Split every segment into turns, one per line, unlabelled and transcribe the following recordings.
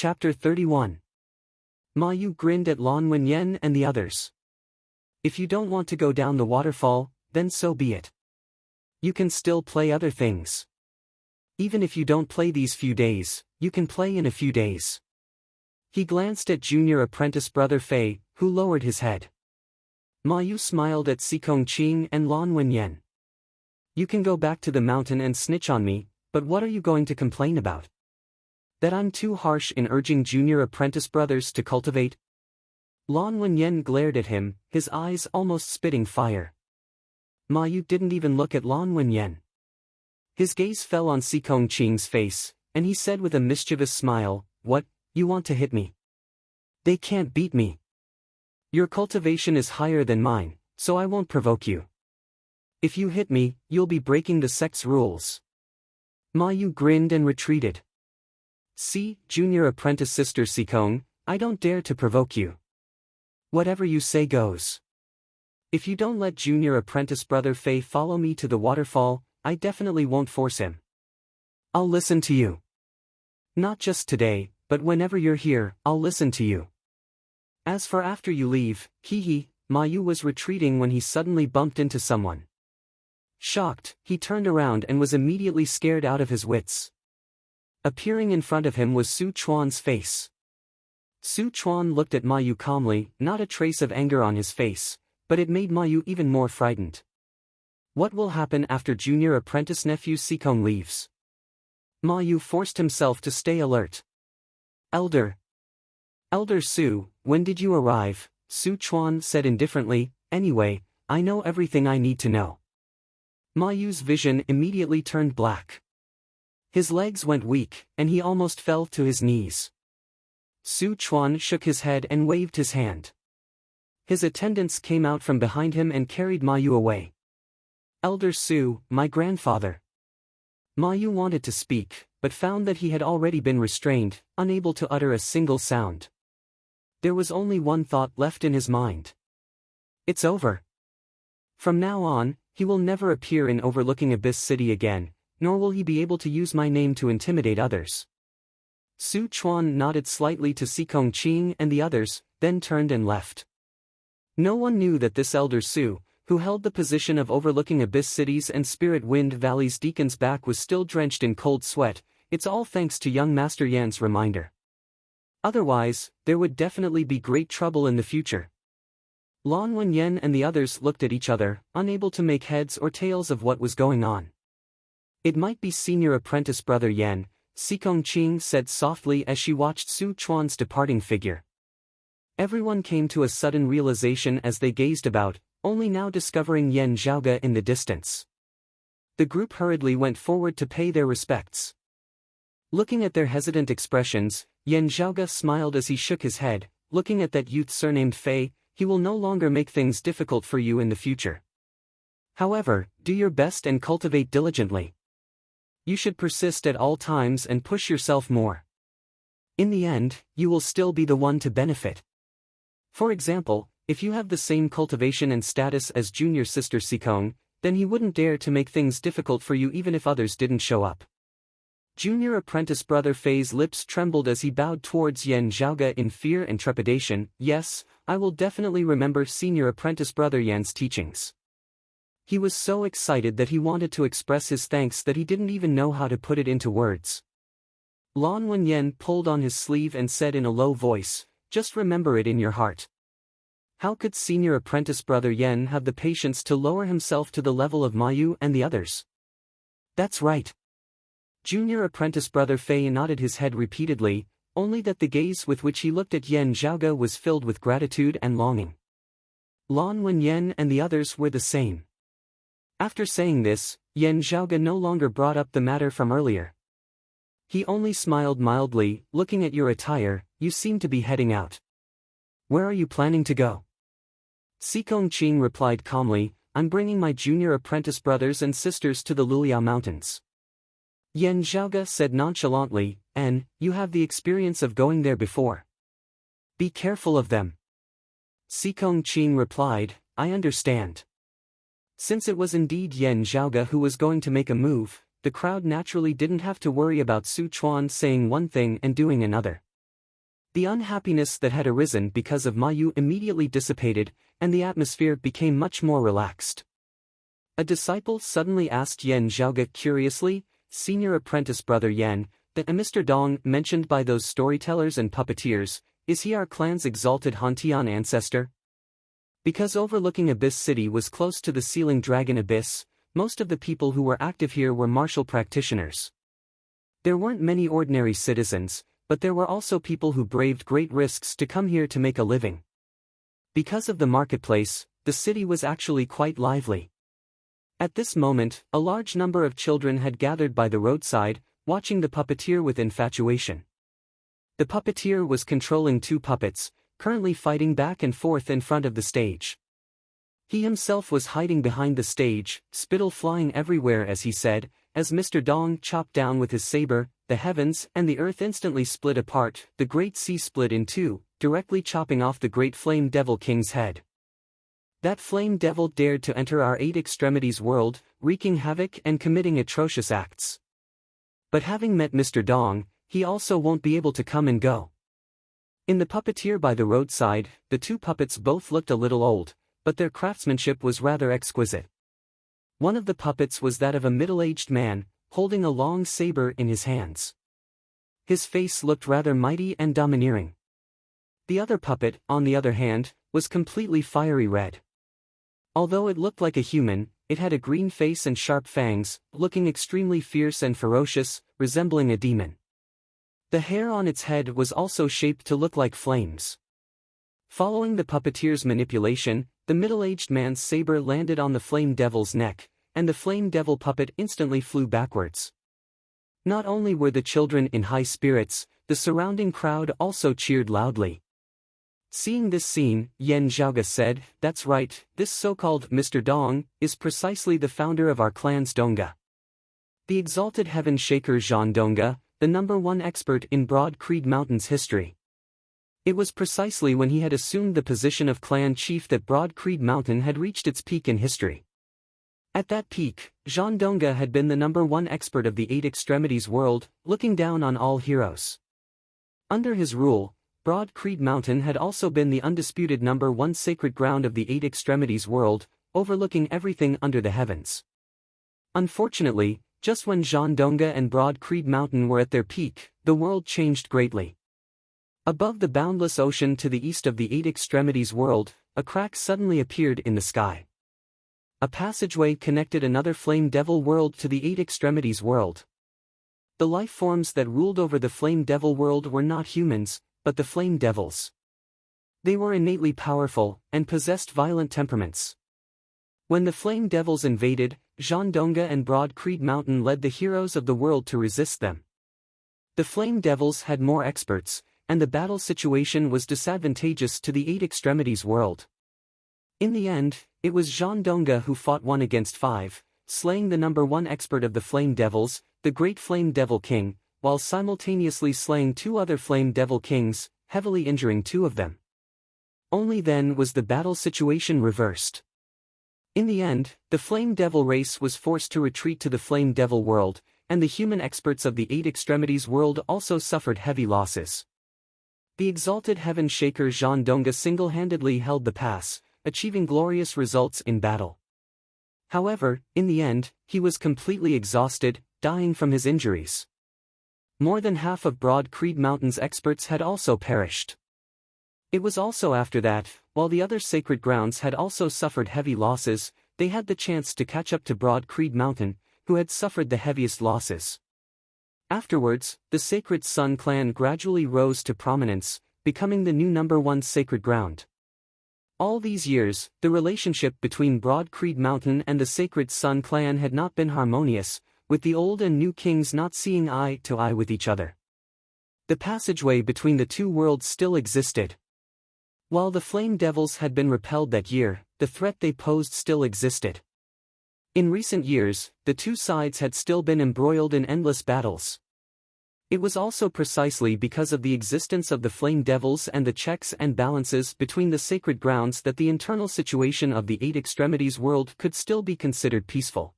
Chapter 31. Ma Yu grinned at Lan Wenyan and the others. If you don't want to go down the waterfall, then so be it. You can still play other things. Even if you don't play these few days, you can play in a few days. He glanced at junior apprentice brother Fei, who lowered his head. Ma Yu smiled at Sikong Qing and Lan Wenyan. You can go back to the mountain and snitch on me, but what are you going to complain about? That I'm too harsh in urging junior apprentice brothers to cultivate? Lan Wenyan glared at him, his eyes almost spitting fire. Ma Yu didn't even look at Lan Wenyan. His gaze fell on Sikong Qing's face, and he said with a mischievous smile, "What, you want to hit me? They can't beat me. Your cultivation is higher than mine, so I won't provoke you. If you hit me, you'll be breaking the sect's rules." Ma Yu grinned and retreated. "See, junior apprentice sister Sikong, I don't dare to provoke you. Whatever you say goes. If you don't let junior apprentice brother Fei follow me to the waterfall, I definitely won't force him. I'll listen to you. Not just today, but whenever you're here, I'll listen to you. As for after you leave, hee." Ma Yu was retreating when he suddenly bumped into someone. Shocked, he turned around and was immediately scared out of his wits. Appearing in front of him was Su Chuan's face. Su Chuan looked at Ma Yu calmly, not a trace of anger on his face, but it made Ma Yu even more frightened. What will happen after junior apprentice nephew Sikong leaves? Ma Yu forced himself to stay alert. Elder Su, when did you arrive? Su Chuan said indifferently. Anyway, I know everything I need to know. Ma Yu's vision immediately turned black. His legs went weak, and he almost fell to his knees. Su Chuan shook his head and waved his hand. His attendants came out from behind him and carried Ma Yu away. Elder Su, my grandfather. Ma Yu wanted to speak, but found that he had already been restrained, unable to utter a single sound. There was only one thought left in his mind. It's over. From now on, he will never appear in Overlooking Abyss City again, nor will he be able to use my name to intimidate others. Su Chuan nodded slightly to Sikong Qing and the others, then turned and left. No one knew that this Elder Su, who held the position of Overlooking Abyss City's and Spirit Wind Valley's deacon's back, was still drenched in cold sweat. It's all thanks to young Master Yan's reminder. Otherwise, there would definitely be great trouble in the future. Lan Wenyan and the others looked at each other, unable to make heads or tails of what was going on. It might be senior apprentice brother Yan, Sikong Qing said softly as she watched Su Chuan's departing figure. Everyone came to a sudden realization as they gazed about, only now discovering Yan Zhaoge in the distance. The group hurriedly went forward to pay their respects. Looking at their hesitant expressions, Yan Zhaoge smiled as he shook his head. Looking at that youth surnamed Fei, he will no longer make things difficult for you in the future. However, do your best and cultivate diligently. You should persist at all times and push yourself more. In the end, you will still be the one to benefit. For example, if you have the same cultivation and status as junior sister Sikong, then he wouldn't dare to make things difficult for you even if others didn't show up. Junior apprentice brother Fei's lips trembled as he bowed towards Yan Zhaoge in fear and trepidation. Yes, I will definitely remember senior apprentice brother Yan's teachings. He was so excited that he wanted to express his thanks that he didn't even know how to put it into words. Lan Wenyan pulled on his sleeve and said in a low voice, "Just remember it in your heart." How could senior apprentice brother Yan have the patience to lower himself to the level of Ma Yu and the others? That's right. Junior apprentice brother Fei nodded his head repeatedly, only that the gaze with which he looked at Yan Zhaoge was filled with gratitude and longing. Lan Wenyan and the others were the same. After saying this, Yan Zhaoge no longer brought up the matter from earlier. He only smiled mildly. Looking at your attire, you seem to be heading out. Where are you planning to go? Sikong Qing replied calmly, I'm bringing my junior apprentice brothers and sisters to the Luliao Mountains. Yan Zhaoge said nonchalantly, and, you have the experience of going there before. Be careful of them. Sikong Qing replied, I understand. Since it was indeed Yan Zhaoge who was going to make a move, the crowd naturally didn't have to worry about Su Chuan saying one thing and doing another. The unhappiness that had arisen because of Mayu immediately dissipated, and the atmosphere became much more relaxed. A disciple suddenly asked Yan Zhaoge curiously, "Senior apprentice brother Yan, that Mr. Dong mentioned by those storytellers and puppeteers, is he our clan's exalted Hantian ancestor?" Because overlooking Abyss City was close to the Sealing Dragon Abyss, most of the people who were active here were martial practitioners. There weren't many ordinary citizens, but there were also people who braved great risks to come here to make a living. Because of the marketplace, the city was actually quite lively. At this moment, a large number of children had gathered by the roadside, watching the puppeteer with infatuation. The puppeteer was controlling two puppets, currently fighting back and forth in front of the stage. He himself was hiding behind the stage, spittle flying everywhere as he said, as Mr. Dong chopped down with his saber, the heavens and the earth instantly split apart, the great sea split in two, directly chopping off the great Flame Devil King's head. That Flame Devil dared to enter our Eight Extremities world, wreaking havoc and committing atrocious acts. But having met Mr. Dong, he also won't be able to come and go. In the puppeteer by the roadside, the two puppets both looked a little old, but their craftsmanship was rather exquisite. One of the puppets was that of a middle-aged man, holding a long saber in his hands. His face looked rather mighty and domineering. The other puppet, on the other hand, was completely fiery red. Although it looked like a human, it had a green face and sharp fangs, looking extremely fierce and ferocious, resembling a demon. The hair on its head was also shaped to look like flames. Following the puppeteer's manipulation, the middle-aged man's saber landed on the Flame Devil's neck, and the Flame Devil puppet instantly flew backwards. Not only were the children in high spirits, the surrounding crowd also cheered loudly. Seeing this scene, Yan Zhaoge said, "That's right, this so-called Mr. Dong is precisely the founder of our clan's Donga. The exalted heaven shaker Zhan Donga, the #1 expert in Broad Creed Mountain's history." It was precisely when he had assumed the position of clan chief that Broad Creed Mountain had reached its peak in history. At that peak, Zhan Donga had been the #1 expert of the Eight Extremities world, looking down on all heroes. Under his rule, Broad Creed Mountain had also been the undisputed #1 sacred ground of the Eight Extremities world, overlooking everything under the heavens. Unfortunately, just when Zhan Donga and Broad Creed Mountain were at their peak, the world changed greatly. Above the boundless ocean to the east of the Eight Extremities world, a crack suddenly appeared in the sky. A passageway connected another Flame Devil world to the Eight Extremities world. The life forms that ruled over the Flame Devil world were not humans, but the Flame Devils. They were innately powerful, and possessed violent temperaments. When the Flame Devils invaded, Zhan Donga and Broad Creed Mountain led the heroes of the world to resist them. The Flame Devils had more experts, and the battle situation was disadvantageous to the Eight Extremities world. In the end, it was Zhan Donga who fought 1 against 5, slaying the #1 expert of the Flame Devils, the Great Flame Devil King, while simultaneously slaying 2 other Flame Devil Kings, heavily injuring 2 of them. Only then was the battle situation reversed. In the end, the Flame Devil race was forced to retreat to the Flame Devil world, and the human experts of the Eight Extremities world also suffered heavy losses. The exalted heaven shaker Zhan Donga single-handedly held the pass, achieving glorious results in battle. However, in the end, he was completely exhausted, dying from his injuries. More than half of Broad Creed Mountain's experts had also perished. It was also after that, while the other sacred grounds had also suffered heavy losses, they had the chance to catch up to Broad Creed Mountain, who had suffered the heaviest losses. Afterwards, the Sacred Sun clan gradually rose to prominence, becoming the new #1 sacred ground. All these years, the relationship between Broad Creed Mountain and the Sacred Sun clan had not been harmonious, with the old and new kings not seeing eye to eye with each other. The passageway between the two worlds still existed. While the Flame Devils had been repelled that year, the threat they posed still existed. In recent years, the two sides had still been embroiled in endless battles. It was also precisely because of the existence of the Flame Devils and the checks and balances between the sacred grounds that the internal situation of the Eight Extremities world could still be considered peaceful.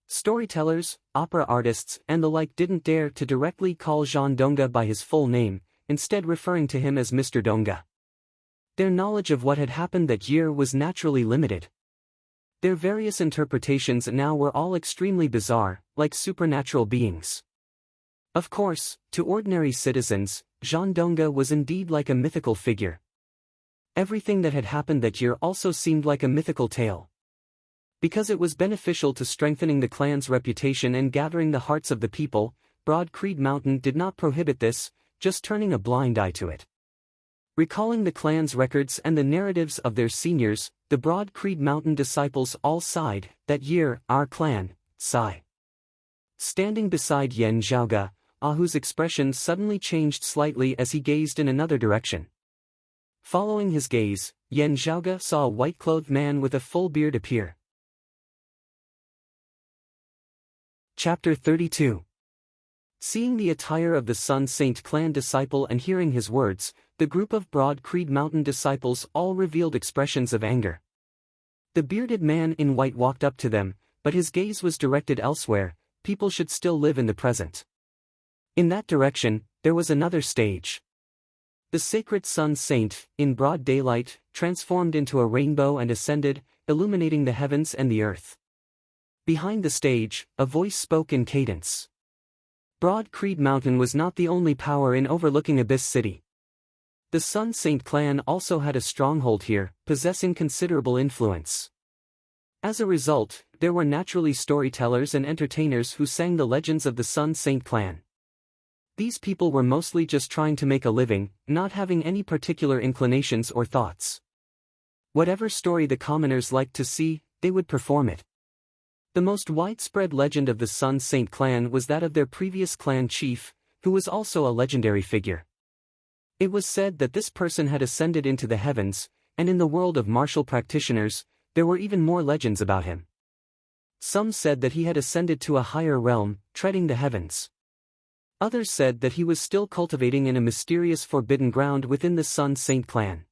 Storytellers, opera artists, and the like didn't dare to directly call Zhan Donga by his full name, instead referring to him as Mr. Donga. Their knowledge of what had happened that year was naturally limited. Their various interpretations now were all extremely bizarre, like supernatural beings. Of course, to ordinary citizens, Jean Donga was indeed like a mythical figure. Everything that had happened that year also seemed like a mythical tale. Because it was beneficial to strengthening the clan's reputation and gathering the hearts of the people, Broad Creed Mountain did not prohibit this, just turning a blind eye to it. Recalling the clan's records and the narratives of their seniors, the Broad Creed Mountain disciples all sighed, "That year, our clan, sigh." Standing beside Yen Zhaoga, Ahu's expression suddenly changed slightly as he gazed in another direction. Following his gaze, Yen Zhaoga saw a white-clothed man with a full beard appear. Chapter 32. Seeing the attire of the Sun Saint clan disciple and hearing his words, the group of Broad Creed Mountain disciples all revealed expressions of anger. The bearded man in white walked up to them, but his gaze was directed elsewhere. People should still live in the present. In that direction, there was another stage. The sacred Sun Saint, in broad daylight, transformed into a rainbow and ascended, illuminating the heavens and the earth. Behind the stage, a voice spoke in cadence. Broad Creed Mountain was not the only power in overlooking Abyss City. The Sun Saint clan also had a stronghold here, possessing considerable influence. As a result, there were naturally storytellers and entertainers who sang the legends of the Sun Saint clan. These people were mostly just trying to make a living, not having any particular inclinations or thoughts. Whatever story the commoners liked to see, they would perform it. The most widespread legend of the Sun Saint clan was that of their previous clan chief, who was also a legendary figure. It was said that this person had ascended into the heavens, and in the world of martial practitioners, there were even more legends about him. Some said that he had ascended to a higher realm, treading the heavens. Others said that he was still cultivating in a mysterious forbidden ground within the Sun Saint clan.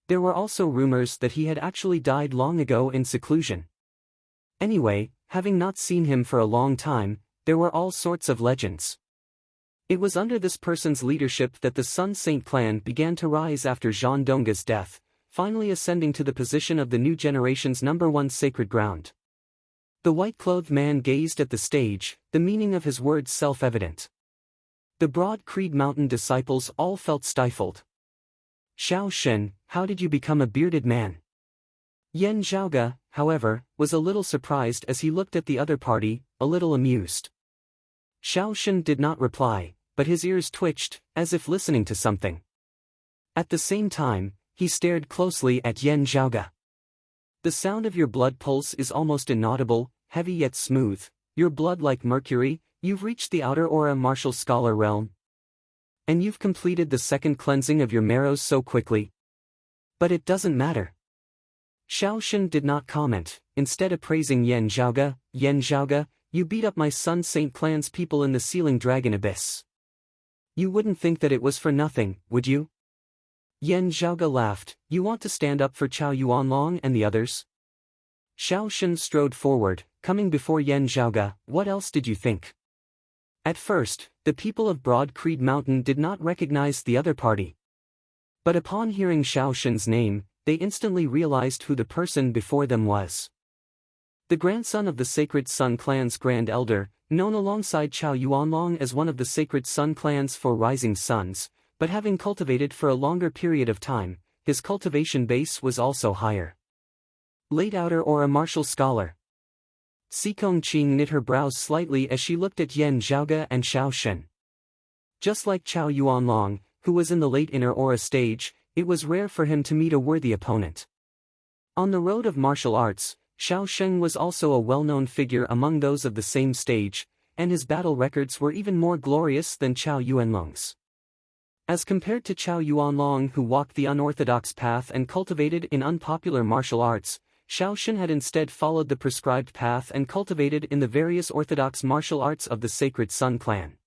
There were also rumors that he had actually died long ago in seclusion. Anyway, having not seen him for a long time, there were all sorts of legends. It was under this person's leadership that the Sun Saint clan began to rise after Jean Donga's death, finally ascending to the position of the new generation's #1 sacred ground. The white-clothed man gazed at the stage, the meaning of his words self-evident. The Broad Creed Mountain disciples all felt stifled. "Xiao Shen, how did you become a bearded man?" Yen Zhaoga, however, was a little surprised as he looked at the other party, a little amused. Xiao Shen did not reply, but his ears twitched, as if listening to something. At the same time, he stared closely at Yen Zhaoga. "The sound of your blood pulse is almost inaudible, heavy yet smooth, your blood like mercury. You've reached the outer aura martial scholar realm. And you've completed the second cleansing of your marrows so quickly. But it doesn't matter." Xiao Shen did not comment, instead appraising Yen Zhaoga. "Yen Zhaoga, you beat up my Sun Saint clan's people in the Sealing Dragon Abyss. You wouldn't think that it was for nothing, would you?" Yen Zhaoga laughed. "You want to stand up for Chao Yuanlong and the others?" Xiao Shen strode forward, coming before Yen Zhaoga. "What else did you think?" At first, the people of Broad Creed Mountain did not recognize the other party. But upon hearing Xiao Shen's name, they instantly realized who the person before them was. The grandson of the Sacred Sun Clan's Grand Elder, known alongside Chao Yuanlong as one of the Sacred Sun Clan's 4 rising suns, but having cultivated for a longer period of time, his cultivation base was also higher. Late outer or a martial scholar. Sikong Qing knit her brows slightly as she looked at Yen Zhaoga and Xiao Shen. Just like Chao Yuanlong, who was in the late inner aura stage, it was rare for him to meet a worthy opponent. On the road of martial arts, Xiao Shen was also a well-known figure among those of the same stage, and his battle records were even more glorious than Chao Yuanlong's. As compared to Chao Yuanlong, who walked the unorthodox path and cultivated in unpopular martial arts, Xiao Shen had instead followed the prescribed path and cultivated in the various orthodox martial arts of the Sacred Sun clan.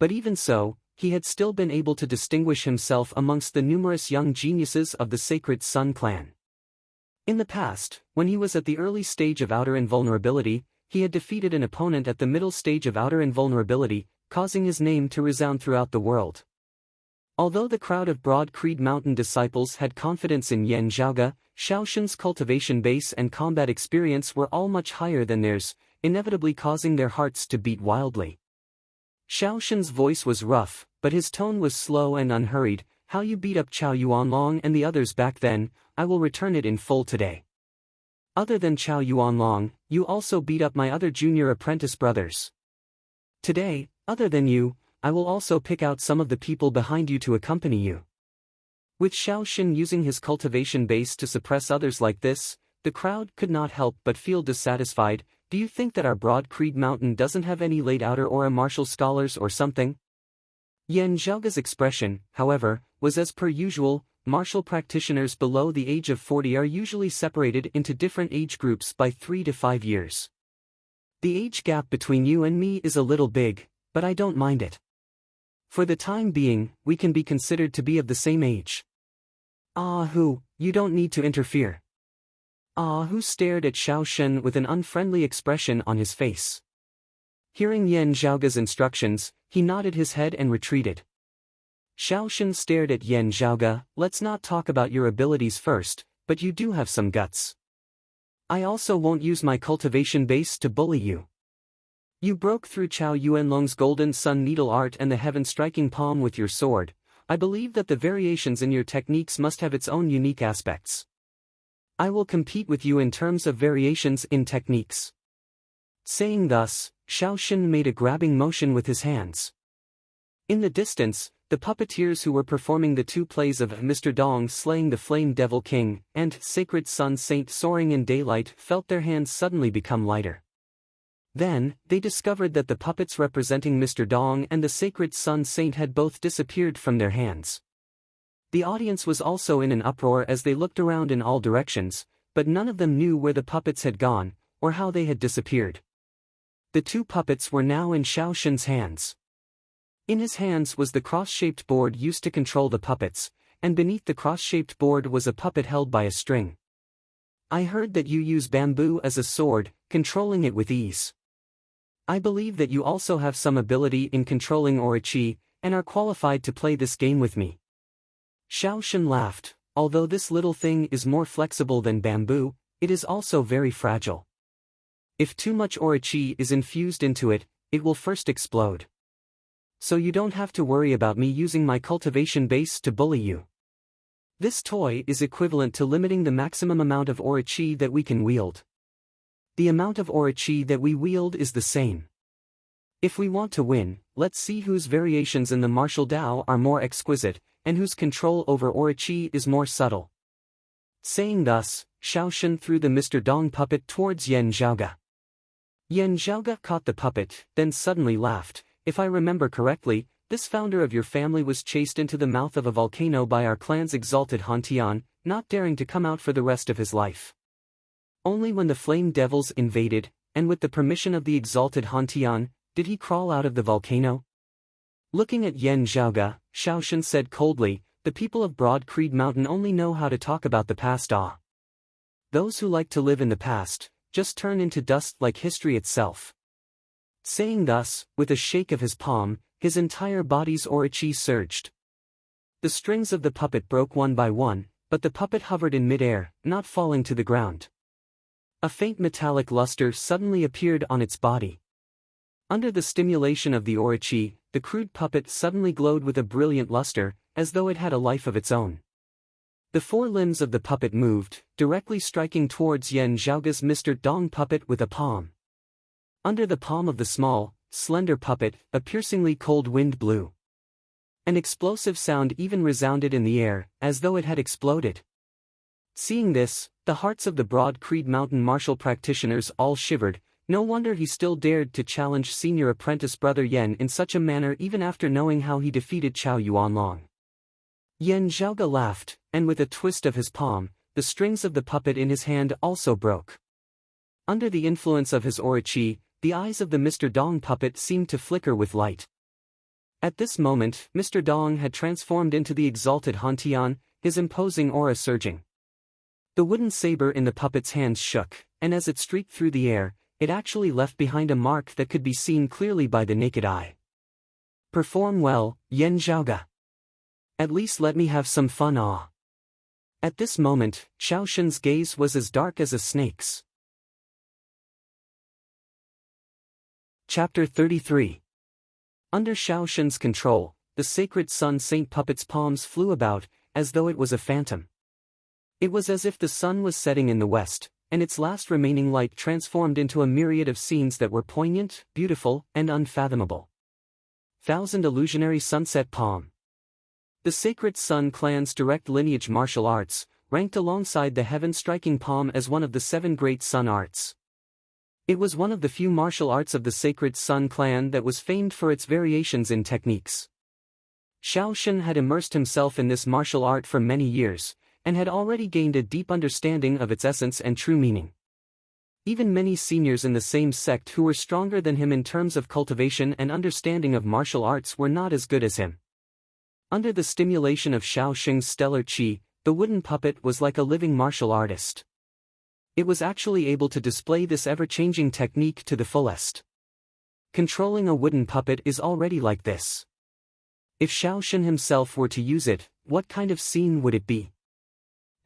But even so, he had still been able to distinguish himself amongst the numerous young geniuses of the Sacred Sun clan. In the past, when he was at the early stage of outer invulnerability, he had defeated an opponent at the middle stage of outer invulnerability, causing his name to resound throughout the world. Although the crowd of Broad Creed Mountain disciples had confidence in Yan Zhaoge, Xiaoshen's cultivation base and combat experience were all much higher than theirs, inevitably causing their hearts to beat wildly. Xiaoshen's voice was rough, but his tone was slow and unhurried. How you beat up Chao Yuanlong and the others back then, I will return it in full today. Other than Chao Yuanlong, you also beat up my other junior apprentice brothers. Today, other than you, I will also pick out some of the people behind you to accompany you. With Xiaoshen using his cultivation base to suppress others like this, the crowd could not help but feel dissatisfied. Do you think that our Broad Creed Mountain doesn't have any late outer aura martial scholars or something? Yan Zhaoge's expression, however, was as per usual. Martial practitioners below the age of 40 are usually separated into different age groups by 3 to 5 years. The age gap between you and me is a little big, but I don't mind it. For the time being, we can be considered to be of the same age. Ah Hu, you don't need to interfere. Ah Hu stared at Xiaoshen with an unfriendly expression on his face. Hearing Yan Zhaoge's instructions, he nodded his head and retreated. Xiaoshen stared at Yan Zhaoge. Let's not talk about your abilities first, but you do have some guts. I also won't use my cultivation base to bully you. You broke through Chao Yuanlong's golden sun needle art and the heaven-striking palm with your sword. I believe that the variations in your techniques must have its own unique aspects. I will compete with you in terms of variations in techniques. Saying thus, Xiaoshen made a grabbing motion with his hands. In the distance, the puppeteers who were performing the two plays of Mr. Dong slaying the Flame Devil King and Sacred Sun Saint soaring in daylight felt their hands suddenly become lighter. Then, they discovered that the puppets representing Mr. Dong and the Sacred Sun Saint had both disappeared from their hands. The audience was also in an uproar as they looked around in all directions, but none of them knew where the puppets had gone, or how they had disappeared. The two puppets were now in Xiaoshen's hands. In his hands was the cross-shaped board used to control the puppets, and beneath the cross-shaped board was a puppet held by a string. I heard that you use bamboo as a sword, controlling it with ease. I believe that you also have some ability in controlling aura qi, and are qualified to play this game with me. Xiaoshen laughed. Although this little thing is more flexible than bamboo, it is also very fragile. If too much aura qi is infused into it, it will first explode. So you don't have to worry about me using my cultivation base to bully you. This toy is equivalent to limiting the maximum amount of aura qi that we can wield. The amount of aura qi that we wield is the same. If we want to win, let's see whose variations in the martial Dao are more exquisite, and whose control over aura qi is more subtle. Saying thus, Xiaoshen threw the Mr. Dong puppet towards Yan Zhaoge. Yan Zhaoge caught the puppet, then suddenly laughed. If I remember correctly, this founder of your family was chased into the mouth of a volcano by our clan's exalted Hantian, not daring to come out for the rest of his life. Only when the flame devils invaded, and with the permission of the exalted Hantian, did he crawl out of the volcano. Looking at Yan Zhaoge, Xiaoshen said coldly, the people of Broad Creed Mountain only know how to talk about the past. Those who like to live in the past, just turn into dust like history itself. Saying thus, with a shake of his palm, his entire body's aura qi surged. The strings of the puppet broke one by one, but the puppet hovered in midair, not falling to the ground. A faint metallic luster suddenly appeared on its body. Under the stimulation of the aura qi, the crude puppet suddenly glowed with a brilliant luster, as though it had a life of its own. The four limbs of the puppet moved, directly striking towards Yan Zhaoge's Mr. Dong puppet with a palm. Under the palm of the small, slender puppet, a piercingly cold wind blew. An explosive sound even resounded in the air, as though it had exploded. Seeing this, the hearts of the Broad Creed Mountain martial practitioners all shivered. No wonder he still dared to challenge senior apprentice brother Yan in such a manner even after knowing how he defeated Chao Yuanlong. Yan Zhaoge laughed, and with a twist of his palm, the strings of the puppet in his hand also broke. Under the influence of his aura qi, the eyes of the Mr. Dong puppet seemed to flicker with light. At this moment, Mr. Dong had transformed into the exalted Hantian, his imposing aura surging. The wooden saber in the puppet's hands shook, and as it streaked through the air, it actually left behind a mark that could be seen clearly by the naked eye. Perform well, Yan Zhaoge. At least let me have some fun. Ah. At this moment, Xiaoshen's gaze was as dark as a snake's. Chapter 33. Under Xiaoshen's control, the sacred sun saint puppet's palms flew about, as though it was a phantom. It was as if the sun was setting in the west, and its last remaining light transformed into a myriad of scenes that were poignant, beautiful, and unfathomable. Thousand Illusionary Sunset Palm. The sacred Sun clan's direct lineage martial arts, ranked alongside the heaven-striking palm as one of the 7 great sun arts. It was one of the few martial arts of the sacred Sun clan that was famed for its variations in techniques. Xiaoshen had immersed himself in this martial art for many years, and had already gained a deep understanding of its essence and true meaning. Even many seniors in the same sect who were stronger than him in terms of cultivation and understanding of martial arts were not as good as him. Under the stimulation of Xiaoshen's stellar qi, the wooden puppet was like a living martial artist. It was actually able to display this ever-changing technique to the fullest. Controlling a wooden puppet is already like this. If Xiaoshen himself were to use it, what kind of scene would it be?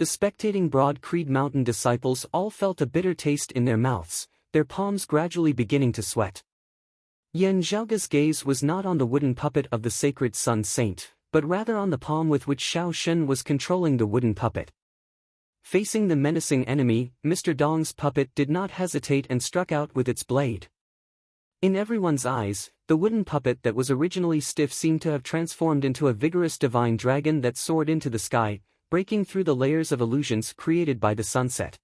The spectating Broad Creed Mountain disciples all felt a bitter taste in their mouths, their palms gradually beginning to sweat. Yan Zhaoge's gaze was not on the wooden puppet of the sacred Sun Saint, but rather on the palm with which Xiaoshen was controlling the wooden puppet. Facing the menacing enemy, Mr. Dong's puppet did not hesitate and struck out with its blade. In everyone's eyes, the wooden puppet that was originally stiff seemed to have transformed into a vigorous divine dragon that soared into the sky, breaking through the layers of illusions created by the sunset.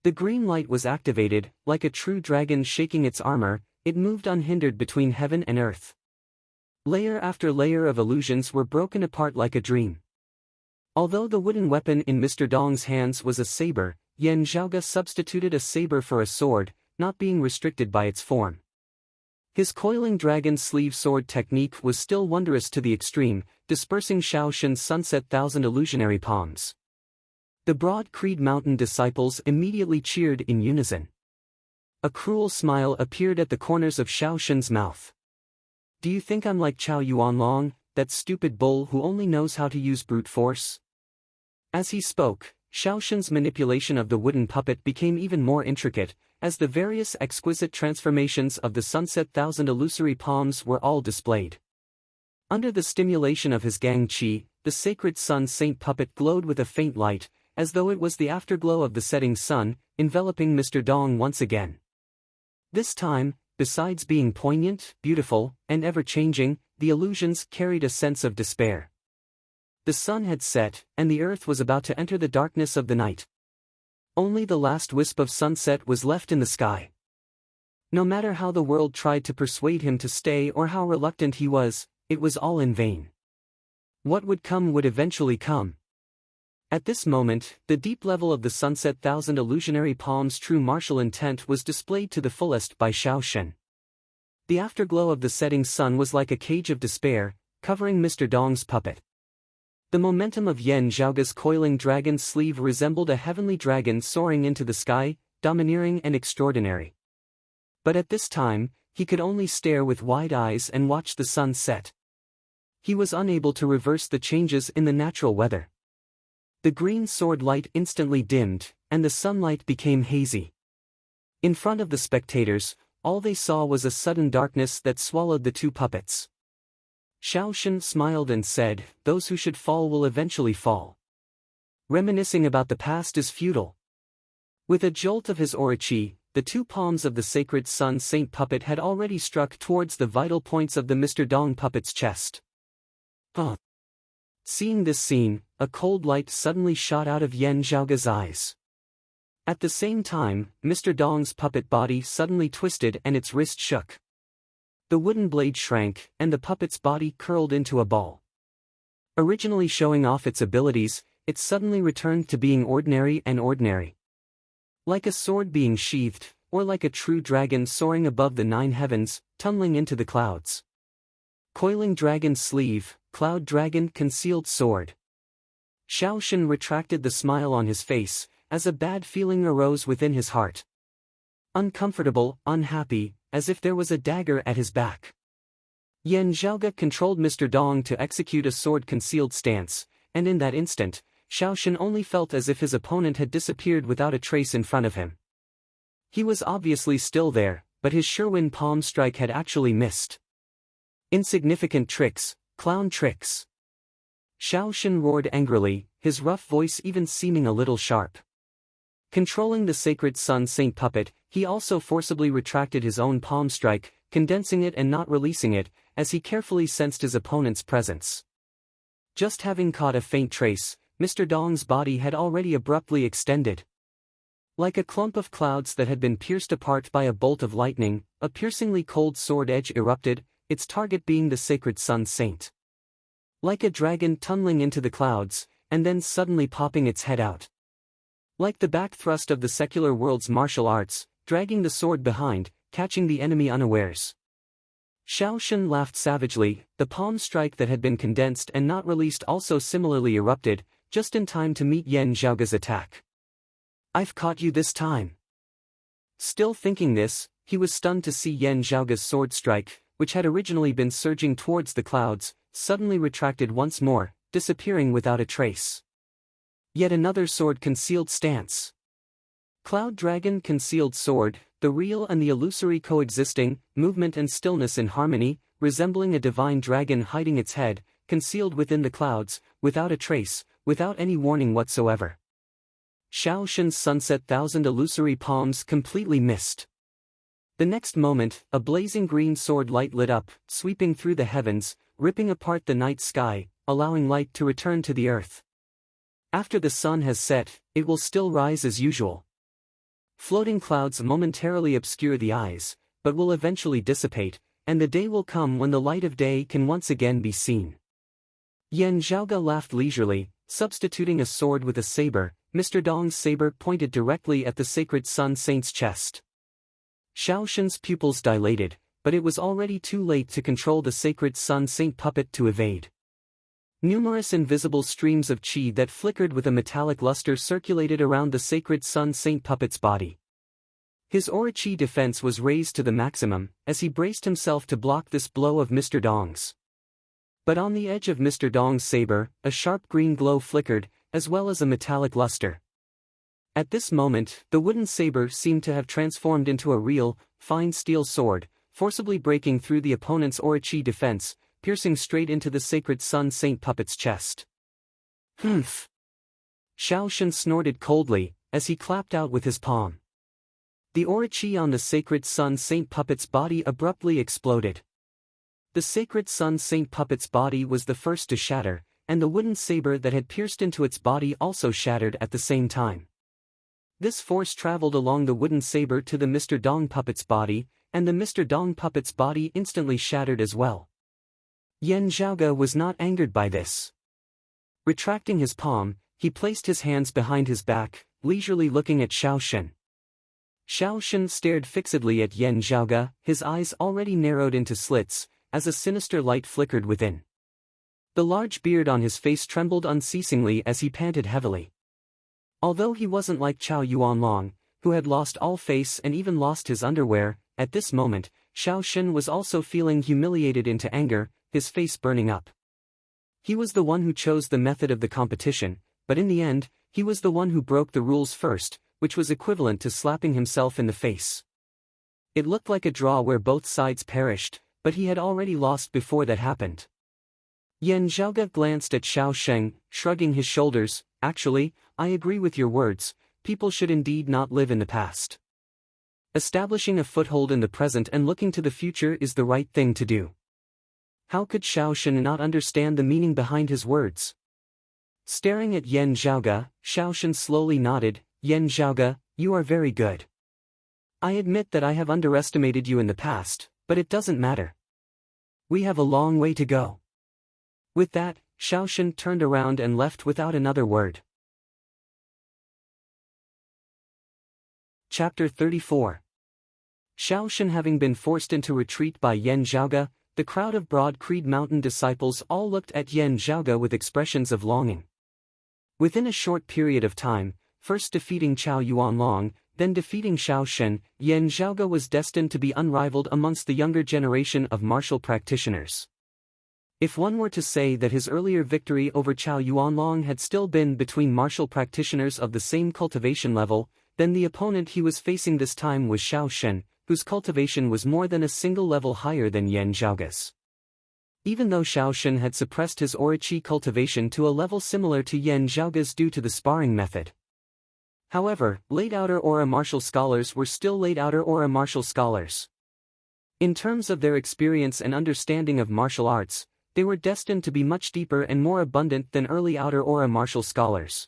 The green light was activated, like a true dragon shaking its armor, it moved unhindered between heaven and earth. Layer after layer of illusions were broken apart like a dream. Although the wooden weapon in Mr. Dong's hands was a saber, Yan Zhaoge substituted a saber for a sword, not being restricted by its form. His coiling dragon sleeve sword technique was still wondrous to the extreme, dispersing Xiaoshen's sunset thousand illusionary palms. The Broad Creed Mountain disciples immediately cheered in unison. A cruel smile appeared at the corners of Xiaoshen's mouth. Do you think I'm like Chao Yuanlong, that stupid bull who only knows how to use brute force? As he spoke, Xiaoshen's manipulation of the wooden puppet became even more intricate, as the various exquisite transformations of the sunset thousand illusory palms were all displayed. Under the stimulation of his gang qi, the sacred Sun Saint puppet glowed with a faint light, as though it was the afterglow of the setting sun, enveloping Mr. Dong once again. This time, besides being poignant, beautiful, and ever-changing, the illusions carried a sense of despair. The sun had set, and the earth was about to enter the darkness of the night. Only the last wisp of sunset was left in the sky. No matter how the world tried to persuade him to stay or how reluctant he was, it was all in vain. What would come would eventually come. At this moment, the deep level of the sunset thousand illusionary palms' true martial intent was displayed to the fullest by Xiaoshen. The afterglow of the setting sun was like a cage of despair, covering Mr. Dong's puppet. The momentum of Yan Zhaoge's coiling dragon sleeve resembled a heavenly dragon soaring into the sky, domineering and extraordinary. But at this time, he could only stare with wide eyes and watch the sun set. He was unable to reverse the changes in the natural weather. The green sword light instantly dimmed, and the sunlight became hazy. In front of the spectators, all they saw was a sudden darkness that swallowed the two puppets. Xiaoshen smiled and said, "Those who should fall will eventually fall. Reminiscing about the past is futile." With a jolt of his aura qi, the two palms of the sacred Sun Saint puppet had already struck towards the vital points of the Mr. Dong puppet's chest. Seeing this scene, a cold light suddenly shot out of Yan Zhaoge's eyes. At the same time, Mr. Dong's puppet body suddenly twisted and its wrist shook. The wooden blade shrank, and the puppet's body curled into a ball. Originally showing off its abilities, it suddenly returned to being ordinary and ordinary. Like a sword being sheathed, or like a true dragon soaring above the 9 heavens, tumbling into the clouds. Coiling dragon sleeve, cloud dragon concealed sword. Xiaoshen retracted the smile on his face, as a bad feeling arose within his heart. Uncomfortable, unhappy, as if there was a dagger at his back. Yan Zhaoge controlled Mr. Dong to execute a sword-concealed stance, and in that instant, Xiaoshen only felt as if his opponent had disappeared without a trace in front of him. He was obviously still there, but his Sherwin palm strike had actually missed. Insignificant tricks, clown tricks. Xiaoshen roared angrily, his rough voice even seeming a little sharp. Controlling the sacred sun saint puppet, he also forcibly retracted his own palm strike, condensing it and not releasing it, as he carefully sensed his opponent's presence. Just having caught a faint trace, Mr. Dong's body had already abruptly extended. Like a clump of clouds that had been pierced apart by a bolt of lightning, a piercingly cold sword edge erupted, its target being the sacred sun saint. Like a dragon tunneling into the clouds, and then suddenly popping its head out. Like the back thrust of the secular world's martial arts, dragging the sword behind, catching the enemy unawares. Xiaoshen laughed savagely, the palm strike that had been condensed and not released also similarly erupted, just in time to meet Yan Zhaoge's attack. "I've caught you this time." Still thinking this, he was stunned to see Yan Zhaoge's sword strike, which had originally been surging towards the clouds, suddenly retracted once more, disappearing without a trace. Yet another sword-concealed stance. Cloud Dragon concealed sword, the real and the illusory coexisting, movement and stillness in harmony, resembling a divine dragon hiding its head, concealed within the clouds, without a trace, without any warning whatsoever. Xiaoshen's sunset thousand illusory palms completely missed. The next moment, a blazing green sword light lit up, sweeping through the heavens, ripping apart the night sky, allowing light to return to the earth. After the sun has set, it will still rise as usual. Floating clouds momentarily obscure the eyes, but will eventually dissipate, and the day will come when the light of day can once again be seen. Yan Zhaoge laughed leisurely, substituting a sword with a saber. Mr. Dong's saber pointed directly at the sacred sun saint's chest. Xiaoshen's pupils dilated, but it was already too late to control the sacred sun saint puppet to evade. Numerous invisible streams of qi that flickered with a metallic luster circulated around the sacred sun saint puppet's body. His aura qi defense was raised to the maximum, as he braced himself to block this blow of Mr. Dong's. But on the edge of Mr. Dong's saber, a sharp green glow flickered, as well as a metallic luster. At this moment, the wooden saber seemed to have transformed into a real, fine steel sword, forcibly breaking through the opponent's aura qi defense, piercing straight into the sacred sun saint puppet's chest. "Humph!" Xiaoshen snorted coldly, as he clapped out with his palm. The aura qi on the sacred sun saint puppet's body abruptly exploded. The sacred sun saint puppet's body was the first to shatter, and the wooden saber that had pierced into its body also shattered at the same time. This force traveled along the wooden saber to the Mr. Dong puppet's body, and the Mr. Dong puppet's body instantly shattered as well. Yan Zhaoge was not angered by this. Retracting his palm, he placed his hands behind his back, leisurely looking at Xiaoshen. Xiaoshen stared fixedly at Yan Zhaoge, his eyes already narrowed into slits, as a sinister light flickered within. The large beard on his face trembled unceasingly as he panted heavily. Although he wasn't like Qiao Yuanlong, who had lost all face and even lost his underwear, at this moment, Xiaoshen was also feeling humiliated into anger, his face burning up. He was the one who chose the method of the competition, but in the end, he was the one who broke the rules first, which was equivalent to slapping himself in the face. It looked like a draw where both sides perished, but he had already lost before that happened. Yan Zhaoge glanced at Xiaoshen, shrugging his shoulders. "Actually, I agree with your words, people should indeed not live in the past. Establishing a foothold in the present and looking to the future is the right thing to do." How could Xiaoshen not understand the meaning behind his words? Staring at Yan Zhaoge, Xiaoshen slowly nodded. "Yan Zhaoge, you are very good. I admit that I have underestimated you in the past, but it doesn't matter. We have a long way to go." With that, Xiaoshen turned around and left without another word. Chapter 34. Xiaoshen having been forced into retreat by Yan Zhaoge, the crowd of Broad Creed Mountain disciples all looked at Yan Zhaoge with expressions of longing. Within a short period of time, first defeating Qiao Yuanlong, then defeating Xiao Shen, Yan Zhaoge was destined to be unrivaled amongst the younger generation of martial practitioners. If one were to say that his earlier victory over Chao Yuanlong had still been between martial practitioners of the same cultivation level, then the opponent he was facing this time was Xiao Shen, whose cultivation was more than a single level higher than Yan Zhaoge's. Even though Xiao Shen had suppressed his Aura-Chi cultivation to a level similar to Yan Zhaoge's due to the sparring method. However, late outer aura martial scholars were still late outer aura martial scholars. In terms of their experience and understanding of martial arts, they were destined to be much deeper and more abundant than early outer aura martial scholars.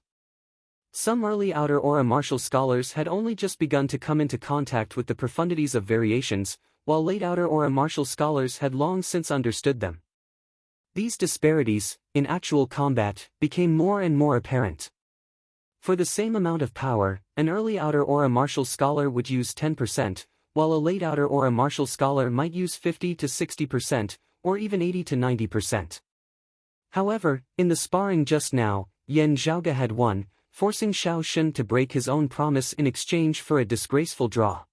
Some early outer aura martial scholars had only just begun to come into contact with the profundities of variations, while late outer aura martial scholars had long since understood them. These disparities, in actual combat, became more and more apparent. For the same amount of power, an early outer aura martial scholar would use 10%, while a late outer aura martial scholar might use 50 to 60%, or even 80 to 90%. However, in the sparring just now, Yan Zhaoge had won, forcing Xiao Shen to break his own promise in exchange for a disgraceful draw.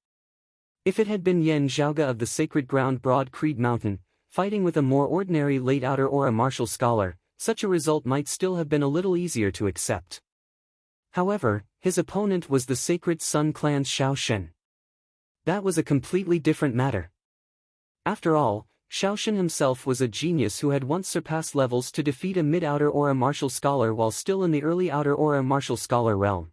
If it had been Yan Zhaoge of the Sacred Ground Broad Creed Mountain, fighting with a more ordinary late outer aura martial scholar, such a result might still have been a little easier to accept. However, his opponent was the Sacred Sun Clan's Xiao Shen. That was a completely different matter. After all, Xiao Shen himself was a genius who had once surpassed levels to defeat a mid-outer aura martial scholar while still in the early outer aura martial scholar realm.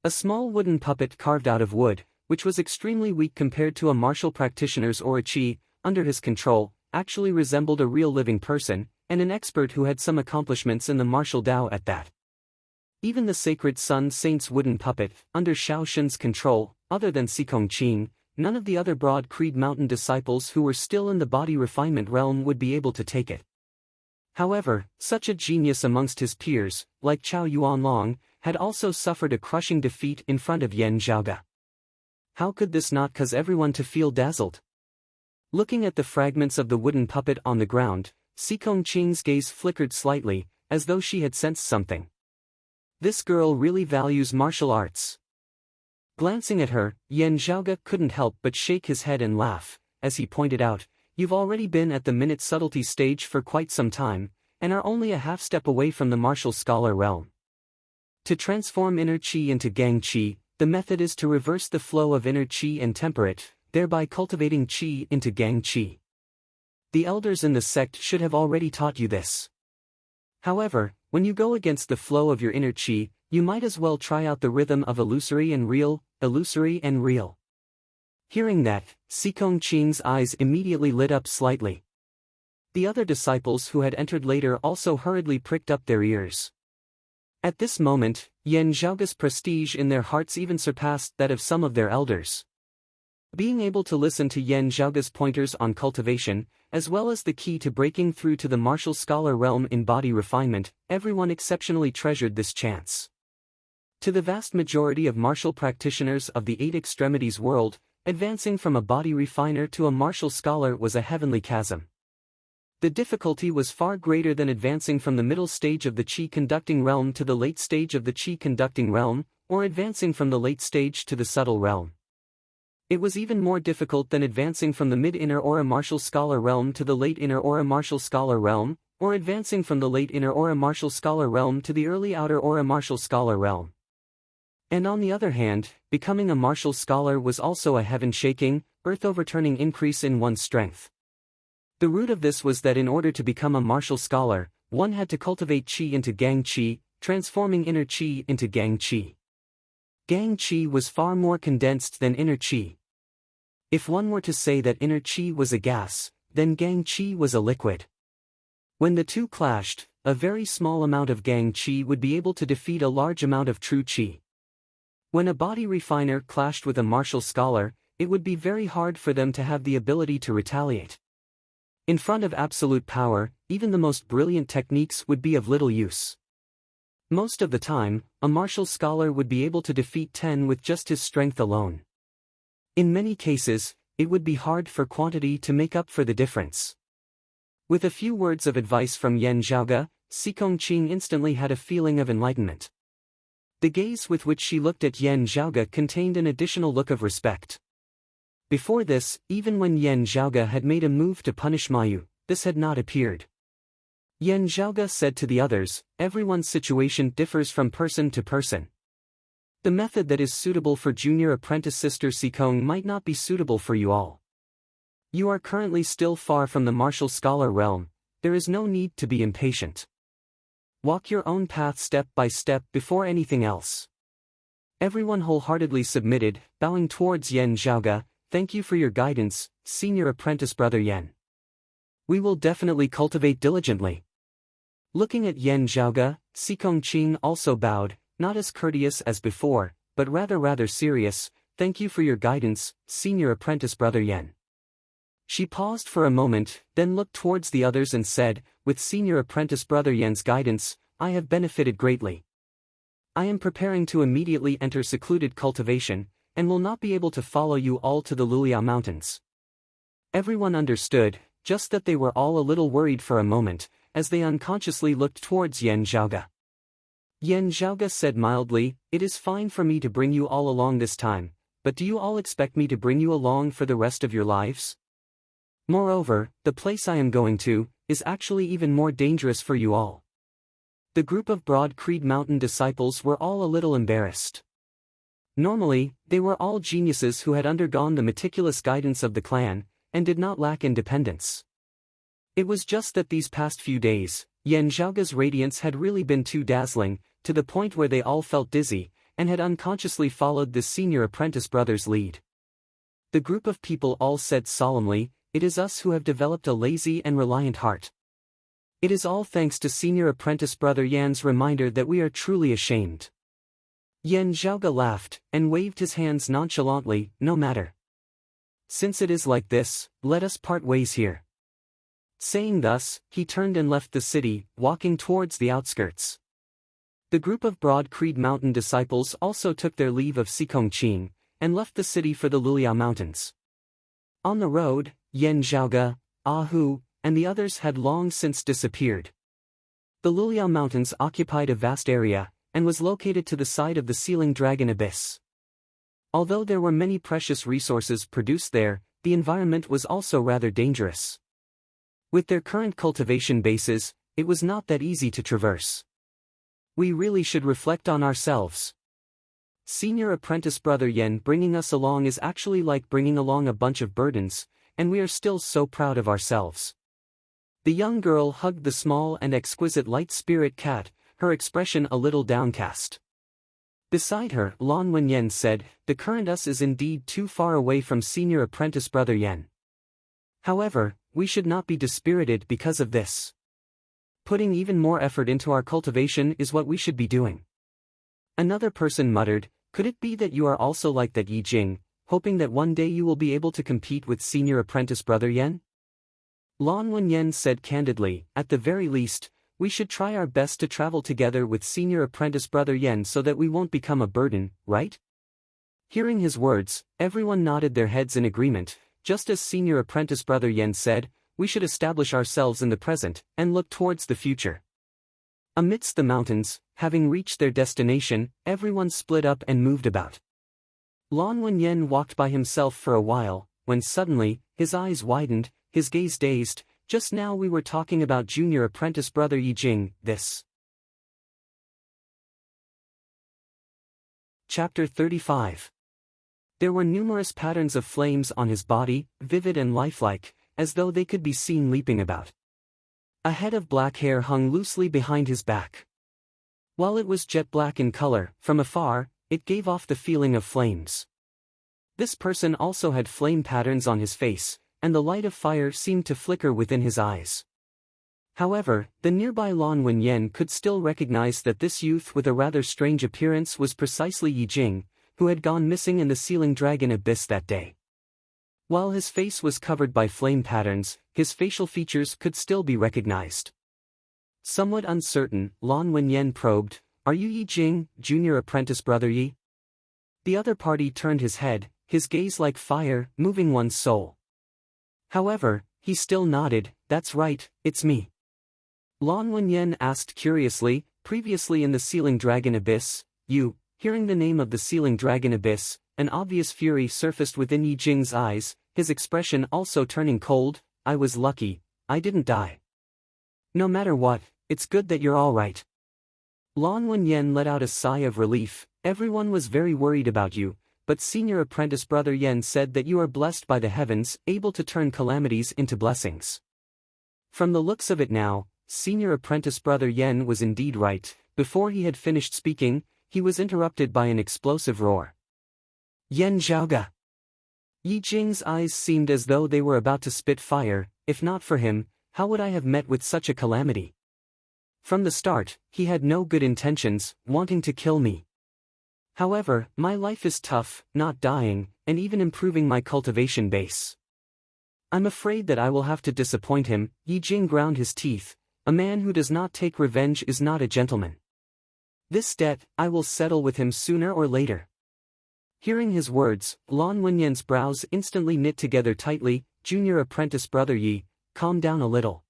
A small wooden puppet carved out of wood, which was extremely weak compared to a martial practitioner's Aura-Chi, under his control, actually resembled a real living person, and an expert who had some accomplishments in the martial Dao at that. Even the Sacred Sun Saint's wooden puppet, under Xiao Shen's control, other than Sikong Qing, none of the other Broad Creed Mountain disciples who were still in the body refinement realm would be able to take it. However, such a genius amongst his peers, like Chao Yuanlong, had also suffered a crushing defeat in front of Yan Zhaoge. How could this not cause everyone to feel dazzled? Looking at the fragments of the wooden puppet on the ground, Sikong Qing's gaze flickered slightly, as though she had sensed something. This girl really values martial arts. Glancing at her, Yan Zhaoge couldn't help but shake his head and laugh, as he pointed out, "You've already been at the minute subtlety stage for quite some time, and are only a half step away from the martial scholar realm. To transform inner qi into gang qi, the method is to reverse the flow of inner qi and temper it, thereby cultivating qi into gang qi. The elders in the sect should have already taught you this. However, when you go against the flow of your inner qi, you might as well try out the rhythm of illusory and real, illusory and real." Hearing that, Sikong Qing's eyes immediately lit up slightly. The other disciples who had entered later also hurriedly pricked up their ears. At this moment, Yan Zhaoge's prestige in their hearts even surpassed that of some of their elders. Being able to listen to Yan Zhaoge's pointers on cultivation, as well as the key to breaking through to the martial scholar realm in body refinement, everyone exceptionally treasured this chance. To the vast majority of martial practitioners of the Eight Extremities world, advancing from a body refiner to a martial scholar was a heavenly chasm. The difficulty was far greater than advancing from the middle stage of the qi-conducting realm to the late stage of the qi-conducting realm, or advancing from the late stage to the subtle realm. It was even more difficult than advancing from the mid-inner aura martial scholar realm to the late inner aura martial scholar realm, or advancing from the late inner aura martial scholar realm to the early outer aura martial scholar realm. And on the other hand, becoming a martial scholar was also a heaven-shaking, earth-overturning increase in one's strength. The root of this was that in order to become a martial scholar, one had to cultivate qi into gang qi, transforming inner qi into gang qi. Gang qi was far more condensed than inner qi. If one were to say that inner qi was a gas, then gang qi was a liquid. When the two clashed, a very small amount of gang qi would be able to defeat a large amount of true qi. When a body refiner clashed with a martial scholar, it would be very hard for them to have the ability to retaliate. In front of absolute power, even the most brilliant techniques would be of little use. Most of the time, a martial scholar would be able to defeat 10 with just his strength alone. In many cases, it would be hard for quantity to make up for the difference. With a few words of advice from Yan Zhaoge, Sikong Qing instantly had a feeling of enlightenment. The gaze with which she looked at Yan Zhaoge contained an additional look of respect. Before this, even when Yan Zhaoge had made a move to punish Mayu, this had not appeared. Yan Zhaoge said to the others, everyone's situation differs from person to person. The method that is suitable for junior apprentice Sister Sikong might not be suitable for you all. You are currently still far from the martial scholar realm, there is no need to be impatient. Walk your own path step by step before anything else. Everyone wholeheartedly submitted, bowing towards Yan Zhaoge. Thank you for your guidance, senior apprentice brother Yan. We will definitely cultivate diligently. Looking at Yan Zhaoge, Sikong Qing also bowed, not as courteous as before, but rather serious. Thank you for your guidance, senior apprentice brother Yan. She paused for a moment, then looked towards the others and said, with senior apprentice brother Yan's guidance, I have benefited greatly. I am preparing to immediately enter secluded cultivation, and will not be able to follow you all to the Luliao Mountains. Everyone understood, just that they were all a little worried for a moment, as they unconsciously looked towards Yan Zhaoge. Yan Zhaoge said mildly, it is fine for me to bring you all along this time, but do you all expect me to bring you along for the rest of your lives? Moreover, the place I am going to, is actually even more dangerous for you all. The group of Broad Creed Mountain disciples were all a little embarrassed. Normally, they were all geniuses who had undergone the meticulous guidance of the clan, and did not lack independence. It was just that these past few days, Yan Zhaoge's radiance had really been too dazzling, to the point where they all felt dizzy, and had unconsciously followed the senior apprentice brother's lead. The group of people all said solemnly, it is us who have developed a lazy and reliant heart. It is all thanks to senior apprentice brother Yan's reminder that we are truly ashamed. Yan Zhaoge laughed, and waved his hands nonchalantly, no matter. Since it is like this, let us part ways here. Saying thus, he turned and left the city, walking towards the outskirts. The group of Broad Creed Mountain disciples also took their leave of Sikong Qing, and left the city for the Luliao Mountains. On the road, Yan Zhaoge, Hu, and the others had long since disappeared. The Luliao Mountains occupied a vast area, and was located to the side of the Sealing Dragon Abyss. Although there were many precious resources produced there, the environment was also rather dangerous. With their current cultivation bases, it was not that easy to traverse. We really should reflect on ourselves. Senior apprentice brother Yan bringing us along is actually like bringing along a bunch of burdens, and we are still so proud of ourselves. The young girl hugged the small and exquisite light spirit cat, her expression a little downcast. Beside her, Lan Wenyan said, the current us is indeed too far away from senior apprentice brother Yan. However, we should not be dispirited because of this. Putting even more effort into our cultivation is what we should be doing. Another person muttered, could it be that you are also like that Yi Jing, hoping that one day you will be able to compete with senior apprentice brother Yan? Lan Wenyan said candidly, at the very least, we should try our best to travel together with senior apprentice brother Yan so that we won't become a burden, right? Hearing his words, everyone nodded their heads in agreement, just as senior apprentice brother Yan said, we should establish ourselves in the present, and look towards the future. Amidst the mountains, having reached their destination, everyone split up and moved about. Lan Wenyan walked by himself for a while, when suddenly, his eyes widened, his gaze dazed. Just now we were talking about junior apprentice brother Yi Jing, this. Chapter 35. There were numerous patterns of flames on his body, vivid and lifelike, as though they could be seen leaping about. A head of black hair hung loosely behind his back. While it was jet black in color, from afar, it gave off the feeling of flames. This person also had flame patterns on his face, and the light of fire seemed to flicker within his eyes. However, the nearby Lan Wenyan could still recognize that this youth with a rather strange appearance was precisely Yi Jing, who had gone missing in the Sealing Dragon Abyss that day. While his face was covered by flame patterns, his facial features could still be recognized. Somewhat uncertain, Lan Wenyan probed, are you Yi Jing, junior apprentice brother Yi? The other party turned his head, his gaze like fire, moving one's soul. However, he still nodded, that's right, it's me. Lan Wenyan asked curiously, previously in the Sealing Dragon Abyss, you." Hearing the name of the sealing dragon abyss, an obvious fury surfaced within Yi Jing's eyes, his expression also turning cold. "I was lucky, I didn't die. No matter what, it's good that you're all right." Lan Wenyan let out a sigh of relief. "Everyone was very worried about you, but Senior Apprentice Brother Yen said that you are blessed by the heavens, able to turn calamities into blessings." From the looks of it now, Senior Apprentice Brother Yen was indeed right. Before he had finished speaking, he was interrupted by an explosive roar. "Yen Zhaoge!" Yi Jing's eyes seemed as though they were about to spit fire. "If not for him, how would I have met with such a calamity? From the start, he had no good intentions, wanting to kill me. However, my life is tough, not dying, and even improving my cultivation base. I'm afraid that I will have to disappoint him." Yi Jing ground his teeth. "A man who does not take revenge is not a gentleman. This debt, I will settle with him sooner or later." Hearing his words, Lan Wenyan's brows instantly knit together tightly. "Junior Apprentice Brother Yi, calm down a little.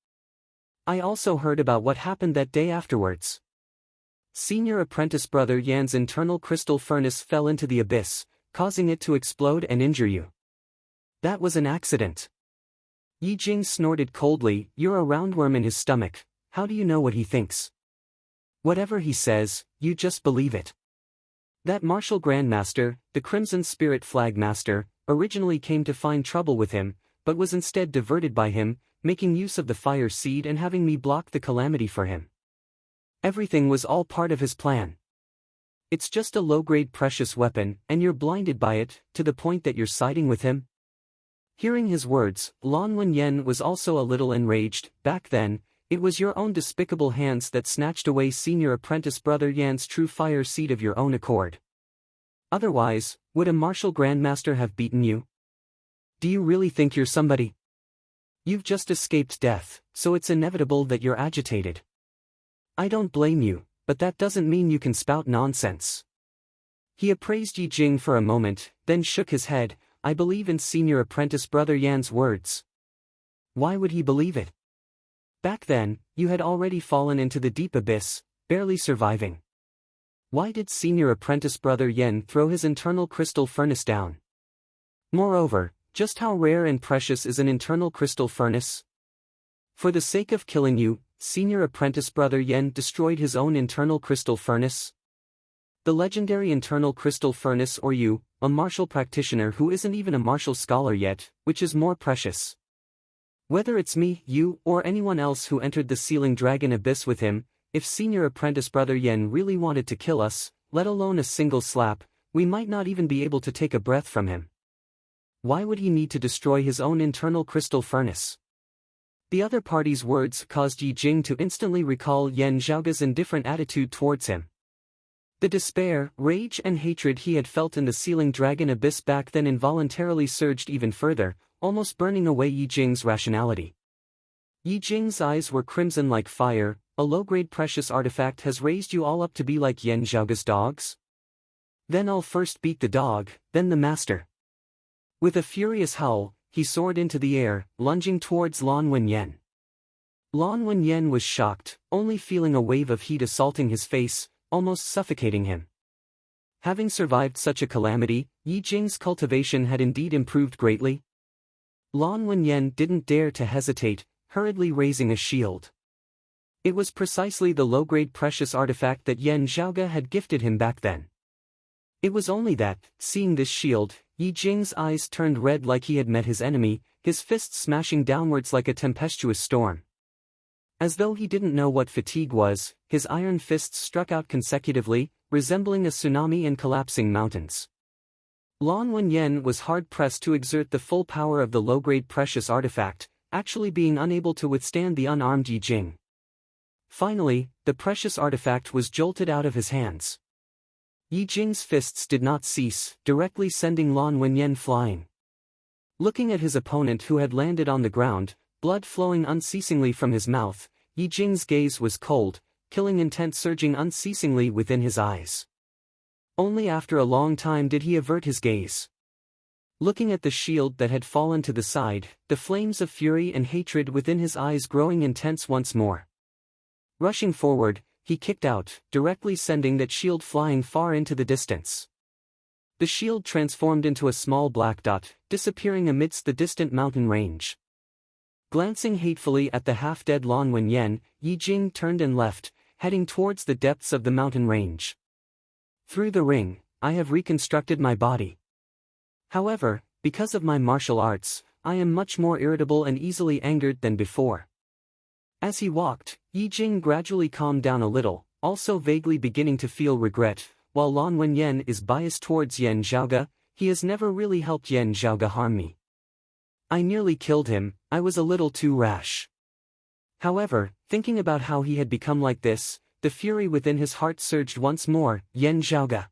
I also heard about what happened that day afterwards. Senior Apprentice Brother Yan's internal crystal furnace fell into the abyss, causing it to explode and injure you. That was an accident." Yi Jing snorted coldly. "You're a roundworm in his stomach, how do you know what he thinks? Whatever he says, you just believe it. That martial grandmaster, the Crimson Spirit Flag Master, originally came to find trouble with him, but was instead diverted by him, making use of the fire seed and having me block the calamity for him. Everything was all part of his plan. It's just a low-grade precious weapon, and you're blinded by it, to the point that you're siding with him?" Hearing his words, Lan Wenyan was also a little enraged. "Back then, it was your own despicable hands that snatched away Senior Apprentice Brother Yan's true fire seed of your own accord. Otherwise, would a martial grandmaster have beaten you? Do you really think you're somebody? You've just escaped death, so it's inevitable that you're agitated. I don't blame you, but that doesn't mean you can spout nonsense." He appraised Yi Jing for a moment, then shook his head. "I believe in Senior Apprentice Brother Yan's words." "Why would he believe it? Back then, you had already fallen into the deep abyss, barely surviving. Why did Senior Apprentice Brother Yen throw his internal crystal furnace down? Moreover, just how rare and precious is an internal crystal furnace? For the sake of killing you, Senior Apprentice Brother Yen destroyed his own internal crystal furnace? The legendary internal crystal furnace, or you, a martial practitioner who isn't even a martial scholar yet, which is more precious? Whether it's me, you, or anyone else who entered the sealing dragon abyss with him, if Senior Apprentice Brother Yen really wanted to kill us, let alone a single slap, we might not even be able to take a breath from him. Why would he need to destroy his own internal crystal furnace?" The other party's words caused Yi Jing to instantly recall Yen Zhaoge's indifferent attitude towards him. The despair, rage and hatred he had felt in the sealing dragon abyss back then involuntarily surged even further, almost burning away Yi Jing's rationality. Yi Jing's eyes were crimson like fire. "A low-grade precious artifact has raised you all up to be like Yen Zhaoge's dogs? Then I'll first beat the dog, then the master." With a furious howl, he soared into the air, lunging towards Lan Wenyan. Lan Wenyan was shocked, only feeling a wave of heat assaulting his face, almost suffocating him. Having survived such a calamity, Yi Jing's cultivation had indeed improved greatly. Lan Wenyan didn't dare to hesitate, hurriedly raising a shield. It was precisely the low-grade precious artifact that Yen Zhaoge had gifted him back then. It was only that, seeing this shield, Yi Jing's eyes turned red like he had met his enemy, his fists smashing downwards like a tempestuous storm. As though he didn't know what fatigue was, his iron fists struck out consecutively, resembling a tsunami and collapsing mountains. Lan Wenyan was hard-pressed to exert the full power of the low-grade precious artifact, actually being unable to withstand the unarmed Yi Jing. Finally, the precious artifact was jolted out of his hands. Yi Jing's fists did not cease, directly sending Lan Wenyan flying. Looking at his opponent who had landed on the ground, blood flowing unceasingly from his mouth, Yi Jing's gaze was cold, killing intent surging unceasingly within his eyes. Only after a long time did he avert his gaze. Looking at the shield that had fallen to the side, the flames of fury and hatred within his eyes growing intense once more. Rushing forward, he kicked out, directly sending that shield flying far into the distance. The shield transformed into a small black dot, disappearing amidst the distant mountain range. Glancing hatefully at the half-dead Lan Wenyan, Yi Jing turned and left, heading towards the depths of the mountain range. Through the ring, I have reconstructed my body. However, because of my martial arts, I am much more irritable and easily angered than before. As he walked, Yi Jing gradually calmed down a little, also vaguely beginning to feel regret. While Lan Wenyan is biased towards Yan Zhaoge, he has never really helped Yan Zhaoge harm me. I nearly killed him, I was a little too rash. However, thinking about how he had become like this, the fury within his heart surged once more. Yan Zhaoge.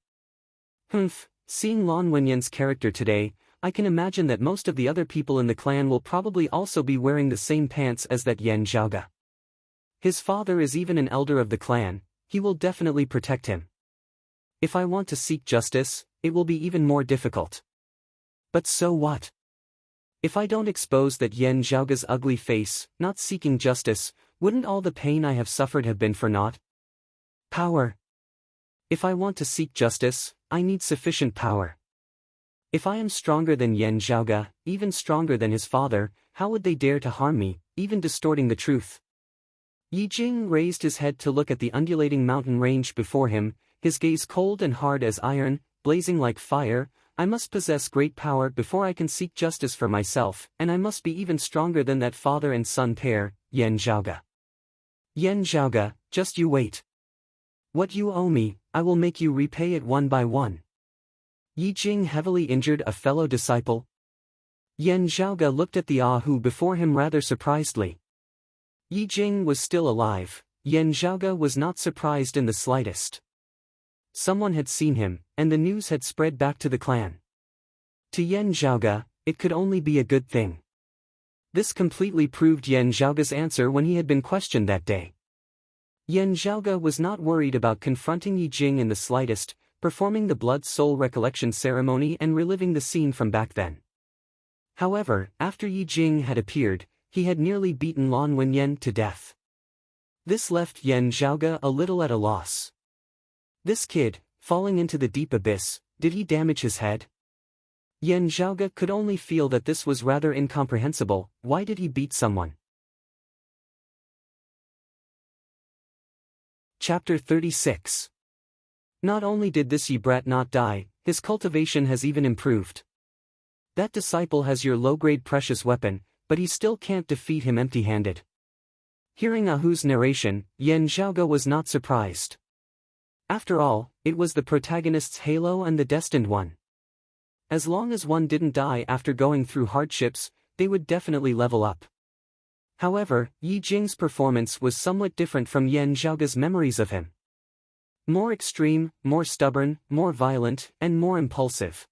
Seeing Lan Wenyan's character today, I can imagine that most of the other people in the clan will probably also be wearing the same pants as that Yan Zhaoge. His father is even an elder of the clan, he will definitely protect him. If I want to seek justice, it will be even more difficult. But so what? If I don't expose that Yan Zhaoge's ugly face, not seeking justice, wouldn't all the pain I have suffered have been for naught? Power. If I want to seek justice, I need sufficient power. If I am stronger than Yan Zhaoge, even stronger than his father, how would they dare to harm me, even distorting the truth? Yi Jing raised his head to look at the undulating mountain range before him, his gaze cold and hard as iron, blazing like fire. I must possess great power before I can seek justice for myself, and I must be even stronger than that father and son pair, Yan Zhaoge. Yan Zhaoge, just you wait. What you owe me, I will make you repay it one by one. Yi Jing heavily injured a fellow disciple. Yan Zhaoge looked at the Ahu before him rather surprisedly. Yi Jing was still alive, Yan Zhaoge was not surprised in the slightest. Someone had seen him, and the news had spread back to the clan. To Yan Zhaoge, it could only be a good thing. This completely proved Yan Zhaoge's answer when he had been questioned that day. Yan Zhaoge was not worried about confronting Yi Jing in the slightest, performing the blood-soul recollection ceremony and reliving the scene from back then. However, after Yi Jing had appeared, he had nearly beaten Lan Wenyan to death. This left Yan Zhaoge a little at a loss. This kid, falling into the deep abyss, did he damage his head? Yan Zhaoge could only feel that this was rather incomprehensible. Why did he beat someone? Chapter 36. Not only did this Yi brat not die, his cultivation has even improved. That disciple has your low-grade precious weapon, but he still can't defeat him empty-handed. Hearing Ahu's narration, Yan Zhaoge was not surprised. After all, it was the protagonist's halo and the destined one. As long as one didn't die after going through hardships, they would definitely level up. However, Yi Jing's performance was somewhat different from Yan Zhaoge's memories of him. More extreme, more stubborn, more violent, and more impulsive.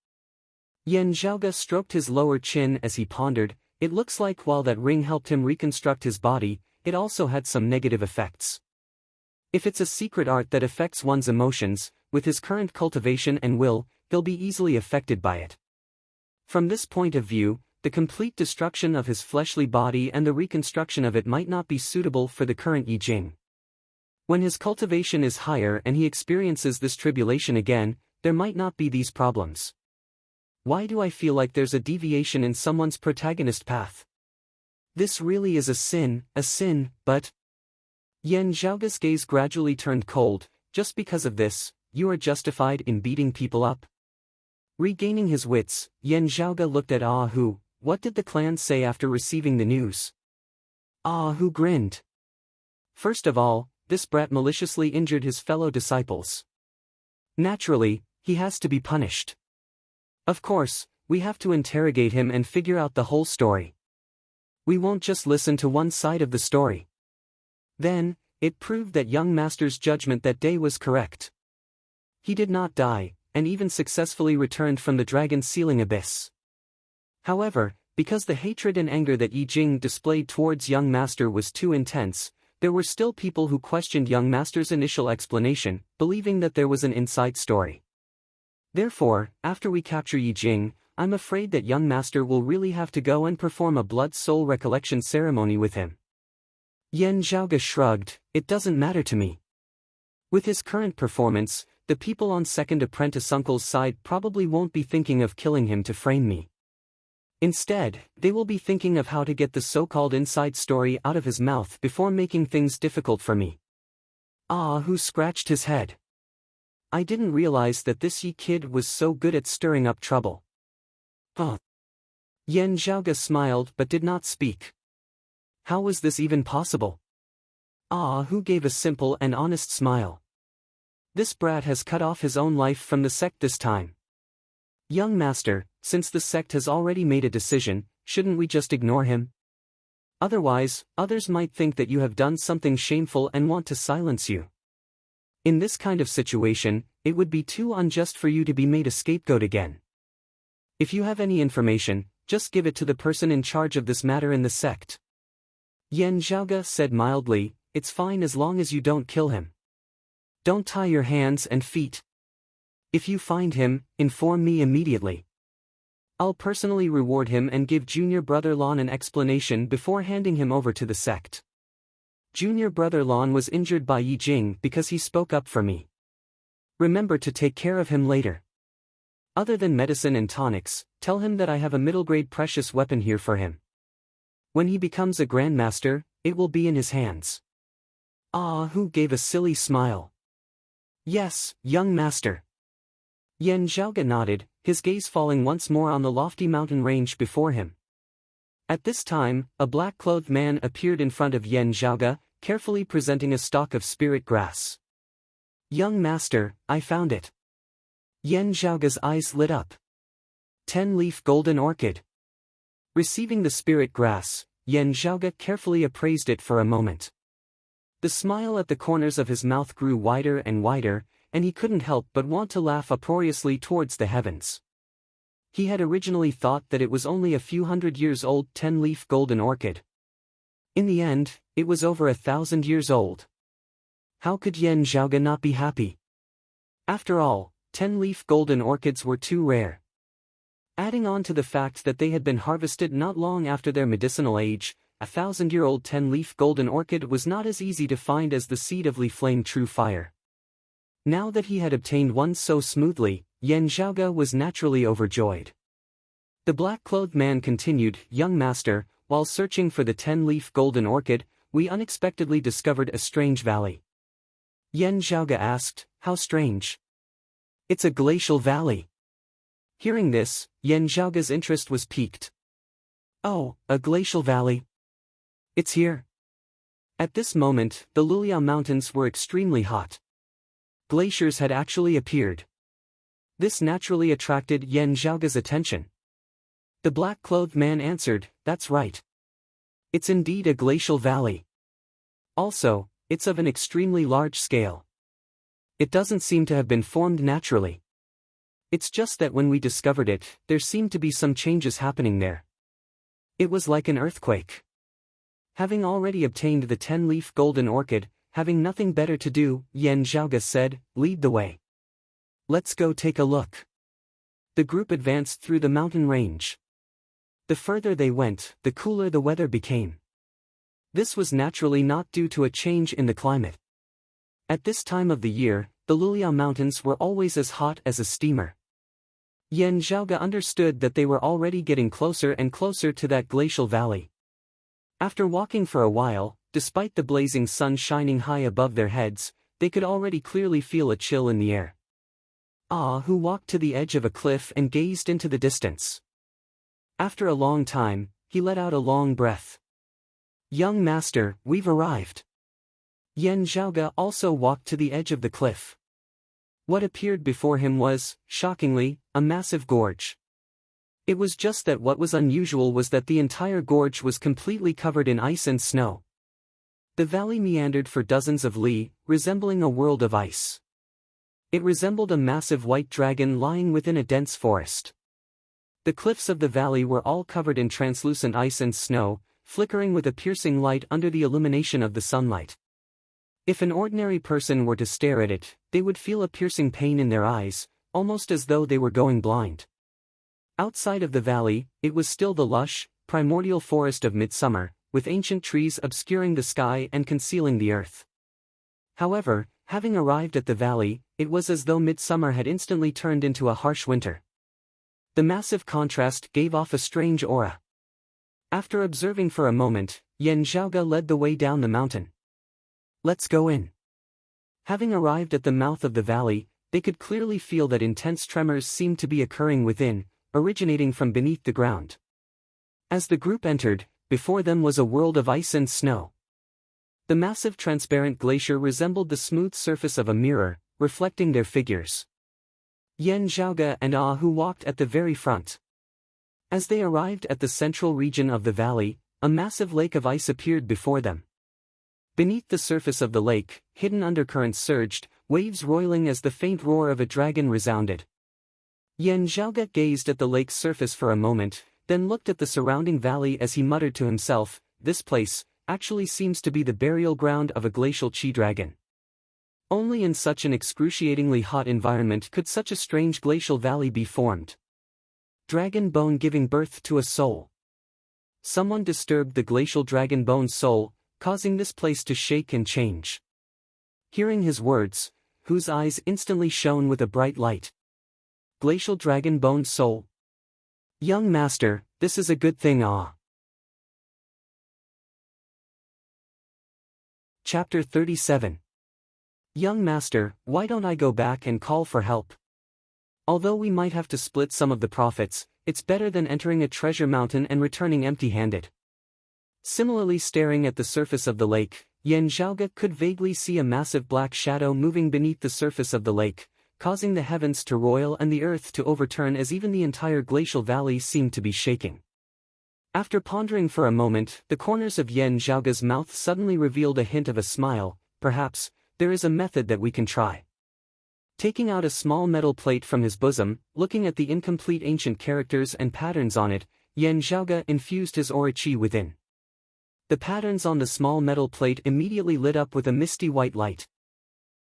Yan Zhaoge stroked his lower chin as he pondered. It looks like while that ring helped him reconstruct his body, it also had some negative effects. If it's a secret art that affects one's emotions, with his current cultivation and will, he'll be easily affected by it. From this point of view, the complete destruction of his fleshly body and the reconstruction of it might not be suitable for the current Yi Jing. When his cultivation is higher and he experiences this tribulation again, there might not be these problems. Why do I feel like there's a deviation in someone's protagonist path? This really is a sin, but... Yan Zhaoge's gaze gradually turned cold. Just because of this, you are justified in beating people up? Regaining his wits, Yan Zhaoge looked at Ahu. What did the clan say after receiving the news? Ahu grinned. First of all, this brat maliciously injured his fellow disciples. Naturally, he has to be punished. Of course, we have to interrogate him and figure out the whole story. We won't just listen to one side of the story. Then, it proved that young master's judgment that day was correct. He did not die, and even successfully returned from the dragon's sealing abyss. However, because the hatred and anger that Yi Jing displayed towards young master was too intense, there were still people who questioned young master's initial explanation, believing that there was an inside story. Therefore, after we capture Yi Jing, I'm afraid that young master will really have to go and perform a blood-soul recollection ceremony with him. Yan Zhaoge shrugged. It doesn't matter to me. With his current performance, the people on Second Apprentice Uncle's side probably won't be thinking of killing him to frame me. Instead, they will be thinking of how to get the so-called inside story out of his mouth before making things difficult for me. Who scratched his head. I didn't realize that this Yi kid was so good at stirring up trouble. Yan Zhaoge smiled but did not speak. How was this even possible? Who gave a simple and honest smile. This brat has cut off his own life from the sect this time. Young master, since the sect has already made a decision, shouldn't we just ignore him? Otherwise, others might think that you have done something shameful and want to silence you. In this kind of situation, it would be too unjust for you to be made a scapegoat again. If you have any information, just give it to the person in charge of this matter in the sect. Yan Zhaoge said mildly, it's fine as long as you don't kill him. Don't tie your hands and feet. If you find him, inform me immediately. I'll personally reward him and give junior brother Lan an explanation before handing him over to the sect. Junior brother Lan was injured by Yi Jing because he spoke up for me. Remember to take care of him later. Other than medicine and tonics, tell him that I have a middle-grade precious weapon here for him. When he becomes a grandmaster, it will be in his hands. Who gave a silly smile. Yes, young master. Yan Zhaoge nodded, his gaze falling once more on the lofty mountain range before him. At this time, a black-clothed man appeared in front of Yan Zhaoge, carefully presenting a stalk of spirit grass. Young master, I found it. Yan Zhaoge's eyes lit up. 10-leaf golden orchid. Receiving the spirit grass, Yan Zhaoge carefully appraised it for a moment. The smile at the corners of his mouth grew wider and wider, and he couldn't help but want to laugh uproariously towards the heavens. He had originally thought that it was only a few hundred years old 10-leaf golden orchid. In the end, it was over 1,000 years old. How could Yan Zhaoge not be happy? After all, 10-leaf golden orchids were too rare. Adding on to the fact that they had been harvested not long after their medicinal age, a 1,000-year-old 10-leaf golden orchid was not as easy to find as the seed of Li Flame True Fire. Now that he had obtained one so smoothly, Yan Zhaoge was naturally overjoyed. The black-clothed man continued, Young master, while searching for the 10-leaf golden orchid, we unexpectedly discovered a strange valley. Yan Zhaoge asked, how strange? It's a glacial valley. Hearing this, Yan Zhaoge's interest was piqued. Oh, a glacial valley. It's here. At this moment, the Luliao Mountains were extremely hot. Glaciers had actually appeared. This naturally attracted Yan Zhaoge's attention. The black-clothed man answered, that's right. It's indeed a glacial valley. Also, it's of an extremely large scale. It doesn't seem to have been formed naturally. It's just that when we discovered it, there seemed to be some changes happening there. It was like an earthquake. Having already obtained the 10-leaf golden orchid, having nothing better to do, Yan Zhaoge said, lead the way. Let's go take a look. The group advanced through the mountain range. The further they went, the cooler the weather became. This was naturally not due to a change in the climate. At this time of the year, the Luliao Mountains were always as hot as a steamer. Yan Zhaoge understood that they were already getting closer and closer to that glacial valley. After walking for a while, despite the blazing sun shining high above their heads, they could already clearly feel a chill in the air. Who walked to the edge of a cliff and gazed into the distance. After a long time, he let out a long breath. Young master, we've arrived. Yan Zhaoge also walked to the edge of the cliff. What appeared before him was, shockingly, a massive gorge. It was just that what was unusual was that the entire gorge was completely covered in ice and snow. The valley meandered for dozens of li, resembling a world of ice. It resembled a massive white dragon lying within a dense forest. The cliffs of the valley were all covered in translucent ice and snow, flickering with a piercing light under the illumination of the sunlight. If an ordinary person were to stare at it, they would feel a piercing pain in their eyes, almost as though they were going blind. Outside of the valley, it was still the lush, primordial forest of midsummer, with ancient trees obscuring the sky and concealing the earth. However, Having arrived at the valley, it was as though midsummer had instantly turned into a harsh winter. The massive contrast gave off a strange aura. After observing for a moment, Yan Zhaoge led the way down the mountain. Let's go in. Having arrived at the mouth of the valley, they could clearly feel that intense tremors seemed to be occurring within, originating from beneath the ground. As the group entered, before them was a world of ice and snow. The massive transparent glacier resembled the smooth surface of a mirror, reflecting their figures. Yan Zhaoge and Hu walked at the very front. As they arrived at the central region of the valley, a massive lake of ice appeared before them. Beneath the surface of the lake, hidden undercurrents surged, waves roiling as the faint roar of a dragon resounded. Yan Zhaoge gazed at the lake's surface for a moment, then looked at the surrounding valley as he muttered to himself, "This place actually seems to be the burial ground of a glacial chi dragon." Only in such an excruciatingly hot environment could such a strange glacial valley be formed. Dragon bone giving birth to a soul. Someone disturbed the glacial dragon bone's soul, causing this place to shake and change. Hearing his words, Hu's eyes instantly shone with a bright light. Glacial dragon bone soul. Young master, this is a good thing. Chapter 37. Young master, why don't I go back and call for help? Although we might have to split some of the profits, it's better than entering a treasure mountain and returning empty-handed. Similarly, staring at the surface of the lake, Yan Zhaoge could vaguely see a massive black shadow moving beneath the surface of the lake, causing the heavens to roil and the earth to overturn as even the entire glacial valley seemed to be shaking. After pondering for a moment, the corners of Yan Zhaoge's mouth suddenly revealed a hint of a smile. Perhaps there is a method that we can try. Taking out a small metal plate from his bosom, looking at the incomplete ancient characters and patterns on it, Yan Zhaoge infused his aura chi within. The patterns on the small metal plate immediately lit up with a misty white light.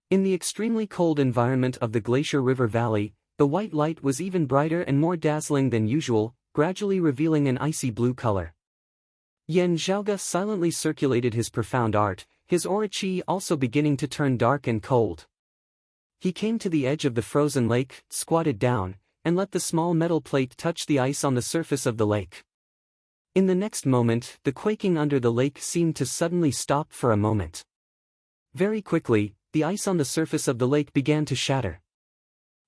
In the extremely cold environment of the Glacier River Valley, the white light was even brighter and more dazzling than usual, gradually revealing an icy blue color. Yan Zhaoge silently circulated his profound art, his aura chi also beginning to turn dark and cold. He came to the edge of the frozen lake, squatted down, and let the small metal plate touch the ice on the surface of the lake. In the next moment, the quaking under the lake seemed to suddenly stop for a moment. Very quickly, the ice on the surface of the lake began to shatter.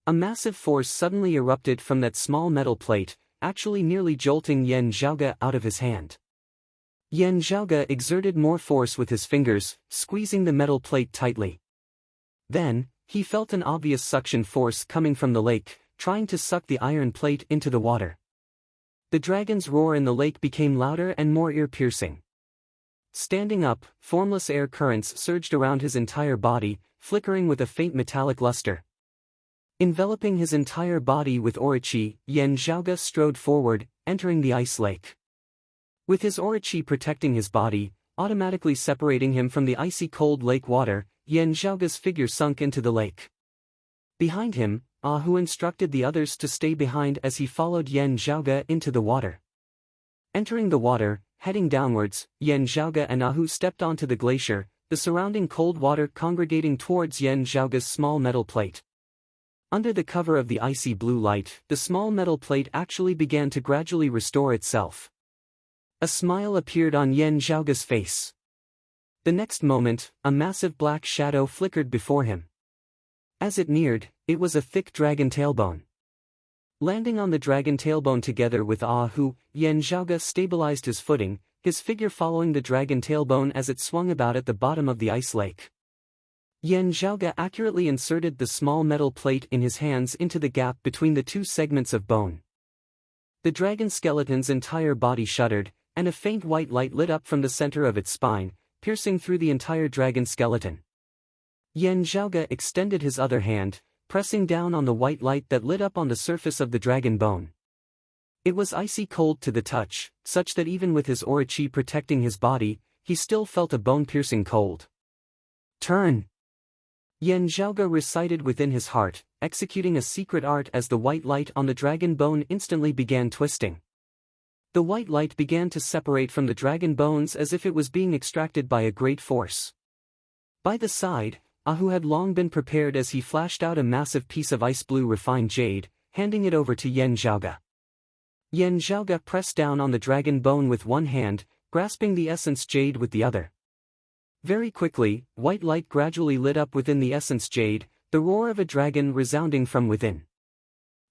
A massive force suddenly erupted from that small metal plate, actually nearly jolting Yan Zhaoge out of his hand. Yan Zhaoge exerted more force with his fingers, squeezing the metal plate tightly. Then, he felt an obvious suction force coming from the lake, trying to suck the iron plate into the water. The dragon's roar in the lake became louder and more ear-piercing. Standing up, formless air currents surged around his entire body, flickering with a faint metallic luster. Enveloping his entire body with aura chi, Yan Zhaoge strode forward, entering the ice lake. With his aura chi protecting his body, automatically separating him from the icy cold lake water, Yan Zhaoge's figure sunk into the lake. Behind him, Hu instructed the others to stay behind as he followed Yan Zhaoge into the water. Entering the water, heading downwards, Yan Zhaoge and Hu stepped onto the glacier, the surrounding cold water congregating towards Yan Zhaoge's small metal plate. Under the cover of the icy blue light, the small metal plate actually began to gradually restore itself. A smile appeared on Yan Zhaoge's face. The next moment, a massive black shadow flickered before him. As it neared, it was a thick dragon tailbone. Landing on the dragon tailbone together with Hu, Yan Zhaoge stabilized his footing, his figure following the dragon tailbone as it swung about at the bottom of the ice lake. Yan Zhaoge accurately inserted the small metal plate in his hands into the gap between the two segments of bone. The dragon skeleton's entire body shuddered, and a faint white light lit up from the center of its spine, piercing through the entire dragon skeleton. Yan Zhaoge extended his other hand, pressing down on the white light that lit up on the surface of the dragon bone. It was icy cold to the touch, such that even with his aura chi protecting his body, he still felt a bone-piercing cold. Turn! Yan Zhaoge recited within his heart, executing a secret art as the white light on the dragon bone instantly began twisting. The white light began to separate from the dragon bones as if it was being extracted by a great force. By the side, Ahu had long been prepared as he flashed out a massive piece of ice blue refined jade, handing it over to Yen Zhaoge. Yen Zhaoge pressed down on the dragon bone with one hand, grasping the essence jade with the other. Very quickly, white light gradually lit up within the essence jade, the roar of a dragon resounding from within.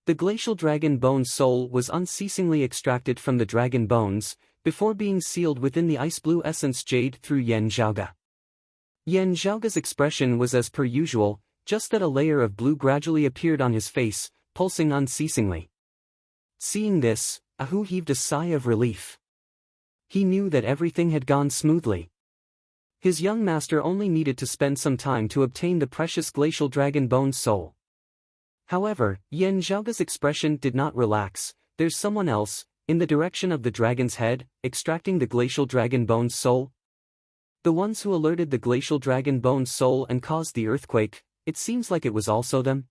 The glacial dragon bone's soul was unceasingly extracted from the dragon bones, before being sealed within the ice blue essence jade through Yen Zhaoge. Yen Zhaoge's expression was as per usual, just that a layer of blue gradually appeared on his face, pulsing unceasingly. Seeing this, Ahu heaved a sigh of relief. He knew that everything had gone smoothly. His young master only needed to spend some time to obtain the precious glacial dragon bone's soul. However, Yen Zhaoge's expression did not relax. There's someone else, in the direction of the dragon's head, extracting the glacial dragon bone's soul. The ones who alerted the glacial dragon bone's soul and caused the earthquake, it seems like it was also them.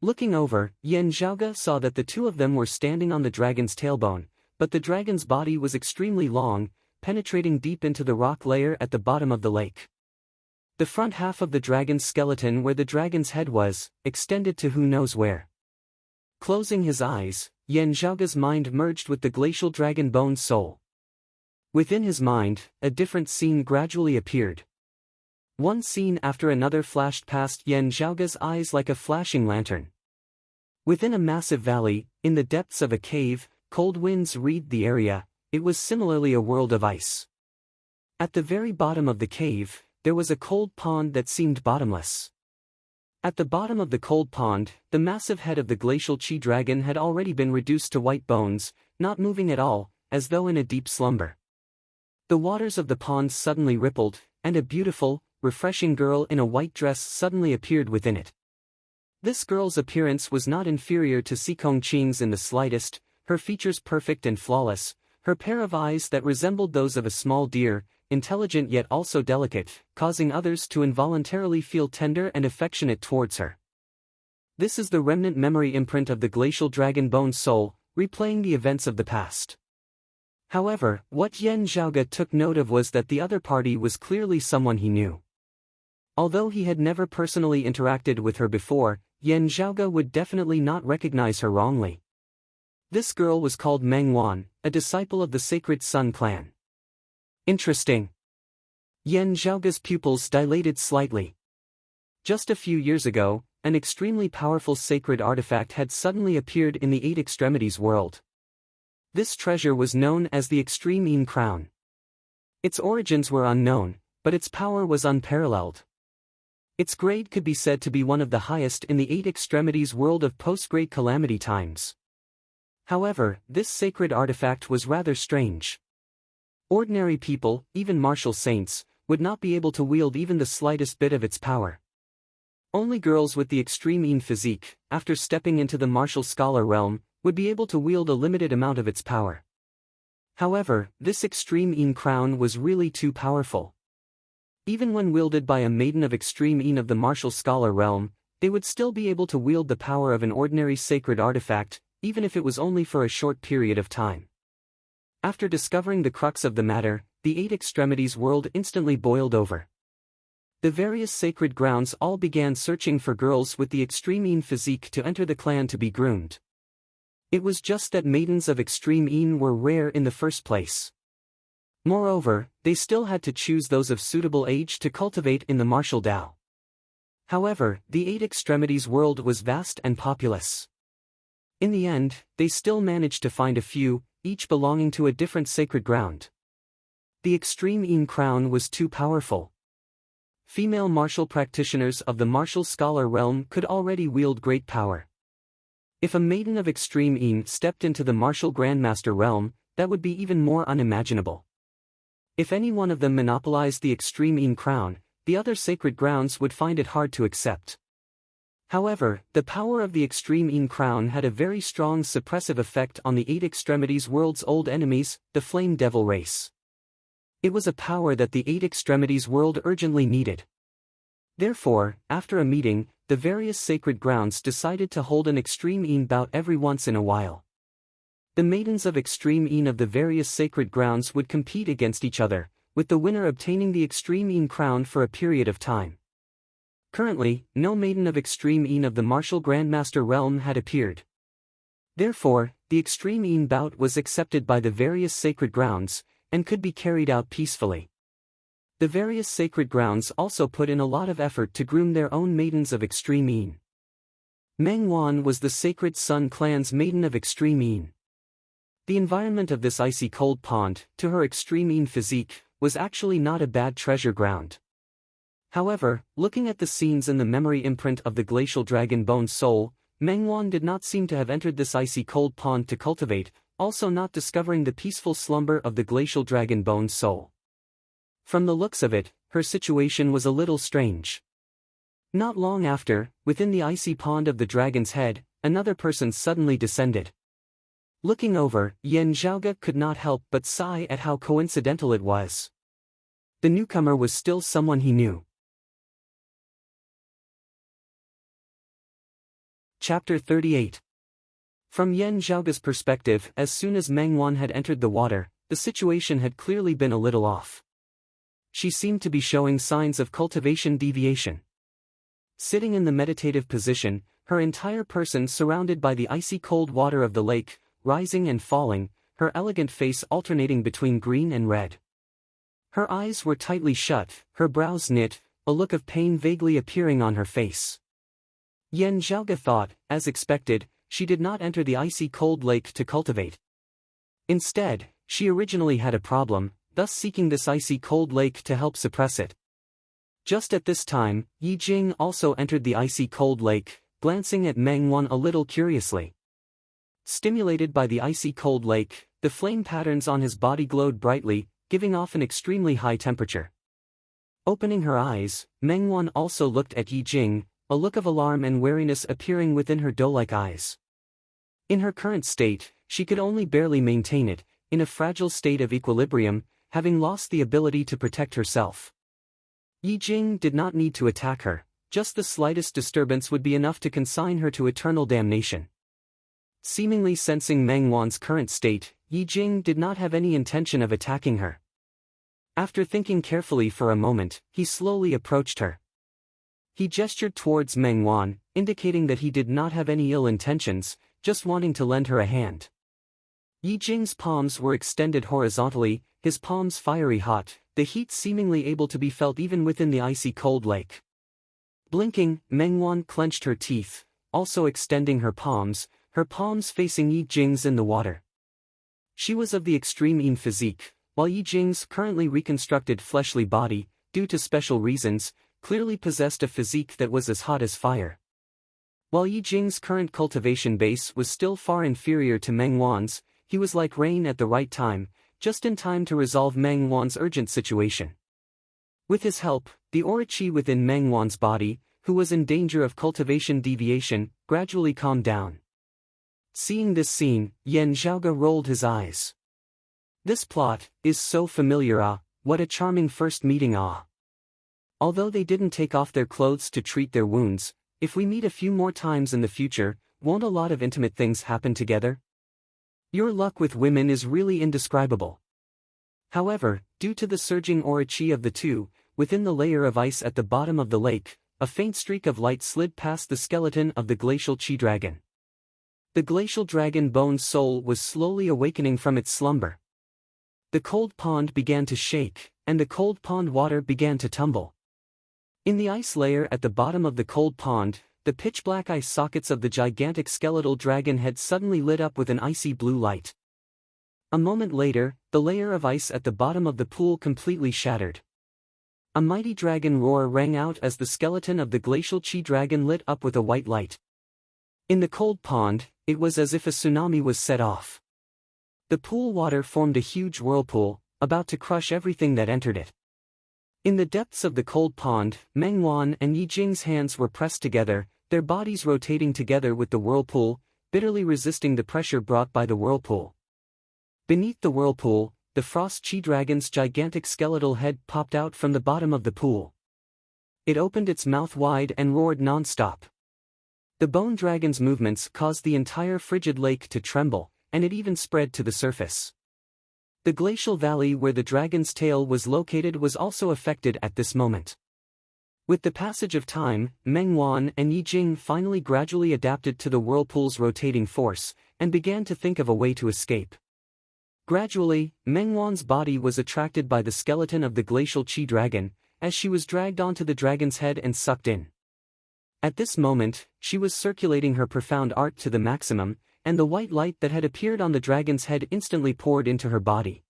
Looking over, Yen Zhaoge saw that the two of them were standing on the dragon's tailbone, but the dragon's body was extremely long, penetrating deep into the rock layer at the bottom of the lake. The front half of the dragon's skeleton, where the dragon's head was, extended to who knows where. Closing his eyes, Yen Zhaoge's mind merged with the glacial dragon bone's soul. Within his mind, a different scene gradually appeared. One scene after another flashed past Yen Zhaoge's eyes like a flashing lantern. Within a massive valley, in the depths of a cave, cold winds wreathed the area. It was similarly a world of ice. At the very bottom of the cave, there was a cold pond that seemed bottomless. At the bottom of the cold pond, the massive head of the glacial chi dragon had already been reduced to white bones, not moving at all, as though in a deep slumber. The waters of the pond suddenly rippled, and a beautiful, refreshing girl in a white dress suddenly appeared within it. This girl's appearance was not inferior to Sikong Qing's in the slightest, her features perfect and flawless, her pair of eyes that resembled those of a small deer, intelligent yet also delicate, causing others to involuntarily feel tender and affectionate towards her. This is the remnant memory imprint of the glacial dragon bone's soul, replaying the events of the past. However, what Yen Zhaoge took note of was that the other party was clearly someone he knew. Although he had never personally interacted with her before, Yen Zhaoge would definitely not recognize her wrongly. This girl was called Meng Wan, a disciple of the Sacred Sun clan. Interesting. Yen Zhaoge's pupils dilated slightly. Just a few years ago, an extremely powerful sacred artifact had suddenly appeared in the Eight Extremities world. This treasure was known as the Extreme Yin Crown. Its origins were unknown, but its power was unparalleled. Its grade could be said to be one of the highest in the Eight Extremities world of post-Great Calamity times. However, this sacred artifact was rather strange. Ordinary people, even martial saints, would not be able to wield even the slightest bit of its power. Only girls with the extreme Yin physique, after stepping into the martial scholar realm, would be able to wield a limited amount of its power. However, this extreme Yin crown was really too powerful. Even when wielded by a maiden of extreme Yin of the martial scholar realm, they would still be able to wield the power of an ordinary sacred artifact, even if it was only for a short period of time. After discovering the crux of the matter, the Eight Extremities world instantly boiled over. The various sacred grounds all began searching for girls with the extreme Yin physique to enter the clan to be groomed. It was just that maidens of extreme Yin were rare in the first place. Moreover, they still had to choose those of suitable age to cultivate in the martial Tao. However, the Eight Extremities world was vast and populous. In the end, they still managed to find a few, each belonging to a different sacred ground. The Extreme Yin Crown was too powerful. Female martial practitioners of the martial scholar realm could already wield great power. If a maiden of Extreme Yin stepped into the martial grandmaster realm, that would be even more unimaginable. If any one of them monopolized the Extreme Yin Crown, the other sacred grounds would find it hard to accept. However, the power of the Extreme Yin Crown had a very strong suppressive effect on the Eight Extremities world's old enemies, the Flame Devil race. It was a power that the Eight Extremities world urgently needed. Therefore, after a meeting, the various sacred grounds decided to hold an Extreme Yin bout every once in a while. The maidens of Extreme Yin of the various sacred grounds would compete against each other, with the winner obtaining the Extreme Yin crown for a period of time. Currently, no maiden of Extreme Een of the Martial Grandmaster realm had appeared. Therefore, the Extreme Een bout was accepted by the various sacred grounds, and could be carried out peacefully. The various sacred grounds also put in a lot of effort to groom their own maidens of Extreme Een. Meng Wan was the Sacred Sun clan's maiden of Extreme Een. The environment of this icy cold pond, to her Extreme Een physique, was actually not a bad treasure ground. However, looking at the scenes in the memory imprint of the glacial dragon bone soul, Meng Wan did not seem to have entered this icy cold pond to cultivate, also not discovering the peaceful slumber of the glacial dragon bone soul. From the looks of it, her situation was a little strange. Not long after, within the icy pond of the dragon's head, another person suddenly descended. Looking over, Yen Zhaoge could not help but sigh at how coincidental it was. The newcomer was still someone he knew. Chapter 38. From Yen Zhaoge's perspective, as soon as Meng Wan had entered the water, the situation had clearly been a little off. She seemed to be showing signs of cultivation deviation. Sitting in the meditative position, her entire person surrounded by the icy cold water of the lake, rising and falling, her elegant face alternating between green and red. Her eyes were tightly shut, her brows knit, a look of pain vaguely appearing on her face. Yen Zhaoge thought, as expected, she did not enter the icy cold lake to cultivate. Instead, she originally had a problem, thus seeking this icy cold lake to help suppress it. Just at this time, Yi Jing also entered the icy cold lake, glancing at Meng Wan a little curiously. Stimulated by the icy cold lake, the flame patterns on his body glowed brightly, giving off an extremely high temperature. Opening her eyes, Meng Wan also looked at Yi Jing, a look of alarm and wariness appearing within her doe-like eyes. In her current state, she could only barely maintain it, in a fragile state of equilibrium, having lost the ability to protect herself. Yi Jing did not need to attack her, just the slightest disturbance would be enough to consign her to eternal damnation. Seemingly sensing Meng Wan's current state, Yi Jing did not have any intention of attacking her. After thinking carefully for a moment, he slowly approached her. He gestured towards Meng Wan, indicating that he did not have any ill intentions, just wanting to lend her a hand. Yi Jing's palms were extended horizontally, his palms fiery hot, the heat seemingly able to be felt even within the icy cold lake. Blinking, Meng Wan clenched her teeth, also extending her palms facing Yi Jing's in the water. She was of the Extreme Een physique, while Yi Jing's currently reconstructed fleshly body, due to special reasons, clearly possessed a physique that was as hot as fire. While Yi Jing's current cultivation base was still far inferior to Meng Wan's, he was like rain at the right time, just in time to resolve Meng Wan's urgent situation. With his help, the aura qi within Meng Wan's body, who was in danger of cultivation deviation, gradually calmed down. Seeing this scene, Yen Zhaoge rolled his eyes. This plot is so familiar, what a charming first meeting, Although they didn't take off their clothes to treat their wounds, if we meet a few more times in the future, won't a lot of intimate things happen together? Your luck with women is really indescribable. However, due to the surging aura qi of the two, within the layer of ice at the bottom of the lake, a faint streak of light slid past the skeleton of the glacial qi dragon. The glacial dragon bone's soul was slowly awakening from its slumber. The cold pond began to shake, and the cold pond water began to tumble. In the ice layer at the bottom of the cold pond, the pitch-black eye sockets of the gigantic skeletal dragon head suddenly lit up with an icy blue light. A moment later, the layer of ice at the bottom of the pool completely shattered. A mighty dragon roar rang out as the skeleton of the glacial qi dragon lit up with a white light. In the cold pond, it was as if a tsunami was set off. The pool water formed a huge whirlpool, about to crush everything that entered it. In the depths of the cold pond, Meng Wan and Yi Jing's hands were pressed together, their bodies rotating together with the whirlpool, bitterly resisting the pressure brought by the whirlpool. Beneath the whirlpool, the frost qi dragon's gigantic skeletal head popped out from the bottom of the pool. It opened its mouth wide and roared non-stop. The bone dragon's movements caused the entire frigid lake to tremble, and it even spread to the surface. The glacial valley where the dragon's tail was located was also affected at this moment. With the passage of time, Meng Wan and Yi Jing finally gradually adapted to the whirlpool's rotating force, and began to think of a way to escape. Gradually, Meng Wan's body was attracted by the skeleton of the glacial Qi dragon, as she was dragged onto the dragon's head and sucked in. At this moment, she was circulating her profound art to the maximum, and the white light that had appeared on the dragon's head instantly poured into her body.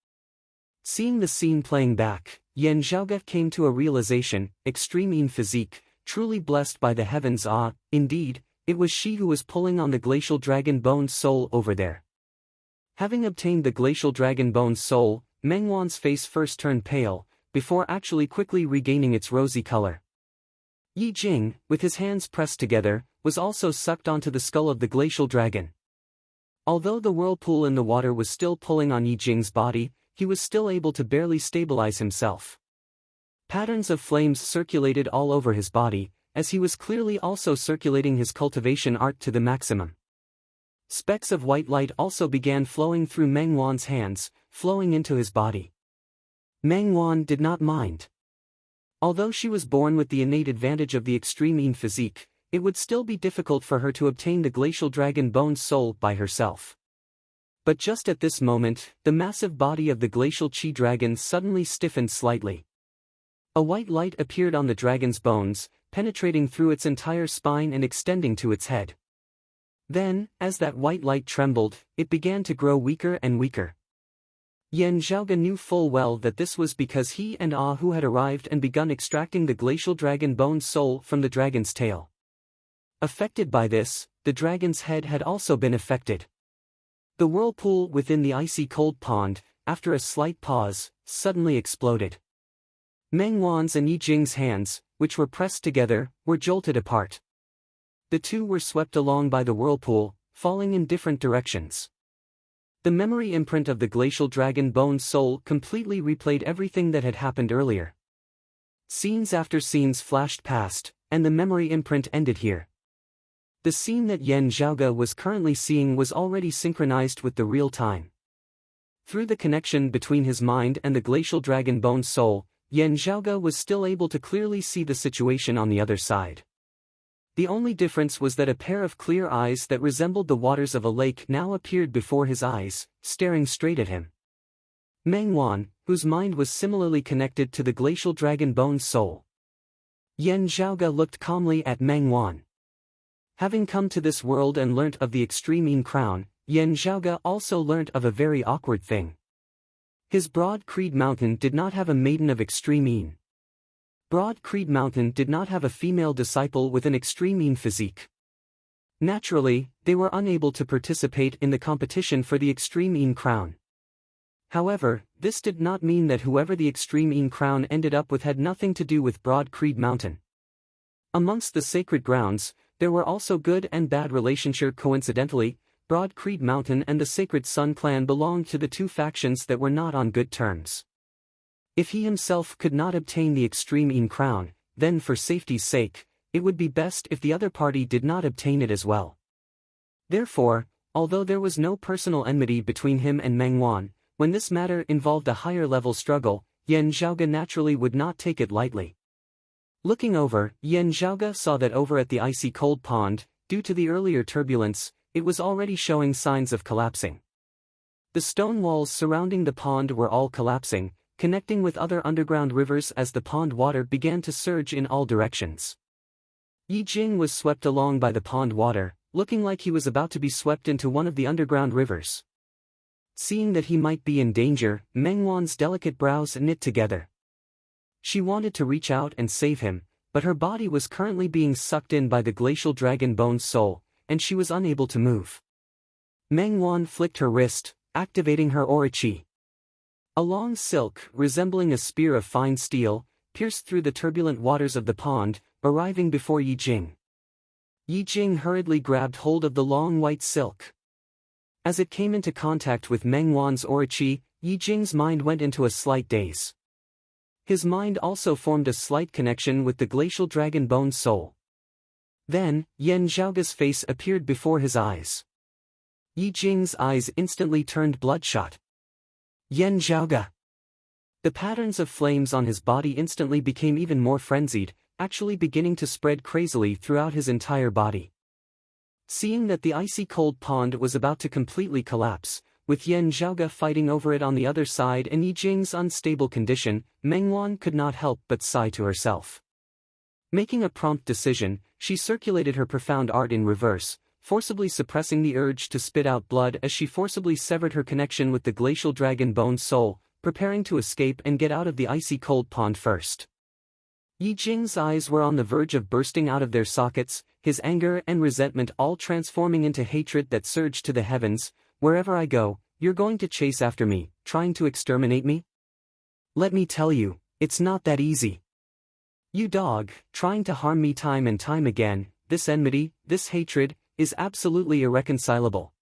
Seeing the scene playing back, Yan Zhaoge came to a realization: extreme physique, truly blessed by the heavens. Indeed, it was she who was pulling on the glacial dragon bone's soul over there. Having obtained the glacial dragon bone's soul, Meng Wan's face first turned pale, before actually quickly regaining its rosy color. Yi Jing, with his hands pressed together, was also sucked onto the skull of the glacial dragon. Although the whirlpool in the water was still pulling on Yi Jing's body, he was still able to barely stabilize himself. Patterns of flames circulated all over his body, as he was clearly also circulating his cultivation art to the maximum. Specks of white light also began flowing through Meng Wan's hands, flowing into his body. Meng Wan did not mind. Although she was born with the innate advantage of the extreme physique, it would still be difficult for her to obtain the glacial dragon bone's soul by herself. But just at this moment, the massive body of the glacial Qi dragon suddenly stiffened slightly. A white light appeared on the dragon's bones, penetrating through its entire spine and extending to its head. Then, as that white light trembled, it began to grow weaker and weaker. Yan Zhaoge knew full well that this was because he and Hu had arrived and begun extracting the glacial dragon bone's soul from the dragon's tail. Affected by this, the dragon's head had also been affected. The whirlpool within the icy cold pond, after a slight pause, suddenly exploded. Meng Wan's and Yi Jing's hands, which were pressed together, were jolted apart. The two were swept along by the whirlpool, falling in different directions. The memory imprint of the glacial dragon bone's soul completely replayed everything that had happened earlier. Scenes after scenes flashed past, and the memory imprint ended here. The scene that Yan Zhaoge was currently seeing was already synchronized with the real time. Through the connection between his mind and the glacial dragon bone's soul, Yan Zhaoge was still able to clearly see the situation on the other side. The only difference was that a pair of clear eyes that resembled the waters of a lake now appeared before his eyes, staring straight at him. Meng Wan, whose mind was similarly connected to the glacial dragon bone's soul. Yan Zhaoge looked calmly at Meng Wan. Having come to this world and learnt of the extreme crown, Yan Zhaoge also learnt of a very awkward thing. His Broad Creed Mountain did not have a maiden of extreme. Broad Creed Mountain did not have a female disciple with an extreme physique. Naturally, they were unable to participate in the competition for the extreme crown. However, this did not mean that whoever the extreme crown ended up with had nothing to do with Broad Creed Mountain. Amongst the sacred grounds, there were also good and bad relationships. Coincidentally, Broad Creed Mountain and the Sacred Sun clan belonged to the two factions that were not on good terms. If he himself could not obtain the extreme crown, then for safety's sake, it would be best if the other party did not obtain it as well. Therefore, although there was no personal enmity between him and Meng Wan, when this matter involved a higher-level struggle, Yan Zhaoge naturally would not take it lightly. Looking over, Yan Zhaoge saw that over at the icy cold pond, due to the earlier turbulence, it was already showing signs of collapsing. The stone walls surrounding the pond were all collapsing, connecting with other underground rivers as the pond water began to surge in all directions. Yi Jing was swept along by the pond water, looking like he was about to be swept into one of the underground rivers. Seeing that he might be in danger, Meng Wan's delicate brows knit together. She wanted to reach out and save him, but her body was currently being sucked in by the glacial dragon bone's soul, and she was unable to move. Meng Wan flicked her wrist, activating her aura qi. A long silk, resembling a spear of fine steel, pierced through the turbulent waters of the pond, arriving before Yi Jing. Yi Jing hurriedly grabbed hold of the long white silk. As it came into contact with Meng Wan's aura qi, Yi Jing's mind went into a slight daze. His mind also formed a slight connection with the glacial dragon bone's soul. Then, Yan Zhaoge's face appeared before his eyes. Yi Jing's eyes instantly turned bloodshot. Yan Zhaoge. The patterns of flames on his body instantly became even more frenzied, actually beginning to spread crazily throughout his entire body. Seeing that the icy cold pond was about to completely collapse, with Yan Zhaoge fighting over it on the other side and Yi Jing's unstable condition, Meng Wan could not help but sigh to herself. Making a prompt decision, she circulated her profound art in reverse, forcibly suppressing the urge to spit out blood as she forcibly severed her connection with the glacial dragon bone soul, preparing to escape and get out of the icy cold pond first. Yi Jing's eyes were on the verge of bursting out of their sockets, his anger and resentment all transforming into hatred that surged to the heavens. Wherever I go, you're going to chase after me, trying to exterminate me? Let me tell you, it's not that easy. You dog, trying to harm me time and time again, this enmity, this hatred, is absolutely irreconcilable.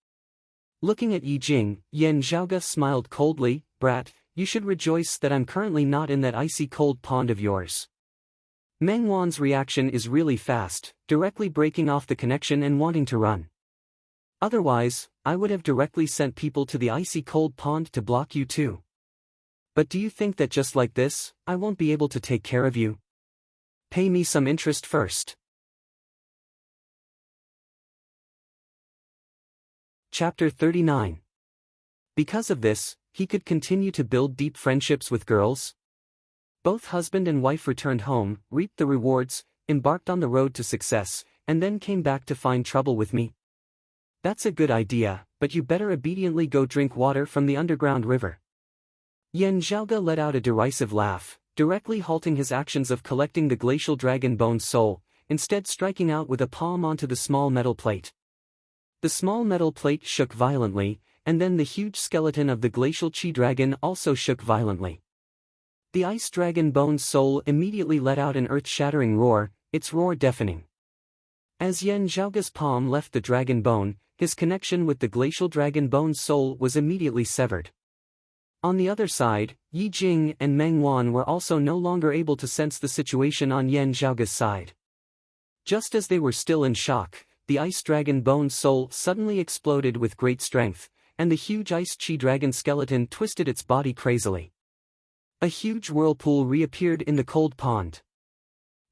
Looking at Yi Jing, Yan Zhaoge smiled coldly, brat, you should rejoice that I'm currently not in that icy cold pond of yours. Meng Wan's reaction is really fast, directly breaking off the connection and wanting to run. Otherwise, I would have directly sent people to the icy cold pond to block you too. But do you think that just like this, I won't be able to take care of you? Pay me some interest first. Chapter 39. Because of this, he could continue to build deep friendships with girls. Both husband and wife returned home, reaped the rewards, embarked on the road to success, and then came back to find trouble with me. That's a good idea, but you better obediently go drink water from the underground river. Yan Zhaoge let out a derisive laugh, directly halting his actions of collecting the glacial dragon bone soul, instead striking out with a palm onto the small metal plate. The small metal plate shook violently, and then the huge skeleton of the glacial chi dragon also shook violently. The ice dragon bone's soul immediately let out an earth-shattering roar, its roar deafening. As Yan Zhaoge's palm left the dragon bone, his connection with the glacial dragon bone's soul was immediately severed. On the other side, Yi Jing and Meng Wan were also no longer able to sense the situation on Yan Zhaoge's side. Just as they were still in shock, the ice dragon bone's soul suddenly exploded with great strength, and the huge ice chi dragon skeleton twisted its body crazily. A huge whirlpool reappeared in the cold pond.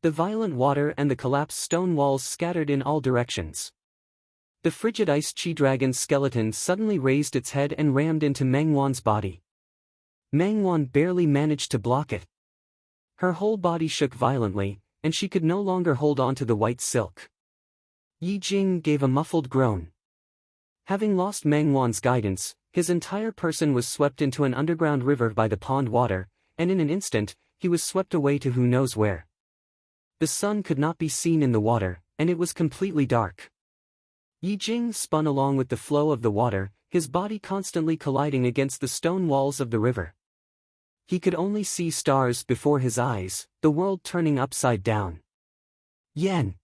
The violent water and the collapsed stone walls scattered in all directions. The frigid ice chi dragon skeleton suddenly raised its head and rammed into Meng Wan's body. Meng Wan barely managed to block it. Her whole body shook violently, and she could no longer hold on to the white silk. Yi Jing gave a muffled groan. Having lost Meng Wan's guidance, his entire person was swept into an underground river by the pond water, and in an instant, he was swept away to who knows where. The sun could not be seen in the water, and it was completely dark. Yi Jing spun along with the flow of the water, his body constantly colliding against the stone walls of the river. He could only see stars before his eyes, the world turning upside down. Yan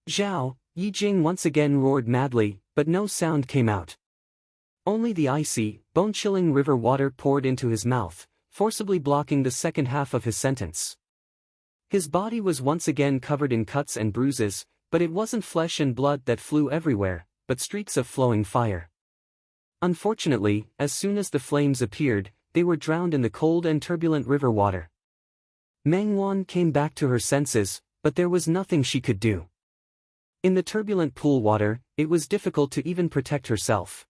Zhao, Yi Jing once again roared madly, but no sound came out. Only the icy, bone-chilling river water poured into his mouth, forcibly blocking the second half of his sentence. His body was once again covered in cuts and bruises, but it wasn't flesh and blood that flew everywhere, but streaks of flowing fire. Unfortunately, as soon as the flames appeared, they were drowned in the cold and turbulent river water. Meng Wan came back to her senses, but there was nothing she could do. In the turbulent pool water, it was difficult to even protect herself.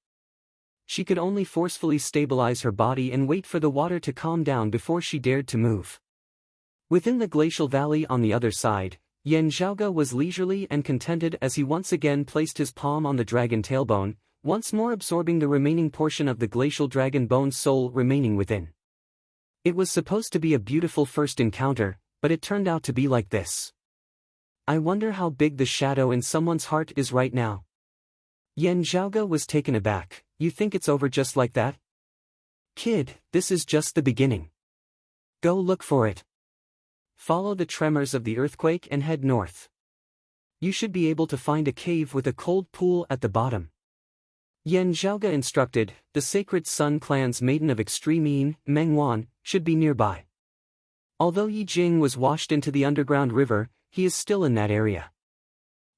She could only forcefully stabilize her body and wait for the water to calm down before she dared to move. Within the glacial valley on the other side, Yan Zhaoge was leisurely and contented as he once again placed his palm on the dragon tailbone, once more absorbing the remaining portion of the glacial dragon bone's soul remaining within. It was supposed to be a beautiful first encounter, but it turned out to be like this. I wonder how big the shadow in someone's heart is right now. Yan Zhaoge was taken aback. You think it's over just like that? Kid, this is just the beginning. Go look for it. Follow the tremors of the earthquake and head north. You should be able to find a cave with a cold pool at the bottom. Yan Zhaoge instructed, the sacred Sun clan's maiden of extreme Yin, Meng Wan, should be nearby. Although Yi Jing was washed into the underground river, he is still in that area.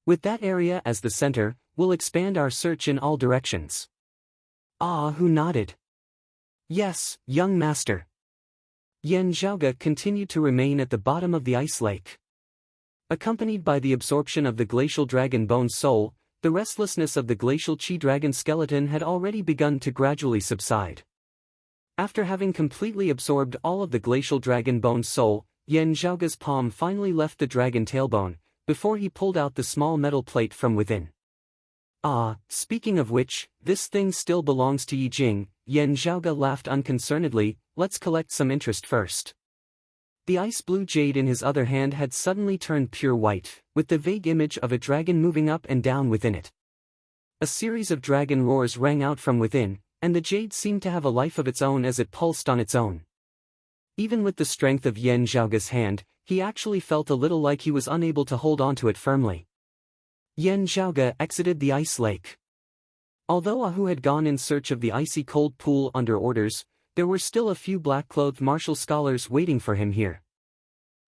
With that area as the center, we'll expand our search in all directions. Ah, who nodded? Yes, young master. Yan Zhaoge continued to remain at the bottom of the ice lake. Accompanied by the absorption of the glacial dragon bone soul, the restlessness of the glacial chi dragon skeleton had already begun to gradually subside. After having completely absorbed all of the glacial dragon bone soul, Yan Zhaoge's palm finally left the dragon tailbone, before he pulled out the small metal plate from within. Ah, speaking of which, this thing still belongs to Yi Jing, Yan Zhaoge laughed unconcernedly. Let's collect some interest first. The ice blue jade in his other hand had suddenly turned pure white, with the vague image of a dragon moving up and down within it. A series of dragon roars rang out from within, and the jade seemed to have a life of its own as it pulsed on its own. Even with the strength of Yan Zhaoge's hand, he actually felt a little like he was unable to hold onto it firmly. Yan Zhaoge exited the ice lake. Although Ahu had gone in search of the icy cold pool under orders, there were still a few black-clothed martial scholars waiting for him here.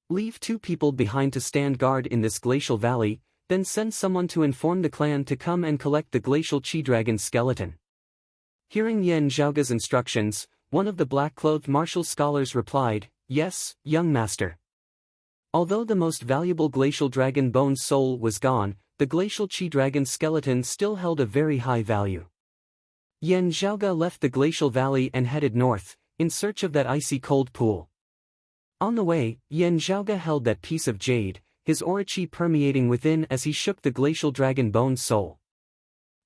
Leave 2 people behind to stand guard in this glacial valley, then send someone to inform the clan to come and collect the glacial chi dragon skeleton. Hearing Yan Zhaoge's instructions, one of the black-clothed martial scholars replied, "Yes, young master." Although the most valuable glacial dragon bone soul was gone, the glacial chi dragon skeleton still held a very high value. Yan Zhaoge left the glacial valley and headed north, in search of that icy cold pool. On the way, Yan Zhaoge held that piece of jade, his aura chi permeating within as he shook the glacial dragon bone soul.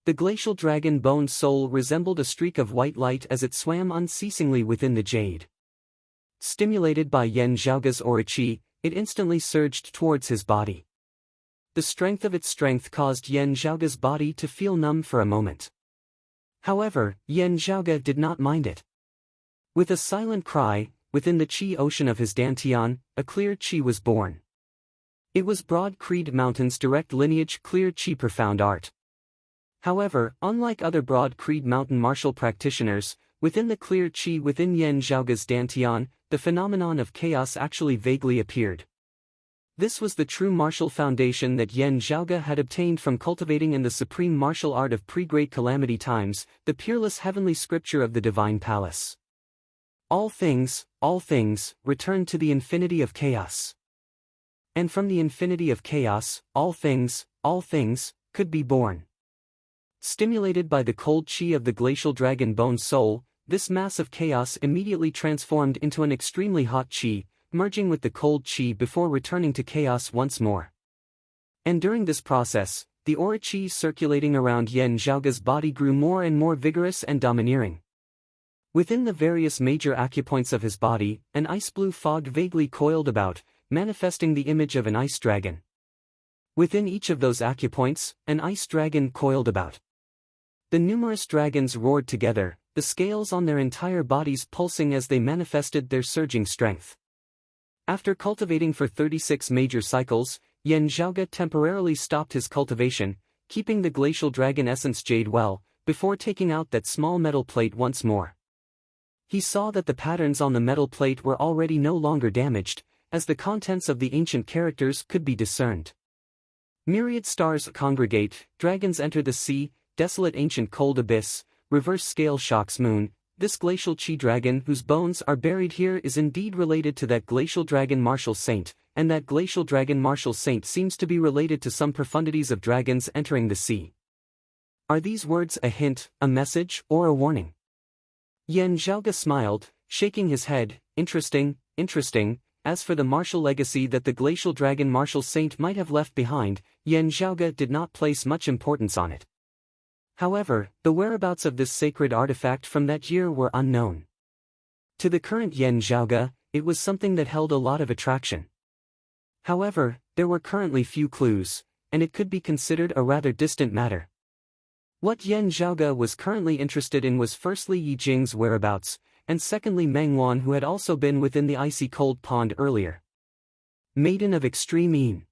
The glacial dragon bone soul resembled a streak of white light as it swam unceasingly within the jade. Stimulated by Yan Zhaoge's aura chi, it instantly surged towards his body. The strength of its strength caused Yan Zhaoge's body to feel numb for a moment. However, Yan Zhaoge did not mind it. With a silent cry, within the chi ocean of his dantian, a clear chi was born. It was Broad Creed Mountain's direct lineage clear chi profound art. However, unlike other Broad Creed Mountain martial practitioners, within the clear chi within Yan Zhaoge's dantian, the phenomenon of chaos actually vaguely appeared. This was the true martial foundation that Yan Zhaoge had obtained from cultivating in the supreme martial art of pre-Great Calamity times, the peerless heavenly scripture of the Divine Palace. All things, return to the infinity of chaos. And from the infinity of chaos, all things, could be born. Stimulated by the cold chi of the glacial dragon bone soul, this mass of chaos immediately transformed into an extremely hot chi, merging with the cold chi before returning to chaos once more. And during this process, the aura chi circulating around Yan Zhaoge's body grew more and more vigorous and domineering. Within the various major acupoints of his body, an ice-blue fog vaguely coiled about, manifesting the image of an ice dragon. Within each of those acupoints, an ice dragon coiled about. The numerous dragons roared together, the scales on their entire bodies pulsing as they manifested their surging strength. After cultivating for 36 major cycles, Yan Zhaoge temporarily stopped his cultivation, keeping the glacial dragon essence jade well, before taking out that small metal plate once more. He saw that the patterns on the metal plate were already no longer damaged, as the contents of the ancient characters could be discerned. Myriad stars congregate, dragons enter the sea, desolate ancient cold abyss, reverse scale shocks moon. This glacial chi dragon whose bones are buried here is indeed related to that glacial dragon martial saint, and that glacial dragon martial saint seems to be related to some profundities of dragons entering the sea. Are these words a hint, a message, or a warning? Yan Zhaoge smiled, shaking his head. Interesting. As for the martial legacy that the glacial dragon martial saint might have left behind, Yan Zhaoge did not place much importance on it. However, the whereabouts of this sacred artifact from that year were unknown. To the current Yan Zhaoge, it was something that held a lot of attraction. However, there were currently few clues, and it could be considered a rather distant matter. What Yan Zhaoge was currently interested in was firstly Yi Jing's whereabouts, and secondly Meng Wan, who had also been within the icy cold pond earlier. Maiden of Extreme Yin.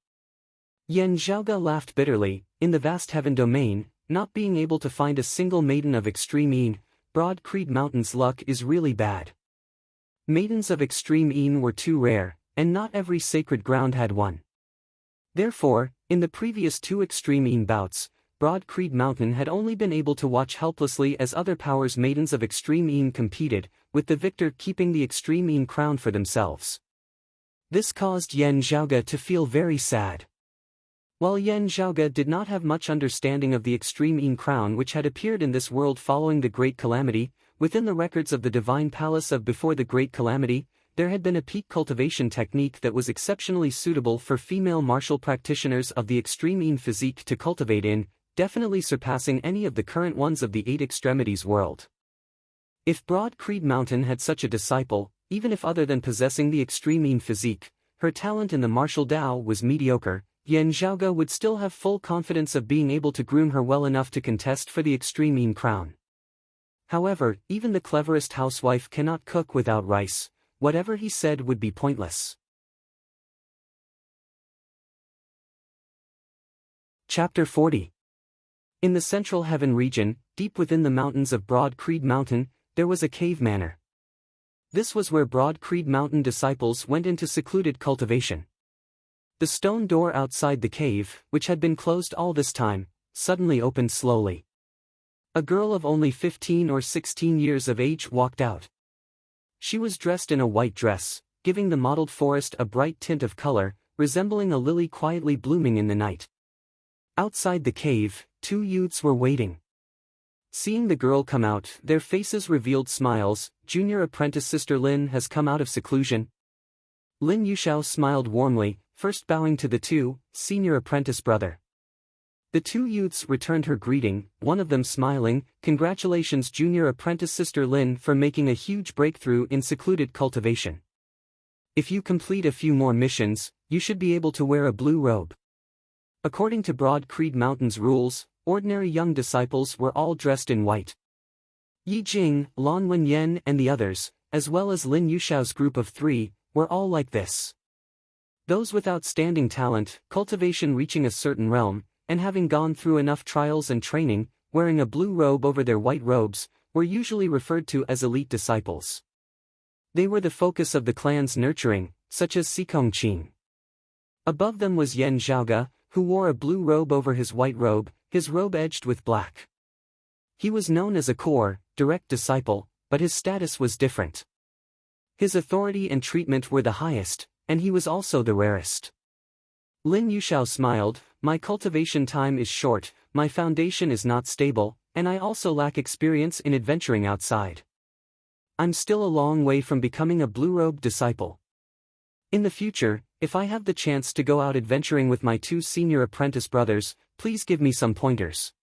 Yan Zhaoge laughed bitterly. In the vast heaven domain, not being able to find a single maiden of Extreme Yin, Broad Creed Mountain's luck is really bad. Maidens of Extreme Yin were too rare, and not every sacred ground had one. Therefore, in the previous 2 Extreme Yin bouts, Broad Creed Mountain had only been able to watch helplessly as other powers maidens of Extreme Yin competed, with the victor keeping the Extreme Yin crown for themselves. This caused Yan Zhaoge to feel very sad. While Yan Zhaoge did not have much understanding of the extreme Yin crown which had appeared in this world following the Great Calamity, within the records of the Divine Palace of before the Great Calamity, there had been a peak cultivation technique that was exceptionally suitable for female martial practitioners of the extreme Yin physique to cultivate in, definitely surpassing any of the current ones of the Eight Extremities world. If Broad Creed Mountain had such a disciple, even if other than possessing the extreme Yin physique, her talent in the martial Tao was mediocre, Yan Zhaoge would still have full confidence of being able to groom her well enough to contest for the extreme Yin crown. However, even the cleverest housewife cannot cook without rice. Whatever he said would be pointless. Chapter 40. In the central heaven region, deep within the mountains of Broad Creed Mountain, there was a cave manor. This was where Broad Creed Mountain disciples went into secluded cultivation. The stone door outside the cave, which had been closed all this time, suddenly opened slowly. A girl of only 15 or 16 years of age walked out. She was dressed in a white dress, giving the mottled forest a bright tint of color, resembling a lily quietly blooming in the night. Outside the cave, two youths were waiting. Seeing the girl come out, their faces revealed smiles. Junior apprentice Sister Lin has come out of seclusion. Lin Yushao smiled warmly, first bowing to the two, senior apprentice brother. The two youths returned her greeting, one of them smiling, "Congratulations Junior Apprentice Sister Lin for making a huge breakthrough in secluded cultivation. If you complete a few more missions, you should be able to wear a blue robe." According to Broad Creed Mountain's rules, ordinary young disciples were all dressed in white. Yi Jing, Lan Wenyan and the others, as well as Lin Yushao's group of 3, were all like this. Those with outstanding talent, cultivation reaching a certain realm, and having gone through enough trials and training, wearing a blue robe over their white robes, were usually referred to as elite disciples. They were the focus of the clan's nurturing, such as Sikong Qing. Above them was Yan Zhaoge, who wore a blue robe over his white robe, his robe edged with black. He was known as a core, direct disciple, but his status was different. His authority and treatment were the highest, and he was also the rarest. Lin Yushao smiled, "My cultivation time is short, my foundation is not stable, and I also lack experience in adventuring outside. I'm still a long way from becoming a blue-robed disciple. In the future, if I have the chance to go out adventuring with my two senior apprentice brothers, please give me some pointers."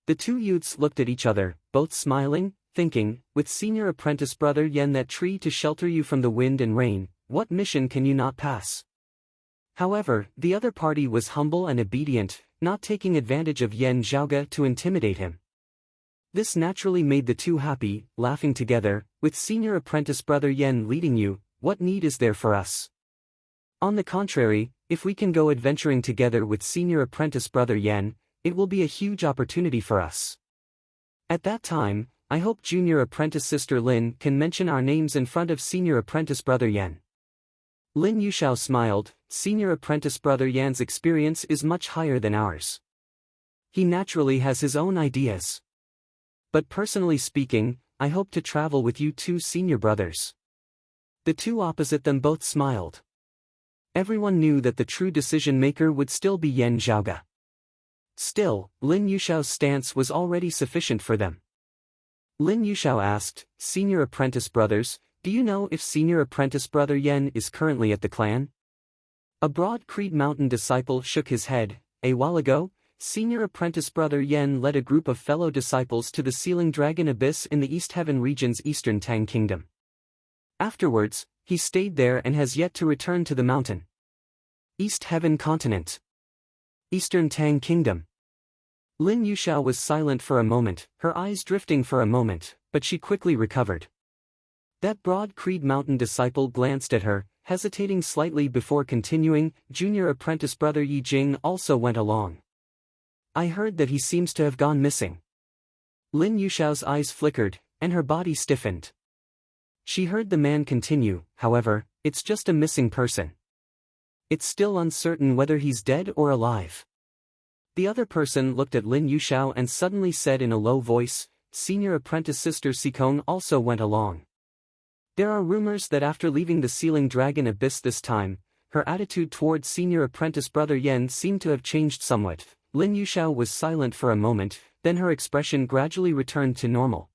The two youths looked at each other, both smiling, thinking, with senior apprentice brother Yan that tree to shelter you from the wind and rain, what mission can you not pass? However, the other party was humble and obedient, not taking advantage of Yan Zhaoge to intimidate him. This naturally made the two happy, laughing together, with senior apprentice brother Yan leading you, what need is there for us? On the contrary, if we can go adventuring together with senior apprentice brother Yan, it will be a huge opportunity for us. At that time, I hope junior apprentice sister Lin can mention our names in front of senior apprentice brother Yan. Lin Yushao smiled, senior apprentice brother Yan's experience is much higher than ours. He naturally has his own ideas. But personally speaking, I hope to travel with you two senior brothers. The two opposite them both smiled. Everyone knew that the true decision-maker would still be Yan Zhaoge. Still, Lin Yushao's stance was already sufficient for them. Lin Yushao asked, "Senior apprentice brothers, do you know if senior apprentice brother Yan is currently at the clan?" A Broad Creed Mountain disciple shook his head. A while ago, senior apprentice brother Yan led a group of fellow disciples to the Sealing Dragon Abyss in the East Heaven region's Eastern Tang Kingdom. Afterwards, he stayed there and has yet to return to the mountain. East Heaven Continent. Eastern Tang Kingdom. Lin Yushao was silent for a moment, her eyes drifting for a moment, but she quickly recovered. That Broad Creed Mountain disciple glanced at her, hesitating slightly before continuing. Junior apprentice brother Yi Jing also went along. "I heard that he seems to have gone missing." Lin Yushao's eyes flickered, and her body stiffened. She heard the man continue, "However, it's just a missing person. It's still uncertain whether he's dead or alive." The other person looked at Lin Yushao and suddenly said in a low voice, "Senior apprentice sister Sikong also went along. There are rumors that after leaving the Sealing Dragon Abyss this time, her attitude toward senior apprentice brother Yen seemed to have changed somewhat. Lin Yuxiao was silent for a moment, then her expression gradually returned to normal.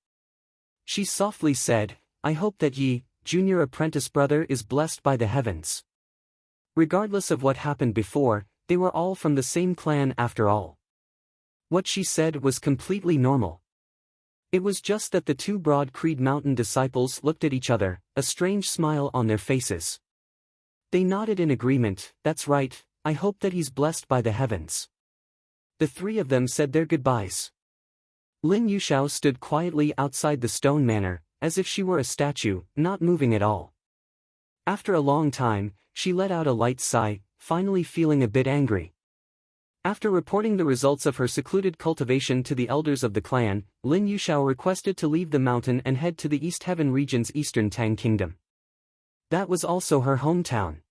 She softly said, "I hope that Yi, junior apprentice brother, is blessed by the heavens." Regardless of what happened before, they were all from the same clan after all. What she said was completely normal. It was just that the two Broad Creed Mountain disciples looked at each other, a strange smile on their faces. They nodded in agreement. "That's right, I hope that he's blessed by the heavens." The three of them said their goodbyes. Lin Yuxiao stood quietly outside the stone manor, as if she were a statue, not moving at all. After a long time, she let out a light sigh, finally feeling a bit angry. After reporting the results of her secluded cultivation to the elders of the clan, Lin Yuxiao requested to leave the mountain and head to the East Heaven region's Eastern Tang Kingdom. That was also her hometown.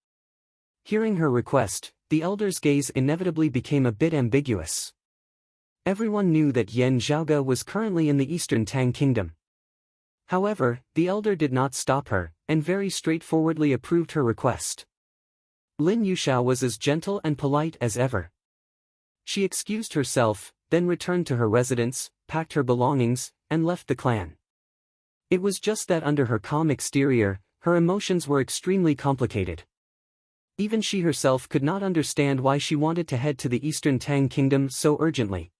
Hearing her request, the elders' gaze inevitably became a bit ambiguous. Everyone knew that Yen Zhaoge was currently in the Eastern Tang Kingdom. However, the elder did not stop her, and very straightforwardly approved her request. Lin Yuxiao was as gentle and polite as ever. She excused herself, then returned to her residence, packed her belongings, and left the clan. It was just that under her calm exterior, her emotions were extremely complicated. Even she herself could not understand why she wanted to head to the Eastern Tang Kingdom so urgently.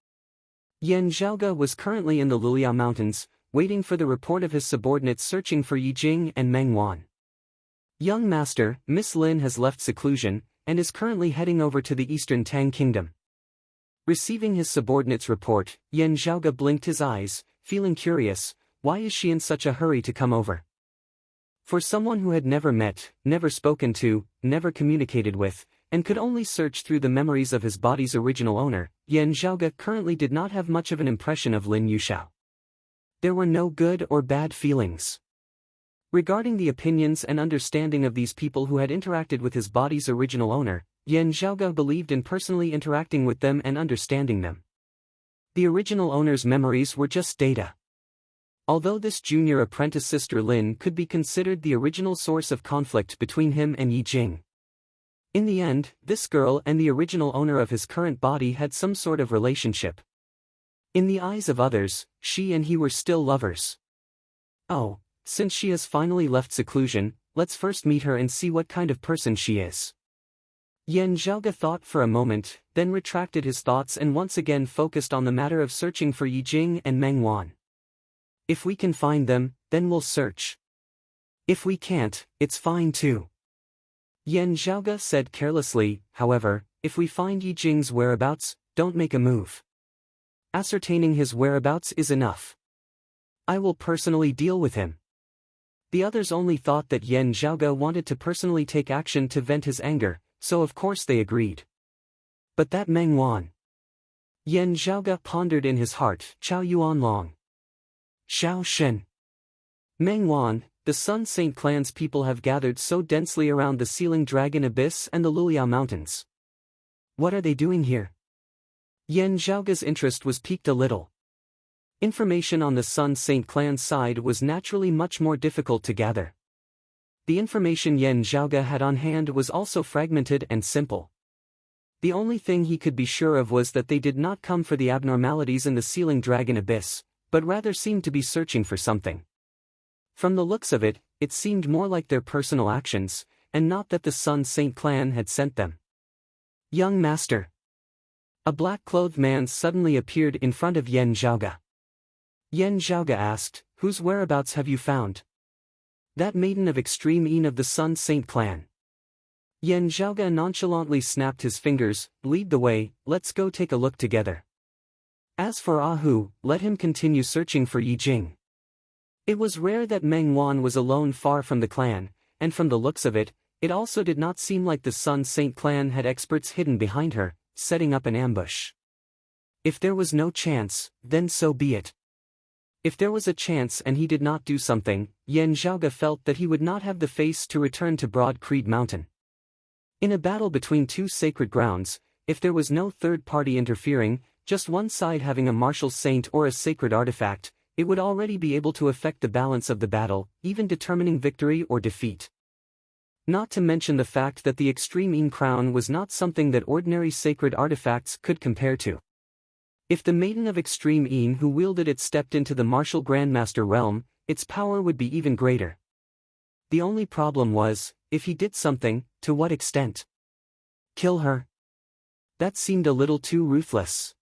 Yen Zhaoge was currently in the Luliao Mountains, waiting for the report of his subordinates searching for Yi Jing and Meng Wan. "Young master, Miss Lin has left seclusion, and is currently heading over to the Eastern Tang Kingdom." Receiving his subordinate's report, Yen Zhaoge blinked his eyes, feeling curious. Why is she in such a hurry to come over? For someone who had never met, never spoken to, never communicated with, and could only search through the memories of his body's original owner, Yen Zhaoge currently did not have much of an impression of Lin Yuxiao. There were no good or bad feelings. Regarding the opinions and understanding of these people who had interacted with his body's original owner, Yen Zhaoge believed in personally interacting with them and understanding them. The original owner's memories were just data. Although this junior apprentice sister Lin could be considered the original source of conflict between him and Yi Jing. In the end, this girl and the original owner of his current body had some sort of relationship. In the eyes of others, she and he were still lovers. "Oh, since she has finally left seclusion, let's first meet her and see what kind of person she is." Yen Zhaoge thought for a moment, then retracted his thoughts and once again focused on the matter of searching for Yi Jing and Meng Wan. "If we can find them, then we'll search. If we can't, it's fine too." Yen Zhaoge said carelessly, "However, if we find Yi Jing's whereabouts, don't make a move. Ascertaining his whereabouts is enough. I will personally deal with him." The others only thought that Yen Zhaoge wanted to personally take action to vent his anger, so of course they agreed. But that Meng Wan. Yen Zhaoge pondered in his heart. Chao Yuan Long. Xiao Shen. Meng Wan, the Sun Saint clan's people have gathered so densely around the Sealing Dragon Abyss and the Luliao Mountains. What are they doing here? Yen Zhaoge's interest was piqued a little. Information on the Sun Saint clan's side was naturally much more difficult to gather. The information Yen Zhaoge had on hand was also fragmented and simple. The only thing he could be sure of was that they did not come for the abnormalities in the Sealing Dragon Abyss, but rather seemed to be searching for something. From the looks of it, it seemed more like their personal actions, and not that the Sun Saint clan had sent them. "Young master." A black-clothed man suddenly appeared in front of Yen Zhaoge. Yen Zhaoge asked, "Whose whereabouts have you found?" "That maiden of extreme Een of the Sun Saint clan." Yen Zhaoge nonchalantly snapped his fingers. "Lead the way, let's go take a look together. As for Ahu, let him continue searching for Yi Jing." It was rare that Meng Wan was alone far from the clan, and from the looks of it, it also did not seem like the Sun Saint clan had experts hidden behind her, setting up an ambush. If there was no chance, then so be it. If there was a chance and he did not do something, Yen Zhaoge felt that he would not have the face to return to Broad Creed Mountain. In a battle between two sacred grounds, if there was no third party interfering, just one side having a martial saint or a sacred artifact, it would already be able to affect the balance of the battle, even determining victory or defeat. Not to mention the fact that the Extreme Yin crown was not something that ordinary sacred artifacts could compare to. If the Maiden of Extreme Yin who wielded it stepped into the martial Grandmaster realm, its power would be even greater. The only problem was, if he did something, to what extent? Kill her? That seemed a little too ruthless.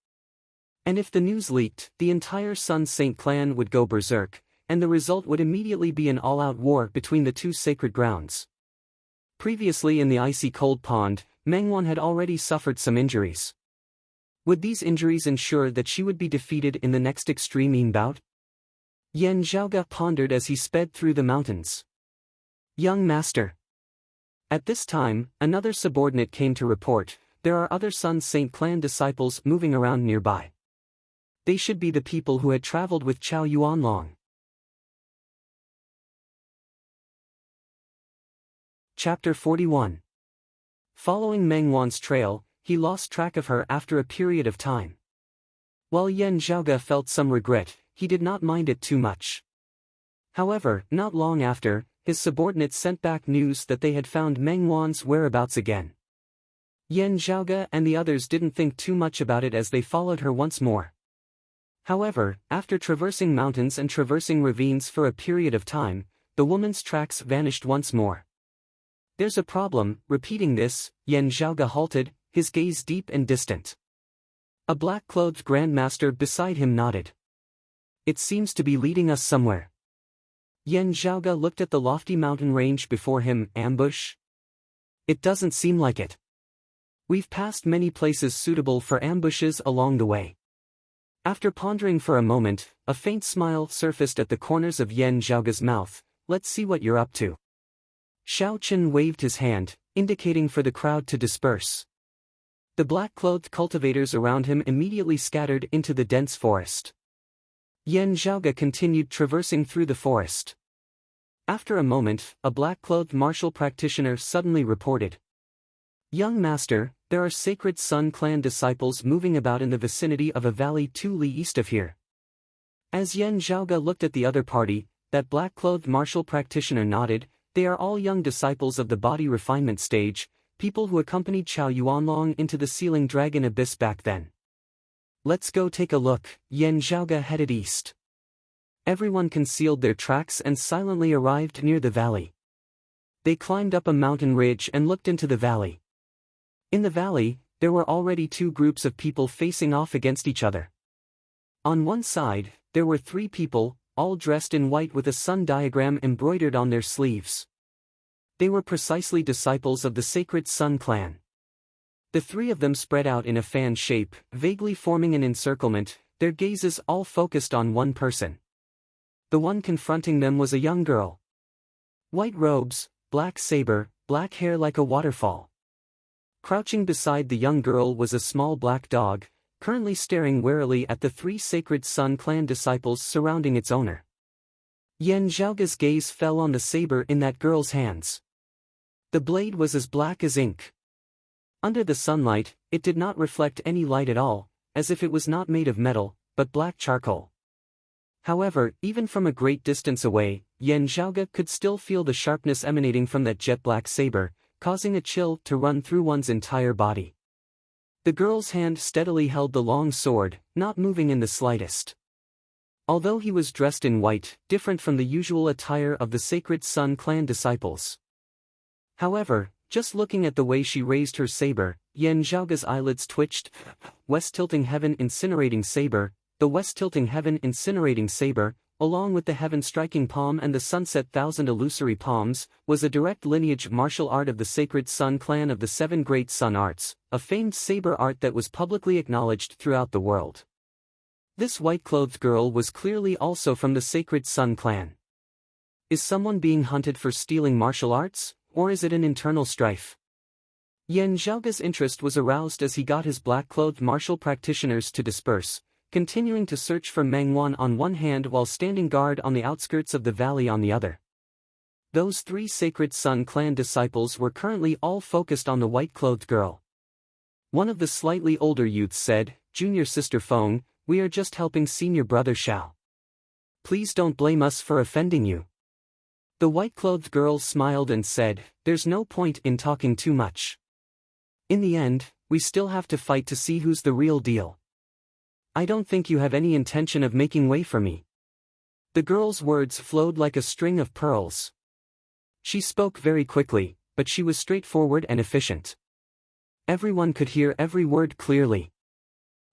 And if the news leaked, the entire Sun Saint clan would go berserk, and the result would immediately be an all-out war between the two sacred grounds. Previously in the icy cold pond, Mengwan had already suffered some injuries. Would these injuries ensure that she would be defeated in the next Extreme Yin bout? Yan Zhaoge pondered as he sped through the mountains. Young master. At this time, another subordinate came to report, there are other Sun Saint clan disciples moving around nearby. They should be the people who had traveled with Chao Yuanlong. Chapter 41. Following Mengwan's trail, he lost track of her after a period of time. While Yan Zhaoge felt some regret, he did not mind it too much. However, not long after, his subordinates sent back news that they had found Mengwan's whereabouts again. Yan Zhaoge and the others didn't think too much about it as they followed her once more. However, after traversing mountains and traversing ravines for a period of time, the woman's tracks vanished once more. There's a problem, repeating this, Yan Zhaoge halted, his gaze deep and distant. A black-clothed grandmaster beside him nodded. It seems to be leading us somewhere. Yan Zhaoge looked at the lofty mountain range before him. Ambush? It doesn't seem like it. We've passed many places suitable for ambushes along the way. After pondering for a moment, a faint smile surfaced at the corners of Yan Zhaoge's mouth. Let's see what you're up to. Xiao Chen waved his hand, indicating for the crowd to disperse. The black-clothed cultivators around him immediately scattered into the dense forest. Yan Zhaoge continued traversing through the forest. After a moment, a black-clothed martial practitioner suddenly reported. Young master, there are sacred Sun clan disciples moving about in the vicinity of a valley 2 li east of here. As Yan Zhaoge looked at the other party, that black-clothed martial practitioner nodded. They are all young disciples of the body refinement stage, people who accompanied Chao Yuanlong into the Sealing Dragon Abyss back then. Let's go take a look. Yan Zhaoge headed east. Everyone concealed their tracks and silently arrived near the valley. They climbed up a mountain ridge and looked into the valley. In the valley, there were already two groups of people facing off against each other. On one side, there were 3 people, all dressed in white with a sun diagram embroidered on their sleeves. They were precisely disciples of the sacred Sun clan. The 3 of them spread out in a fan shape, vaguely forming an encirclement, their gazes all focused on one person. The one confronting them was a young girl. White robes, black saber, black hair like a waterfall. Crouching beside the young girl was a small black dog, currently staring warily at the 3 sacred Sun clan disciples surrounding its owner. Yan Zhaoge's gaze fell on the saber in that girl's hands. The blade was as black as ink. Under the sunlight, it did not reflect any light at all, as if it was not made of metal, but black charcoal. However, even from a great distance away, Yan Zhaoge could still feel the sharpness emanating from that jet-black saber, causing a chill to run through one's entire body. The girl's hand steadily held the long sword, not moving in the slightest. Although he was dressed in white, different from the usual attire of the sacred Sun clan disciples. However, just looking at the way she raised her saber, Yan Zhaoge's eyelids twitched. West Tilting Heaven Incinerating Saber. The West Tilting Heaven Incinerating Saber, along with the Heaven Striking Palm and the Sunset Thousand Illusory Palms, was a direct lineage martial art of the sacred Sun clan of the 7 Great Sun Arts, a famed saber art that was publicly acknowledged throughout the world. This white-clothed girl was clearly also from the sacred Sun clan. Is someone being hunted for stealing martial arts, or is it an internal strife? Yan Zhaoge's interest was aroused as he got his black-clothed martial practitioners to disperse, continuing to search for Mengwan on one hand while standing guard on the outskirts of the valley on the other. Those 3 sacred Sun clan disciples were currently all focused on the white-clothed girl. One of the slightly older youths said, "Junior sister Feng, we are just helping senior brother Xiao. Please don't blame us for offending you." The white-clothed girl smiled and said, "There's no point in talking too much. In the end, we still have to fight to see who's the real deal. I don't think you have any intention of making way for me." The girl's words flowed like a string of pearls. She spoke very quickly, but she was straightforward and efficient. Everyone could hear every word clearly.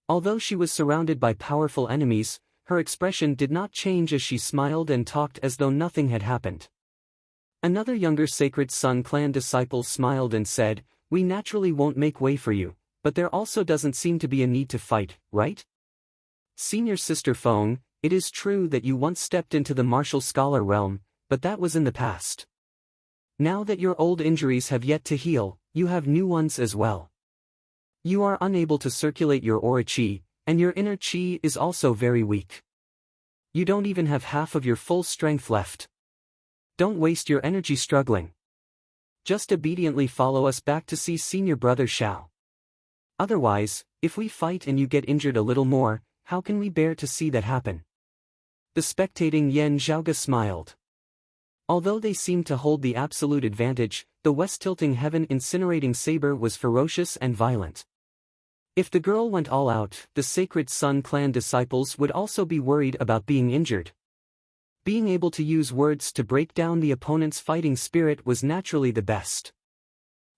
Although she was surrounded by powerful enemies, her expression did not change as she smiled and talked as though nothing had happened. Another younger Sacred Sun clan disciple smiled and said, "We naturally won't make way for you, but there also doesn't seem to be a need to fight, right? Senior Sister Feng, it is true that you once stepped into the martial scholar realm, but that was in the past. Now that your old injuries have yet to heal, you have new ones as well. You are unable to circulate your aura chi, and your inner chi is also very weak. You don't even have half of your full strength left. Don't waste your energy struggling. Just obediently follow us back to see Senior Brother Shao. Otherwise, if we fight and you get injured a little more, how can we bear to see that happen?" The spectating Yen Zhaoga smiled. Although they seemed to hold the absolute advantage, the west-tilting heaven incinerating saber was ferocious and violent. If the girl went all out, the Sacred Sun clan disciples would also be worried about being injured. Being able to use words to break down the opponent's fighting spirit was naturally the best.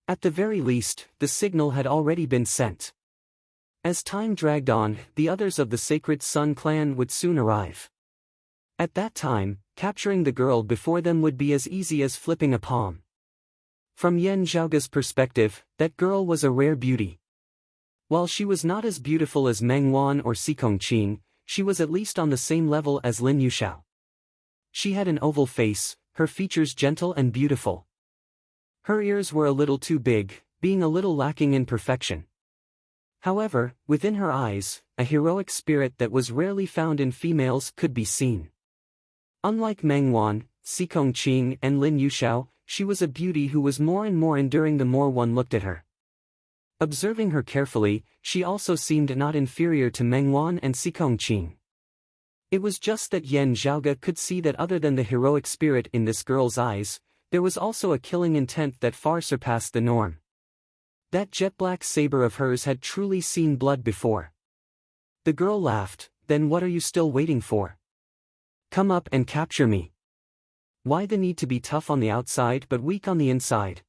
At the very least, the signal had already been sent. As time dragged on, the others of the Sacred Sun clan would soon arrive. At that time, capturing the girl before them would be as easy as flipping a palm. From Yen Zhaoga's perspective, that girl was a rare beauty. While she was not as beautiful as Meng Wan or Sikong Qing, she was at least on the same level as Lin Yuxiao. She had an oval face, her features gentle and beautiful. Her ears were a little too big, being a little lacking in perfection. However, within her eyes, a heroic spirit that was rarely found in females could be seen. Unlike Meng Wan, Sikong Qing and Lin Yuxiao, she was a beauty who was more and more enduring the more one looked at her. Observing her carefully, she also seemed not inferior to Meng Wan and Sikong Qing. It was just that Yen Zhaoga could see that other than the heroic spirit in this girl's eyes, there was also a killing intent that far surpassed the norm. That jet-black saber of hers had truly seen blood before. The girl laughed, "Then what are you still waiting for? Come up and capture me. Why the need to be tough on the outside but weak on the inside?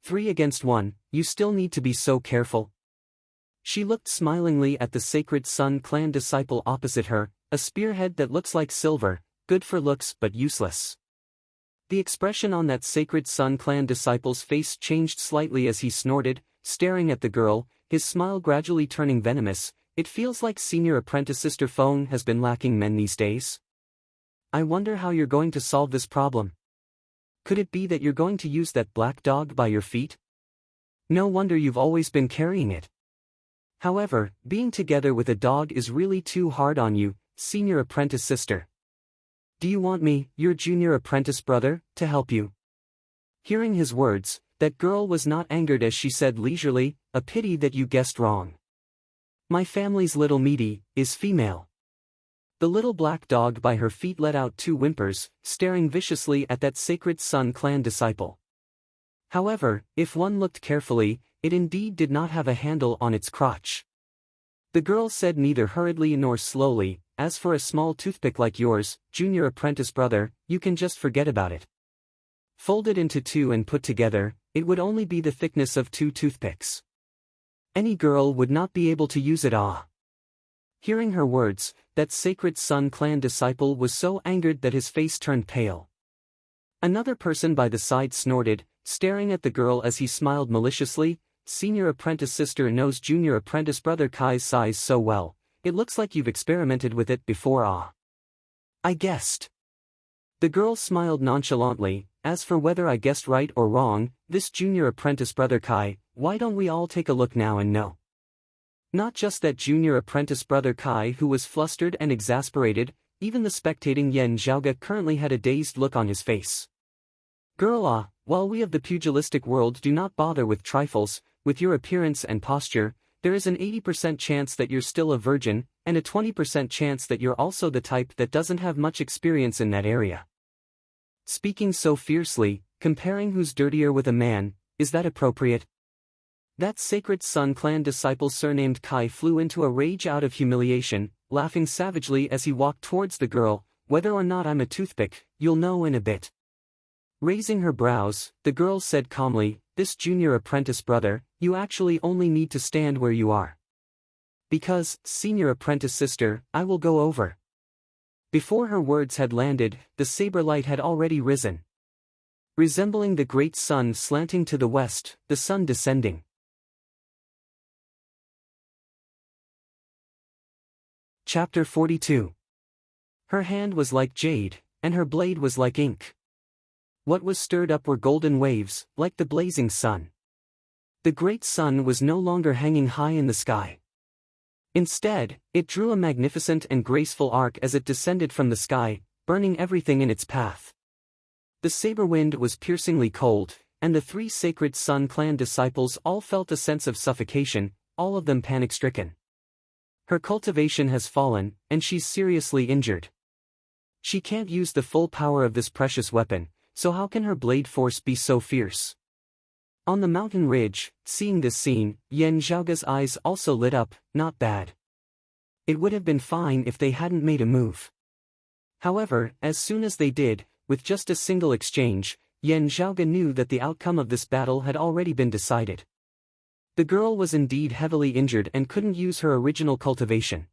3 against 1, you still need to be so careful." She looked smilingly at the Sacred Sun clan disciple opposite her, a spearhead that looks like silver, good for looks but useless. The expression on that Sacred Sun clan disciple's face changed slightly as he snorted, staring at the girl, his smile gradually turning venomous. "It feels like Senior Apprentice Sister Feng has been lacking men these days. I wonder how you're going to solve this problem. Could it be that you're going to use that black dog by your feet? No wonder you've always been carrying it. However, being together with a dog is really too hard on you, Senior Apprentice Sister. Do you want me, your junior apprentice brother, to help you?" Hearing his words, that girl was not angered as she said leisurely, "A pity that you guessed wrong. My family's little meaty is female." The little black dog by her feet let out 2 whimpers, staring viciously at that Sacred Sun clan disciple. However, if one looked carefully, it indeed did not have a handle on its crotch. The girl said neither hurriedly nor slowly, "As for a small toothpick like yours, junior apprentice brother, you can just forget about it. Folded into 2 and put together, it would only be the thickness of 2 toothpicks. Any girl would not be able to use it." Hearing her words, that Sacred Sun clan disciple was so angered that his face turned pale. Another person by the side snorted, staring at the girl as he smiled maliciously, "Senior Apprentice Sister knows Junior Apprentice Brother Kai's size so well, it looks like you've experimented with it before." "I guessed." The girl smiled nonchalantly, "As for whether I guessed right or wrong, this Junior Apprentice Brother Kai, why don't we all take a look now and know?" Not just that Junior Apprentice Brother Kai who was flustered and exasperated, even the spectating Yen Zhaoga currently had a dazed look on his face. "Girl, while we of the pugilistic world do not bother with trifles, with your appearance and posture, there is an 80% chance that you're still a virgin, and a 20% chance that you're also the type that doesn't have much experience in that area. Speaking so fiercely, comparing who's dirtier with a man, is that appropriate? That Sacred Sun clan disciple surnamed Kai flew into a rage out of humiliation, laughing savagely as he walked towards the girl. Whether or not I'm a toothpick, you'll know in a bit. Raising her brows, the girl said calmly, this junior apprentice brother, you actually only need to stand where you are. Because, senior apprentice sister, I will go over. Before her words had landed, the saber light had already risen. Resembling the great sun slanting to the west, the sun descending. Chapter 42. Her hand was like jade, and her blade was like ink. What was stirred up were golden waves, like the blazing sun. The great sun was no longer hanging high in the sky. Instead, it drew a magnificent and graceful arc as it descended from the sky, burning everything in its path. The saber wind was piercingly cold, and the 3 Sacred Sun clan disciples all felt a sense of suffocation, all of them panic-stricken. Her cultivation has fallen, and she's seriously injured. She can't use the full power of this precious weapon, so how can her blade force be so fierce? On the mountain ridge, seeing this scene, Yan Zhaoge's eyes also lit up. Not bad. It would have been fine if they hadn't made a move. However, as soon as they did, with just a single exchange, Yan Zhaoge knew that the outcome of this battle had already been decided. The girl was indeed heavily injured and couldn't use her original cultivation.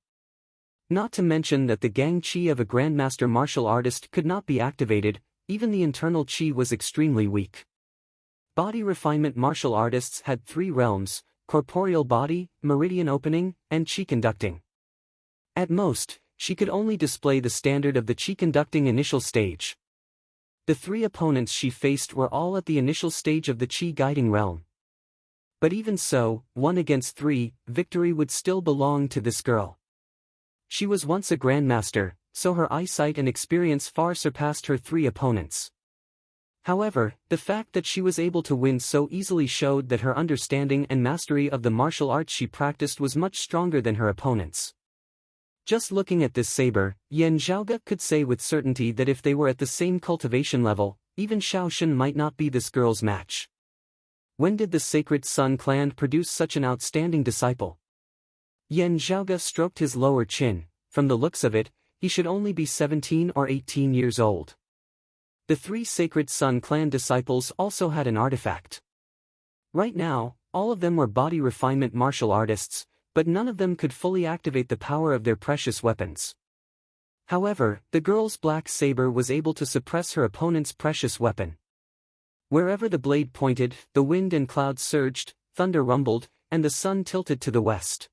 Not to mention that the gang chi of a grandmaster martial artist could not be activated, even the internal chi was extremely weak. Body refinement martial artists had 3 realms: corporeal body, meridian opening, and chi conducting. At most, she could only display the standard of the chi conducting initial stage. The 3 opponents she faced were all at the initial stage of the chi guiding realm. But even so, 1 against 3, victory would still belong to this girl. She was once a grandmaster, so her eyesight and experience far surpassed her 3 opponents. However, the fact that she was able to win so easily showed that her understanding and mastery of the martial arts she practiced was much stronger than her opponents. Just looking at this saber, Yan Zhaoge could say with certainty that if they were at the same cultivation level, even Xiaoshan might not be this girl's match. When did the Sacred Sun clan produce such an outstanding disciple? Yan Zhaoge stroked his lower chin. From the looks of it, he should only be 17 or 18 years old. The 3 Sacred Sun clan disciples also had an artifact. Right now, all of them were body refinement martial artists, but none of them could fully activate the power of their precious weapons. However, the girl's black saber was able to suppress her opponent's precious weapon. Wherever the blade pointed, the wind and clouds surged, thunder rumbled, and the sun tilted to the west.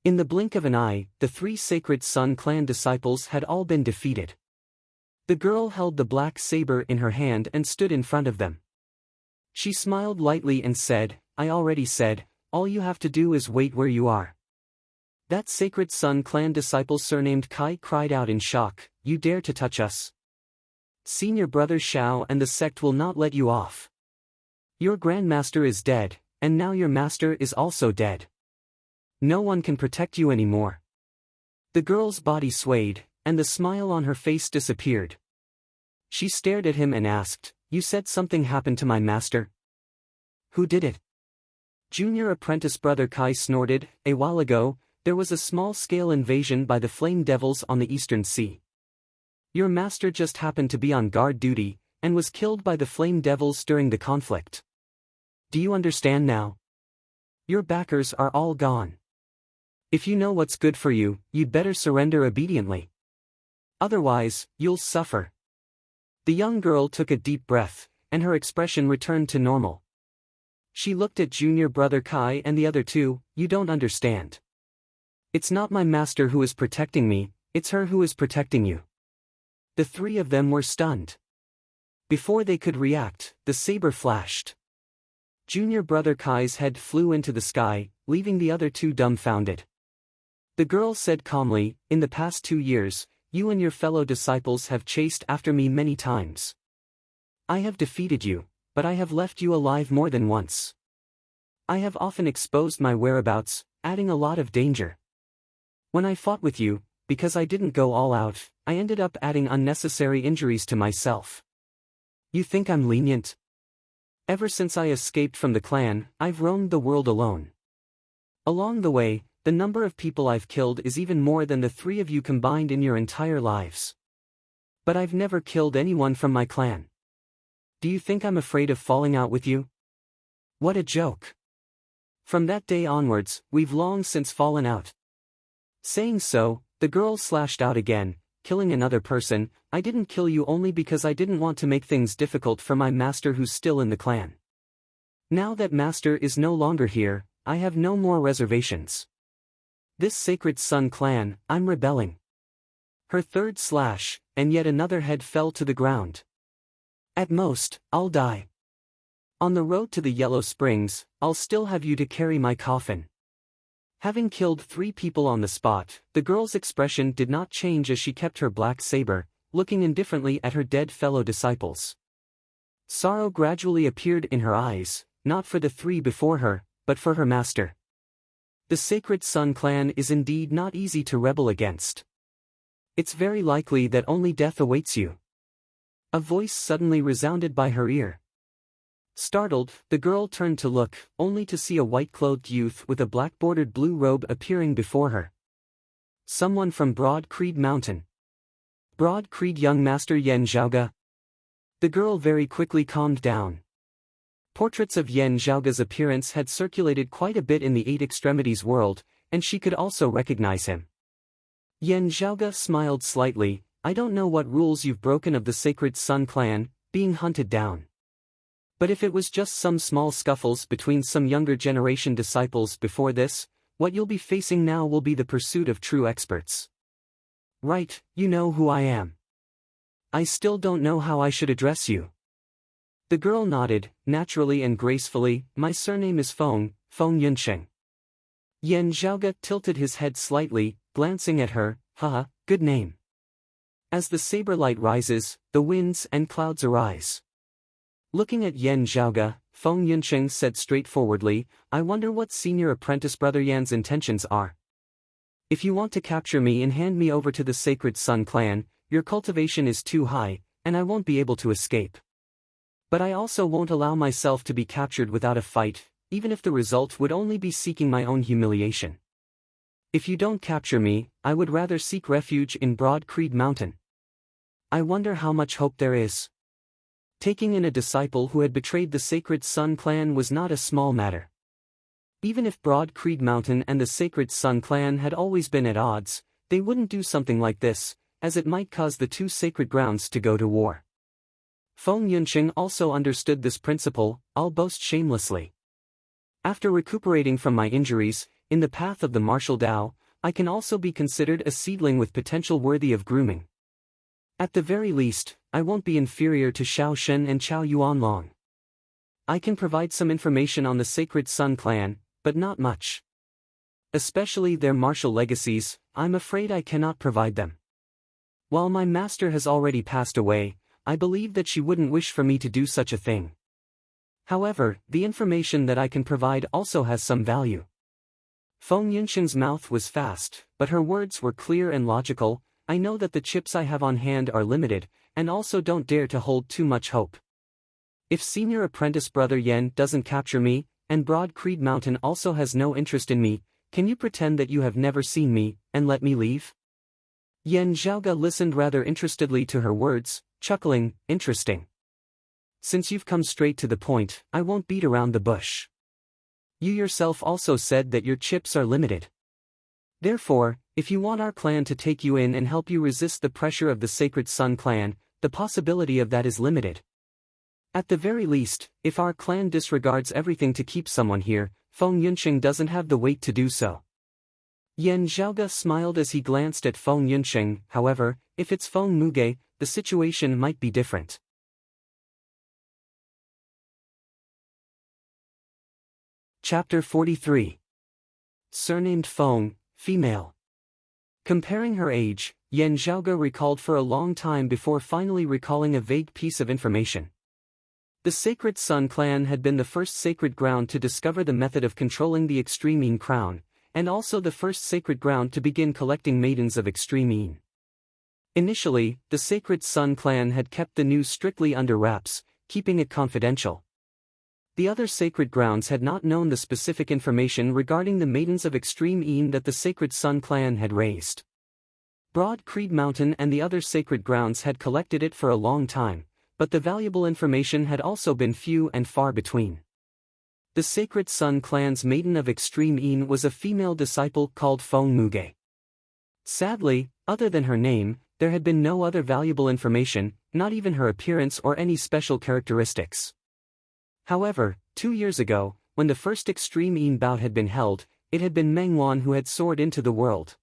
In the blink of an eye, the 3 Sacred Sun clan disciples had all been defeated. The girl held the black saber in her hand and stood in front of them. She smiled lightly and said, I already said, all you have to do is wait where you are. That Sacred Sun clan disciple surnamed Kai cried out in shock, you dare to touch us? Senior brother Xiao and the sect will not let you off. Your grandmaster is dead, and now your master is also dead. No one can protect you anymore. The girl's body swayed, and the smile on her face disappeared. She stared at him and asked, you said something happened to my master? Who did it? Junior apprentice brother Kai snorted. A while ago, there was a small-scale invasion by the Flame Devils on the Eastern Sea. Your master just happened to be on guard duty, and was killed by the Flame Devils during the conflict. Do you understand now? Your backers are all gone. If you know what's good for you, you'd better surrender obediently. Otherwise, you'll suffer. The young girl took a deep breath, and her expression returned to normal. She looked at junior brother Kai and the other 2, you don't understand. It's not my master who is protecting me, it's her who is protecting you. The 3 of them were stunned. Before they could react, the saber flashed. Junior brother Kai's head flew into the sky, leaving the other 2 dumbfounded. The girl said calmly, in the past 2 years, you and your fellow disciples have chased after me many times. I have defeated you, but I have left you alive more than once. I have often exposed my whereabouts, adding a lot of danger. When I fought with you, because I didn't go all out, I ended up adding unnecessary injuries to myself. You think I'm lenient? Ever since I escaped from the clan, I've roamed the world alone. Along the way, the number of people I've killed is even more than the three of you combined in your entire lives. But I've never killed anyone from my clan. Do you think I'm afraid of falling out with you? What a joke. From that day onwards, we've long since fallen out. Saying so, the girl slashed out again, killing another person. I didn't kill you only because I didn't want to make things difficult for my master who's still in the clan. Now that master is no longer here, I have no more reservations. This Sacred Sun clan, I'm rebelling. Her third slash, and yet another head fell to the ground. At most, I'll die. On the road to the Yellow Springs, I'll still have you to carry my coffin. Having killed 3 people on the spot, the girl's expression did not change as she kept her black saber, looking indifferently at her dead fellow disciples. Sorrow gradually appeared in her eyes, not for the 3 before her, but for her master. The Sacred Sun clan is indeed not easy to rebel against. It's very likely that only death awaits you. A voice suddenly resounded by her ear. Startled, the girl turned to look, only to see a white-clothed youth with a black-bordered blue robe appearing before her. Someone from Broad Creed Mountain. Broad Creed young master Yen Zhaoge. The girl very quickly calmed down. Portraits of Yen Zhaoge's appearance had circulated quite a bit in the Eight Extremities world, and she could also recognize him. Yen Zhaoge smiled slightly. I don't know what rules you've broken of the Sacred Sun clan, being hunted down. But if it was just some small scuffles between some younger generation disciples before this, what you'll be facing now will be the pursuit of true experts. Right, you know who I am. I still don't know how I should address you. The girl nodded, naturally and gracefully. My surname is Feng Yunsheng. Yen Zhaoge tilted his head slightly, glancing at her. Haha, good name. As the saber light rises, the winds and clouds arise. Looking at Yen Zhaoge, Feng Yunsheng said straightforwardly, I wonder what senior apprentice brother Yan's intentions are. If you want to capture me and hand me over to the Sacred Sun clan, your cultivation is too high, and I won't be able to escape. But I also won't allow myself to be captured without a fight, even if the result would only be seeking my own humiliation. If you don't capture me, I would rather seek refuge in Broad Creed Mountain. I wonder how much hope there is. Taking in a disciple who had betrayed the Sacred Sun clan was not a small matter. Even if Broad Creed Mountain and the Sacred Sun clan had always been at odds, they wouldn't do something like this, as it might cause the 2 sacred grounds to go to war. Feng Yunsheng also understood this principle. I'll boast shamelessly. After recuperating from my injuries, in the path of the martial Tao, I can also be considered a seedling with potential worthy of grooming. At the very least, I won't be inferior to Xiao Shen and Qiao Yuanlong. I can provide some information on the Sacred Sun clan, but not much. Especially their martial legacies, I'm afraid I cannot provide them. While my master has already passed away, I believe that she wouldn't wish for me to do such a thing. However, the information that I can provide also has some value. Feng Yunsheng's mouth was fast, but her words were clear and logical. I know that the chips I have on hand are limited, and also don't dare to hold too much hope. If senior apprentice brother Yen doesn't capture me, and Broad Creed Mountain also has no interest in me, can you pretend that you have never seen me, and let me leave? Yen Zhaoge listened rather interestedly to her words, chuckling, interesting. Since you've come straight to the point, I won't beat around the bush. You yourself also said that your chips are limited. Therefore, if you want our clan to take you in and help you resist the pressure of the Sacred Sun clan, the possibility of that is limited. At the very least, if our clan disregards everything to keep someone here, Feng Yunsheng doesn't have the weight to do so. Yen Zhaoge smiled as he glanced at Feng Yunsheng. However, if it's Feng Muge, the situation might be different. Chapter 43. Surnamed Feng, female. Comparing her age, Yen Zhaoge recalled for a long time before finally recalling a vague piece of information. The Sacred Sun clan had been the first sacred ground to discover the method of controlling the extreme Yin crown, and also the first sacred ground to begin collecting maidens of extreme Yin. Initially, the Sacred Sun clan had kept the news strictly under wraps, keeping it confidential. The other sacred grounds had not known the specific information regarding the Maidens of Extreme Een that the Sacred Sun clan had raised. Broad Creed Mountain and the other sacred grounds had collected it for a long time, but the valuable information had also been few and far between. The Sacred Sun clan's Maiden of Extreme Een was a female disciple called Feng Muge. Sadly, other than her name, there had been no other valuable information, not even her appearance or any special characteristics. However, 2 years ago, when the first Extreme Een bout had been held, it had been Meng Wan who had soared into the world.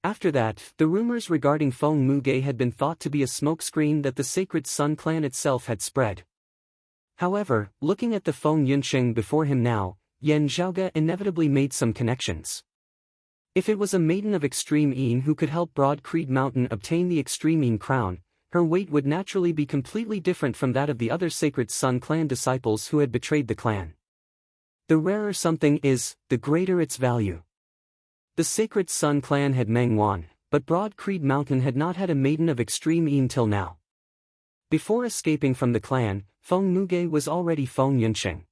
After that, the rumors regarding Feng Muge had been thought to be a smokescreen that the Sacred Sun clan itself had spread. However, looking at the Feng Yunsheng before him now, Yan Zhaoge inevitably made some connections. If it was a Maiden of Extreme Een who could help Broad Creed Mountain obtain the Extreme Een crown, her weight would naturally be completely different from that of the other Sacred Sun clan disciples who had betrayed the clan. The rarer something is, the greater its value. The Sacred Sun clan had Meng Wan, but Broad Creed Mountain had not had a Maiden of Extreme Een till now. Before escaping from the clan, Feng Muge was already Feng Yunsheng.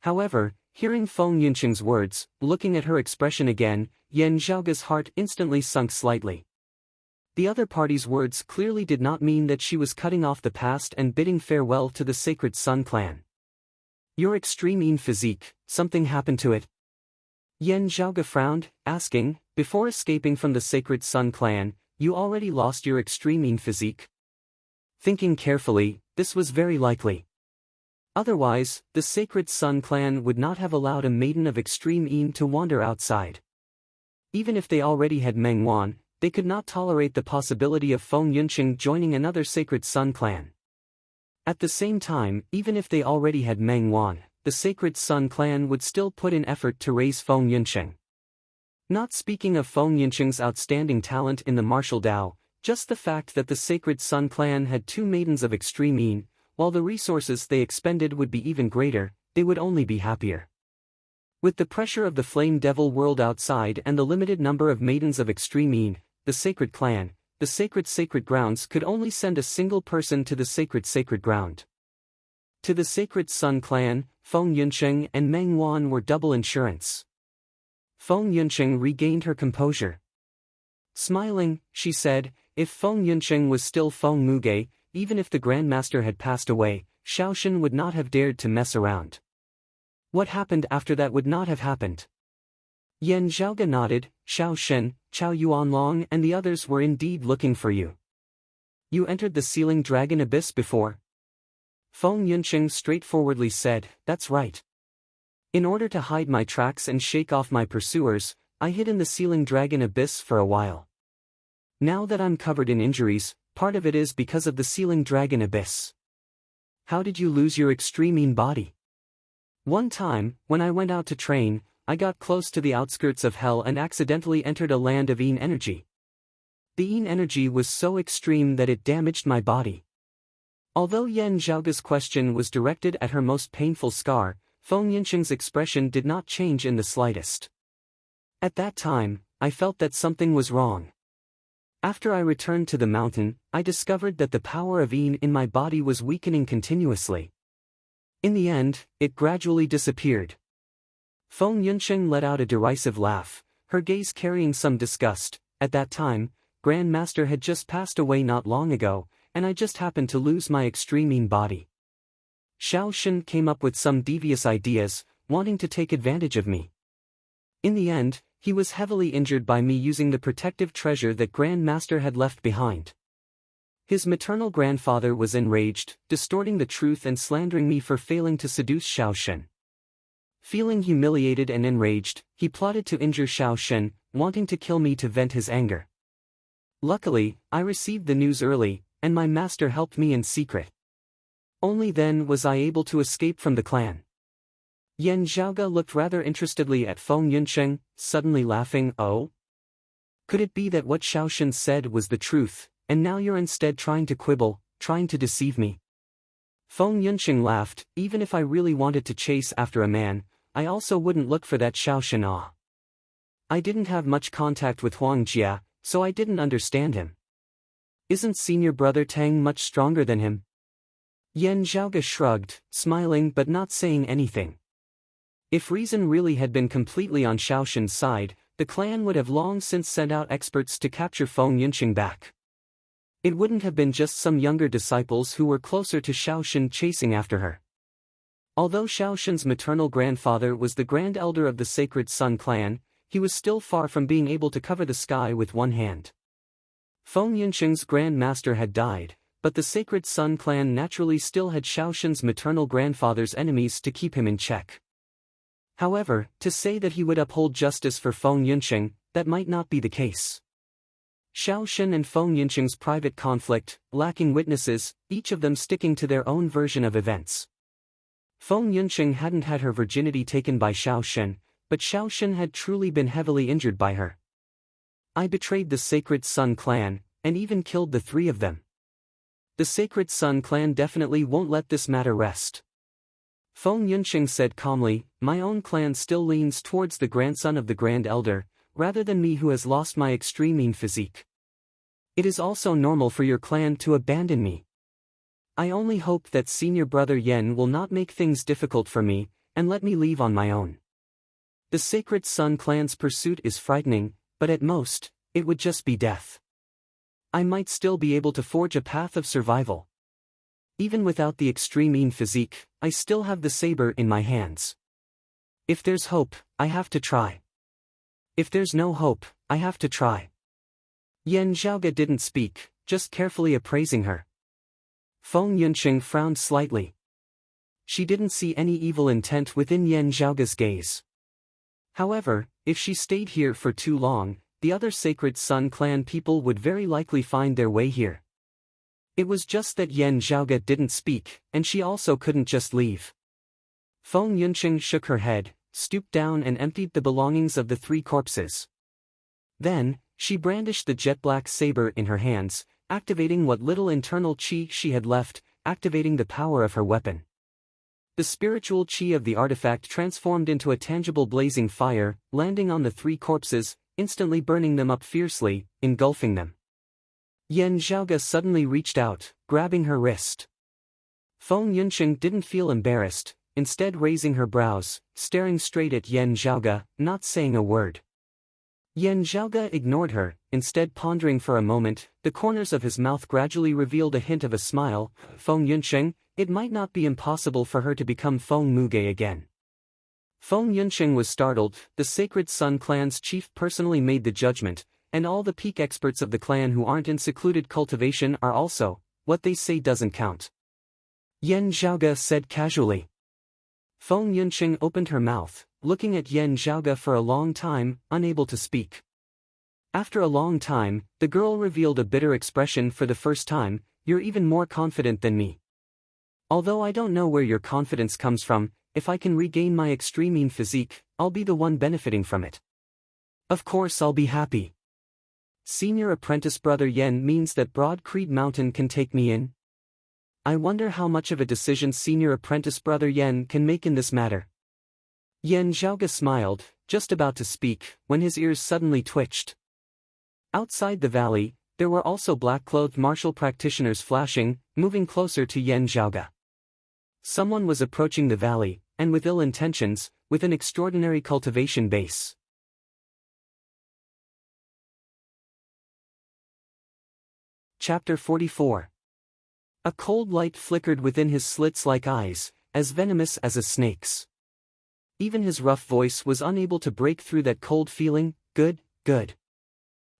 However, hearing Feng Yunsheng's words, looking at her expression again, Yan Zhaoge's heart instantly sunk slightly. The other party's words clearly did not mean that she was cutting off the past and bidding farewell to the Sacred Sun clan. Your Extreme Een physique, something happened to it? Yan Zhaoge frowned, asking, before escaping from the Sacred Sun clan, you already lost your Extreme Een physique? Thinking carefully, this was very likely. Otherwise, the Sacred Sun clan would not have allowed a Maiden of Extreme Een to wander outside. Even if they already had Meng Wan, they could not tolerate the possibility of Feng Yunsheng joining another Sacred Sun clan. At the same time, even if they already had Meng Wan, the Sacred Sun clan would still put in effort to raise Feng Yunsheng. Not speaking of Feng Yunsheng's outstanding talent in the martial Dao, just the fact that the Sacred Sun clan had 2 Maidens of Extreme Een, while the resources they expended would be even greater, they would only be happier. With the pressure of the Flame Devil world outside and the limited number of Maidens of Extreme Een, the Sacred Clan, the Sacred Grounds could only send a single person to the Sacred Ground. To the Sacred Sun clan, Feng Yunsheng and Meng Wan were double insurance. Feng Yunsheng regained her composure. Smiling, she said, if Feng Yunsheng was still Feng Muge, even if the Grandmaster had passed away, Shaoshan would not have dared to mess around. What happened after that would not have happened. Yan Zhaoge nodded. Shaoshan, Chao Yuanlong and the others were indeed looking for you. You entered the Sealing Dragon Abyss before? Feng Yunsheng straightforwardly said, that's right. In order to hide my tracks and shake off my pursuers, I hid in the Sealing Dragon Abyss for a while. Now that I'm covered in injuries, part of it is because of the Sealing Dragon Abyss. How did you lose your Extreme Een body? One time, when I went out to train, I got close to the outskirts of hell and accidentally entered a land of Een energy. The Een energy was so extreme that it damaged my body. Although Yan Zhaoge's question was directed at her most painful scar, Feng Yunsheng's expression did not change in the slightest. At that time, I felt that something was wrong. After I returned to the mountain, I discovered that the power of Een in my body was weakening continuously. In the end, it gradually disappeared. Feng Yunsheng let out a derisive laugh, her gaze carrying some disgust. At that time, Grandmaster had just passed away not long ago, and I just happened to lose my Extreme Een body. Shaoshan came up with some devious ideas, wanting to take advantage of me. In the end, he was heavily injured by me using the protective treasure that Grandmaster had left behind. His maternal grandfather was enraged, distorting the truth and slandering me for failing to seduce Shaoshan. Feeling humiliated and enraged, he plotted to injure Shaoshan, wanting to kill me to vent his anger. Luckily, I received the news early, and my master helped me in secret. Only then was I able to escape from the clan. Yan Zhaoge looked rather interestedly at Feng Yunsheng, suddenly laughing. Oh? Could it be that what Shaoshan said was the truth, and now you're instead trying to quibble, trying to deceive me? Feng Yunsheng laughed. Even if I really wanted to chase after a man, I also wouldn't look for that Shaoshan. I didn't have much contact with Huang Jia, so I didn't understand him. Isn't senior brother Tang much stronger than him? Yan Zhaoge shrugged, smiling but not saying anything. If reason really had been completely on Xiaoshen's side, the clan would have long since sent out experts to capture Feng Yunqing back. It wouldn't have been just some younger disciples who were closer to Xiaoshen chasing after her. Although Xiaoshen's maternal grandfather was the Grand Elder of the Sacred Sun clan, he was still far from being able to cover the sky with one hand. Feng Yunqing's Grand Master had died, but the Sacred Sun clan naturally still had Xiaoshen's maternal grandfather's enemies to keep him in check. However, to say that he would uphold justice for Feng Yunqing, that might not be the case. Xiaoshen and Feng Yunqing's private conflict, lacking witnesses, each of them sticking to their own version of events. Feng Yunqing hadn't had her virginity taken by Xiaoshen, but Xiaoshen had truly been heavily injured by her. I betrayed the Sacred Sun clan, and even killed the three of them. The Sacred Sun clan definitely won't let this matter rest. Feng Yunqing said calmly, my own clan still leans towards the grandson of the Grand Elder, rather than me who has lost my extreme physique. It is also normal for your clan to abandon me. I only hope that senior brother Yen will not make things difficult for me, and let me leave on my own. The Sacred Sun clan's pursuit is frightening, but at most, it would just be death. I might still be able to forge a path of survival. Even without the extreme physique, I still have the saber in my hands. If there's hope, I have to try. If there's no hope, I have to try. Yan Zhaoge didn't speak, just carefully appraising her. Feng Yunqing frowned slightly. She didn't see any evil intent within Yan Zhaoge's gaze. However, if she stayed here for too long, the other Sacred Sun clan people would very likely find their way here. It was just that Yan Zhaoge didn't speak, and she also couldn't just leave. Feng Yunqing shook her head, stooped down and emptied the belongings of the three corpses. Then, she brandished the jet-black saber in her hands, activating what little internal qi she had left, activating the power of her weapon. The spiritual qi of the artifact transformed into a tangible blazing fire, landing on the three corpses, instantly burning them up fiercely, engulfing them. Yan Zhaoge suddenly reached out, grabbing her wrist. Feng Yunqing didn't feel embarrassed, instead raising her brows, staring straight at Yan Zhaoge, not saying a word. Yan Zhaoge ignored her, instead pondering for a moment. The corners of his mouth gradually revealed a hint of a smile. Feng Yunqing, it might not be impossible for her to become Feng Muge again. Feng Yunqing was startled. The Sacred Sun clan's chief personally made the judgment, and all the peak experts of the clan who aren't in secluded cultivation are also. What they say doesn't count. Yan Zhaoge said casually. Feng Yunqing opened her mouth, looking at Yan Zhaoge for a long time, unable to speak. After a long time, the girl revealed a bitter expression for the first time. You're even more confident than me. Although I don't know where your confidence comes from, if I can regain my extreme physique, I'll be the one benefiting from it. Of course I'll be happy. Senior apprentice brother Yen means that Broad Creed Mountain can take me in? I wonder how much of a decision senior apprentice brother Yen can make in this matter. Yan Zhaoge smiled, just about to speak, when his ears suddenly twitched. Outside the valley, there were also black-clothed martial practitioners flashing, moving closer to Yan Zhaoge. Someone was approaching the valley, and with ill intentions, with an extraordinary cultivation base. Chapter 44. A cold light flickered within his slits-like eyes, as venomous as a snake's. Even his rough voice was unable to break through that cold feeling. Good, good.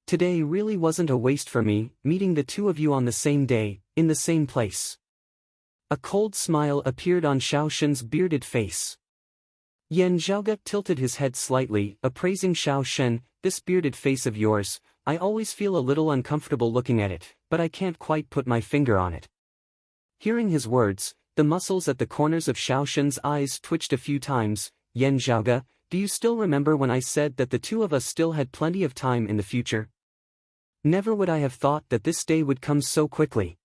Today really wasn't a waste for me, meeting the two of you on the same day, in the same place. A cold smile appeared on Xiaoshen's bearded face. Yan Zhaoge tilted his head slightly, appraising Xiaoshen. This bearded face of yours, I always feel a little uncomfortable looking at it, but I can't quite put my finger on it. Hearing his words, the muscles at the corners of Xiaoshen's eyes twitched a few times. Yan Zhaoge, do you still remember when I said that the two of us still had plenty of time in the future? Never would I have thought that this day would come so quickly.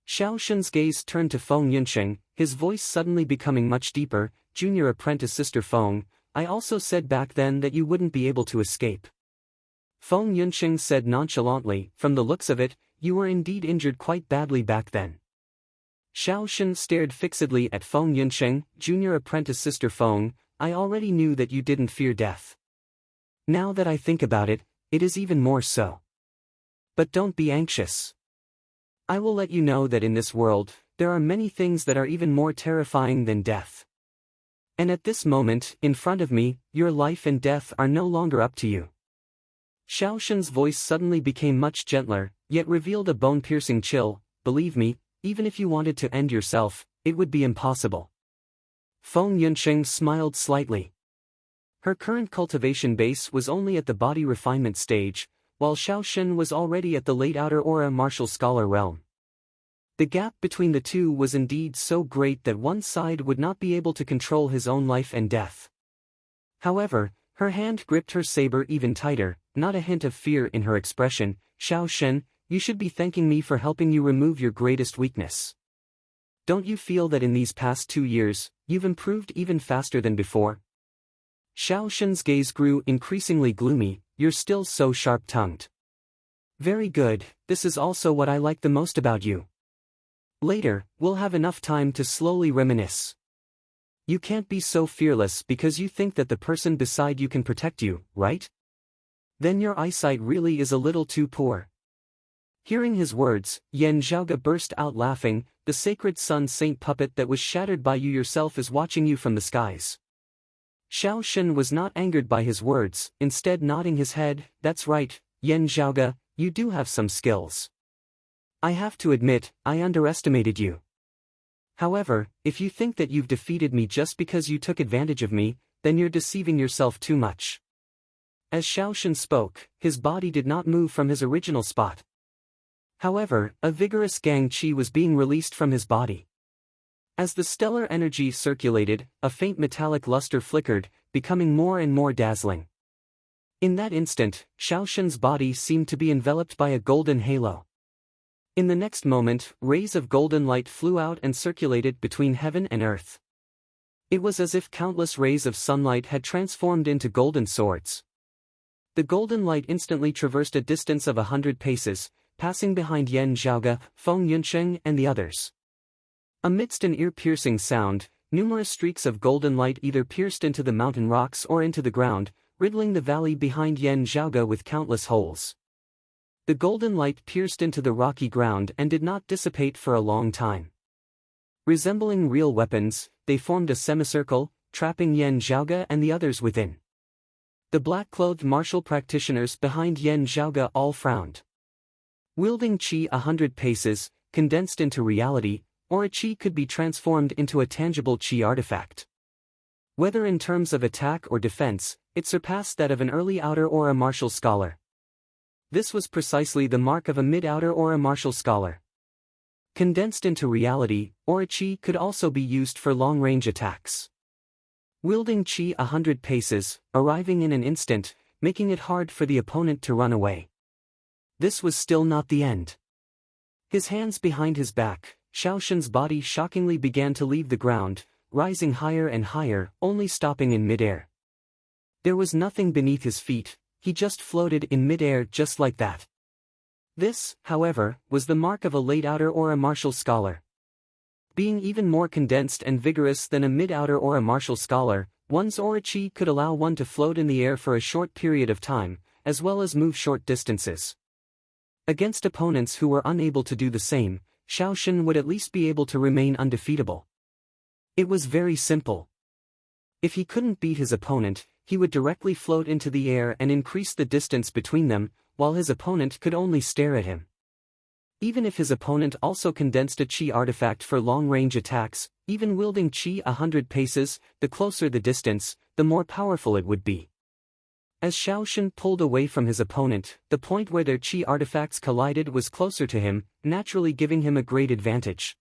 Xiaoshen's gaze turned to Feng Yunqing, his voice suddenly becoming much deeper. Junior apprentice sister Feng, I also said back then that you wouldn't be able to escape. Feng Yunxing said nonchalantly, from the looks of it, you were indeed injured quite badly back then. Xiao Shen stared fixedly at Feng Yunxing, junior apprentice sister Feng, I already knew that you didn't fear death. Now that I think about it, it is even more so. But don't be anxious. I will let you know that in this world, there are many things that are even more terrifying than death. And at this moment, in front of me, your life and death are no longer up to you. Xiao Shen's voice suddenly became much gentler, yet revealed a bone-piercing chill, believe me, even if you wanted to end yourself, it would be impossible. Feng Yunxing smiled slightly. Her current cultivation base was only at the body refinement stage, while Xiao Shen was already at the late outer aura martial scholar realm. The gap between the two was indeed so great that one side would not be able to control his own life and death. However, her hand gripped her saber even tighter, not a hint of fear in her expression. Xiao Shen, you should be thanking me for helping you remove your greatest weakness. Don't you feel that in these past 2 years, you've improved even faster than before? Xiao Shen's gaze grew increasingly gloomy, you're still so sharp-tongued. Very good, this is also what I like the most about you. Later, we'll have enough time to slowly reminisce. You can't be so fearless because you think that the person beside you can protect you, right? Then your eyesight really is a little too poor. Hearing his words, Yan Zhaoge burst out laughing, the sacred sun saint puppet that was shattered by you yourself is watching you from the skies. Xiao Shen was not angered by his words, instead nodding his head, that's right, Yan Zhaoge, you do have some skills. I have to admit, I underestimated you. However, if you think that you've defeated me just because you took advantage of me, then you're deceiving yourself too much. As Xiao Shen spoke, his body did not move from his original spot. However, a vigorous gang qi was being released from his body. As the stellar energy circulated, a faint metallic luster flickered, becoming more and more dazzling. In that instant, Xiao Shen's body seemed to be enveloped by a golden halo. In the next moment, rays of golden light flew out and circulated between heaven and earth. It was as if countless rays of sunlight had transformed into golden swords. The golden light instantly traversed a distance of 100 paces, passing behind Yan Zhaoge, Feng Yunxing and the others. Amidst an ear-piercing sound, numerous streaks of golden light either pierced into the mountain rocks or into the ground, riddling the valley behind Yan Zhaoge with countless holes. The golden light pierced into the rocky ground and did not dissipate for a long time. Resembling real weapons, they formed a semicircle, trapping Yan Zhaoge and the others within. The black-clothed martial practitioners behind Yan Zhaoge all frowned. Wielding qi 100 paces, condensed into reality, or a qi could be transformed into a tangible qi artifact. Whether in terms of attack or defense, it surpassed that of an early outer aura martial scholar. This was precisely the mark of a mid-outer aura martial scholar. Condensed into reality, aura qi could also be used for long-range attacks. Wielding qi 100 paces, arriving in an instant, making it hard for the opponent to run away. This was still not the end. His hands behind his back, Xiao Shen's body shockingly began to leave the ground, rising higher and higher, only stopping in midair. There was nothing beneath his feet, he just floated in midair just like that. This, however, was the mark of a late outer aura martial scholar. Being even more condensed and vigorous than a mid-outer aura martial scholar, one's aura qi could allow one to float in the air for a short period of time, as well as move short distances. Against opponents who were unable to do the same, Xiao Shen would at least be able to remain undefeatable. It was very simple. If he couldn't beat his opponent, he would directly float into the air and increase the distance between them, while his opponent could only stare at him. Even if his opponent also condensed a qi artifact for long-range attacks, even wielding qi 100 paces, the closer the distance, the more powerful it would be. As Xiao Shen pulled away from his opponent, the point where their qi artifacts collided was closer to him, naturally giving him a great advantage.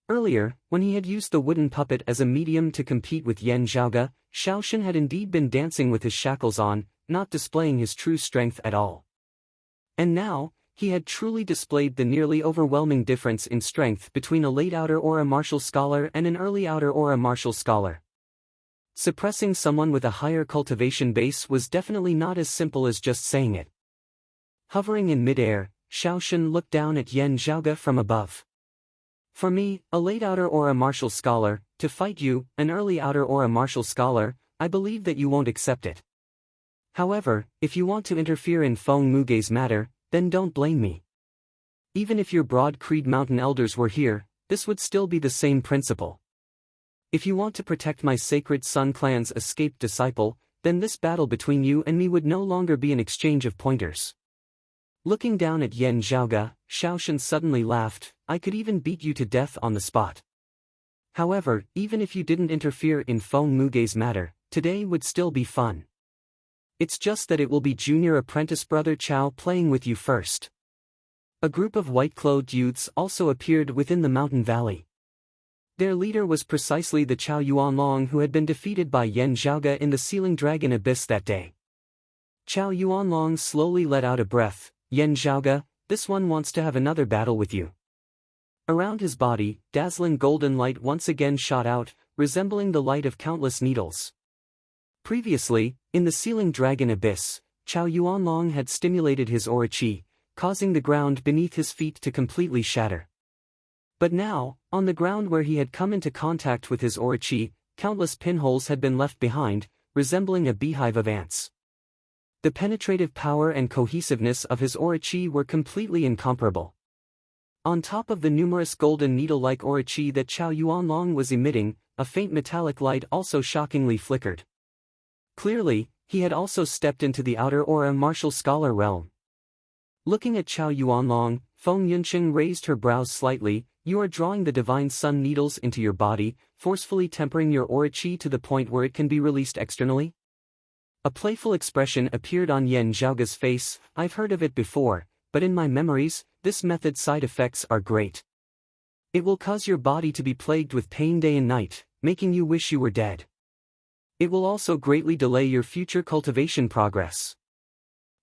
Earlier, when he had used the wooden puppet as a medium to compete with Yan Zhaoge, Xiao Shen had indeed been dancing with his shackles on, not displaying his true strength at all. And now, he had truly displayed the nearly overwhelming difference in strength between a late outer aura martial scholar and an early outer aura martial scholar. Suppressing someone with a higher cultivation base was definitely not as simple as just saying it. Hovering in midair, Xiaoshan looked down at Yan Zhaoge from above. For me, a late outer or a martial scholar, to fight you, an early outer or a martial scholar, I believe that you won't accept it. However, if you want to interfere in Feng Muge's matter, then don't blame me. Even if your Broad Creed Mountain elders were here, this would still be the same principle. If you want to protect my Sacred Sun Clan's escaped disciple, then this battle between you and me would no longer be an exchange of pointers. Looking down at Yan Zhaoge, Xiaoshan suddenly laughed, I could even beat you to death on the spot. However, even if you didn't interfere in Feng Muge's matter, today would still be fun. It's just that it will be junior apprentice brother Chao playing with you first. A group of white-clothed youths also appeared within the mountain valley. Their leader was precisely the Chao Yuanlong who had been defeated by Yan Zhaoge in the Sealing Dragon Abyss that day. Chao Yuanlong slowly let out a breath, Yan Zhaoge, this one wants to have another battle with you. Around his body, dazzling golden light once again shot out, resembling the light of countless needles. Previously, in the Sealing Dragon Abyss, Chao Yuanlong had stimulated his aura qi, causing the ground beneath his feet to completely shatter. But now, on the ground where he had come into contact with his aura qi, countless pinholes had been left behind, resembling a beehive of ants. The penetrative power and cohesiveness of his aura qi were completely incomparable. On top of the numerous golden needle-like aura qi that Chao Yuanlong was emitting, a faint metallic light also shockingly flickered. Clearly, he had also stepped into the outer aura martial scholar realm. Looking at Chao Yuanlong, Feng Yunqing raised her brows slightly, you are drawing the divine sun needles into your body, forcefully tempering your aura qi to the point where it can be released externally? A playful expression appeared on Yan Zhaoge's face, I've heard of it before, but in my memories, this method's side effects are great. It will cause your body to be plagued with pain day and night, making you wish you were dead. It will also greatly delay your future cultivation progress.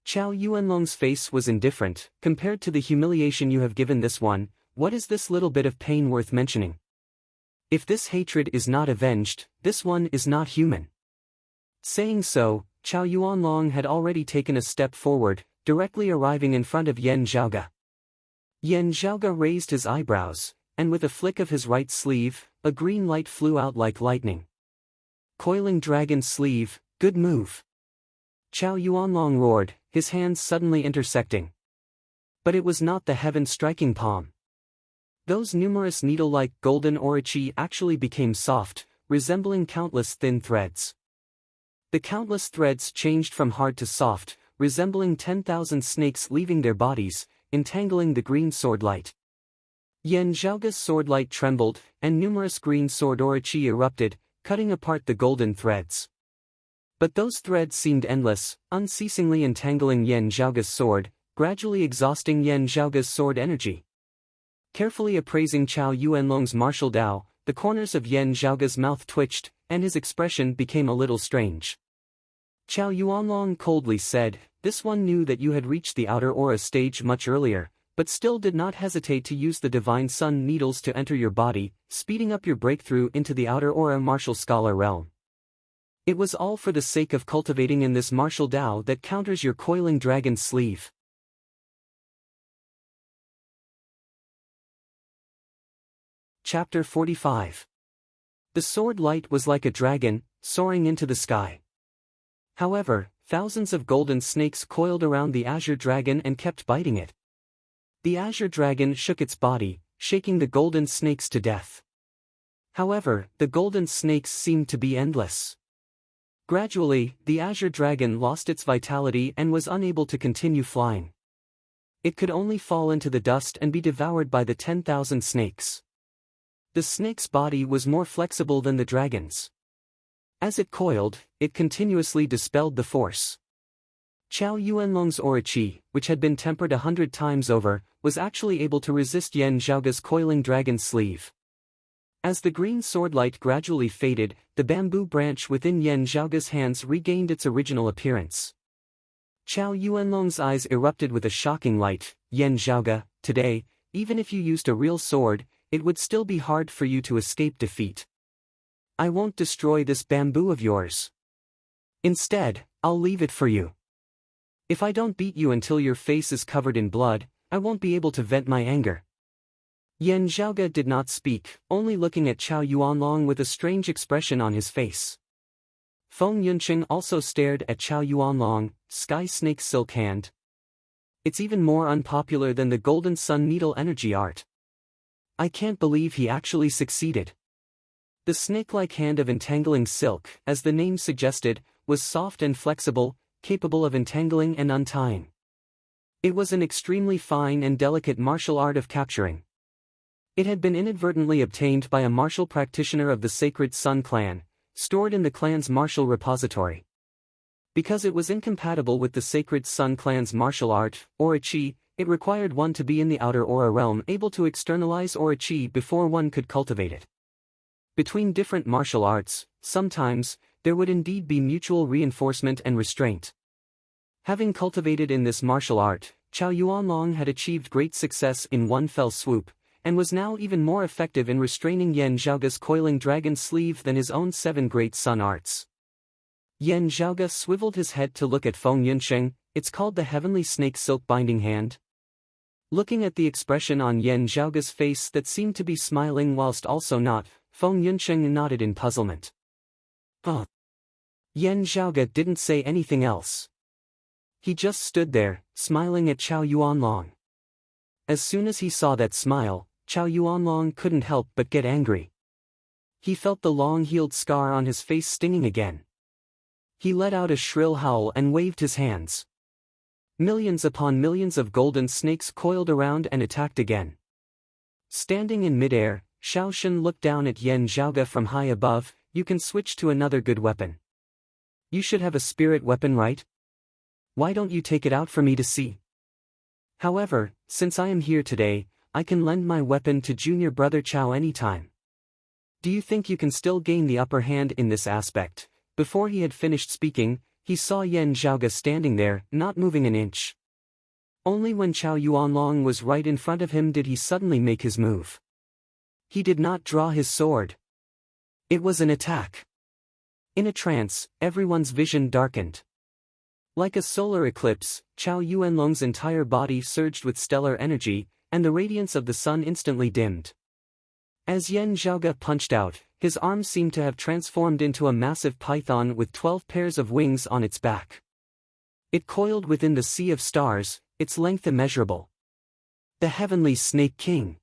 Chao Yuanlong's face was indifferent, compared to the humiliation you have given this one, what is this little bit of pain worth mentioning? If this hatred is not avenged, this one is not human. Saying so, Chao Yuanlong had already taken a step forward, directly arriving in front of Yan Zhaoge. Yan Zhaoge raised his eyebrows, and with a flick of his right sleeve, a green light flew out like lightning. Coiling dragon sleeve, good move. Chao Yuanlong roared, his hands suddenly intersecting. But it was not the heaven-striking palm. Those numerous needle-like golden aura qi actually became soft, resembling countless thin threads. The countless threads changed from hard to soft, resembling 10,000 snakes leaving their bodies, entangling the green sword light. Yan Zhaoge's sword light trembled, and numerous green sword aura qi erupted, cutting apart the golden threads. But those threads seemed endless, unceasingly entangling Yan Zhaoge's sword, gradually exhausting Yan Zhaoge's sword energy. Carefully appraising Chao Yuanlong's martial Dao, the corners of Yan Zhaoge's mouth twitched, and his expression became a little strange. Chao Yuanlong coldly said, this one knew that you had reached the outer aura stage much earlier, but still did not hesitate to use the divine sun needles to enter your body, speeding up your breakthrough into the outer aura martial scholar realm. It was all for the sake of cultivating in this martial Dao that counters your coiling dragon sleeve. Chapter 45. The sword light was like a dragon, soaring into the sky. However, thousands of golden snakes coiled around the azure dragon and kept biting it. The azure dragon shook its body, shaking the golden snakes to death. However, the golden snakes seemed to be endless. Gradually, the azure dragon lost its vitality and was unable to continue flying. It could only fall into the dust and be devoured by the 10,000 snakes. The snake's body was more flexible than the dragon's. As it coiled, it continuously dispelled the force. Chao Yuanlong's aura qi, which had been tempered 100 times over, was actually able to resist Yan Zhaoge's coiling dragon sleeve. As the green sword light gradually faded, the bamboo branch within Yan Zhaoge's hands regained its original appearance. Chao Yuanlong's eyes erupted with a shocking light, Yan Zhaoge, today, even if you used a real sword, it would still be hard for you to escape defeat. I won't destroy this bamboo of yours. Instead, I'll leave it for you. If I don't beat you until your face is covered in blood, I won't be able to vent my anger. Yan Zhaoge did not speak, only looking at Chow Yuanlong with a strange expression on his face. Feng Yunqing also stared at Chow Yuanlong, Sky Snake Silk Hand. It's even more unpopular than the Golden Sun Needle energy art. I can't believe he actually succeeded. The snake-like hand of entangling silk, as the name suggested, was soft and flexible, capable of entangling and untying. It was an extremely fine and delicate martial art of capturing. It had been inadvertently obtained by a martial practitioner of the Sacred Sun clan, stored in the clan's martial repository. Because it was incompatible with the Sacred Sun clan's martial art, Aura Qi, it required one to be in the outer Aura realm able to externalize Aura Qi before one could cultivate it. Between different martial arts, sometimes, there would indeed be mutual reinforcement and restraint. Having cultivated in this martial art, Chow Yuanlong had achieved great success in one fell swoop, and was now even more effective in restraining Yan Zhaoge's coiling dragon sleeve than his own 7 great sun arts. Yan Zhaoge swiveled his head to look at Feng Yunqing. It's called the Heavenly Snake Silk Binding Hand. Looking at the expression on Yan Zhaoge's face that seemed to be smiling whilst also not, Feng Yunqing nodded in puzzlement. Oh. Yan Zhaoge didn't say anything else. He just stood there, smiling at Chow Yuanlong. As soon as he saw that smile, Chow Yuanlong couldn't help but get angry. He felt the long-healed scar on his face stinging again. He let out a shrill howl and waved his hands. Millions upon millions of golden snakes coiled around and attacked again. Standing in midair, Shaoshan looked down at Yan Zhaoge from high above. You can switch to another good weapon. You should have a spirit weapon, right? Why don't you take it out for me to see? However, since I am here today, I can lend my weapon to junior brother Chow anytime. Do you think you can still gain the upper hand in this aspect? Before he had finished speaking, he saw Yan Zhaoge standing there, not moving an inch. Only when Chow Yuanlong was right in front of him did he suddenly make his move. He did not draw his sword. It was an attack. In a trance, everyone's vision darkened. Like a solar eclipse, Chow Yuanlong's entire body surged with stellar energy, and the radiance of the sun instantly dimmed. As Yan Zhaoge punched out, his arm seemed to have transformed into a massive python with 12 pairs of wings on its back. It coiled within the sea of stars, its length immeasurable. The Heavenly Snake King.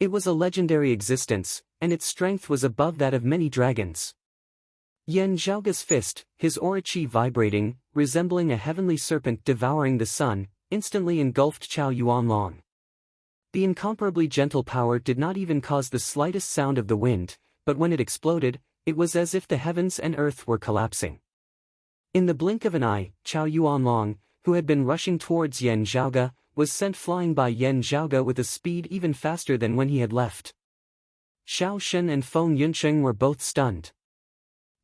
It was a legendary existence, and its strength was above that of many dragons. Yan Zhaoge's fist, his aura qi vibrating, resembling a heavenly serpent devouring the sun, instantly engulfed Chow Yuanlong. The incomparably gentle power did not even cause the slightest sound of the wind, but when it exploded, it was as if the heavens and earth were collapsing. In the blink of an eye, Chow Yuanlong, who had been rushing towards Yan Zhaoge, was sent flying by Yan Zhaoge with a speed even faster than when he had left. Xiao Shen and Feng Yunqing were both stunned.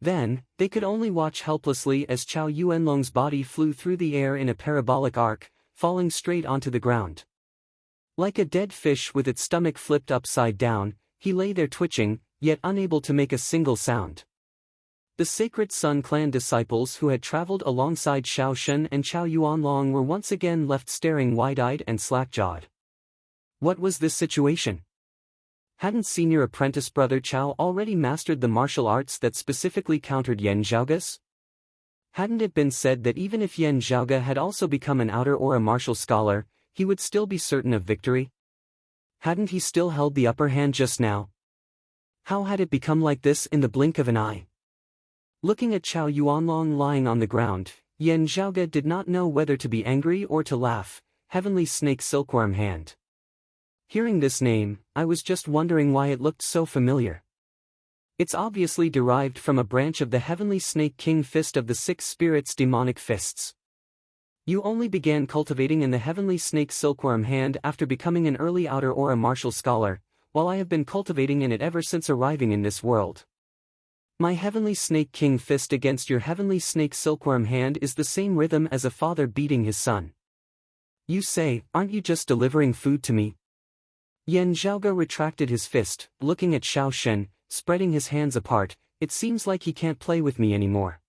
Then, they could only watch helplessly as Chow Yuanlong's body flew through the air in a parabolic arc, falling straight onto the ground. Like a dead fish with its stomach flipped upside down, he lay there twitching, yet unable to make a single sound. The Sacred Sun clan disciples who had traveled alongside Xiao Shen and Chow Yuanlong were once again left staring wide-eyed and slack-jawed. What was this situation? Hadn't senior apprentice brother Chow already mastered the martial arts that specifically countered Yan Zhaoge's? Hadn't it been said that even if Yan Zhaoge had also become an outer or a martial scholar, he would still be certain of victory? Hadn't he still held the upper hand just now? How had it become like this in the blink of an eye? Looking at Chow Yuanlong lying on the ground, Yan Zhaoge did not know whether to be angry or to laugh. Heavenly Snake Silkworm Hand. Hearing this name, I was just wondering why it looked so familiar. It's obviously derived from a branch of the Heavenly Snake King Fist of the Six Spirits' demonic fists. You only began cultivating in the Heavenly Snake Silkworm Hand after becoming an early outer or a martial scholar, while I have been cultivating in it ever since arriving in this world. My Heavenly Snake King Fist against your Heavenly Snake Silkworm Hand is the same rhythm as a father beating his son. You say, aren't you just delivering food to me? Yan Zhaoge retracted his fist, looking at Xiao Shen, spreading his hands apart, "It seems like he can't play with me anymore."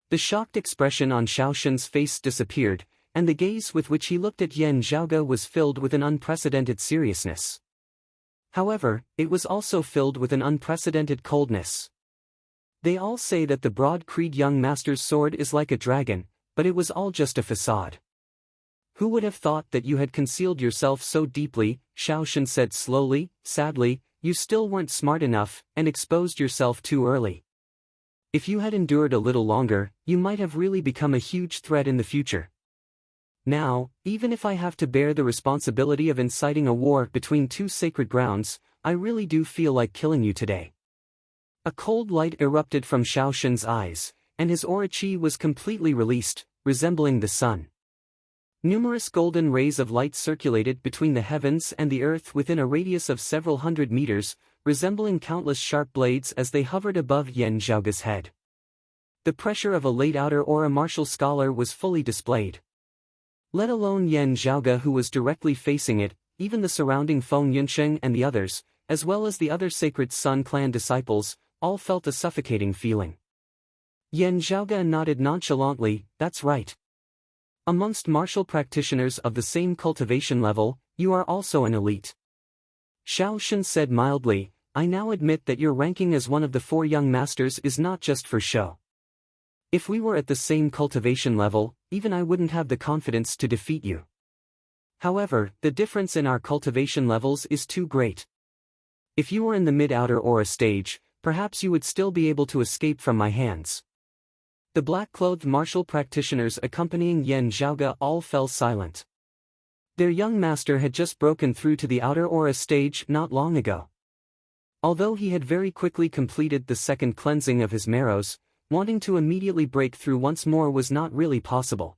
The shocked expression on Xiaoshen's face disappeared, and the gaze with which he looked at Yan Zhaoge was filled with an unprecedented seriousness. However, it was also filled with an unprecedented coldness. "They all say that the broad-creed young master's sword is like a dragon, but it was all just a facade. Who would have thought that you had concealed yourself so deeply?" Xiaoshen said slowly, sadly. "You still weren't smart enough, and exposed yourself too early. If you had endured a little longer, you might have really become a huge threat in the future. Now, even if I have to bear the responsibility of inciting a war between two sacred grounds, I really do feel like killing you today." A cold light erupted from Xiaoshen's eyes, and his aura qi was completely released, resembling the sun. Numerous golden rays of light circulated between the heavens and the earth within a radius of several hundred meters, resembling countless sharp blades as they hovered above Yan Zhaoge's head. The pressure of a late outer aura martial scholar was fully displayed. Let alone Yan Zhaoge, who was directly facing it, even the surrounding Feng Yunsheng and the others, as well as the other Sacred Sun clan disciples, all felt a suffocating feeling. Yan Zhaoge nodded nonchalantly. "That's right. Amongst martial practitioners of the same cultivation level, you are also an elite." Xiaoshen said mildly, "I now admit that your ranking as one of the four young masters is not just for show. If we were at the same cultivation level, even I wouldn't have the confidence to defeat you. However, the difference in our cultivation levels is too great. If you were in the mid-outer aura stage, perhaps you would still be able to escape from my hands." The black-clothed martial practitioners accompanying Yan Zhaoge all fell silent. Their young master had just broken through to the outer aura stage not long ago. Although he had very quickly completed the second cleansing of his marrows, wanting to immediately break through once more was not really possible.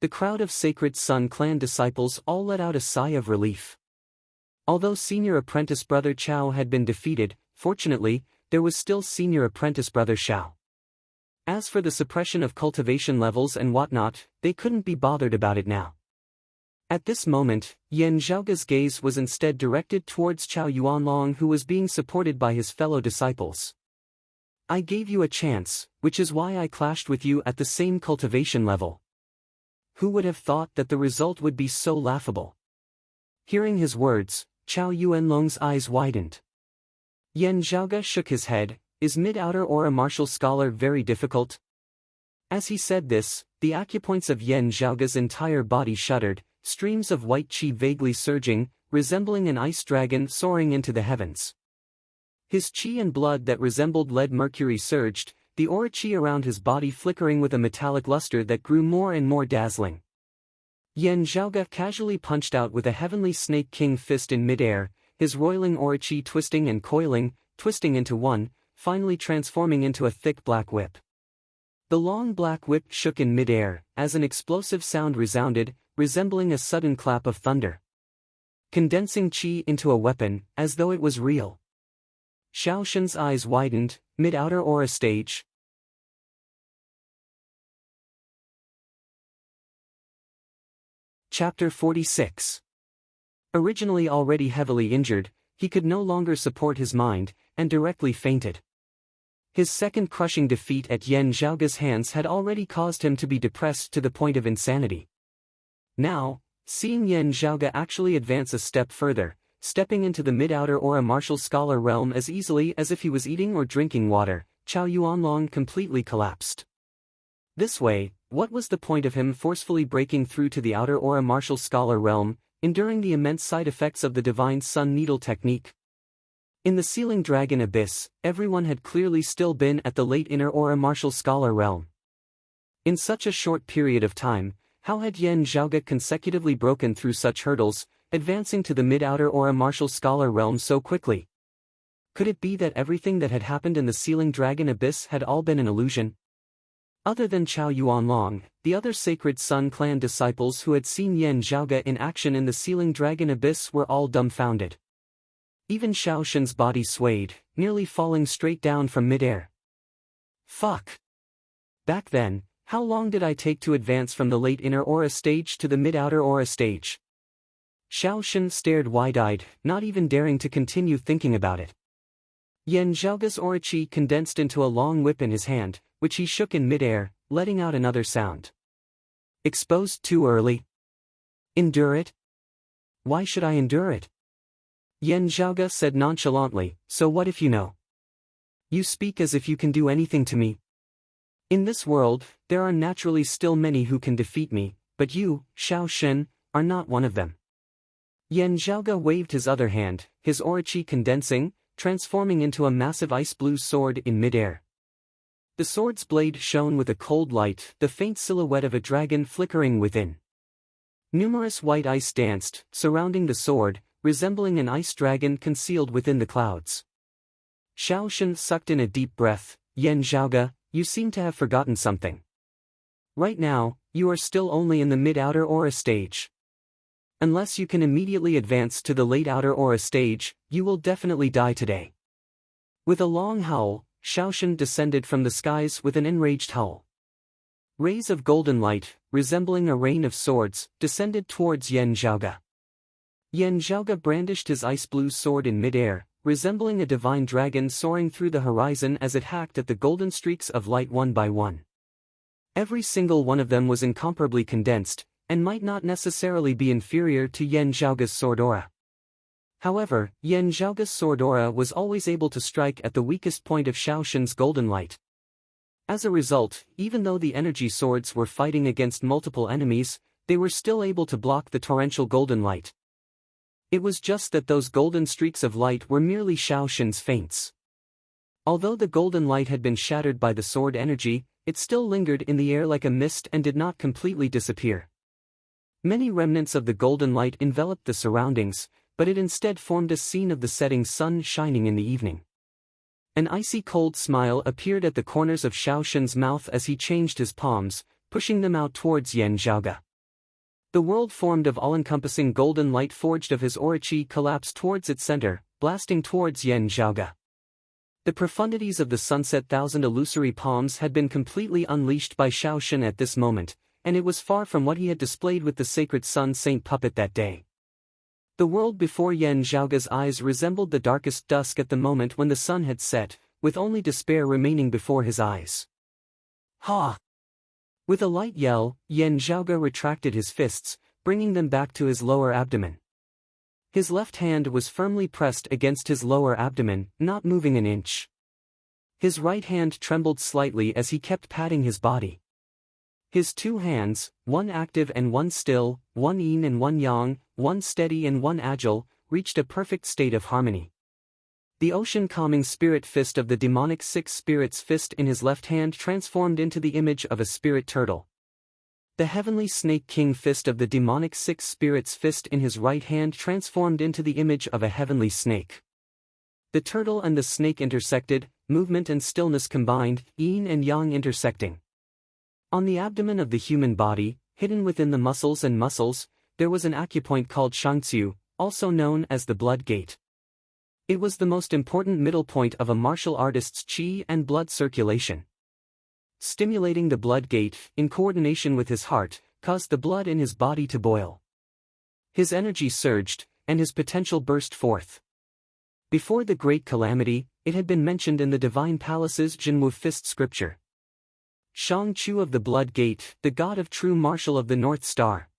The crowd of Sacred Sun clan disciples all let out a sigh of relief. Although senior apprentice brother Chao had been defeated, fortunately, there was still senior apprentice brother Xiao. As for the suppression of cultivation levels and whatnot, they couldn't be bothered about it now. At this moment, Yan Zhaoge's gaze was instead directed towards Chao Yuanlong, who was being supported by his fellow disciples. "I gave you a chance, which is why I clashed with you at the same cultivation level. Who would have thought that the result would be so laughable?" Hearing his words, Chao Yuanlong's eyes widened. Yan Zhaoge shook his head. "Is mid-outer aura martial scholar very difficult?" As he said this, the acupoints of Yan Zhaoge's entire body shuddered, streams of white qi vaguely surging, resembling an ice dragon soaring into the heavens. His qi and blood that resembled lead mercury surged, the aura qi around his body flickering with a metallic luster that grew more and more dazzling. Yan Zhaoge casually punched out with a heavenly snake king fist in midair, his roiling aura qi twisting and coiling, twisting into one, finally transforming into a thick black whip. The long black whip shook in midair, as an explosive sound resounded, resembling a sudden clap of thunder. Condensing qi into a weapon, as though it was real. Xiaoshen's eyes widened. Mid-outer aura stage. Chapter 46. Originally already heavily injured, he could no longer support his mind, and directly fainted. His second crushing defeat at Yan Zhaoge's hands had already caused him to be depressed to the point of insanity. Now, seeing Yan Zhaoge actually advance a step further, stepping into the mid-outer aura martial scholar realm as easily as if he was eating or drinking water, Chao Yuanlong completely collapsed. This way, what was the point of him forcefully breaking through to the outer aura martial scholar realm, enduring the immense side effects of the divine sun needle technique? In the Sealing Dragon Abyss, everyone had clearly still been at the late inner aura martial scholar realm. In such a short period of time, how had Yan Zhaoge consecutively broken through such hurdles, advancing to the mid-outer aura martial scholar realm so quickly? Could it be that everything that had happened in the Sealing Dragon Abyss had all been an illusion? Other than Chao Yuanlong, the other Sacred Sun clan disciples who had seen Yan Zhaoge in action in the Sealing Dragon Abyss were all dumbfounded. Even Xiaoshen's body swayed, nearly falling straight down from midair. Fuck! Back then, how long did I take to advance from the late inner aura stage to the mid-outer aura stage? Xiaoshen stared wide-eyed, not even daring to continue thinking about it. Yan Zhaoge's aura chi condensed into a long whip in his hand, which he shook in midair, letting out another sound. Exposed too early? Endure it? Why should I endure it? Yan Zhaoge said nonchalantly, so what if you know? You speak as if you can do anything to me. In this world, there are naturally still many who can defeat me, but you, Xiao Shen, are not one of them. Yan Zhaoge waved his other hand, his aura chi condensing, transforming into a massive ice-blue sword in midair. The sword's blade shone with a cold light, the faint silhouette of a dragon flickering within. Numerous white ice danced, surrounding the sword, resembling an ice dragon concealed within the clouds. Xiao Shen sucked in a deep breath. Yan Zhaoge, you seem to have forgotten something. Right now, you are still only in the mid-outer aura stage. Unless you can immediately advance to the late outer aura stage, you will definitely die today. With a long howl, Xiao Shen descended from the skies with an enraged howl. Rays of golden light, resembling a rain of swords, descended towards Yan Zhaoge. Yan Zhaoge brandished his ice-blue sword in midair, resembling a divine dragon soaring through the horizon as it hacked at the golden streaks of light one by one. Every single one of them was incomparably condensed, and might not necessarily be inferior to Yan Zhaoge's sword aura. However, Yan Zhaoge's sword aura was always able to strike at the weakest point of Xiao Shen's golden light. As a result, even though the energy swords were fighting against multiple enemies, they were still able to block the torrential golden light. It was just that those golden streaks of light were merely Xiao Shen's feints. Although the golden light had been shattered by the sword energy, it still lingered in the air like a mist and did not completely disappear. Many remnants of the golden light enveloped the surroundings, but it instead formed a scene of the setting sun shining in the evening. An icy cold smile appeared at the corners of Xiao Shen's mouth as he changed his palms, pushing them out towards Yan Zhaoge. The world formed of all-encompassing golden light forged of his aura chi collapsed towards its center, blasting towards Yan Zhaoge. The profundities of the sunset thousand illusory palms had been completely unleashed by Xiao Shen at this moment, and it was far from what he had displayed with the sacred sun saint puppet that day. The world before Yan Zhaoge's eyes resembled the darkest dusk at the moment when the sun had set, with only despair remaining before his eyes. Ha! With a light yell, Yan Zhaoge retracted his fists, bringing them back to his lower abdomen. His left hand was firmly pressed against his lower abdomen, not moving an inch. His right hand trembled slightly as he kept patting his body. His two hands, one active and one still, one yin and one yang, one steady and one agile, reached a perfect state of harmony. The ocean-calming spirit fist of the demonic six spirits fist in his left hand transformed into the image of a spirit turtle. The heavenly snake king fist of the demonic six spirits fist in his right hand transformed into the image of a heavenly snake. The turtle and the snake intersected, movement and stillness combined, yin and yang intersecting. On the abdomen of the human body, hidden within the muscles and muscles, there was an acupoint called Shangqiu, also known as the blood gate. It was the most important middle point of a martial artist's qi and blood circulation. Stimulating the blood gate, in coordination with his heart, caused the blood in his body to boil. His energy surged, and his potential burst forth. Before the great calamity, it had been mentioned in the Divine Palace's Jinwu Fist scripture. Shangqiu of the blood gate, the god of true martial of the North Star.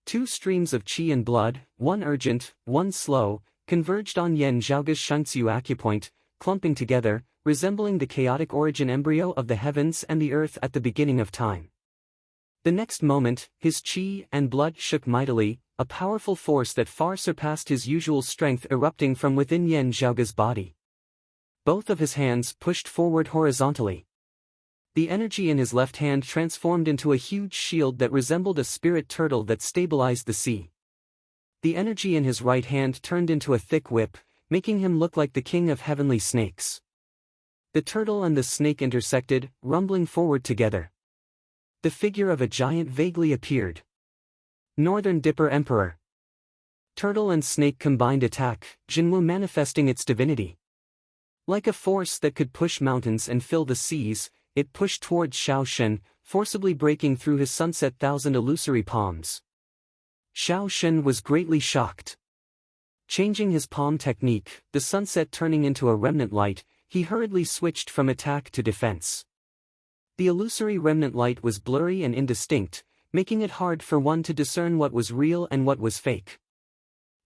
Two streams of qi and blood, one urgent, one slow, converged on Yan Zhaoge's Shangqiu acupoint, clumping together, resembling the chaotic origin embryo of the heavens and the earth at the beginning of time. The next moment, his qi and blood shook mightily, a powerful force that far surpassed his usual strength erupting from within Yan Zhaoge's body. Both of his hands pushed forward horizontally. The energy in his left hand transformed into a huge shield that resembled a spirit turtle that stabilized the sea. The energy in his right hand turned into a thick whip, making him look like the king of heavenly snakes. The turtle and the snake intersected, rumbling forward together. The figure of a giant vaguely appeared. Northern Dipper Emperor. Turtle and snake combined attack, Jinwu manifesting its divinity. Like a force that could push mountains and fill the seas, it pushed towards Xiao Shen, forcibly breaking through his sunset thousand illusory palms. Xiao Shen was greatly shocked. Changing his palm technique, the sunset turning into a remnant light, he hurriedly switched from attack to defense. The illusory remnant light was blurry and indistinct, making it hard for one to discern what was real and what was fake.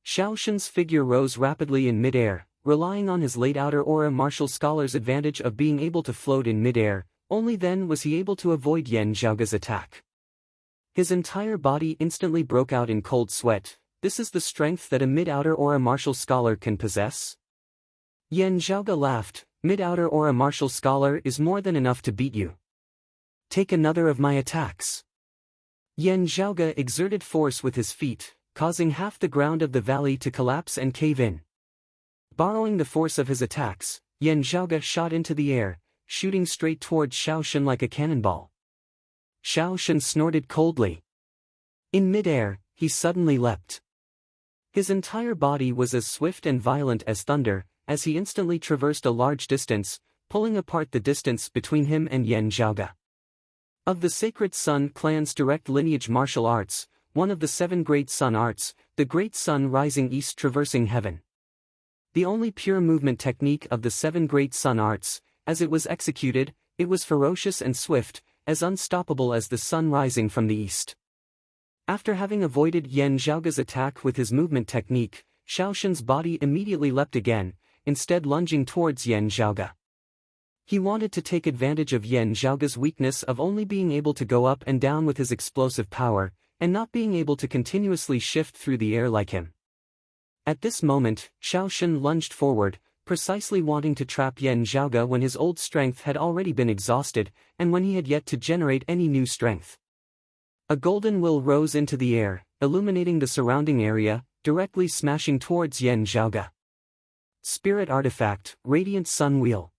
Xiao Shen's figure rose rapidly in midair, relying on his late outer aura martial scholar's advantage of being able to float in midair. Only then was he able to avoid Yan Zhaoge's attack. His entire body instantly broke out in cold sweat. This is the strength that a mid-outer aura martial scholar can possess? Yan Zhaoge laughed. Mid-outer aura martial scholar is more than enough to beat you. Take another of my attacks. Yan Zhaoge exerted force with his feet, causing half the ground of the valley to collapse and cave in. Borrowing the force of his attacks, Yan Zhaoge shot into the air, shooting straight towards Xiao Shen like a cannonball. Xiao Shen snorted coldly. In midair, he suddenly leapt. His entire body was as swift and violent as thunder, as he instantly traversed a large distance, pulling apart the distance between him and Yan Zhaoge. Of the Sacred Sun clan's direct lineage martial arts, one of the 7 great sun arts, the great sun rising east traversing heaven. The only pure movement technique of the 7 great sun arts, as it was executed, it was ferocious and swift, as unstoppable as the sun rising from the east. After having avoided Yan Zhaoge's attack with his movement technique, Xiao Shen's body immediately leapt again, instead lunging towards Yan Zhaoge. He wanted to take advantage of Yan Zhaoge's weakness of only being able to go up and down with his explosive power, and not being able to continuously shift through the air like him. At this moment, Xiao Shen lunged forward, precisely wanting to trap Yan Zhaoge when his old strength had already been exhausted, and when he had yet to generate any new strength. A golden will rose into the air, illuminating the surrounding area, directly smashing towards Yan Zhaoge. Spirit Artifact, Radiant Sun Wheel.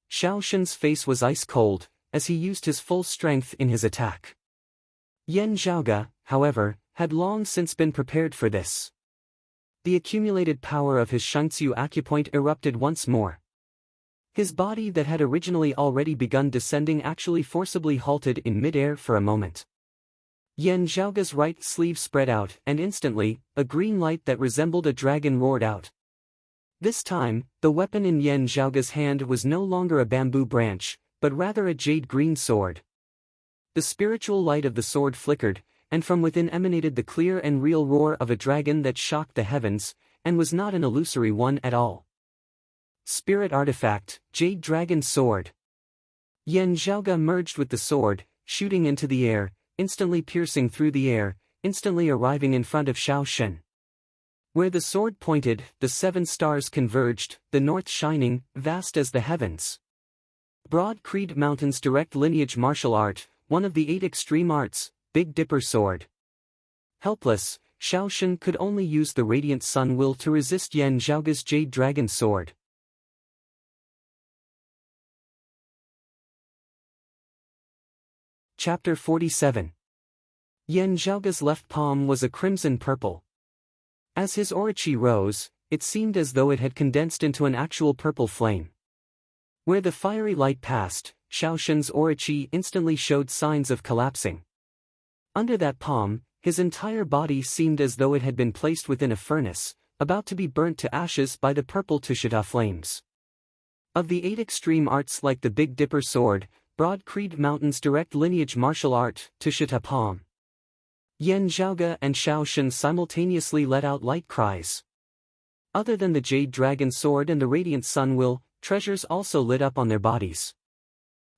Xiao Shen's face was ice cold, as he used his full strength in his attack. Yan Zhaoge, however, had long since been prepared for this. The accumulated power of his Shangxiu acupoint erupted once more. His body that had originally already begun descending actually forcibly halted in midair for a moment. Yan Zhaoge's right sleeve spread out, and instantly, a green light that resembled a dragon roared out. This time, the weapon in Yan Zhaoge's hand was no longer a bamboo branch, but rather a jade-green sword. The spiritual light of the sword flickered, and from within emanated the clear and real roar of a dragon that shocked the heavens, and was not an illusory one at all. Spirit Artifact, Jade Dragon Sword. Yan Zhaoge merged with the sword, shooting into the air, instantly piercing through the air, instantly arriving in front of Xiao Shen. Where the sword pointed, the 7 stars converged, the north shining, vast as the heavens. Broad Creed Mountain's direct lineage martial art, one of the 8 extreme arts, Big Dipper Sword. Helpless, Xiao Shen could only use the Radiant Sun Will to resist Yan Zhaoge's Jade Dragon Sword. Chapter 47. Yan Zhaoge's left palm was a crimson purple. As his aura-chi rose, it seemed as though it had condensed into an actual purple flame. Where the fiery light passed, Xiao Shen's aura-chi instantly showed signs of collapsing. Under that palm, his entire body seemed as though it had been placed within a furnace, about to be burnt to ashes by the purple Tushita flames. Of the 8 extreme arts like the Big Dipper Sword, Broad Creed Mountain's direct lineage martial art, Tushita Palm. Yan Zhaoge and Xiao Shen simultaneously let out light cries. Other than the Jade Dragon Sword and the Radiant Sun Will, treasures also lit up on their bodies.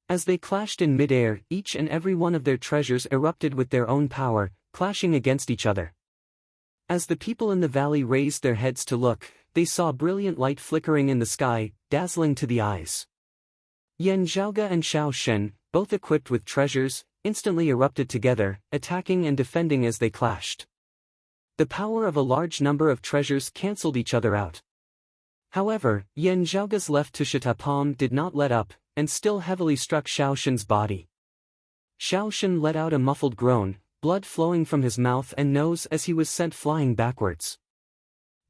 As they clashed in midair, each and every one of their treasures erupted with their own power, clashing against each other. As the people in the valley raised their heads to look, they saw brilliant light flickering in the sky, dazzling to the eyes. Yan Zhaoge and Xiao Shen, both equipped with treasures, instantly erupted together, attacking and defending as they clashed. The power of a large number of treasures cancelled each other out. However, Yan Zhaoge's left Tushita palm did not let up, and still heavily struck Xiao Shen's body. Xiao Shen let out a muffled groan, blood flowing from his mouth and nose as he was sent flying backwards.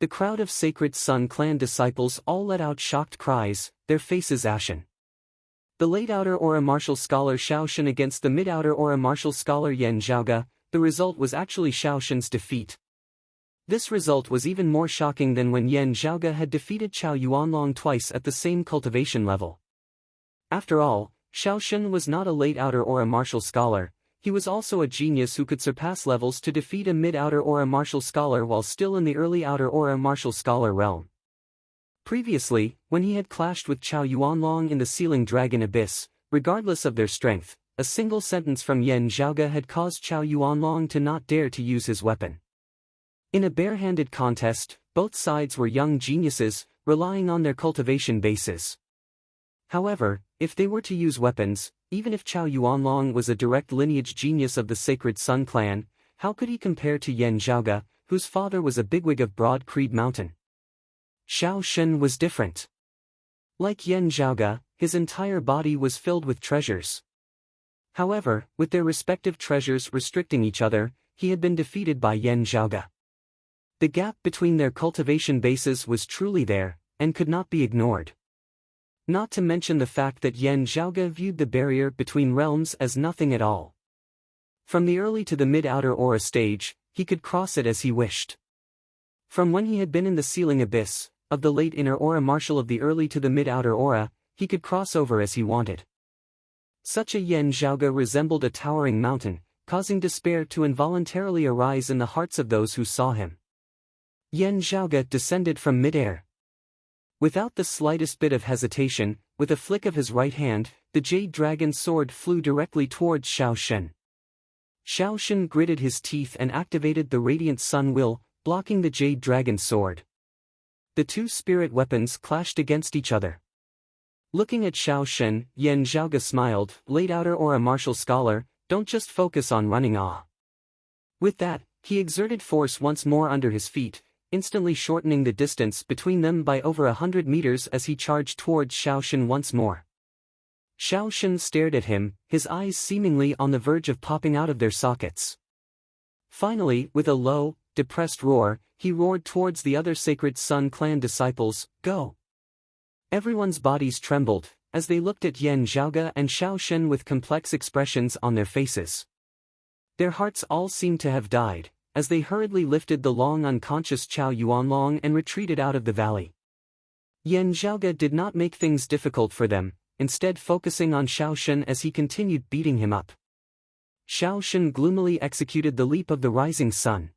The crowd of Sacred Sun clan disciples all let out shocked cries, their faces ashen. The late outer aura martial scholar Xiao Shen against the mid-outer aura martial scholar Yan Zhaoge, the result was actually Xiao Shen's defeat. This result was even more shocking than when Yan Zhaoge had defeated Chao Yuanlong twice at the same cultivation level. After all, Xiao Shun was not a late outer aura martial scholar, he was also a genius who could surpass levels to defeat a mid-outer aura martial scholar while still in the early outer aura martial scholar realm. Previously, when he had clashed with Chao Yuanlong in the Sealing Dragon Abyss, regardless of their strength, a single sentence from Yan Zhaoge had caused Chao Yuanlong to not dare to use his weapon. In a barehanded contest, both sides were young geniuses, relying on their cultivation bases. However, if they were to use weapons, even if Chao Yuanlong was a direct lineage genius of the Sacred Sun clan, how could he compare to Yan Zhaoge, whose father was a bigwig of Broad Creed Mountain? Xiao Shun was different. Like Yan Zhaoge, his entire body was filled with treasures. However, with their respective treasures restricting each other, he had been defeated by Yan Zhaoge. The gap between their cultivation bases was truly there, and could not be ignored. Not to mention the fact that Yan Zhaoge viewed the barrier between realms as nothing at all. From the early to the mid-outer aura stage, he could cross it as he wished. From when he had been in the Sealing Abyss, of the late inner aura martial of the early to the mid-outer aura, he could cross over as he wanted. Such a Yan Zhaoge resembled a towering mountain, causing despair to involuntarily arise in the hearts of those who saw him. Yan Zhaoge descended from mid-air. Without the slightest bit of hesitation, with a flick of his right hand, the Jade Dragon sword flew directly towards Xiao Shun. Xiao Shun gritted his teeth and activated the Radiant Sun Will, blocking the Jade Dragon sword. The two spirit weapons clashed against each other. Looking at Xiao Shun, Yan Zhaoge smiled, "Late outer aura martial scholar, don't just focus on running ah." With that, he exerted force once more under his feet, instantly shortening the distance between them by over 100 meters as he charged towards Xiao Shun once more. Xiao Shun stared at him, his eyes seemingly on the verge of popping out of their sockets. Finally, with a low, depressed roar, he roared towards the other Sacred Sun clan disciples, "Go!" Everyone's bodies trembled, as they looked at Yan Zhaoge and Xiao Shun with complex expressions on their faces. Their hearts all seemed to have died, as they hurriedly lifted the long unconscious Chao Yuanlong and retreated out of the valley. Yan Zhaoge did not make things difficult for them, instead focusing on Xiao Shun as he continued beating him up. Xiao Shun gloomily executed the leap of the rising sun.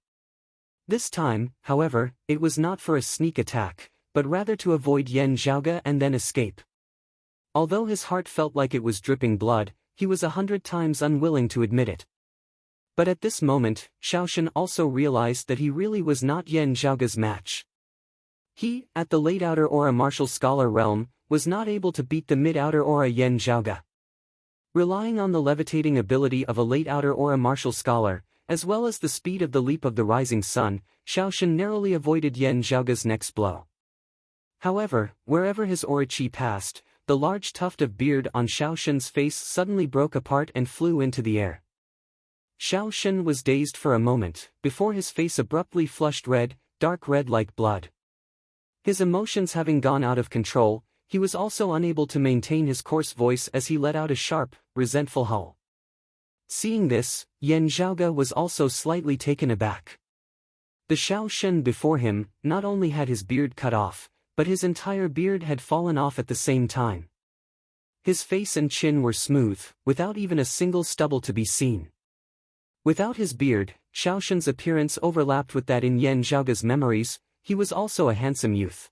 This time, however, it was not for a sneak attack, but rather to avoid Yan Zhaoge and then escape. Although his heart felt like it was dripping blood, he was 100 times unwilling to admit it. But at this moment, Xiao Shun also realized that he really was not Yan Zhaoge's match. He, at the late outer aura martial scholar realm, was not able to beat the mid-outer aura Yan Zhaoge. Relying on the levitating ability of a late outer aura martial scholar, as well as the speed of the leap of the rising sun, Xiao Shun narrowly avoided Yan Zhaoge's next blow. However, wherever his aura chi passed, the large tuft of beard on Xiao Shun's face suddenly broke apart and flew into the air. Xiao Shun was dazed for a moment, before his face abruptly flushed red, dark red like blood. His emotions having gone out of control, he was also unable to maintain his coarse voice as he let out a sharp, resentful howl. Seeing this, Yan Zhaoge was also slightly taken aback. The Xiao Shun before him not only had his beard cut off, but his entire beard had fallen off at the same time. His face and chin were smooth, without even a single stubble to be seen. Without his beard, Xiao Shun's appearance overlapped with that in Yan Zhaoge's memories. He was also a handsome youth.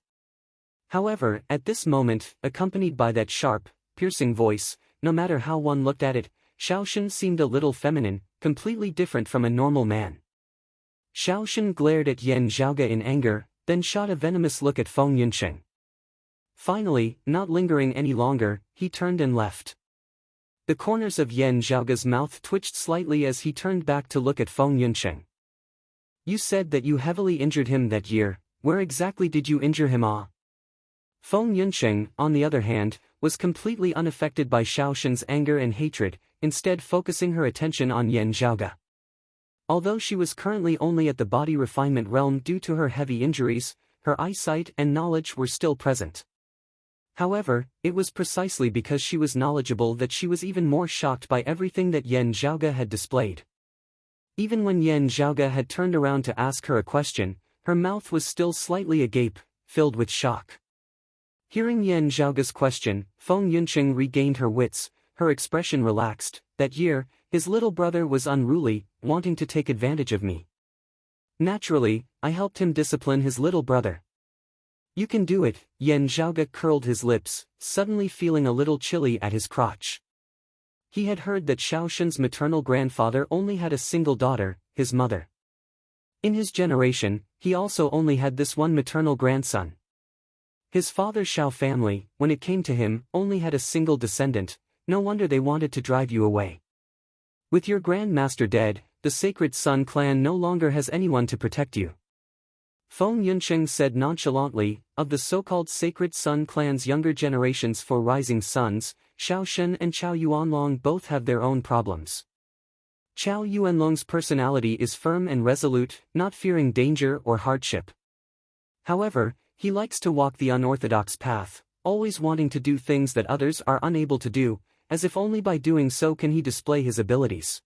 However, at this moment, accompanied by that sharp, piercing voice, no matter how one looked at it, Xiao Shun seemed a little feminine, completely different from a normal man. Xiao Shun glared at Yan Zhaoge in anger, then shot a venomous look at Feng Yunsheng. Finally, not lingering any longer, he turned and left. The corners of Yan Zhaoge's mouth twitched slightly as he turned back to look at Feng Yunsheng. "You said that you heavily injured him that year, where exactly did you injure him ah?" Feng Yunsheng, on the other hand, was completely unaffected by Xiao Shun's anger and hatred, instead focusing her attention on Yan Zhaoge. Although she was currently only at the body refinement realm due to her heavy injuries, her eyesight and knowledge were still present. However, it was precisely because she was knowledgeable that she was even more shocked by everything that Yan Zhaoge had displayed. Even when Yan Zhaoge had turned around to ask her a question, Her mouth was still slightly agape, filled with shock. Hearing Yan Zhaoge's question, Feng Yunqing regained her wits, her expression relaxed. That year, his little brother was unruly, wanting to take advantage of me. Naturally, I helped him discipline his little brother. You can do it. Yan Zhaoge curled his lips, suddenly feeling a little chilly at his crotch. He had heard that Xiaoshen's maternal grandfather only had a single daughter, his mother. In his generation, he also only had this one maternal grandson. His father's Xiao family, when it came to him, only had a single descendant. No wonder they wanted to drive you away. With your grandmaster dead, the Sacred Sun clan no longer has anyone to protect you. Feng Yunqing said nonchalantly. Of the so-called Sacred Sun clan's younger generations for rising suns, Xiao Shen and Qiao Yuanlong both have their own problems. Qiao Yuanlong's personality is firm and resolute, not fearing danger or hardship. However, he likes to walk the unorthodox path, always wanting to do things that others are unable to do, as if only by doing so can he display his abilities.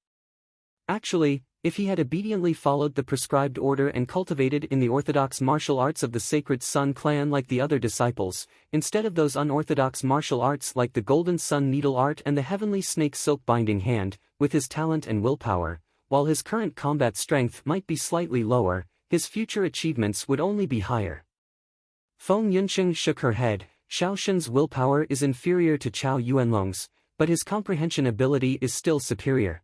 Actually, if he had obediently followed the prescribed order and cultivated in the orthodox martial arts of the Sacred Sun clan like the other disciples, instead of those unorthodox martial arts like the Golden Sun Needle Art and the Heavenly Snake Silk Binding Hand, with his talent and willpower, while his current combat strength might be slightly lower, his future achievements would only be higher. Feng Yunqing shook her head. Xiao Shen's willpower is inferior to Qiao Yuanlong's, but his comprehension ability is still superior.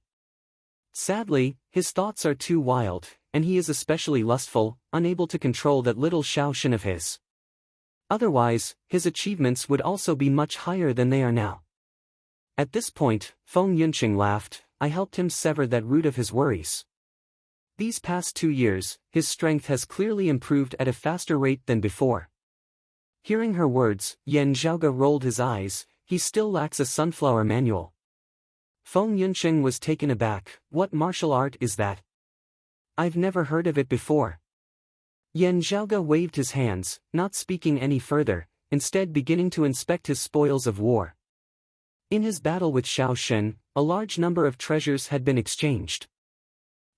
Sadly, his thoughts are too wild, and he is especially lustful, unable to control that little Xiao Shen of his. Otherwise, his achievements would also be much higher than they are now. At this point, Feng Yunqing laughed. I helped him sever that root of his worries. These past 2 years, his strength has clearly improved at a faster rate than before. Hearing her words, Yan Zhaoge rolled his eyes. He still lacks a sunflower manual. Feng Yunqing was taken aback. What martial art is that? I've never heard of it before. Yan Zhaoge waved his hands, not speaking any further, instead beginning to inspect his spoils of war. In his battle with Xiao Shen, a large number of treasures had been exchanged.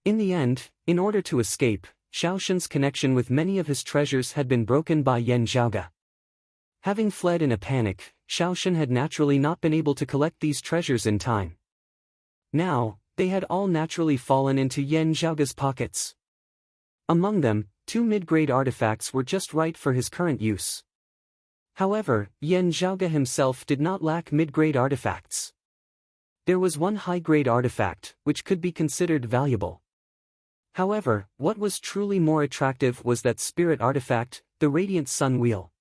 In the end, in order to escape, Xiao Shen's connection with many of his treasures had been broken by Yan Zhaoge. Having fled in a panic, Xiao Shen had naturally not been able to collect these treasures in time. Now, they had all naturally fallen into Yan Zhaoge's pockets. Among them, 2 mid-grade artifacts were just right for his current use. However, Yan Zhaoge himself did not lack mid-grade artifacts. There was one high-grade artifact, which could be considered valuable. However, what was truly more attractive was that spirit artifact, the Radiant Sun Wheel.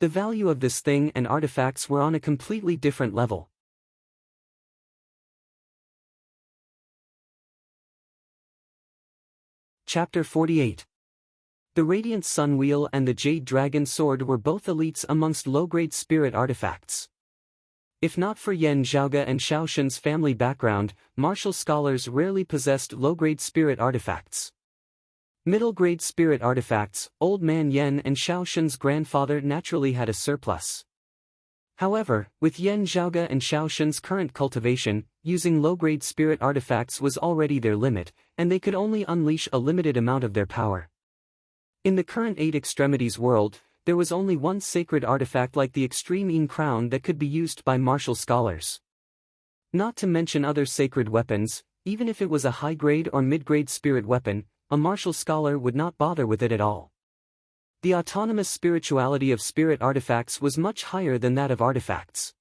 The value of this thing and artifacts were on a completely different level. Chapter 48. The Radiant Sun Wheel and the Jade Dragon Sword were both elites amongst low-grade spirit artifacts. If not for Yan Zhaoge and Xiao Shen's family background, martial scholars rarely possessed low-grade spirit artifacts. Middle-grade spirit artifacts, Old Man Yan and Xiao Shen's grandfather naturally had a surplus. However, with Yan Zhaoge and Xiao Shen's current cultivation, using low-grade spirit artifacts was already their limit, and they could only unleash a limited amount of their power. In the current 8 extremities world, there was only one sacred artifact like the Extreme Yin Crown that could be used by martial scholars. Not to mention other sacred weapons, even if it was a high-grade or mid-grade spirit weapon, a martial scholar would not bother with it at all. The autonomous spirituality of spirit artifacts was much higher than that of artifacts.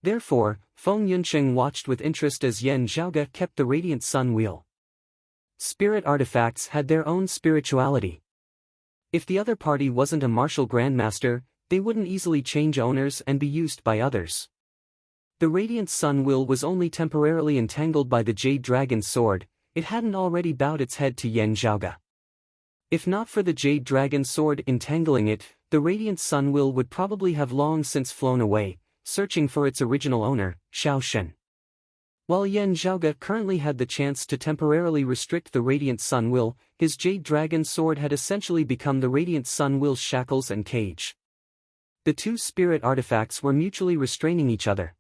Therefore, Feng Yunqing watched with interest as Yan Zhaoge kept the Radiant Sun Wheel. Spirit artifacts had their own spirituality. If the other party wasn't a martial grandmaster, they wouldn't easily change owners and be used by others. The Radiant Sun Wheel was only temporarily entangled by the Jade Dragon Sword. It hadn't already bowed its head to Yan Zhaoge. If not for the Jade Dragon Sword entangling it, the Radiant Sun Wheel would probably have long since flown away, searching for its original owner, Xiao Shen. While Yan Zhaoge currently had the chance to temporarily restrict the Radiant Sun Wheel, his Jade Dragon Sword had essentially become the Radiant Sun Wheel's shackles and cage. The 2 spirit artifacts were mutually restraining each other.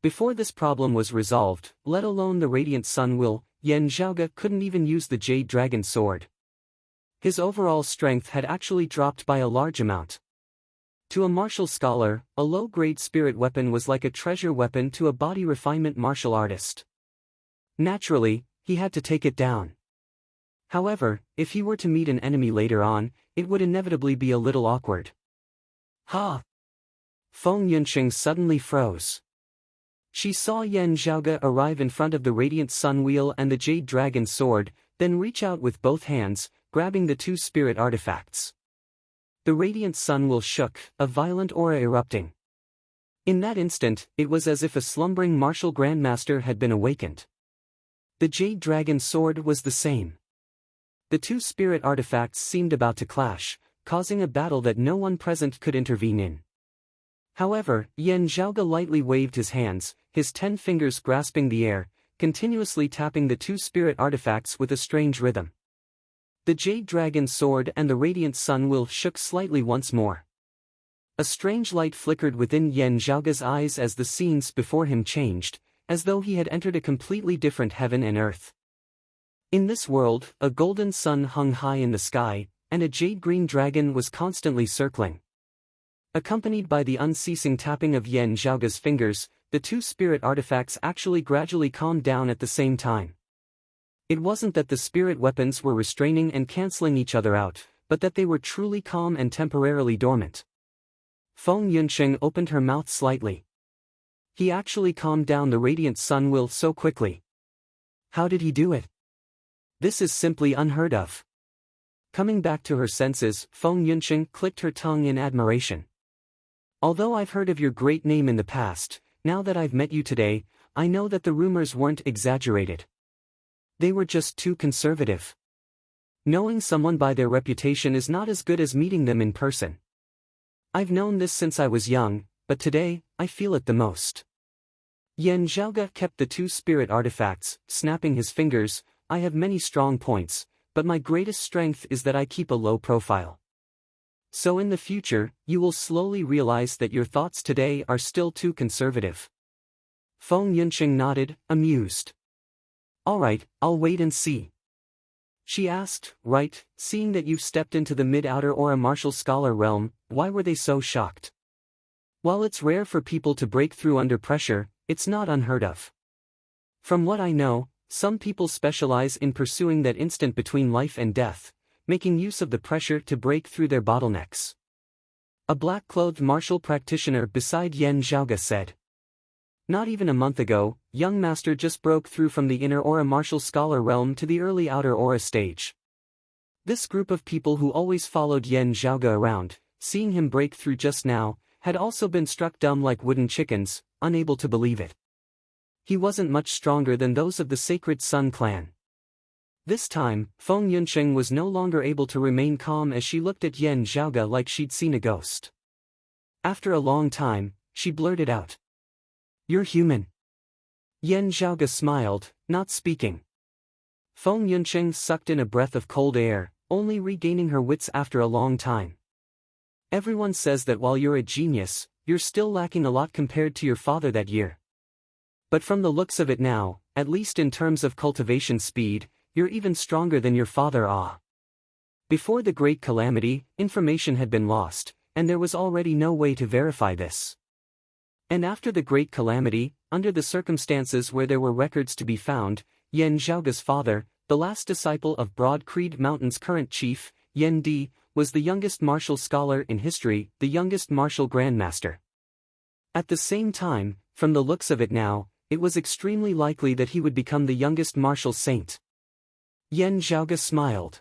Before this problem was resolved, let alone the Radiant Sun Wheel, Yan Zhaoge couldn't even use the Jade Dragon Sword. His overall strength had actually dropped by a large amount. To a martial scholar, a low-grade spirit weapon was like a treasure weapon to a body refinement martial artist. Naturally, he had to take it down. However, if he were to meet an enemy later on, it would inevitably be a little awkward. Ha! Feng Yunqing suddenly froze. She saw Yan Zhaoge arrive in front of the Radiant Sun Wheel and the Jade Dragon Sword, then reach out with both hands, grabbing the two spirit artifacts. The Radiant Sun Wheel shook, a violent aura erupting. In that instant, it was as if a slumbering martial grandmaster had been awakened. The Jade Dragon Sword was the same. The two spirit artifacts seemed about to clash, causing a battle that no one present could intervene in. However, Yan Zhaoge lightly waved his hands, his 10 fingers grasping the air, continuously tapping the two spirit artifacts with a strange rhythm. The Jade Dragon Sword and the Radiant Sun Wheel shook slightly once more. A strange light flickered within Yan Zhaoge's eyes as the scenes before him changed, as though he had entered a completely different heaven and earth. In this world, a golden sun hung high in the sky, and a jade-green dragon was constantly circling. Accompanied by the unceasing tapping of Yan Zhaoge's fingers, the two spirit artifacts actually gradually calmed down at the same time. It wasn't that the spirit weapons were restraining and cancelling each other out, but that they were truly calm and temporarily dormant. Feng Yunqing opened her mouth slightly. He actually calmed down the Radiant Sun Wheel so quickly. How did he do it? This is simply unheard of. Coming back to her senses, Feng Yunqing clicked her tongue in admiration. Although I've heard of your great name in the past, now that I've met you today, I know that the rumors weren't exaggerated. They were just too conservative. Knowing someone by their reputation is not as good as meeting them in person. I've known this since I was young, but today, I feel it the most. Yan Zhaoge kept the two spirit artifacts, snapping his fingers. I have many strong points, but my greatest strength is that I keep a low profile. So in the future, you will slowly realize that your thoughts today are still too conservative. Feng Yunqing nodded, amused. Alright, I'll wait and see. She asked, right, seeing that you've stepped into the mid-outer aura martial scholar realm, why were they so shocked? While it's rare for people to break through under pressure, it's not unheard of. From what I know, some people specialize in pursuing that instant between life and death, making use of the pressure to break through their bottlenecks. A black-clothed martial practitioner beside Yan Zhaoge said. Not even a month ago, young master just broke through from the inner aura martial scholar realm to the early outer aura stage. This group of people who always followed Yan Zhaoge around, seeing him break through just now, had also been struck dumb like wooden chickens, unable to believe it. He wasn't much stronger than those of the Sacred Sun clan. This time, Feng Yunqing was no longer able to remain calm as she looked at Yan Zhaoge like she'd seen a ghost. After a long time, she blurted out. You're human. Yan Zhaoge smiled, not speaking. Feng Yunqing sucked in a breath of cold air, only regaining her wits after a long time. Everyone says that while you're a genius, you're still lacking a lot compared to your father that year. But from the looks of it now, at least in terms of cultivation speed, you're even stronger than your father. Before the Great Calamity, information had been lost, and there was already no way to verify this. And after the Great Calamity, under the circumstances where there were records to be found, Yan Zhaoge's father, the last disciple of Broad Creed Mountain's current chief, Yan Di, was the youngest martial scholar in history, the youngest martial grandmaster. At the same time, from the looks of it now, it was extremely likely that he would become the youngest martial saint. Yan Zhaoge smiled.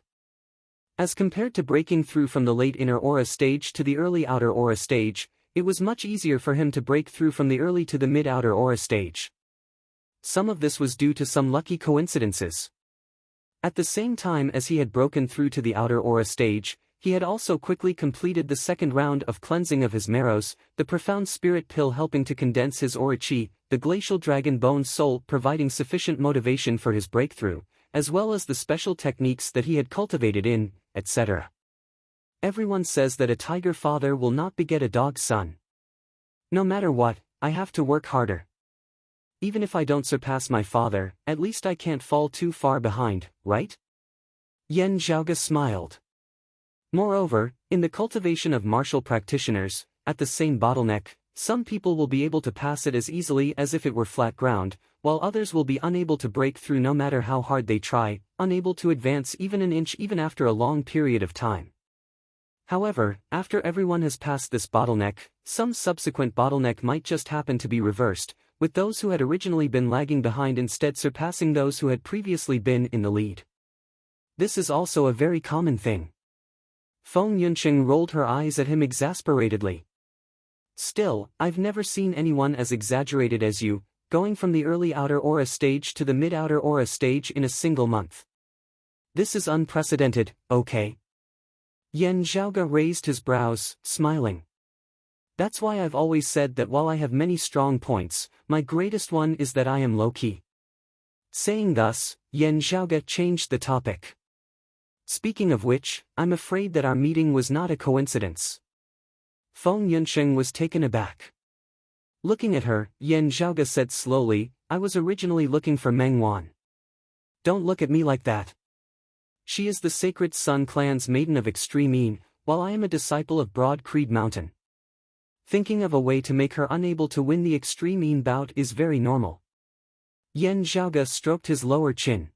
As compared to breaking through from the late inner aura stage to the early outer aura stage, it was much easier for him to break through from the early to the mid-outer aura stage. Some of this was due to some lucky coincidences. At the same time as he had broken through to the outer aura stage, he had also quickly completed the second round of cleansing of his marrows, the profound spirit pill helping to condense his aura chi, the glacial dragon bone soul providing sufficient motivation for his breakthrough, as well as the special techniques that he had cultivated in, etc. Everyone says that a tiger father will not beget a dog son. No matter what, I have to work harder. Even if I don't surpass my father, at least I can't fall too far behind, right? Yan Zhaoge smiled. Moreover, in the cultivation of martial practitioners, at the same bottleneck, some people will be able to pass it as easily as if it were flat ground, while others will be unable to break through no matter how hard they try, unable to advance even an inch even after a long period of time. However, after everyone has passed this bottleneck, some subsequent bottleneck might just happen to be reversed, with those who had originally been lagging behind instead surpassing those who had previously been in the lead. This is also a very common thing. Feng Yunqing rolled her eyes at him exasperatedly. Still, I've never seen anyone as exaggerated as you, going from the early outer aura stage to the mid-outer aura stage in a single month. This is unprecedented, okay? Yan Zhaoge raised his brows, smiling. That's why I've always said that while I have many strong points, my greatest one is that I am low-key. Saying thus, Yan Zhaoge changed the topic. Speaking of which, I'm afraid that our meeting was not a coincidence. Feng Yunqing was taken aback. Looking at her, Yan Zhaoge said slowly, I was originally looking for Meng Wan. Don't look at me like that. She is the Sacred Sun clan's maiden of extreme Yin, while I am a disciple of Broad Creed Mountain. Thinking of a way to make her unable to win the extreme Yin bout is very normal. Yan Zhaoge stroked his lower chin.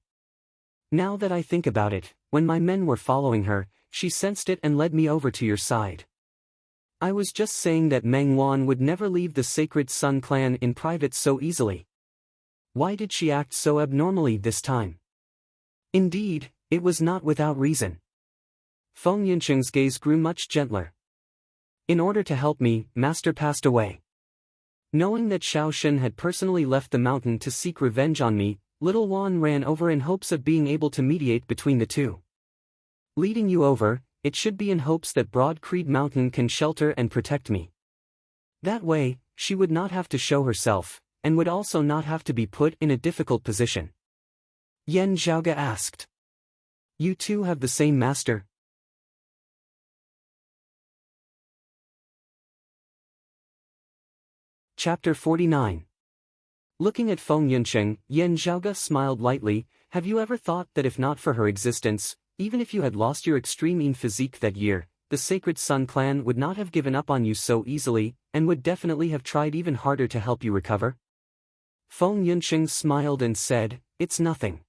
Now that I think about it, when my men were following her, she sensed it and led me over to your side. I was just saying that Meng Wan would never leave the Sacred Sun clan in private so easily. Why did she act so abnormally this time? Indeed, it was not without reason. Feng Yunqing's gaze grew much gentler. In order to help me, Master passed away. Knowing that Xiao Shen had personally left the mountain to seek revenge on me, Little Wan ran over in hopes of being able to mediate between the two. Leading you over, it should be in hopes that Broad Creed Mountain can shelter and protect me. That way, she would not have to show herself, and would also not have to be put in a difficult position. Yan Zhaoge asked. You two have the same master? Chapter 49. Looking at Feng Yunqing, Yan Zhaoge smiled lightly. Have you ever thought that if not for her existence, even if you had lost your extreme Yin physique that year, the Sacred Sun clan would not have given up on you so easily, and would definitely have tried even harder to help you recover? Feng Yunqing smiled and said, It's nothing.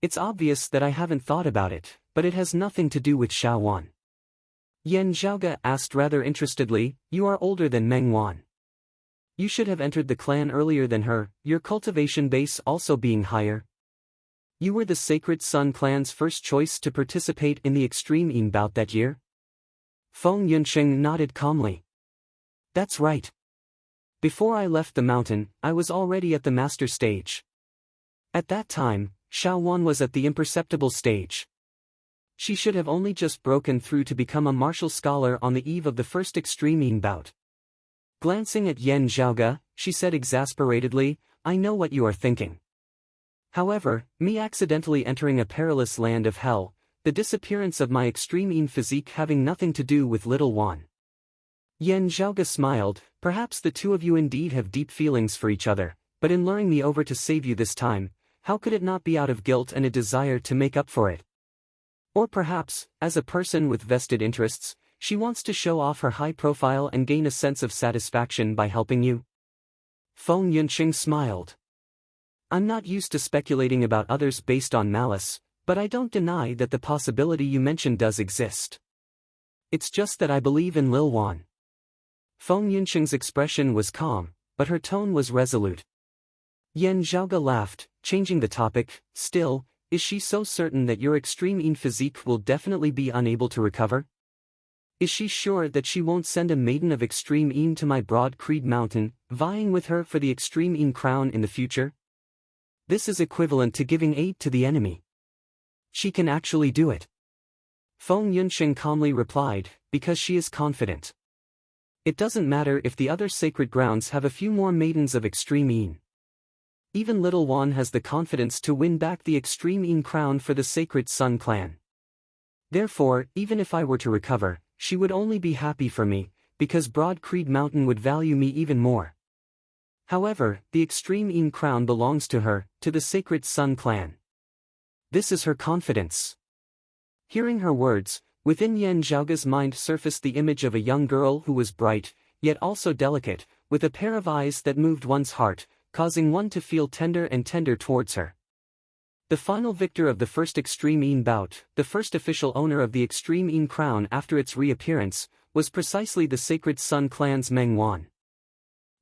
It's obvious that I haven't thought about it, but it has nothing to do with Xiao Wan. Yan Zhaoge asked rather interestedly, You are older than Meng Wan. You should have entered the clan earlier than her, your cultivation base also being higher. You were the Sacred Sun clan's first choice to participate in the extreme Yin bout that year? Feng Yunqing nodded calmly. That's right. Before I left the mountain, I was already at the master stage. At that time, Xiao Wan was at the imperceptible stage. She should have only just broken through to become a martial scholar on the eve of the first extreme Yin bout. Glancing at Yan Zhaoge, she said exasperatedly, I know what you are thinking. However, me accidentally entering a perilous land of hell, the disappearance of my extreme Yin physique having nothing to do with Little Wan. Yan Zhaoge smiled, perhaps the two of you indeed have deep feelings for each other, but in luring me over to save you this time, how could it not be out of guilt and a desire to make up for it? Or perhaps, as a person with vested interests, she wants to show off her high profile and gain a sense of satisfaction by helping you? Feng Yunqing smiled. I'm not used to speculating about others based on malice, but I don't deny that the possibility you mentioned does exist. It's just that I believe in Lil Wan. Feng Yunqing's expression was calm, but her tone was resolute. Yan Zhaoge laughed, changing the topic. Still, is she so certain that your extreme Yin physique will definitely be unable to recover? Is she sure that she won't send a maiden of extreme Yin to my Broad Creed Mountain, vying with her for the extreme Yin crown in the future? This is equivalent to giving aid to the enemy. She can actually do it. Feng Yunqing calmly replied, because she is confident. It doesn't matter if the other sacred grounds have a few more maidens of extreme Yin. Even Little Wan has the confidence to win back the extreme Yin crown for the Sacred Sun clan. Therefore, even if I were to recover, she would only be happy for me, because Broad Creed Mountain would value me even more. However, the extreme Yin crown belongs to her, to the Sacred Sun clan. This is her confidence. Hearing her words, Within Yan Zhaoga's mind surfaced the image of a young girl who was bright, yet also delicate, with a pair of eyes that moved one's heart, causing one to feel tender and tender towards her. The final victor of the first Extreme Een bout, the first official owner of the Extreme Een crown after its reappearance, was precisely the Sacred Sun clan's Meng Wan.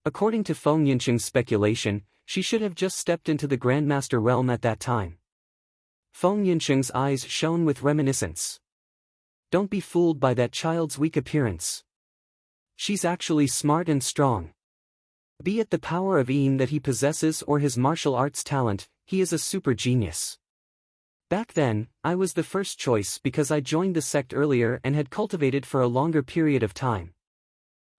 According to Feng Yincheng's speculation, she should have just stepped into the Grandmaster realm at that time. Feng Yincheng's eyes shone with reminiscence. Don't be fooled by that child's weak appearance. She's actually smart and strong. Be it the power of Een that he possesses or his martial arts talent, he is a super genius. Back then, I was the first choice because I joined the sect earlier and had cultivated for a longer period of time.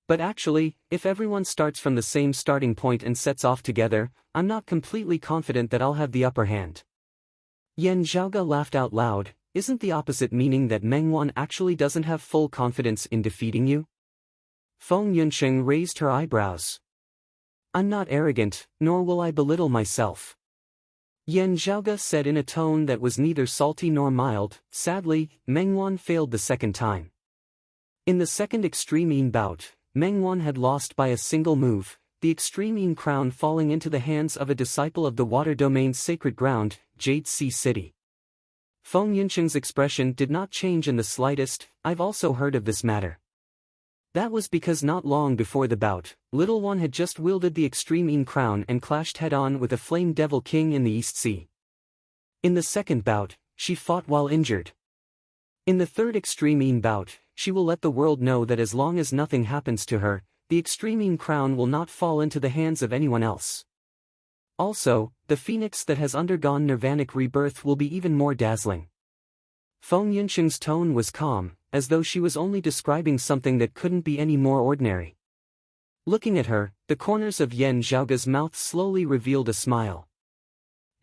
But actually, if everyone starts from the same starting point and sets off together, I'm not completely confident that I'll have the upper hand. Yan Zhaoga laughed out loud. Isn't the opposite meaning that Meng Wan actually doesn't have full confidence in defeating you? Feng Yunsheng raised her eyebrows. I'm not arrogant, nor will I belittle myself. Yan Zhaoga said in a tone that was neither salty nor mild. Sadly, Meng Wan failed the second time. In the second Extreme Een bout, Meng Wan had lost by a single move, the Extreme Een crown falling into the hands of a disciple of the Water Domain's sacred ground, Jade Sea City. Feng Yincheng's expression did not change in the slightest. I've also heard of this matter. That was because not long before the bout, Little One had just wielded the Extreme Een crown and clashed head-on with a Flame Devil King in the East Sea. In the second bout, she fought while injured. In the third Extreme Een bout, she will let the world know that as long as nothing happens to her, the Extreme Een crown will not fall into the hands of anyone else. Also, the phoenix that has undergone nirvanic rebirth will be even more dazzling. Feng Yincheng's tone was calm, as though she was only describing something that couldn't be any more ordinary. Looking at her, the corners of Yan Zhaoga's mouth slowly revealed a smile.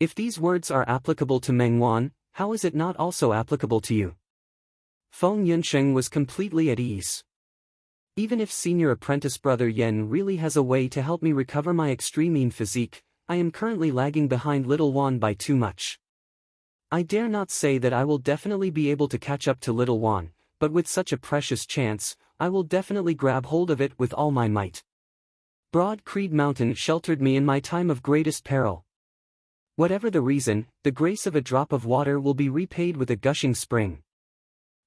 If these words are applicable to Meng Wan, how is it not also applicable to you? Feng Yunsheng was completely at ease. Even if senior apprentice brother Yan really has a way to help me recover my Extreme Een physique, I am currently lagging behind Little Wan by too much. I dare not say that I will definitely be able to catch up to Little Wan, but with such a precious chance, I will definitely grab hold of it with all my might. Broad Creed Mountain sheltered me in my time of greatest peril. Whatever the reason, the grace of a drop of water will be repaid with a gushing spring.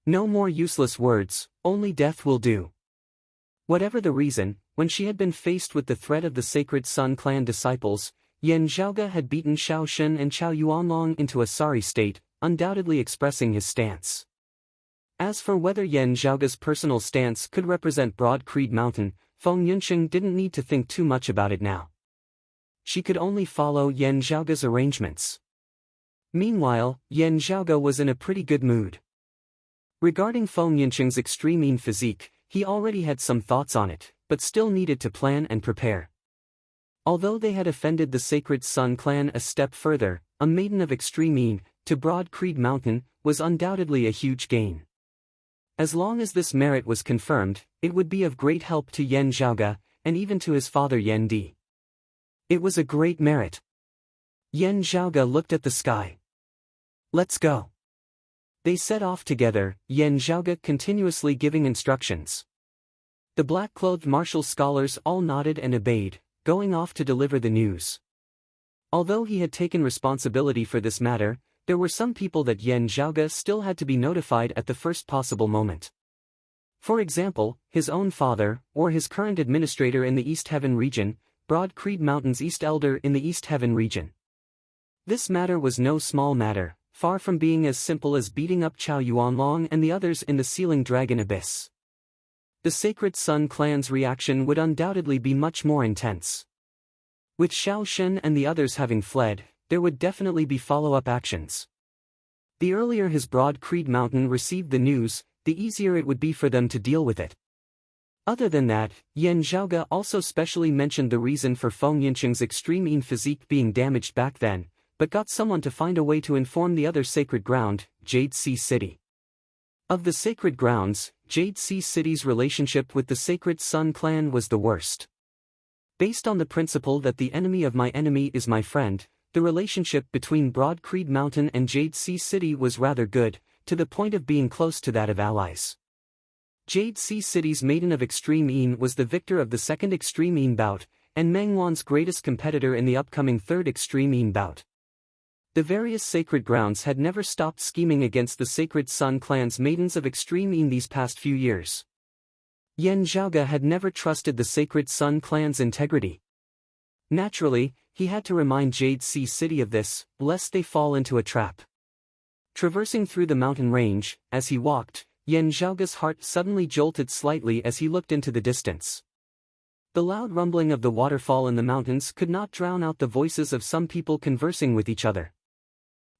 No more useless words, only death will do. Whatever the reason, when she had been faced with the threat of the Sacred Sun clan disciples, Yan Zhaoga had beaten Xiao Shen and Chao Yuanlong into a sorry state, undoubtedly expressing his stance. As for whether Yan Zhaoga's personal stance could represent Broad Creed Mountain, Feng Yunsheng didn't need to think too much about it now. She could only follow Yan Zhaoga's arrangements. Meanwhile, Yan Zhaoga was in a pretty good mood. Regarding Feng Yincheng's Extreme Een physique, he already had some thoughts on it, but still needed to plan and prepare. Although they had offended the Sacred Sun clan a step further, a maiden of Extreme Een, to Broad Creed Mountain, was undoubtedly a huge gain. As long as this merit was confirmed, it would be of great help to Yan Zhaoga, and even to his father Yan Di. It was a great merit. Yan Zhaoga looked at the sky. Let's go. They set off together, Yan Zhaoga continuously giving instructions. The black-clothed martial scholars all nodded and obeyed, going off to deliver the news. Although he had taken responsibility for this matter, there were some people that Yan Zhaoga still had to be notified at the first possible moment. For example, his own father, or his current administrator in the East Heaven region, Broad Creed Mountain's East Elder in the East Heaven region. This matter was no small matter, far from being as simple as beating up Chao Yuanlong and the others in the Sealing Dragon Abyss. The Sacred Sun clan's reaction would undoubtedly be much more intense. With Xiao Shen and the others having fled, there would definitely be follow-up actions. The earlier his Broad Creed Mountain received the news, the easier it would be for them to deal with it. Other than that, Yan Zhaoga also specially mentioned the reason for Feng Yincheng's Extreme Een physique being damaged back then, but got someone to find a way to inform the other sacred ground, Jade Sea City. Of the sacred grounds, Jade Sea City's relationship with the Sacred Sun clan was the worst. Based on the principle that the enemy of my enemy is my friend, the relationship between Broad Creed Mountain and Jade Sea City was rather good, to the point of being close to that of allies. Jade Sea City's Maiden of Extreme Een was the victor of the second Extreme Een bout, and Meng Wan's greatest competitor in the upcoming third Extreme Een bout. The various sacred grounds had never stopped scheming against the Sacred Sun clan's Maidens of Extreme Een these past few years. Yan Zhaoge had never trusted the Sacred Sun clan's integrity. Naturally, he had to remind Jade Sea City of this, lest they fall into a trap. Traversing through the mountain range, as he walked, Yan Zhaoge's heart suddenly jolted slightly as he looked into the distance. The loud rumbling of the waterfall in the mountains could not drown out the voices of some people conversing with each other.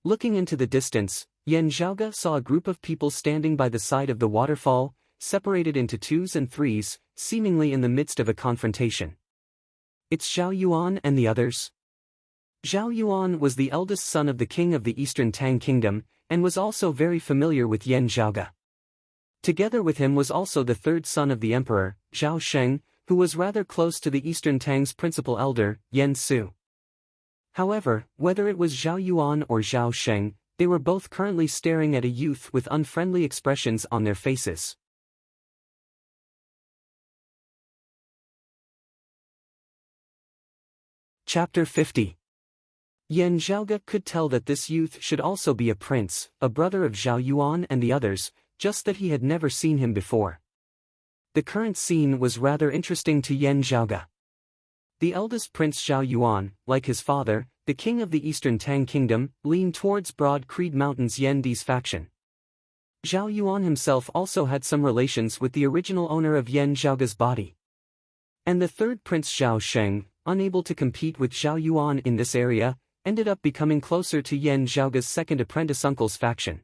Looking into the distance, Yan Zhaoge saw a group of people standing by the side of the waterfall, separated into twos and threes, seemingly in the midst of a confrontation. It's Zhao Yuan and the others? Zhao Yuan was the eldest son of the king of the Eastern Tang Kingdom, and was also very familiar with Yan Zhaoge. Together with him was also the third son of the emperor, Zhao Sheng, who was rather close to the Eastern Tang's principal elder, Yan Su. However, whether it was Zhao Yuan or Zhao Sheng, they were both currently staring at a youth with unfriendly expressions on their faces. Chapter 50. Yan Zhaoge could tell that this youth should also be a prince, a brother of Zhao Yuan and the others, just that he had never seen him before. The current scene was rather interesting to Yan Zhaoge. The eldest prince Zhao Yuan, like his father, the king of the Eastern Tang Kingdom, leaned towards Broad Creed Mountain's Yan Di's faction. Zhao Yuan himself also had some relations with the original owner of Yan Zhaoge's body. And the third prince Zhao Sheng, unable to compete with Zhao Yuan in this area, ended up becoming closer to Yan Zhaoge's second apprentice uncle's faction.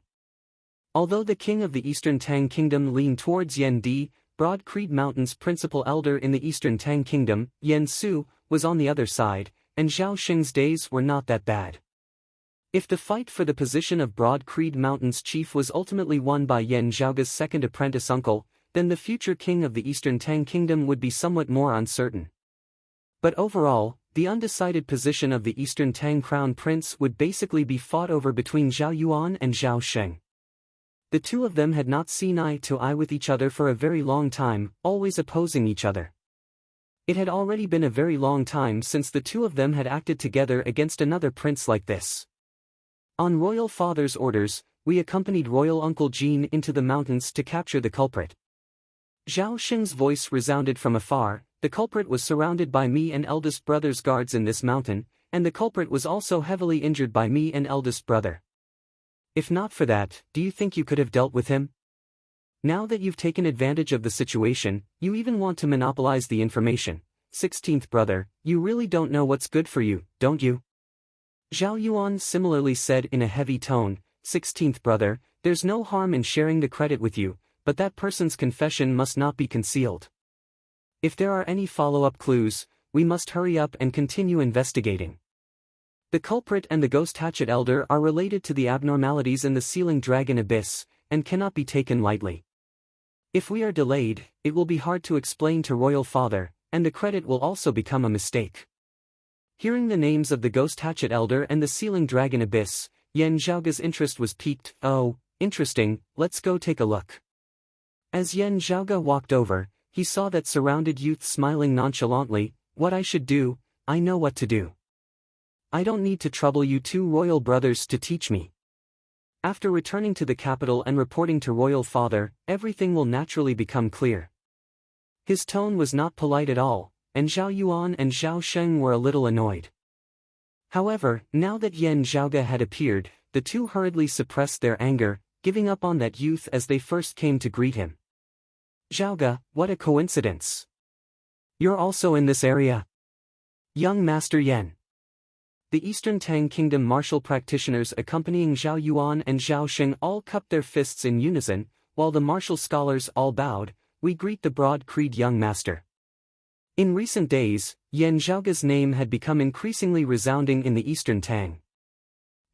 Although the king of the Eastern Tang Kingdom leaned towards Yan Di, Broad Creed Mountain's principal elder in the Eastern Tang Kingdom, Yan Su, was on the other side, and Zhao Sheng's days were not that bad. If the fight for the position of Broad Creed Mountain's chief was ultimately won by Yan Zhaoge's second apprentice uncle, then the future king of the Eastern Tang Kingdom would be somewhat more uncertain. But overall, the undecided position of the Eastern Tang Crown Prince would basically be fought over between Zhao Yuan and Zhao Sheng. The two of them had not seen eye to eye with each other for a very long time, always opposing each other. It had already been a very long time since the two of them had acted together against another prince like this. On Royal Father's orders, we accompanied Royal Uncle Jean into the mountains to capture the culprit. Zhao Sheng's voice resounded from afar. The culprit was surrounded by me and eldest brother's guards in this mountain, and the culprit was also heavily injured by me and eldest brother. If not for that, do you think you could have dealt with him? Now that you've taken advantage of the situation, you even want to monopolize the information. 16th brother, you really don't know what's good for you, don't you? Zhao Yuan similarly said in a heavy tone, 16th brother, there's no harm in sharing the credit with you, but that person's confession must not be concealed. If there are any follow-up clues, we must hurry up and continue investigating. The culprit and the Ghost Hatchet Elder are related to the abnormalities in the Sealing Dragon Abyss, and cannot be taken lightly. If we are delayed, it will be hard to explain to Royal Father, and the credit will also become a mistake. Hearing the names of the Ghost Hatchet Elder and the Sealing Dragon Abyss, Yan Zhaoge's interest was piqued. Oh, interesting, let's go take a look. As Yan Zhaoge walked over, he saw that surrounded youth smiling nonchalantly. What I should do, I know what to do. I don't need to trouble you two royal brothers to teach me. After returning to the capital and reporting to Royal Father, everything will naturally become clear. His tone was not polite at all, and Zhao Yuan and Zhao Sheng were a little annoyed. However, now that Yan Zhaoge had appeared, the two hurriedly suppressed their anger, giving up on that youth as they first came to greet him. Zhaoge, what a coincidence. You're also in this area? Young Master Yan. The Eastern Tang Kingdom martial practitioners accompanying Zhao Yuan and Zhao Sheng all cupped their fists in unison, while the martial scholars all bowed. We greet the Broad Creed young master. In recent days, Yan Zhaoge's name had become increasingly resounding in the Eastern Tang.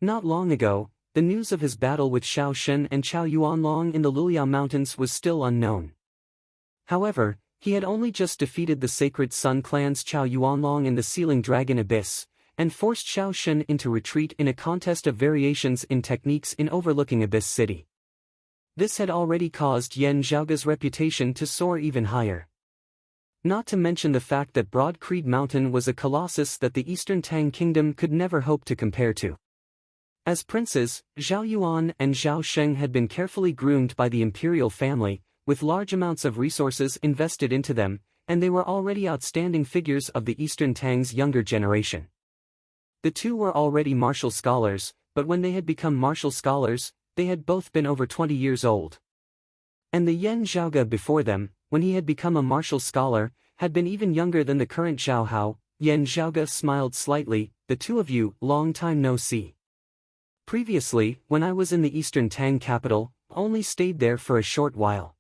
Not long ago, the news of his battle with Xiao Shen and Chao Yuanlong in the Luliao Mountains was still unknown. However, he had only just defeated the Sacred Sun clan's Chao Yuanlong in the Sealing Dragon Abyss, and forced Xiao Shen into retreat in a contest of variations in techniques in overlooking Abyss City. This had already caused Yan Zhaoga's reputation to soar even higher. Not to mention the fact that Broad Creed Mountain was a colossus that the Eastern Tang Kingdom could never hope to compare to. As princes, Zhao Yuan and Zhao Sheng had been carefully groomed by the imperial family, with large amounts of resources invested into them, and they were already outstanding figures of the Eastern Tang's younger generation. The two were already martial scholars, but when they had become martial scholars, they had both been over 20 years old. And the Yan Zhaoga before them, when he had become a martial scholar, had been even younger than the current Zhao Hao. Yan Zhaoga smiled slightly. "The two of you, long time no see. Previously, when I was in the Eastern Tang capital, only stayed there for a short while.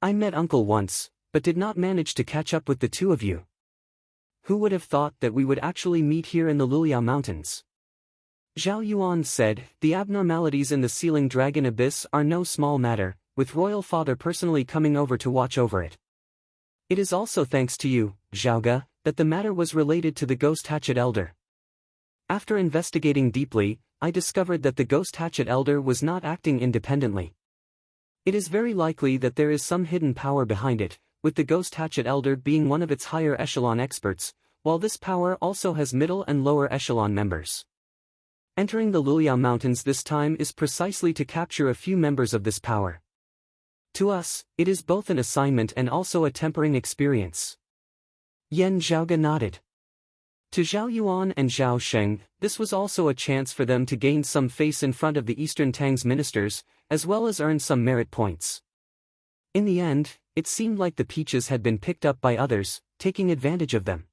I met Uncle once, but did not manage to catch up with the two of you. Who would have thought that we would actually meet here in the Luliao Mountains?" Zhao Yuan said, "The abnormalities in the ceiling dragon abyss are no small matter, with Royal Father personally coming over to watch over it. It is also thanks to you, Zhaoga, that the matter was related to the Ghost Hatchet Elder. After investigating deeply, I discovered that the Ghost Hatchet Elder was not acting independently. It is very likely that there is some hidden power behind it, with the Ghost Hatchet Elder being one of its higher echelon experts, while this power also has middle and lower echelon members. Entering the Luliao Mountains this time is precisely to capture a few members of this power. To us, it is both an assignment and also a tempering experience." Yan Zhaoga nodded. To Zhao Yuan and Zhao Sheng, this was also a chance for them to gain some face in front of the Eastern Tang's ministers, as well as earn some merit points. In the end, it seemed like the peaches had been picked up by others, taking advantage of them.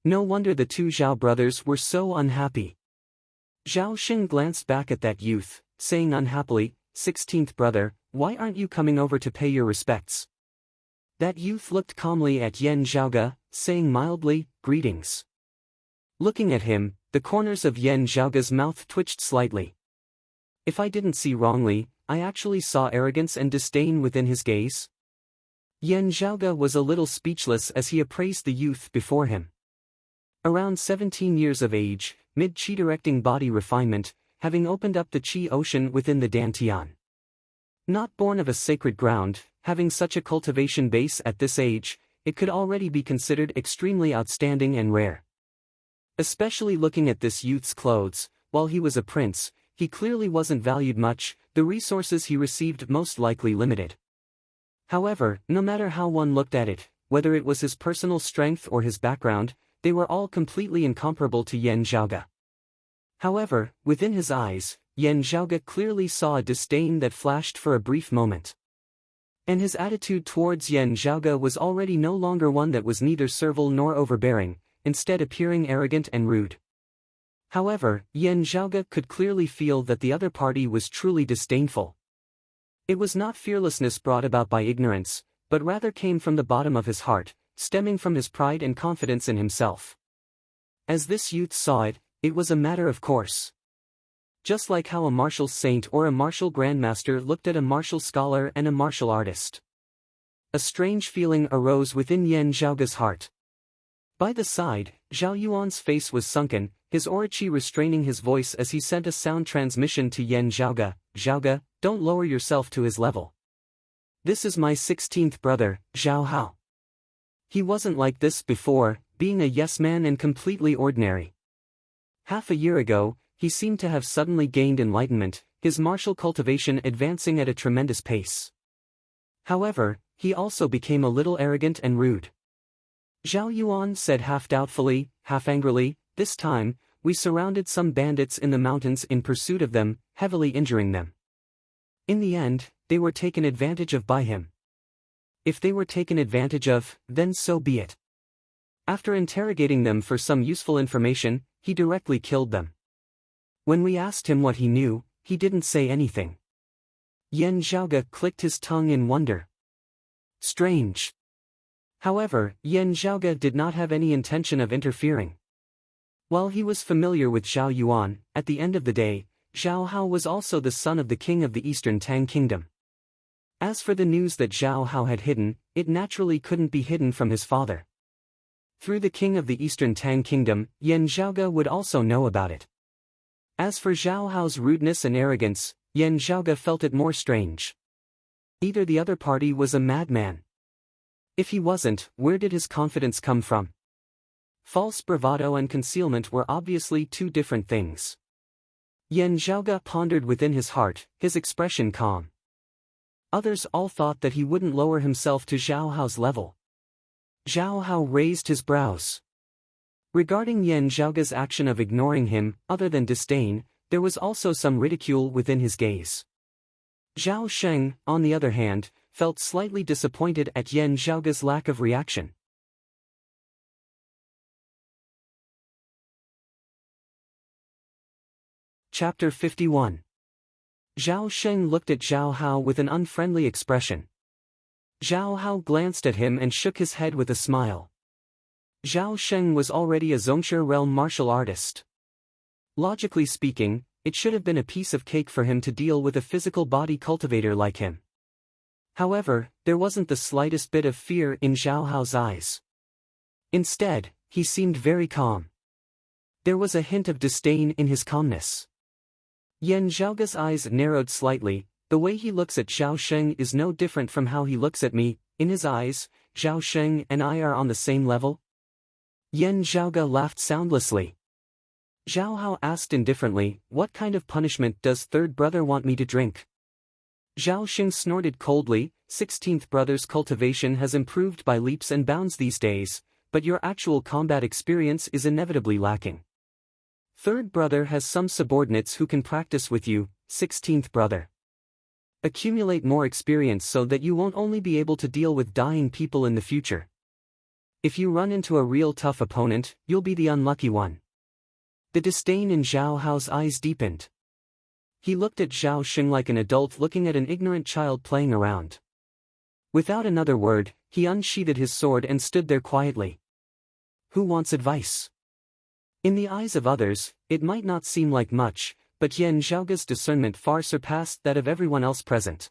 No wonder the two Zhao brothers were so unhappy. Zhao Sheng glanced back at that youth, saying unhappily, "16th brother, why aren't you coming over to pay your respects?" That youth looked calmly at Yan Zhaoga, saying mildly, "Greetings." Looking at him, the corners of Yan Zhaoga's mouth twitched slightly. If I didn't see wrongly, I actually saw arrogance and disdain within his gaze. Yan Zhaoga was a little speechless as he appraised the youth before him. Around 17 years of age, mid-chi directing body refinement, having opened up the chi ocean within the Dantian. Not born of a sacred ground, having such a cultivation base at this age, it could already be considered extremely outstanding and rare. Especially looking at this youth's clothes, while he was a prince, he clearly wasn't valued much, the resources he received most likely limited. However, no matter how one looked at it, whether it was his personal strength or his background, they were all completely incomparable to Yan Zhaoga. However, within his eyes, Yan Zhaoga clearly saw a disdain that flashed for a brief moment. And his attitude towards Yan Zhaoga was already no longer one that was neither servile nor overbearing, instead appearing arrogant and rude. However, Yan Zhaoga could clearly feel that the other party was truly disdainful. It was not fearlessness brought about by ignorance, but rather came from the bottom of his heart, stemming from his pride and confidence in himself. As this youth saw it, it was a matter of course. Just like how a martial saint or a martial grandmaster looked at a martial scholar and a martial artist. A strange feeling arose within Yan Zhaoga's heart. By the side, Zhao Yuan's face was sunken, his orochi restraining his voice as he sent a sound transmission to Yan Zhaoga. "Zhaoga, don't lower yourself to his level. This is my 16th brother, Zhao Hao. He wasn't like this before, being a yes-man and completely ordinary. Half a year ago, he seemed to have suddenly gained enlightenment, his martial cultivation advancing at a tremendous pace. However, he also became a little arrogant and rude." Zhao Yuan said half doubtfully, half angrily, "This time, we surrounded some bandits in the mountains in pursuit of them, heavily injuring them. In the end, they were taken advantage of by him. If they were taken advantage of, then so be it. After interrogating them for some useful information, he directly killed them. When we asked him what he knew, he didn't say anything." Yan Zhaoga clicked his tongue in wonder. Strange. However, Yan Zhaoga did not have any intention of interfering. While he was familiar with Zhao Yuan, at the end of the day, Zhao Hao was also the son of the king of the Eastern Tang Kingdom. As for the news that Zhao Hao had hidden, it naturally couldn't be hidden from his father. Through the king of the Eastern Tang Kingdom, Yan Zhaoga would also know about it. As for Zhao Hao's rudeness and arrogance, Yan Zhaoge felt it more strange. Either the other party was a madman. If he wasn't, where did his confidence come from? False bravado and concealment were obviously two different things. Yan Zhaoge pondered within his heart, his expression calm. Others all thought that he wouldn't lower himself to Zhao Hao's level. Zhao Hao raised his brows. Regarding Yan Zhaoge's action of ignoring him, other than disdain, there was also some ridicule within his gaze. Zhao Sheng, on the other hand, felt slightly disappointed at Yan Zhaoge's lack of reaction. Chapter 51. Zhao Sheng looked at Zhao Hao with an unfriendly expression. Zhao Hao glanced at him and shook his head with a smile. Zhao Sheng was already a Zhongshe realm martial artist. Logically speaking, it should have been a piece of cake for him to deal with a physical body cultivator like him. However, there wasn't the slightest bit of fear in Zhao Hao's eyes. Instead, he seemed very calm. There was a hint of disdain in his calmness. Yan Zhaoge's eyes narrowed slightly. The way he looks at Zhao Sheng is no different from how he looks at me. In his eyes, Zhao Sheng and I are on the same level. Yan Zhaoge laughed soundlessly. Zhao Hao asked indifferently, "What kind of punishment does third brother want me to drink?" Zhao Sheng snorted coldly, 16th brother's cultivation has improved by leaps and bounds these days, but your actual combat experience is inevitably lacking. Third brother has some subordinates who can practice with you, 16th brother. Accumulate more experience so that you won't only be able to deal with dying people in the future. If you run into a real tough opponent, you'll be the unlucky one. The disdain in Zhao Hao's eyes deepened. He looked at Zhao Sheng like an adult looking at an ignorant child playing around. Without another word, he unsheathed his sword and stood there quietly. Who wants advice? In the eyes of others, it might not seem like much, but Yan Zhaoge's discernment far surpassed that of everyone else present.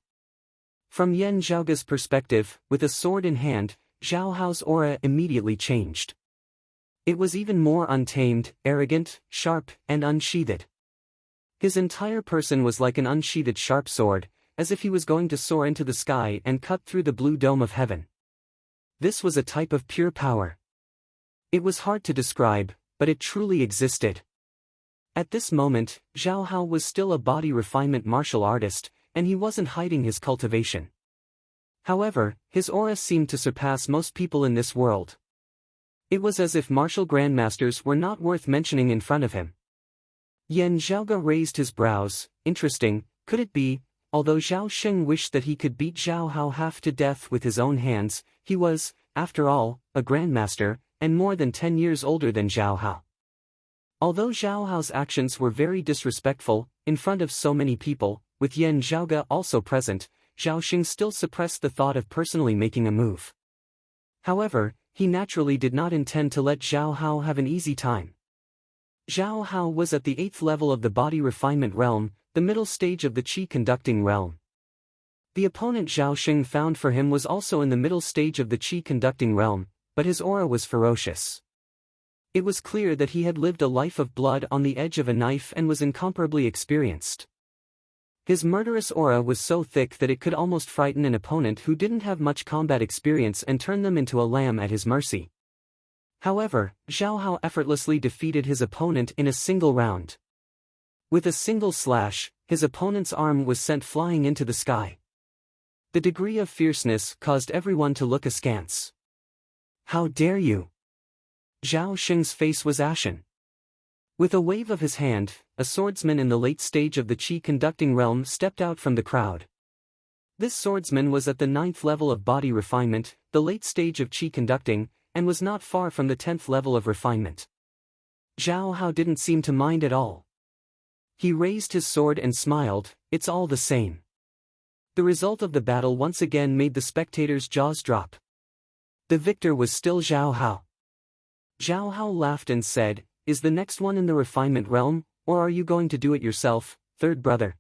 From Yan Zhaoge's perspective, with a sword in hand, Zhao Hao's aura immediately changed. It was even more untamed, arrogant, sharp, and unsheathed. His entire person was like an unsheathed sharp sword, as if he was going to soar into the sky and cut through the blue dome of heaven. This was a type of pure power. It was hard to describe, but it truly existed. At this moment, Zhao Hao was still a body refinement martial artist, and he wasn't hiding his cultivation. However, his aura seemed to surpass most people in this world. It was as if martial grandmasters were not worth mentioning in front of him. Yan Zhaoge raised his brows. Interesting, could it be? Although Zhao Sheng wished that he could beat Zhao Hao half to death with his own hands, he was, after all, a grandmaster, and more than 10 years older than Zhao Hao. Although Zhao Hao's actions were very disrespectful, in front of so many people, with Yan Zhaoge also present, Zhao Sheng still suppressed the thought of personally making a move. However, he naturally did not intend to let Zhao Hao have an easy time. Zhao Hao was at the 8th level of the body refinement realm, the middle stage of the qi conducting realm. The opponent Zhao Sheng found for him was also in the middle stage of the qi conducting realm, but his aura was ferocious. It was clear that he had lived a life of blood on the edge of a knife and was incomparably experienced. His murderous aura was so thick that it could almost frighten an opponent who didn't have much combat experience and turn them into a lamb at his mercy. However, Zhao Hao effortlessly defeated his opponent in a single round. With a single slash, his opponent's arm was sent flying into the sky. The degree of fierceness caused everyone to look askance. "How dare you?" Zhao Sheng's face was ashen. With a wave of his hand, a swordsman in the late stage of the qi conducting realm stepped out from the crowd. This swordsman was at the 9th level of body refinement, the late stage of qi conducting, and was not far from the 10th level of refinement. Zhao Hao didn't seem to mind at all. He raised his sword and smiled, "It's all the same." The result of the battle once again made the spectators' jaws drop. The victor was still Zhao Hao. Zhao Hao laughed and said, "Is the next one in the refinement realm, or are you going to do it yourself, third brother?"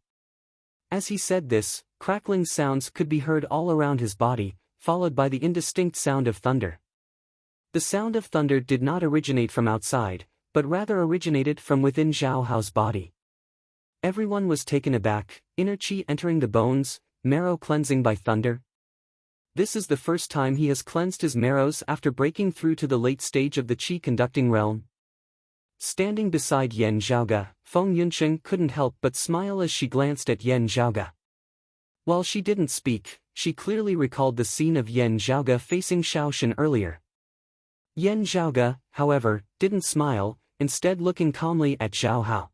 As he said this, crackling sounds could be heard all around his body, followed by the indistinct sound of thunder. The sound of thunder did not originate from outside, but rather originated from within Zhao Hao's body. Everyone was taken aback, inner chi entering the bones, marrow cleansing by thunder. This is the first time he has cleansed his marrows after breaking through to the late stage of the chi-conducting realm. Standing beside Yan Zhaoge, Feng Yunsheng couldn't help but smile as she glanced at Yan Zhaoge. While she didn't speak, she clearly recalled the scene of Yan Zhaoge facing Xiaoshen earlier. Yan Zhaoge, however, didn't smile, instead looking calmly at Zhao Hao.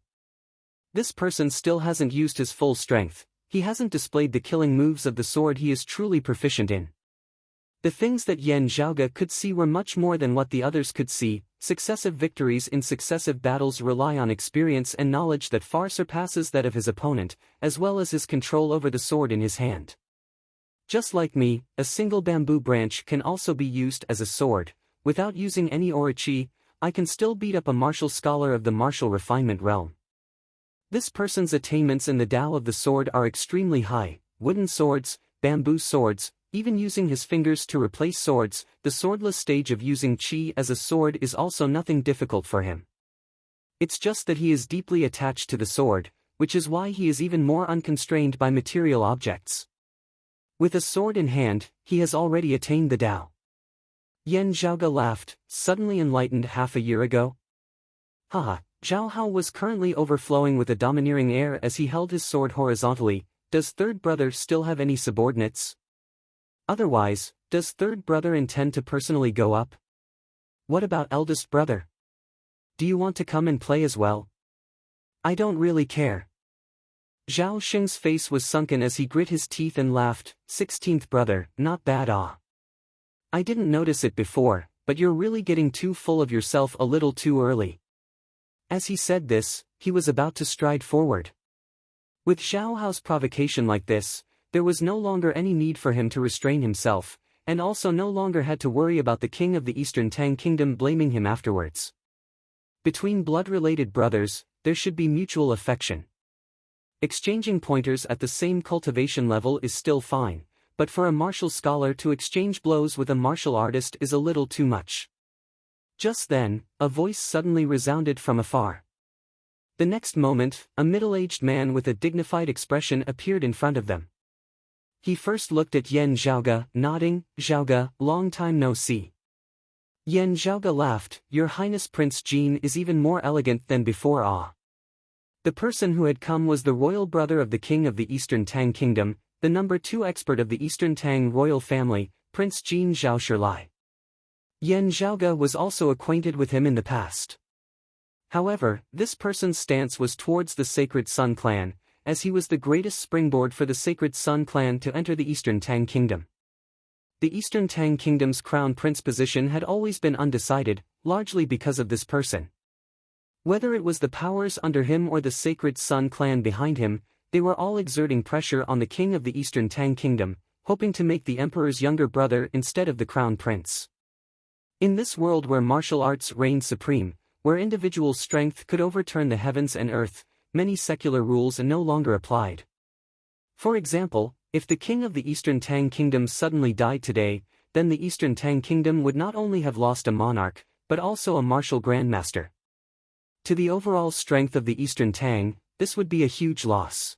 This person still hasn't used his full strength, he hasn't displayed the killing moves of the sword he is truly proficient in. The things that Yan Zhaoge could see were much more than what the others could see. Successive victories in successive battles rely on experience and knowledge that far surpasses that of his opponent, as well as his control over the sword in his hand. Just like me, a single bamboo branch can also be used as a sword. Without using any orochi, I can still beat up a martial scholar of the martial refinement realm. This person's attainments in the Tao of the sword are extremely high: wooden swords, bamboo swords, even using his fingers to replace swords. The swordless stage of using chi as a sword is also nothing difficult for him. It's just that he is deeply attached to the sword, which is why he is even more unconstrained by material objects. With a sword in hand, he has already attained the Tao. Yan Zhaoge laughed, suddenly enlightened half a year ago. Haha, Zhao Hao was currently overflowing with a domineering air as he held his sword horizontally. Does third brother still have any subordinates? Otherwise, does third brother intend to personally go up? What about eldest brother? Do you want to come and play as well? I don't really care. Zhao Xing's face was sunken as he grit his teeth and laughed. 16th brother, not bad I didn't notice it before, but you're really getting too full of yourself a little too early. As he said this, he was about to stride forward. With Zhao Hao's provocation like this, there was no longer any need for him to restrain himself, and also no longer had to worry about the king of the Eastern Tang Kingdom blaming him afterwards. Between blood-related brothers, there should be mutual affection. Exchanging pointers at the same cultivation level is still fine, but for a martial scholar to exchange blows with a martial artist is a little too much. Just then, a voice suddenly resounded from afar. The next moment, a middle-aged man with a dignified expression appeared in front of them. He first looked at Yan Zhaoge, nodding. Zhaoge, long time no see. Yan Zhaoge laughed. Your Highness Prince Jin is even more elegant than before. The person who had come was the royal brother of the king of the Eastern Tang Kingdom, the number 2 expert of the Eastern Tang royal family, Prince Jin Zhao Shilai. Yan Zhaoge was also acquainted with him in the past. However, this person's stance was towards the Sacred Sun clan, as he was the greatest springboard for the Sacred Sun clan to enter the Eastern Tang Kingdom. The Eastern Tang Kingdom's crown prince position had always been undecided, largely because of this person. Whether it was the powers under him or the Sacred Sun clan behind him, they were all exerting pressure on the king of the Eastern Tang Kingdom, hoping to make the emperor's younger brother instead of the crown prince. In this world where martial arts reigned supreme, where individual strength could overturn the heavens and earth, many secular rules no longer applied. For example, if the king of the Eastern Tang Kingdom suddenly died today, then the Eastern Tang Kingdom would not only have lost a monarch, but also a martial grandmaster. To the overall strength of the Eastern Tang, this would be a huge loss.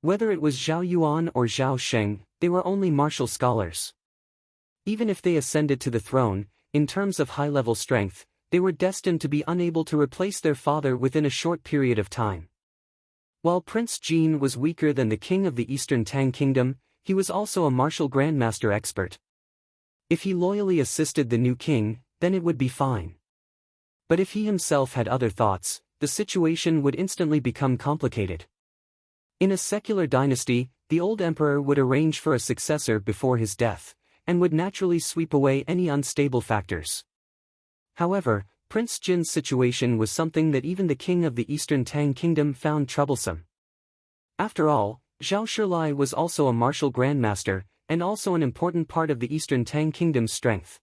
Whether it was Zhao Yuan or Zhao Sheng, they were only martial scholars. Even if they ascended to the throne, in terms of high-level strength, they were destined to be unable to replace their father within a short period of time. While Prince Jin was weaker than the king of the Eastern Tang Kingdom, he was also a martial grandmaster expert. If he loyally assisted the new king, then it would be fine. But if he himself had other thoughts, the situation would instantly become complicated. In a secular dynasty, the old emperor would arrange for a successor before his death, and would naturally sweep away any unstable factors. However, Prince Jin's situation was something that even the king of the Eastern Tang Kingdom found troublesome. After all, Zhao Shilai was also a martial grandmaster, and also an important part of the Eastern Tang Kingdom's strength.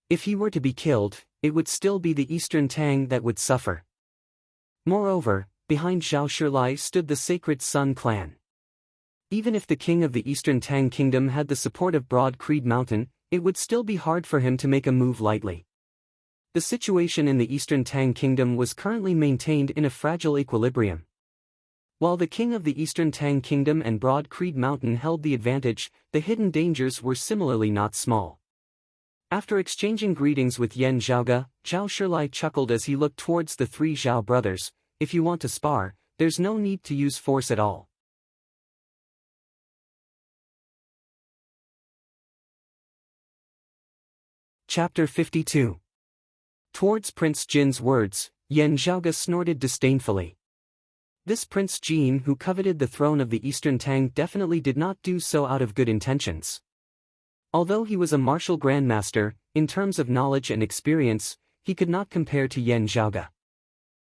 If he were to be killed, it would still be the Eastern Tang that would suffer. Moreover, behind Zhao Shilai stood the Sacred Sun clan. Even if the king of the Eastern Tang Kingdom had the support of Broad Creed Mountain, it would still be hard for him to make a move lightly. The situation in the Eastern Tang Kingdom was currently maintained in a fragile equilibrium. While the king of the Eastern Tang Kingdom and Broad Creed Mountain held the advantage, the hidden dangers were similarly not small. After exchanging greetings with Yan Zhaoge, Zhao Shilai chuckled as he looked towards the three Zhao brothers. If you want to spar, there's no need to use force at all. Chapter 52. Towards Prince Jin's words, Yan Zhaoge snorted disdainfully. This Prince Jin who coveted the throne of the Eastern Tang definitely did not do so out of good intentions. Although he was a martial grandmaster, in terms of knowledge and experience, he could not compare to Yan Zhaoge.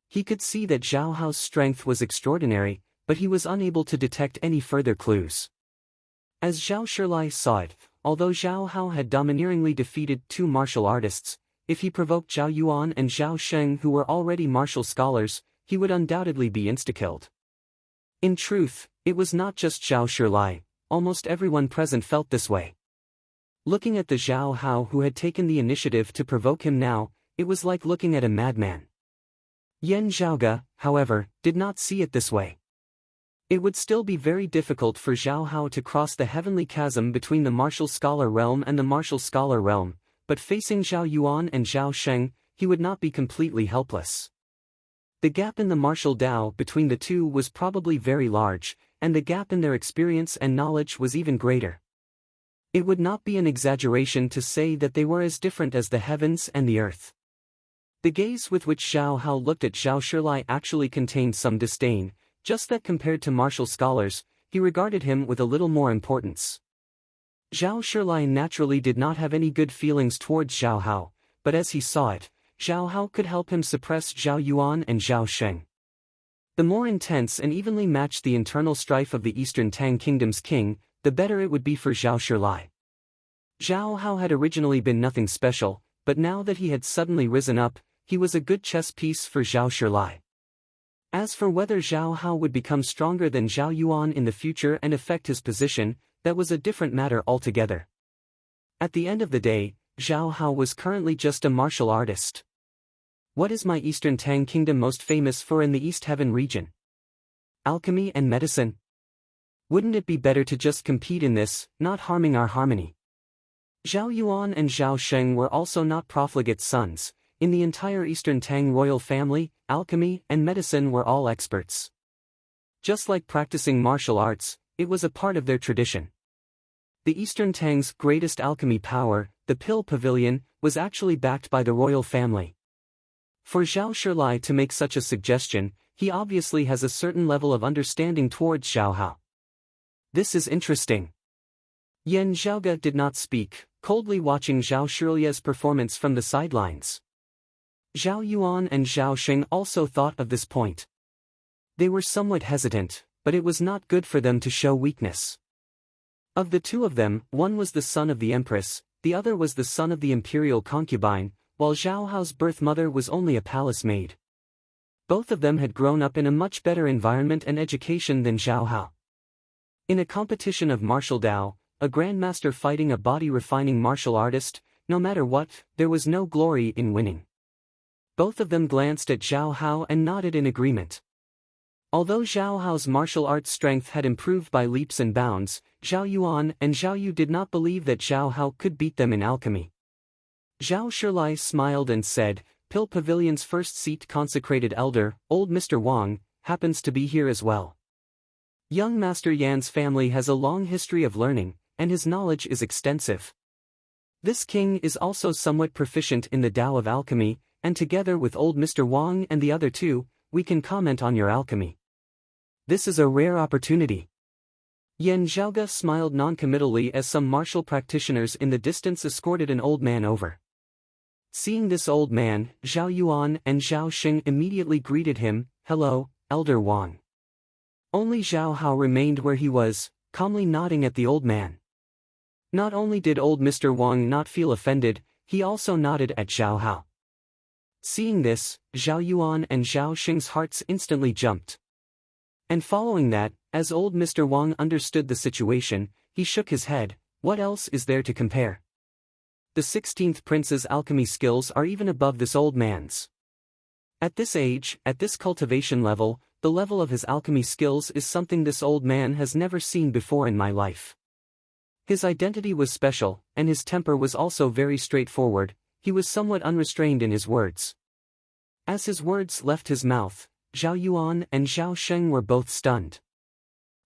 He could see that Zhao Hao's strength was extraordinary, but he was unable to detect any further clues. As Zhao Shilai saw it, although Zhao Hao had domineeringly defeated two martial artists, if he provoked Zhao Yuan and Zhao Sheng who were already martial scholars, he would undoubtedly be insta-killed. In truth, it was not just Zhao Shilai, almost everyone present felt this way. Looking at the Zhao Hao who had taken the initiative to provoke him now, it was like looking at a madman. Yan Zhaoge, however, did not see it this way. It would still be very difficult for Zhao Hao to cross the heavenly chasm between the martial scholar realm and the martial scholar realm, but facing Zhao Yuan and Zhao Sheng, he would not be completely helpless. The gap in the martial Dao between the two was probably very large, and the gap in their experience and knowledge was even greater. It would not be an exaggeration to say that they were as different as the heavens and the earth. The gaze with which Zhao Hao looked at Zhao Shilai actually contained some disdain, just that compared to martial scholars, he regarded him with a little more importance. Zhao Shilai naturally did not have any good feelings towards Zhao Hao, but as he saw it, Zhao Hao could help him suppress Zhao Yuan and Zhao Sheng. The more intense and evenly matched the internal strife of the Eastern Tang Kingdom's king, the better it would be for Zhao Shilai. Zhao Hao had originally been nothing special, but now that he had suddenly risen up, he was a good chess piece for Zhao Shilai. As for whether Zhao Hao would become stronger than Zhao Yuan in the future and affect his position, that was a different matter altogether. At the end of the day, Zhao Hao was currently just a martial artist. What is my Eastern Tang Kingdom most famous for in the East Heaven region? Alchemy and medicine. Wouldn't it be better to just compete in this, not harming our harmony? Zhao Yuan and Zhao Sheng were also not profligate sons. In the entire Eastern Tang royal family, alchemy and medicine were all experts. Just like practicing martial arts, it was a part of their tradition. The Eastern Tang's greatest alchemy power, the Pill Pavilion, was actually backed by the royal family. For Zhao Shilai to make such a suggestion, he obviously has a certain level of understanding towards Zhao Hao. This is interesting. Yan Zhaoge did not speak, coldly watching Zhao Shilai's performance from the sidelines. Zhao Yuan and Zhao Sheng also thought of this point. They were somewhat hesitant, but it was not good for them to show weakness. Of the two of them, one was the son of the empress, the other was the son of the imperial concubine, while Zhao Hao's birth mother was only a palace maid. Both of them had grown up in a much better environment and education than Zhao Hao. In a competition of martial Dao, a grandmaster fighting a body-refining martial artist, no matter what, there was no glory in winning. Both of them glanced at Zhao Hao and nodded in agreement. Although Zhao Hao's martial arts strength had improved by leaps and bounds, Zhao Yuan and Zhao Yu did not believe that Zhao Hao could beat them in alchemy. Zhao Shilai smiled and said, Pill Pavilion's first seat consecrated elder, old Mr. Wang, happens to be here as well. Young Master Yan's family has a long history of learning, and his knowledge is extensive. This king is also somewhat proficient in the Tao of alchemy, and together with old Mr. Wang and the other two, we can comment on your alchemy. This is a rare opportunity. Yan Zhaoge smiled noncommittally as some martial practitioners in the distance escorted an old man over. Seeing this old man, Zhao Yuan and Zhao Sheng immediately greeted him, Hello, Elder Wang. Only Zhao Hao remained where he was, calmly nodding at the old man. Not only did old Mr. Wang not feel offended, he also nodded at Zhao Hao. Seeing this, Zhao Yuan and Zhao Sheng's hearts instantly jumped. And following that, as old Mr. Wang understood the situation, he shook his head. What else is there to compare? The 16th prince's alchemy skills are even above this old man's. At this age, at this cultivation level, the level of his alchemy skills is something this old man has never seen before in my life. His identity was special, and his temper was also very straightforward. He was somewhat unrestrained in his words. As his words left his mouth, Zhao Yuan and Zhao Sheng were both stunned.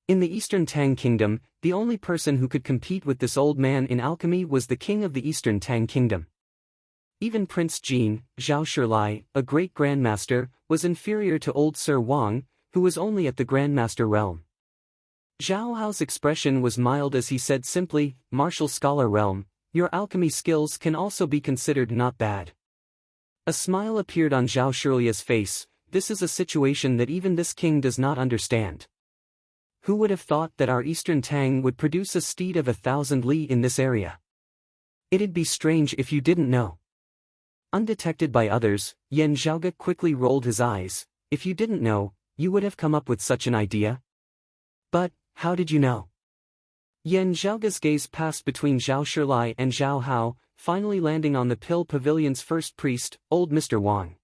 In the Eastern Tang Kingdom, the only person who could compete with this old man in alchemy was the king of the Eastern Tang Kingdom. Even Prince Jin, Zhao Shilai, a great grandmaster, was inferior to old Sir Wang, who was only at the grandmaster realm. Zhao Hao's expression was mild as he said simply, "Martial scholar realm, your alchemy skills can also be considered not bad." A smile appeared on Zhao Shilia's face. This is a situation that even this king does not understand. Who would have thought that our Eastern Tang would produce a steed of 1,000 li in this area? It'd be strange if you didn't know. Undetected by others, Yan Zhaoge quickly rolled his eyes. If you didn't know, you would have come up with such an idea? But, how did you know? Yan Zhaoge's gaze passed between Zhao Shilai and Zhao Hao, finally landing on the Pill Pavilion's first priest, old Mr. Wang.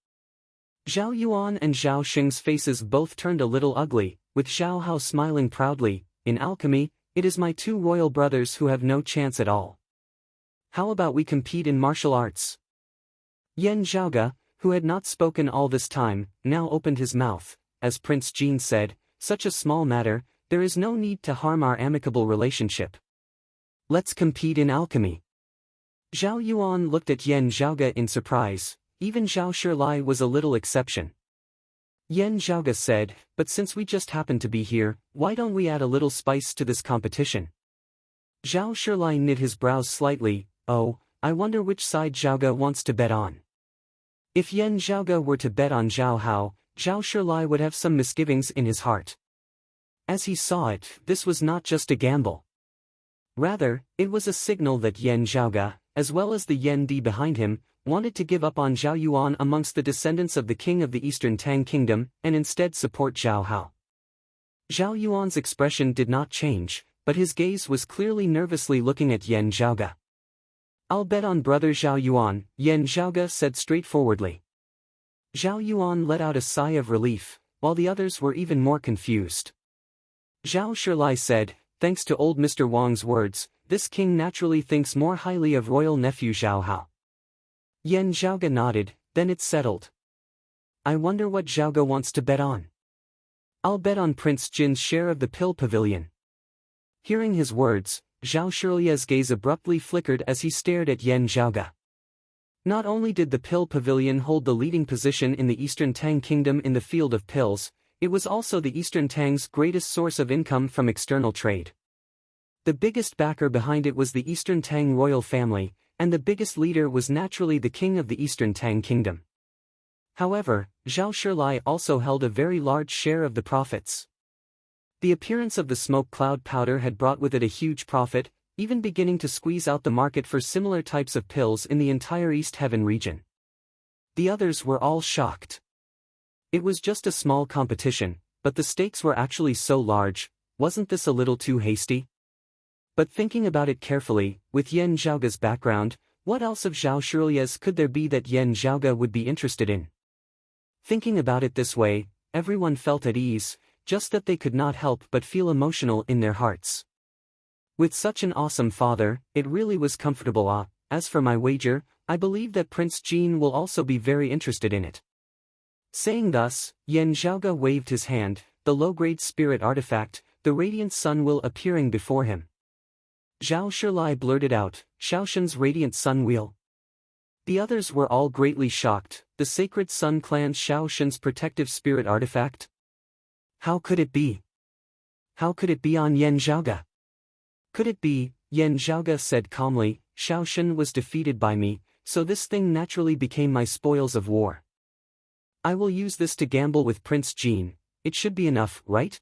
Zhao Yuan and Zhao Sheng's faces both turned a little ugly, with Zhao Hao smiling proudly. "In alchemy, it is my two royal brothers who have no chance at all. How about we compete in martial arts?" Yan Zhaoge, who had not spoken all this time, now opened his mouth. As Prince Jin said, "Such a small matter, there is no need to harm our amicable relationship. Let's compete in alchemy." Zhao Yuan looked at Yan Zhaoge in surprise. Even Zhao Shilai was a little exception. Yan Zhaoge said, "But since we just happen to be here, why don't we add a little spice to this competition?" Zhao Shilai knit his brows slightly. "Oh, I wonder which side Zhaoge wants to bet on." If Yan Zhaoge were to bet on Zhao Hao, Zhao Shilai would have some misgivings in his heart. As he saw it, this was not just a gamble. Rather, it was a signal that Yan Zhaoge, as well as the Yan Di behind him, wanted to give up on Zhao Yuan amongst the descendants of the king of the Eastern Tang Kingdom, and instead support Zhao Hao. Zhao Yuan's expression did not change, but his gaze was clearly nervously looking at Yan Zhaoge. "I'll bet on brother Zhao Yuan," Yan Zhaoge said straightforwardly. Zhao Yuan let out a sigh of relief, while the others were even more confused. Zhao Shilai said, "Thanks to old Mr. Wang's words, this king naturally thinks more highly of royal nephew Zhao Hao." Yan Zhaoge nodded. "Then it's settled. I wonder what Zhaoge wants to bet on." "I'll bet on Prince Jin's share of the Pill Pavilion." Hearing his words, Zhao Shilia's gaze abruptly flickered as he stared at Yan Zhaoge. Not only did the Pill Pavilion hold the leading position in the Eastern Tang Kingdom in the field of pills, it was also the Eastern Tang's greatest source of income from external trade. The biggest backer behind it was the Eastern Tang royal family, and the biggest leader was naturally the king of the Eastern Tang Kingdom. However, Zhao Shilai also held a very large share of the profits. The appearance of the smoke cloud powder had brought with it a huge profit, even beginning to squeeze out the market for similar types of pills in the entire East Heaven region. The others were all shocked. It was just a small competition, but the stakes were actually so large. Wasn't this a little too hasty? But thinking about it carefully, with Yan Zhaoge's background, what else of Zhao Shilia's could there be that Yan Zhaoge would be interested in? Thinking about it this way, everyone felt at ease, just that they could not help but feel emotional in their hearts. With such an awesome father, it really was comfortable. As for my wager, I believe that Prince Jin will also be very interested in it. Saying thus, Yan Zhaoge waved his hand, the low-grade spirit artifact, the radiant sun wheel appearing before him. Zhao Shilai blurted out, "Shaoshen's radiant sun wheel." The others were all greatly shocked. The sacred sun clan Shaoshen's protective spirit artifact? How could it be? How could it be on Yan Zhaoge? Could it be? Yan Zhaoge said calmly, "Shaoshen was defeated by me, so this thing naturally became my spoils of war. I will use this to gamble with Prince Jin. It should be enough, right?"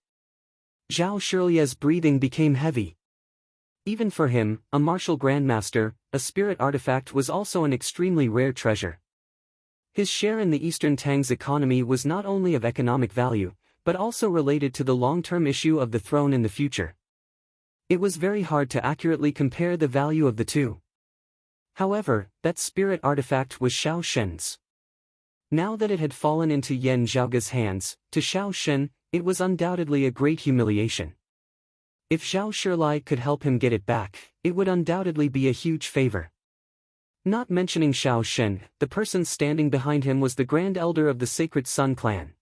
Zhao Shilia's breathing became heavy. Even for him, a martial grandmaster, a spirit artifact was also an extremely rare treasure. His share in the Eastern Tang's economy was not only of economic value, but also related to the long-term issue of the throne in the future. It was very hard to accurately compare the value of the two. However, that spirit artifact was Xiao Shen's. Now that it had fallen into Yan Zhaoge's hands, to Xiao Shen, it was undoubtedly a great humiliation. If Zhao Shilai could help him get it back, it would undoubtedly be a huge favor. Not mentioning Xiao Shen, the person standing behind him was the Grand Elder of the Sacred Sun clan.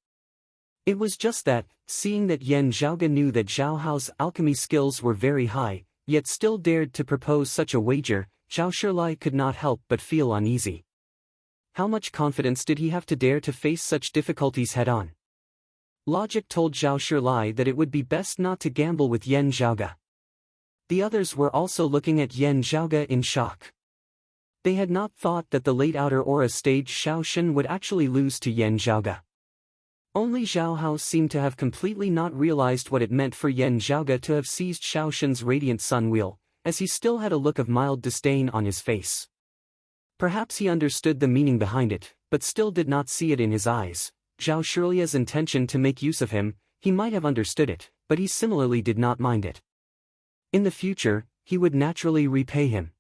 It was just that, seeing that Yan Zhaoge knew that Zhao Hao's alchemy skills were very high, yet still dared to propose such a wager, Zhao Shilai could not help but feel uneasy. How much confidence did he have to dare to face such difficulties head-on? Logic told Zhao Shilai that it would be best not to gamble with Yan Zhaoge. The others were also looking at Yan Zhaoge in shock. They had not thought that the late outer aura stage Xiao Shen would actually lose to Yan Zhaoge. Only Zhao Hao seemed to have completely not realized what it meant for Yan Zhaoge to have seized Xiao Shen's radiant sun wheel, as he still had a look of mild disdain on his face. Perhaps he understood the meaning behind it, but still did not see it in his eyes. Zhao Shilia's intention to make use of him, he might have understood it, but he similarly did not mind it. In the future, he would naturally repay him.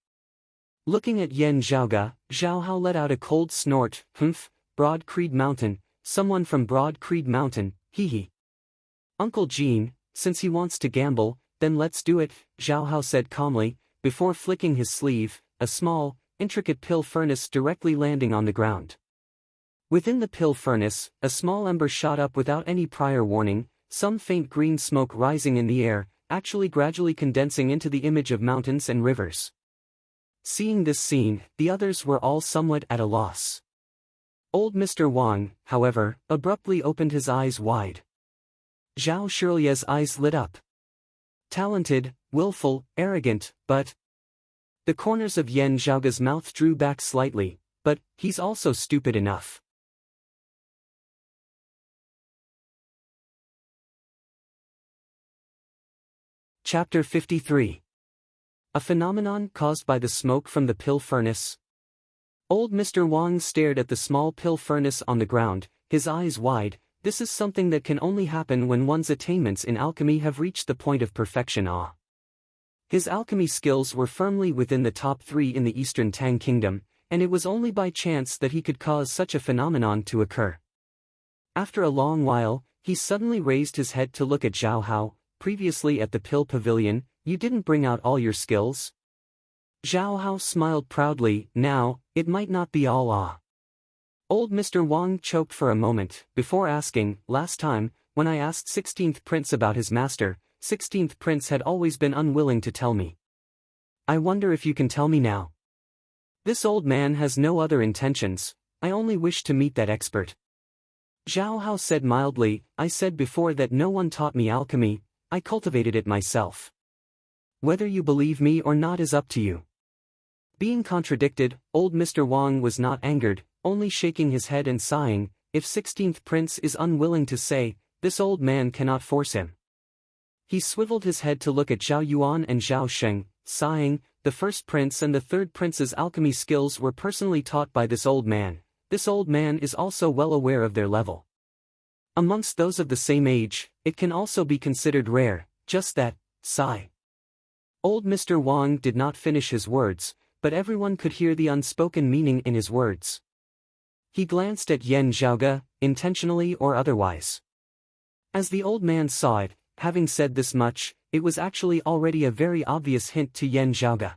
Looking at Yan Zhaoge, Zhao Hao let out a cold snort. Humph, Broad Creed Mountain, someone from Broad Creed Mountain, hee. Uncle Jean, since he wants to gamble, then let's do it, Zhao Hao said calmly, before flicking his sleeve, a small, intricate pill furnace directly landing on the ground. Within the pill furnace, a small ember shot up without any prior warning, some faint green smoke rising in the air, actually gradually condensing into the image of mountains and rivers. Seeing this scene, the others were all somewhat at a loss. Old Mr. Wang, however, abruptly opened his eyes wide. Zhao Shilia's eyes lit up. Talented, willful, arrogant, but... The corners of Yan Zhaoge's mouth drew back slightly, but he's also stupid enough. Chapter 53. A phenomenon caused by the smoke from the pill furnace. Old Mr. Wang stared at the small pill furnace on the ground, his eyes wide. This is something that can only happen when one's attainments in alchemy have reached the point of perfection. His alchemy skills were firmly within the top 3 in the Eastern Tang Kingdom, and it was only by chance that he could cause such a phenomenon to occur. After a long while, he suddenly raised his head to look at Zhao Hao. Previously at the pill pavilion, you didn't bring out all your skills? Zhao Hao smiled proudly. Now, it might not be all. Old Mr. Wang choked for a moment, before asking, last time, when I asked 16th Prince about his master, 16th Prince had always been unwilling to tell me. I wonder if you can tell me now. This old man has no other intentions, I only wish to meet that expert. Zhao Hao said mildly, I said before that no one taught me alchemy, I cultivated it myself. Whether you believe me or not is up to you. Being contradicted, old Mr. Wang was not angered, only shaking his head and sighing. If 16th Prince is unwilling to say, this old man cannot force him. He swiveled his head to look at Zhao Yuan and Zhao Sheng, sighing, the first prince and the third prince's alchemy skills were personally taught by this old man. This old man is also well aware of their level. Amongst those of the same age, it can also be considered rare, just that, sigh. Old Mr. Wang did not finish his words, but everyone could hear the unspoken meaning in his words. He glanced at Yan Zhaoge, intentionally or otherwise. As the old man saw it, having said this much, it was actually already a very obvious hint to Yan Zhaoge.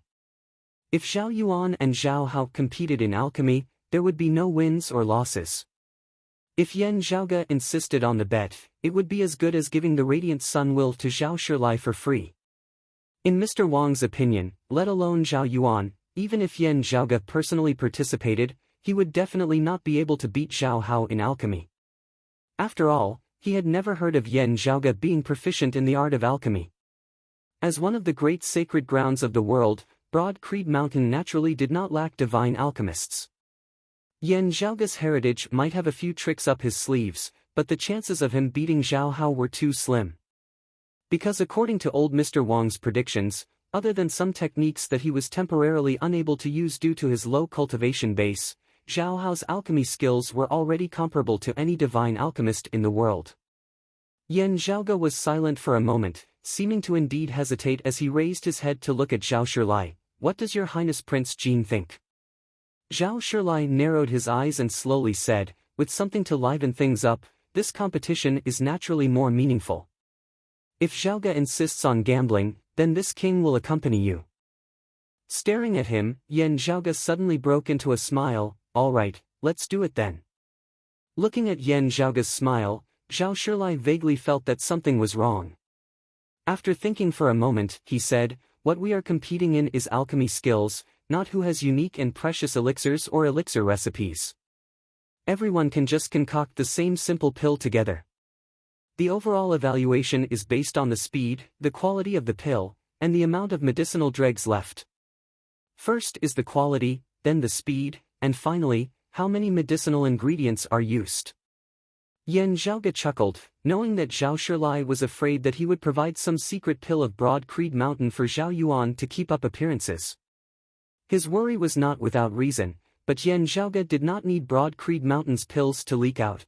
If Zhao Yuan and Zhao Hao competed in alchemy, there would be no wins or losses. If Yan Zhaoge insisted on the bet, it would be as good as giving the radiant sun will to Zhao Shilai for free. In Mr. Wang's opinion, let alone Zhao Yuan, even if Yan Zhaoge personally participated, he would definitely not be able to beat Zhao Hao in alchemy. After all, he had never heard of Yan Zhaoge being proficient in the art of alchemy. As one of the great sacred grounds of the world, Broad Creed Mountain naturally did not lack divine alchemists. Yan Zhaoge's heritage might have a few tricks up his sleeves, but the chances of him beating Zhao Hao were too slim. Because according to old Mr. Wang's predictions, other than some techniques that he was temporarily unable to use due to his low cultivation base, Zhao Hao's alchemy skills were already comparable to any divine alchemist in the world. Yan Zhaoge was silent for a moment, seeming to indeed hesitate as he raised his head to look at Zhao Shilai. What does your Highness Prince Jean think? Zhao Shilai narrowed his eyes and slowly said, with something to liven things up, this competition is naturally more meaningful. If Zhaoga insists on gambling, then this king will accompany you. Staring at him, Yan Zhaoga suddenly broke into a smile. All right, let's do it then. Looking at Yan Zhaoga's smile, Zhao Shilai vaguely felt that something was wrong. After thinking for a moment, he said, what we are competing in is alchemy skills, not who has unique and precious elixirs or elixir recipes. Everyone can just concoct the same simple pill together. The overall evaluation is based on the speed, the quality of the pill, and the amount of medicinal dregs left. First is the quality, then the speed, and finally, how many medicinal ingredients are used. Yan Zhaoga chuckled, knowing that Zhao Shilai was afraid that he would provide some secret pill of Broad Creed Mountain for Zhao Yuan to keep up appearances. His worry was not without reason, but Yan Zhaoga did not need Broad Creed Mountain's pills to leak out.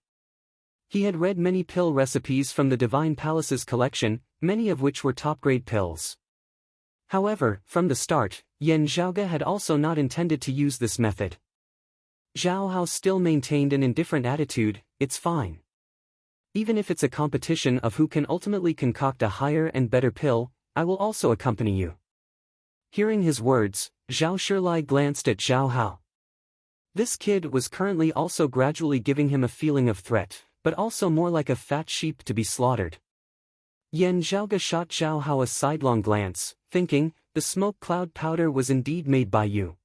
He had read many pill recipes from the Divine Palace's collection, many of which were top-grade pills. However, from the start, Yan Zhaoga had also not intended to use this method. Zhao Hao still maintained an indifferent attitude. It's fine. Even if it's a competition of who can ultimately concoct a higher and better pill, I will also accompany you. Hearing his words, Zhao Shilai glanced at Zhao Hao. This kid was currently also gradually giving him a feeling of threat, but also more like a fat sheep to be slaughtered. Yan Zhaoga shot Zhao Hao a sidelong glance, thinking, the smoke cloud powder was indeed made by you.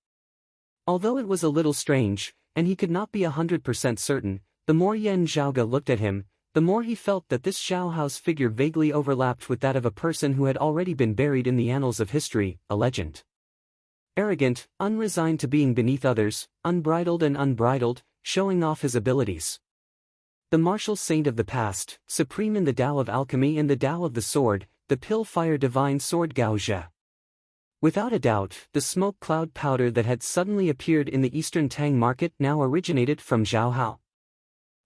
Although it was a little strange, and he could not be 100% certain, the more Yan Zhaoga looked at him, the more he felt that this Zhao Hao's figure vaguely overlapped with that of a person who had already been buried in the annals of history, a legend. Arrogant, unresigned to being beneath others, unbridled and unbridled, showing off his abilities. The martial saint of the past, supreme in the Tao of alchemy and the Tao of the sword, the pill-fire divine sword Gao Zhe. Without a doubt, the smoke cloud powder that had suddenly appeared in the Eastern Tang market now originated from Zhao Hao.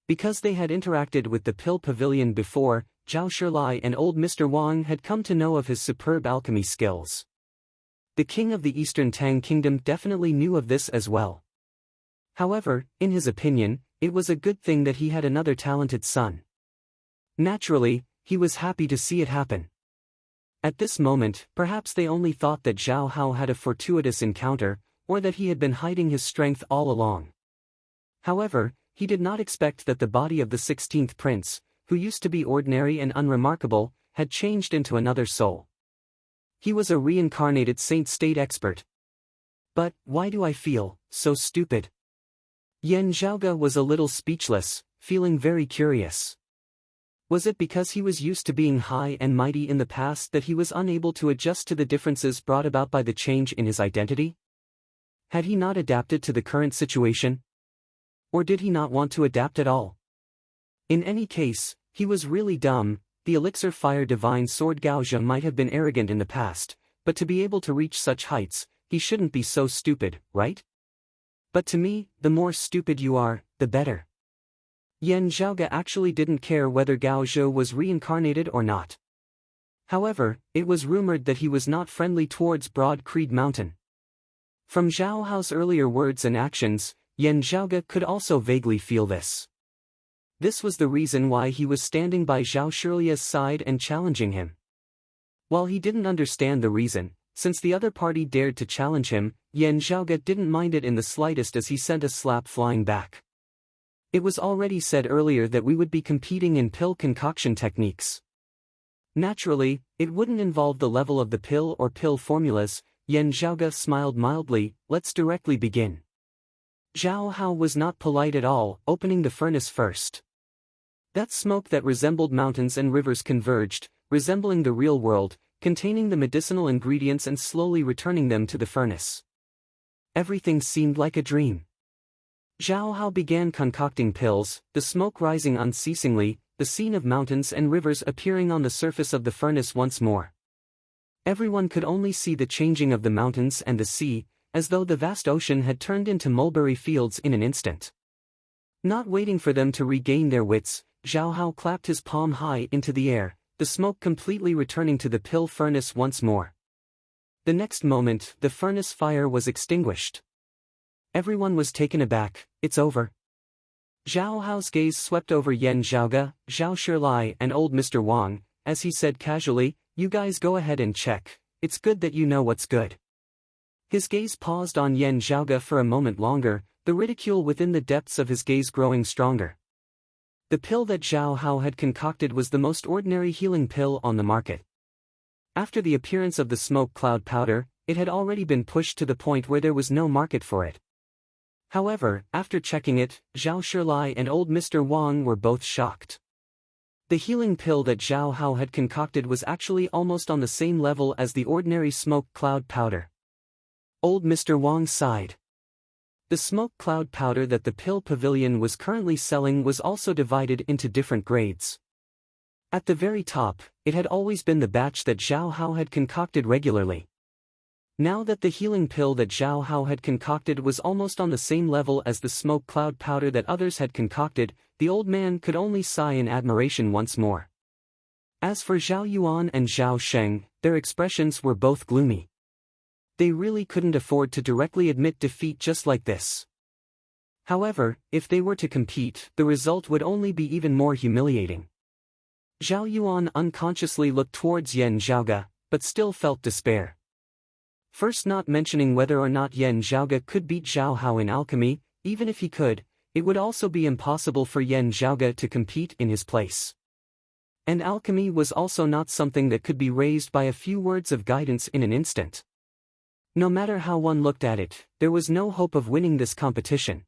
Because they had interacted with the pill pavilion before, Zhao Shilai and old Mr. Wang had come to know of his superb alchemy skills. The king of the Eastern Tang kingdom definitely knew of this as well. However, in his opinion, it was a good thing that he had another talented son. Naturally, he was happy to see it happen. At this moment, perhaps they only thought that Zhao Hao had a fortuitous encounter, or that he had been hiding his strength all along. However, he did not expect that the body of the 16th prince, who used to be ordinary and unremarkable, had changed into another soul. He was a reincarnated saint-state expert. But, why do I feel so stupid? Yan Zhaoga was a little speechless, feeling very curious. Was it because he was used to being high and mighty in the past that he was unable to adjust to the differences brought about by the change in his identity? Had he not adapted to the current situation? Or did he not want to adapt at all? In any case, he was really dumb. The elixir fire divine sword Gao Zhe might have been arrogant in the past, but to be able to reach such heights, he shouldn't be so stupid, right? But to me, the more stupid you are, the better. Yan Zhaoga actually didn't care whether Gao Zhe was reincarnated or not. However, it was rumored that he was not friendly towards Broad Creed Mountain. From Zhao Hao's earlier words and actions, Yan Zhaoga could also vaguely feel this. This was the reason why he was standing by Zhao Shilai's side and challenging him. While he didn't understand the reason, since the other party dared to challenge him, Yan Zhaoga didn't mind it in the slightest as he sent a slap flying back. It was already said earlier that we would be competing in pill concoction techniques. Naturally, it wouldn't involve the level of the pill or pill formulas. Yan Zhaoga smiled mildly. Let's directly begin. Zhao Hao was not polite at all, opening the furnace first. That smoke that resembled mountains and rivers converged, resembling the real world, containing the medicinal ingredients and slowly returning them to the furnace. Everything seemed like a dream. Zhao Hao began concocting pills, the smoke rising unceasingly, the scene of mountains and rivers appearing on the surface of the furnace once more. Everyone could only see the changing of the mountains and the sea, as though the vast ocean had turned into mulberry fields in an instant. Not waiting for them to regain their wits, Zhao Hao clapped his palm high into the air, the smoke completely returning to the pill furnace once more. The next moment, the furnace fire was extinguished. Everyone was taken aback. It's over. Zhao Hao's gaze swept over Yan Zhaoge, Zhao Shilai and old Mr. Wang, as he said casually, "You guys go ahead and check, it's good that you know what's good." His gaze paused on Yan Zhaoge for a moment longer, the ridicule within the depths of his gaze growing stronger. The pill that Zhao Hao had concocted was the most ordinary healing pill on the market. After the appearance of the smoke cloud powder, it had already been pushed to the point where there was no market for it. However, after checking it, Zhao Shilai and old Mr. Wang were both shocked. The healing pill that Zhao Hao had concocted was actually almost on the same level as the ordinary smoke cloud powder. Old Mr. Wang sighed. The smoke cloud powder that the pill pavilion was currently selling was also divided into different grades. At the very top, it had always been the batch that Zhao Hao had concocted regularly. Now that the healing pill that Zhao Hao had concocted was almost on the same level as the smoke cloud powder that others had concocted, the old man could only sigh in admiration once more. As for Zhao Yuan and Zhao Sheng, their expressions were both gloomy. They really couldn't afford to directly admit defeat just like this. However, if they were to compete, the result would only be even more humiliating. Zhao Yuan unconsciously looked towards Yan Zhaoge, but still felt despair. First, not mentioning whether or not Yan Zhaoge could beat Zhao Hao in alchemy, even if he could, it would also be impossible for Yan Zhaoge to compete in his place. And alchemy was also not something that could be raised by a few words of guidance in an instant. No matter how one looked at it, there was no hope of winning this competition.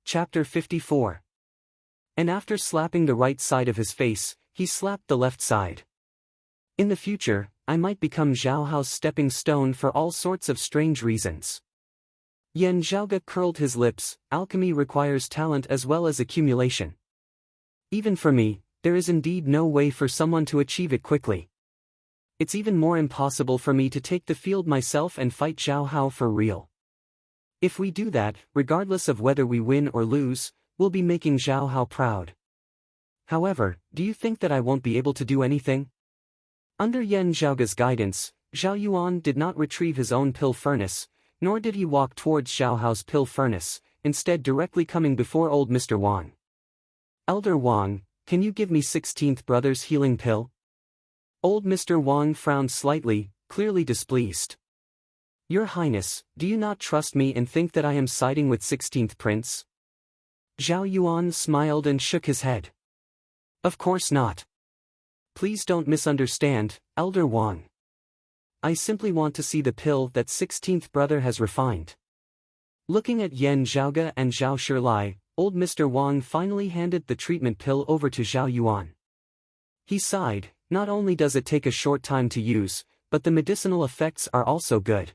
Chapter 54. And after slapping the right side of his face, he slapped the left side. In the future, I might become Zhao Hao's stepping stone for all sorts of strange reasons. Yan Zhaoge curled his lips. Alchemy requires talent as well as accumulation. Even for me, there is indeed no way for someone to achieve it quickly. It's even more impossible for me to take the field myself and fight Zhao Hao for real. If we do that, regardless of whether we win or lose, we'll be making Zhao Hao proud. However, do you think that I won't be able to do anything? Under Yan Zhaoge's guidance, Zhao Yuan did not retrieve his own pill furnace, nor did he walk towards Zhao Hao's pill furnace, instead directly coming before old Mr. Wang. "Elder Wang, can you give me 16th brother's healing pill?" Old Mr. Wang frowned slightly, clearly displeased. "Your Highness, do you not trust me and think that I am siding with 16th Prince?" Zhao Yuan smiled and shook his head. "Of course not. Please don't misunderstand, Elder Wang. I simply want to see the pill that 16th brother has refined." Looking at Yan Zhaoge and Zhao Shilai, old Mr. Wang finally handed the treatment pill over to Zhao Yuan. He sighed. Not only does it take a short time to use, but the medicinal effects are also good.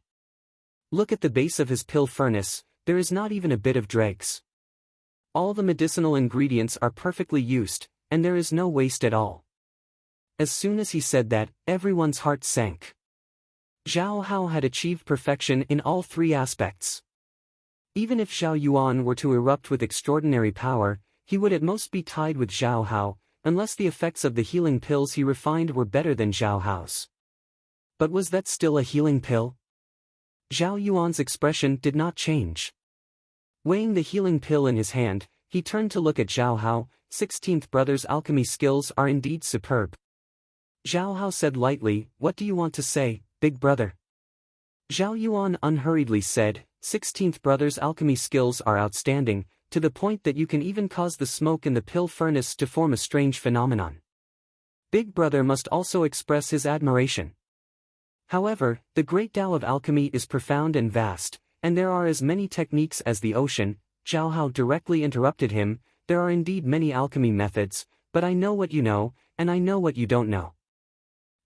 Look at the base of his pill furnace, there is not even a bit of dregs. All the medicinal ingredients are perfectly used, and there is no waste at all. As soon as he said that, everyone's heart sank. Zhao Hao had achieved perfection in all three aspects. Even if Zhao Yuan were to erupt with extraordinary power, he would at most be tied with Zhao Hao, unless the effects of the healing pills he refined were better than Zhao Hao's. But was that still a healing pill? Zhao Yuan's expression did not change. Weighing the healing pill in his hand, he turned to look at Zhao Hao. 16th brother's alchemy skills are indeed superb. Zhao Hao said lightly, "What do you want to say, big brother?" Zhao Yuan unhurriedly said, 16th brother's alchemy skills are outstanding, to the point that you can even cause the smoke in the pill furnace to form a strange phenomenon. Big brother must also express his admiration. However, the great Tao of alchemy is profound and vast, and there are as many techniques as the ocean. Zhao Hao directly interrupted him. There are indeed many alchemy methods, but I know what you know, and I know what you don't know.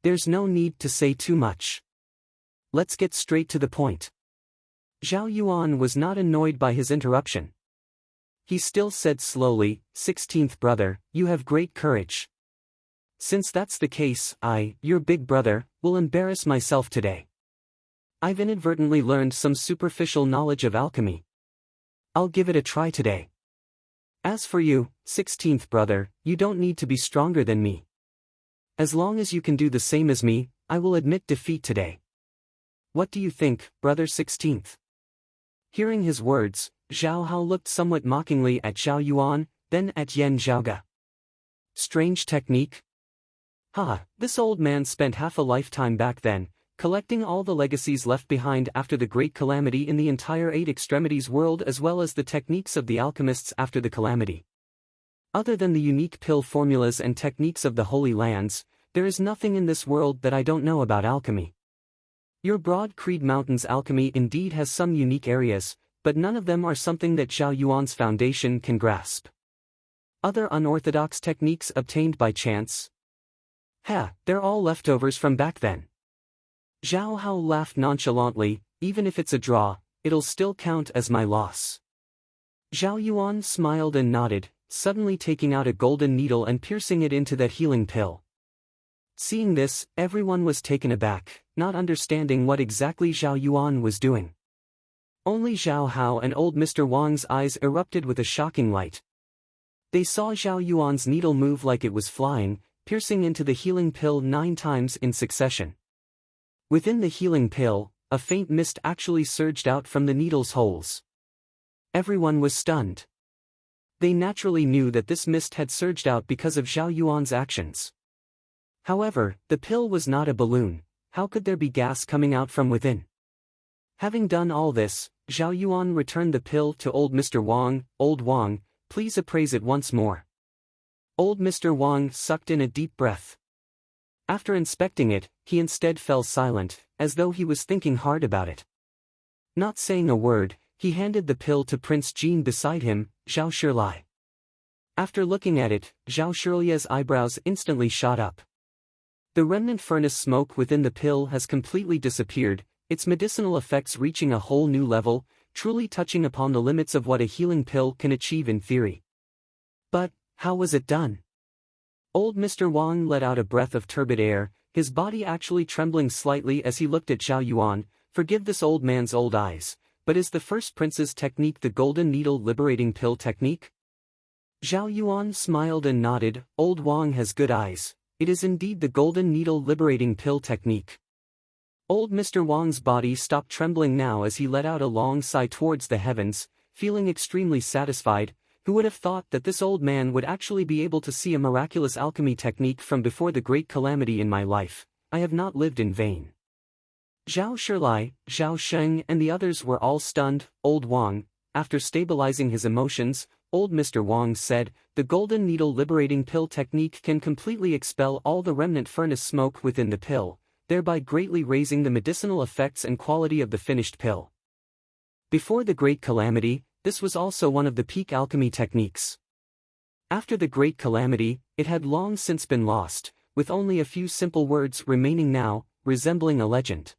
There's no need to say too much. Let's get straight to the point. Zhao Yuan was not annoyed by his interruption. He still said slowly, 16th brother, you have great courage. Since that's the case, I, your big brother, will embarrass myself today. I've inadvertently learned some superficial knowledge of alchemy. I'll give it a try today. As for you, 16th brother, you don't need to be stronger than me. As long as you can do the same as me, I will admit defeat today. What do you think, brother 16th? Hearing his words, Zhao Hao looked somewhat mockingly at Zhao Yuan, then at Yan Zhaoge. Strange technique? This old man spent half a lifetime back then, collecting all the legacies left behind after the Great Calamity in the entire Eight Extremities world as well as the techniques of the alchemists after the calamity. Other than the unique pill formulas and techniques of the Holy Lands, there is nothing in this world that I don't know about alchemy. Your Broad Creed Mountains alchemy indeed has some unique areas, but none of them are something that Zhao Yuan's foundation can grasp. Other unorthodox techniques obtained by chance? They're all leftovers from back then. Zhao Hao laughed nonchalantly, even if it's a draw, it'll still count as my loss. Zhao Yuan smiled and nodded, suddenly taking out a golden needle and piercing it into that healing pill. Seeing this, everyone was taken aback, not understanding what exactly Zhao Yuan was doing. Only Zhao Hao and old Mr. Wang's eyes erupted with a shocking light. They saw Zhao Yuan's needle move like it was flying, piercing into the healing pill 9 times in succession. Within the healing pill, a faint mist actually surged out from the needle's holes. Everyone was stunned. They naturally knew that this mist had surged out because of Zhao Yuan's actions. However, the pill was not a balloon. How could there be gas coming out from within? Having done all this, Zhao Yuan returned the pill to old Mr. Wang. Old Wang, please appraise it once more. Old Mr. Wang sucked in a deep breath. After inspecting it, he instead fell silent, as though he was thinking hard about it. Not saying a word, he handed the pill to Prince Jean beside him, Zhao Shilai. After looking at it, Zhao Shilai's eyebrows instantly shot up. The remnant furnace smoke within the pill has completely disappeared, its medicinal effects reaching a whole new level, truly touching upon the limits of what a healing pill can achieve in theory. But, how was it done? Old Mr. Wang let out a breath of turbid air, his body actually trembling slightly as he looked at Zhao Yuan. Forgive this old man's old eyes, but is the first prince's technique the golden needle liberating pill technique? Zhao Yuan smiled and nodded. Old Wang has good eyes. It is indeed the golden needle liberating pill technique. Old Mr. Wang's body stopped trembling now as he let out a long sigh towards the heavens, feeling extremely satisfied. Who would have thought that this old man would actually be able to see a miraculous alchemy technique from before the great calamity in my life? I have not lived in vain. Zhao Shilai, Zhao Sheng and the others were all stunned. Old Wang, after stabilizing his emotions, old Mr. Wang said, the golden needle liberating pill technique can completely expel all the remnant furnace smoke within the pill, thereby greatly raising the medicinal effects and quality of the finished pill. Before the great calamity, this was also one of the peak alchemy techniques. After the great calamity, it had long since been lost, with only a few simple words remaining now, resembling a legend.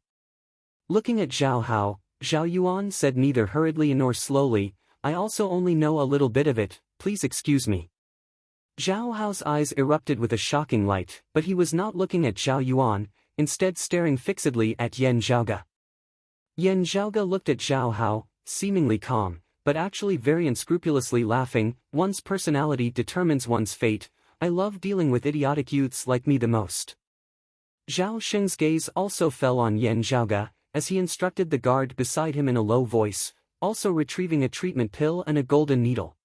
Looking at Zhao Hao, Zhao Yuan said neither hurriedly nor slowly, I also only know a little bit of it, please excuse me. Zhao Hao's eyes erupted with a shocking light, but he was not looking at Zhao Yuan, instead staring fixedly at Yan Zhaoge. Yan Zhaoge looked at Zhao Hao, seemingly calm, but actually very unscrupulously laughing. One's personality determines one's fate. I love dealing with idiotic youths like me the most. Zhao Sheng's gaze also fell on Yan Zhaoge, as he instructed the guard beside him in a low voice, also retrieving a treatment pill and a golden needle.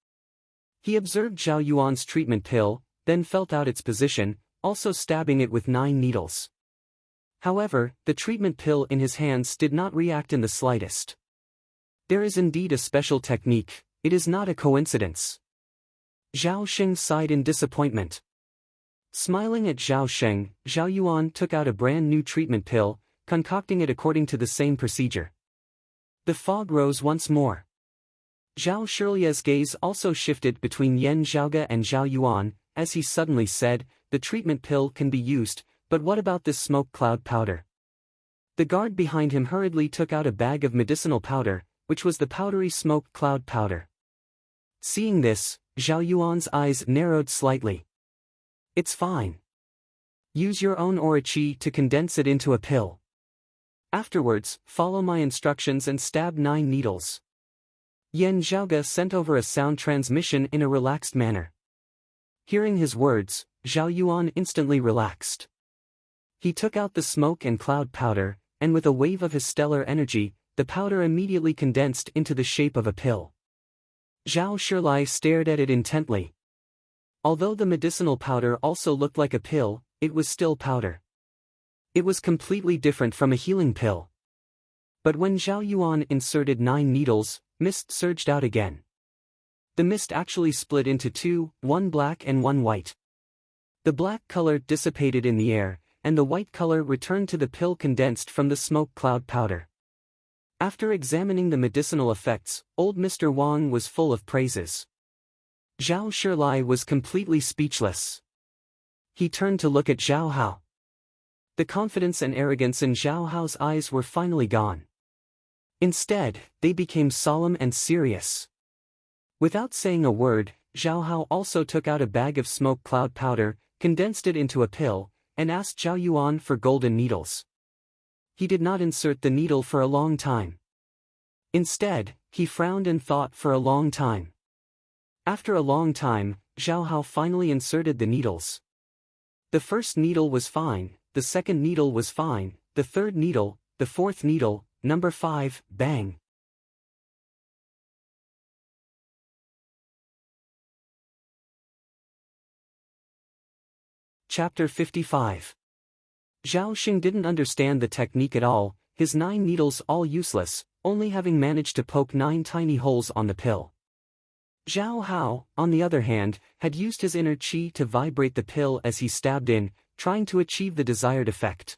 He observed Zhao Yuan's treatment pill, then felt out its position, also stabbing it with 9 needles. However, the treatment pill in his hands did not react in the slightest. There is indeed a special technique, it is not a coincidence. Zhao Sheng sighed in disappointment. Smiling at Zhao Sheng, Zhao Yuan took out a brand new treatment pill, concocting it according to the same procedure. The fog rose once more. Zhao Shilai's gaze also shifted between Yan Zhaoge and Zhao Yuan, as he suddenly said, the treatment pill can be used, but what about this smoke cloud powder? The guard behind him hurriedly took out a bag of medicinal powder, which was the powdery smoke cloud powder. Seeing this, Zhao Yuan's eyes narrowed slightly. It's fine. Use your own aura qi to condense it into a pill. Afterwards, follow my instructions and stab 9 needles. Yan Zhaoge sent over a sound transmission in a relaxed manner. Hearing his words, Zhao Yuan instantly relaxed. He took out the smoke and cloud powder, and with a wave of his stellar energy, the powder immediately condensed into the shape of a pill. Zhao Shilai stared at it intently. Although the medicinal powder also looked like a pill, it was still powder. It was completely different from a healing pill. But when Zhao Yuan inserted 9 needles, mist surged out again. The mist actually split into 2, one black and one white. The black color dissipated in the air, and the white color returned to the pill condensed from the smoke cloud powder. After examining the medicinal effects, old Mr. Wang was full of praises. Zhao Shilai was completely speechless. He turned to look at Zhao Hao. The confidence and arrogance in Zhao Hao's eyes were finally gone. Instead, they became solemn and serious. Without saying a word, Zhao Hao also took out a bag of smoke cloud powder, condensed it into a pill, and asked Zhao Yuan for golden needles. He did not insert the needle for a long time. Instead, he frowned and thought for a long time. After a long time, Zhao Hao finally inserted the needles. The first needle was fine, the second needle was fine, the third needle, the fourth needle, number 5, bang. Chapter 55. Zhao Xing didn't understand the technique at all, his 9 needles all useless, only having managed to poke 9 tiny holes on the pill. Zhao Hao, on the other hand, had used his inner qi to vibrate the pill as he stabbed in, trying to achieve the desired effect.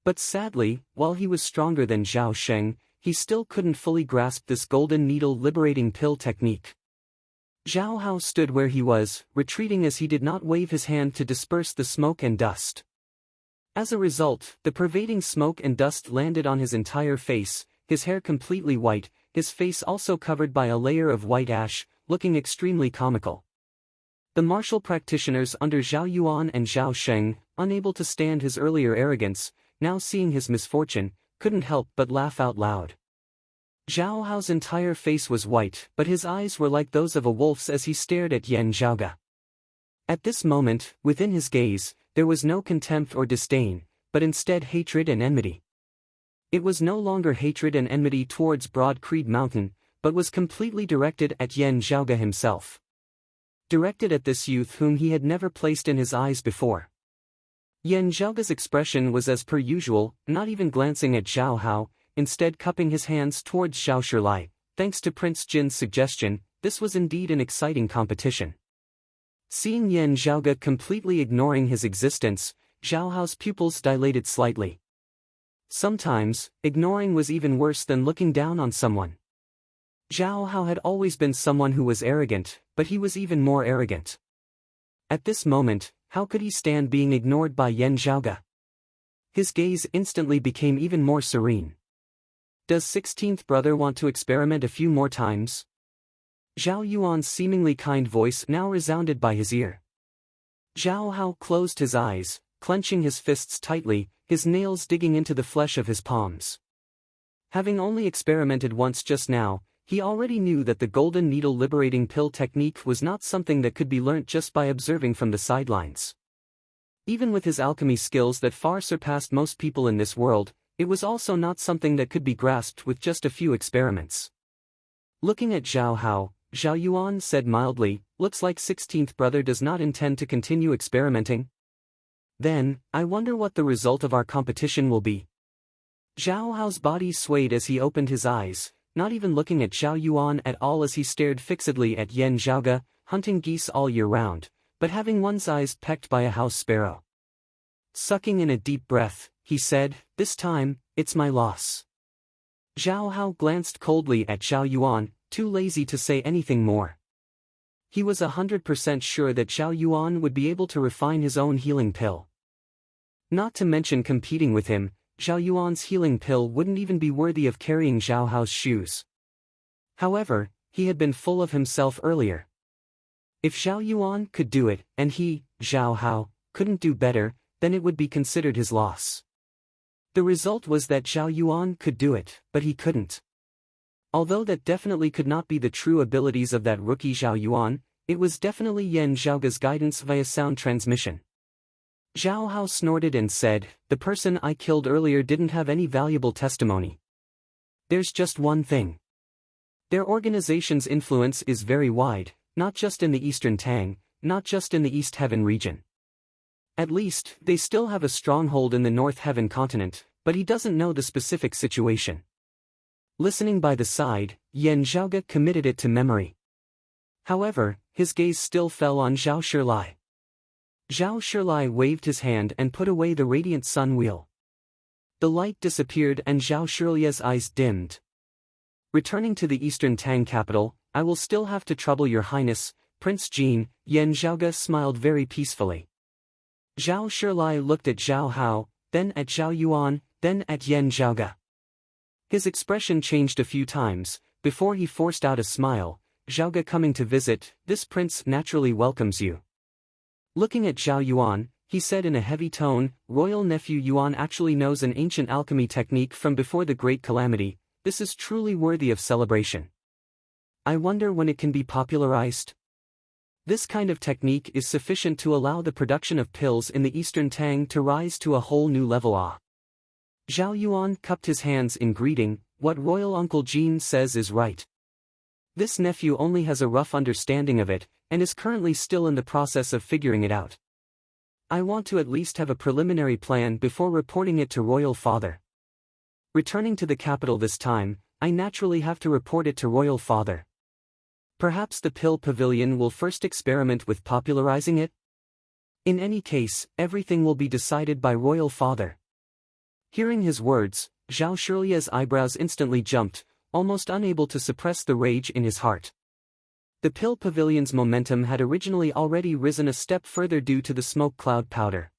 But sadly, while he was stronger than Zhao Sheng, he still couldn't fully grasp this golden needle liberating pill technique. Zhao Hao stood where he was, retreating as he did not wave his hand to disperse the smoke and dust. As a result, the pervading smoke and dust landed on his entire face, his hair completely white, his face also covered by a layer of white ash, looking extremely comical. The martial practitioners under Zhao Yuan and Zhao Sheng, unable to stand his earlier arrogance, now seeing his misfortune, couldn't help but laugh out loud. Zhao Hao's entire face was white, but his eyes were like those of a wolf's as he stared at Yan Zhaoge. At this moment, within his gaze, there was no contempt or disdain, but instead hatred and enmity. It was no longer hatred and enmity towards Broad Creed Mountain, but was completely directed at Yan Zhaoge himself. Directed at this youth whom he had never placed in his eyes before. Yan Zhaoge's expression was as per usual, not even glancing at Zhao Hao, instead cupping his hands towards Zhao Shilai. Thanks to Prince Jin's suggestion, this was indeed an exciting competition. Seeing Yan Zhaoge completely ignoring his existence, Zhao Hao's pupils dilated slightly. Sometimes, ignoring was even worse than looking down on someone. Zhao Hao had always been someone who was arrogant, but he was even more arrogant. At this moment, how could he stand being ignored by Yan Zhaoge? His gaze instantly became even more serene. Does 16th brother want to experiment a few more times? Zhao Yuan's seemingly kind voice now resounded by his ear. Zhao Hao closed his eyes, clenching his fists tightly, his nails digging into the flesh of his palms. Having only experimented once just now, he already knew that the golden needle liberating pill technique was not something that could be learnt just by observing from the sidelines. Even with his alchemy skills that far surpassed most people in this world, it was also not something that could be grasped with just a few experiments. Looking at Zhao Hao, Zhao Yuan said mildly, "Looks like 16th brother does not intend to continue experimenting. Then, I wonder what the result of our competition will be." Zhao Hao's body swayed as he opened his eyes, not even looking at Zhao Yuan at all as he stared fixedly at Yan Zhaoge, hunting geese all year round, but having one's eyes pecked by a house sparrow. Sucking in a deep breath, he said, "This time, it's my loss." Zhao Hao glanced coldly at Zhao Yuan, too lazy to say anything more. He was 100% sure that Zhao Yuan would be able to refine his own healing pill. Not to mention competing with him, Zhao Yuan's healing pill wouldn't even be worthy of carrying Zhao Hao's shoes. However, he had been full of himself earlier. If Zhao Yuan could do it, and he, Zhao Hao, couldn't do better, then it would be considered his loss. The result was that Zhao Yuan could do it, but he couldn't. Although that definitely could not be the true abilities of that rookie Zhao Yuan, it was definitely Yan Zhaoge's guidance via sound transmission. Zhao Hao snorted and said, "The person I killed earlier didn't have any valuable testimony. There's just one thing. Their organization's influence is very wide, not just in the Eastern Tang, not just in the East Heaven region. At least, they still have a stronghold in the North Heaven continent, but he doesn't know the specific situation." Listening by the side, Yan Zhaoge committed it to memory. However, his gaze still fell on Zhao Shilai. Zhao Shilai waved his hand and put away the radiant sun wheel. The light disappeared and Zhao Shilai's eyes dimmed. "Returning to the Eastern Tang capital, I will still have to trouble your highness, Prince Jin." Yan Zhaoge smiled very peacefully. Zhao Shilai looked at Zhao Hao, then at Zhao Yuan, then at Yan Zhaoge. His expression changed a few times, before he forced out a smile. "Zhaoge coming to visit, this prince naturally welcomes you." Looking at Zhao Yuan, he said in a heavy tone, "Royal nephew Yuan actually knows an ancient alchemy technique from before the Great Calamity. This is truly worthy of celebration. I wonder when it can be popularized. This kind of technique is sufficient to allow the production of pills in the Eastern Tang to rise to a whole new level." Zhao Yuan cupped his hands in greeting. "What Royal Uncle Jin says is right. This nephew only has a rough understanding of it, and is currently still in the process of figuring it out. I want to at least have a preliminary plan before reporting it to Royal Father. Returning to the capital this time, I naturally have to report it to Royal Father. Perhaps the Pill Pavilion will first experiment with popularizing it? In any case, everything will be decided by Royal Father." Hearing his words, Zhao Shilai's eyebrows instantly jumped, almost unable to suppress the rage in his heart. The Pill Pavilion's momentum had originally already risen a step further due to the smoke cloud powder.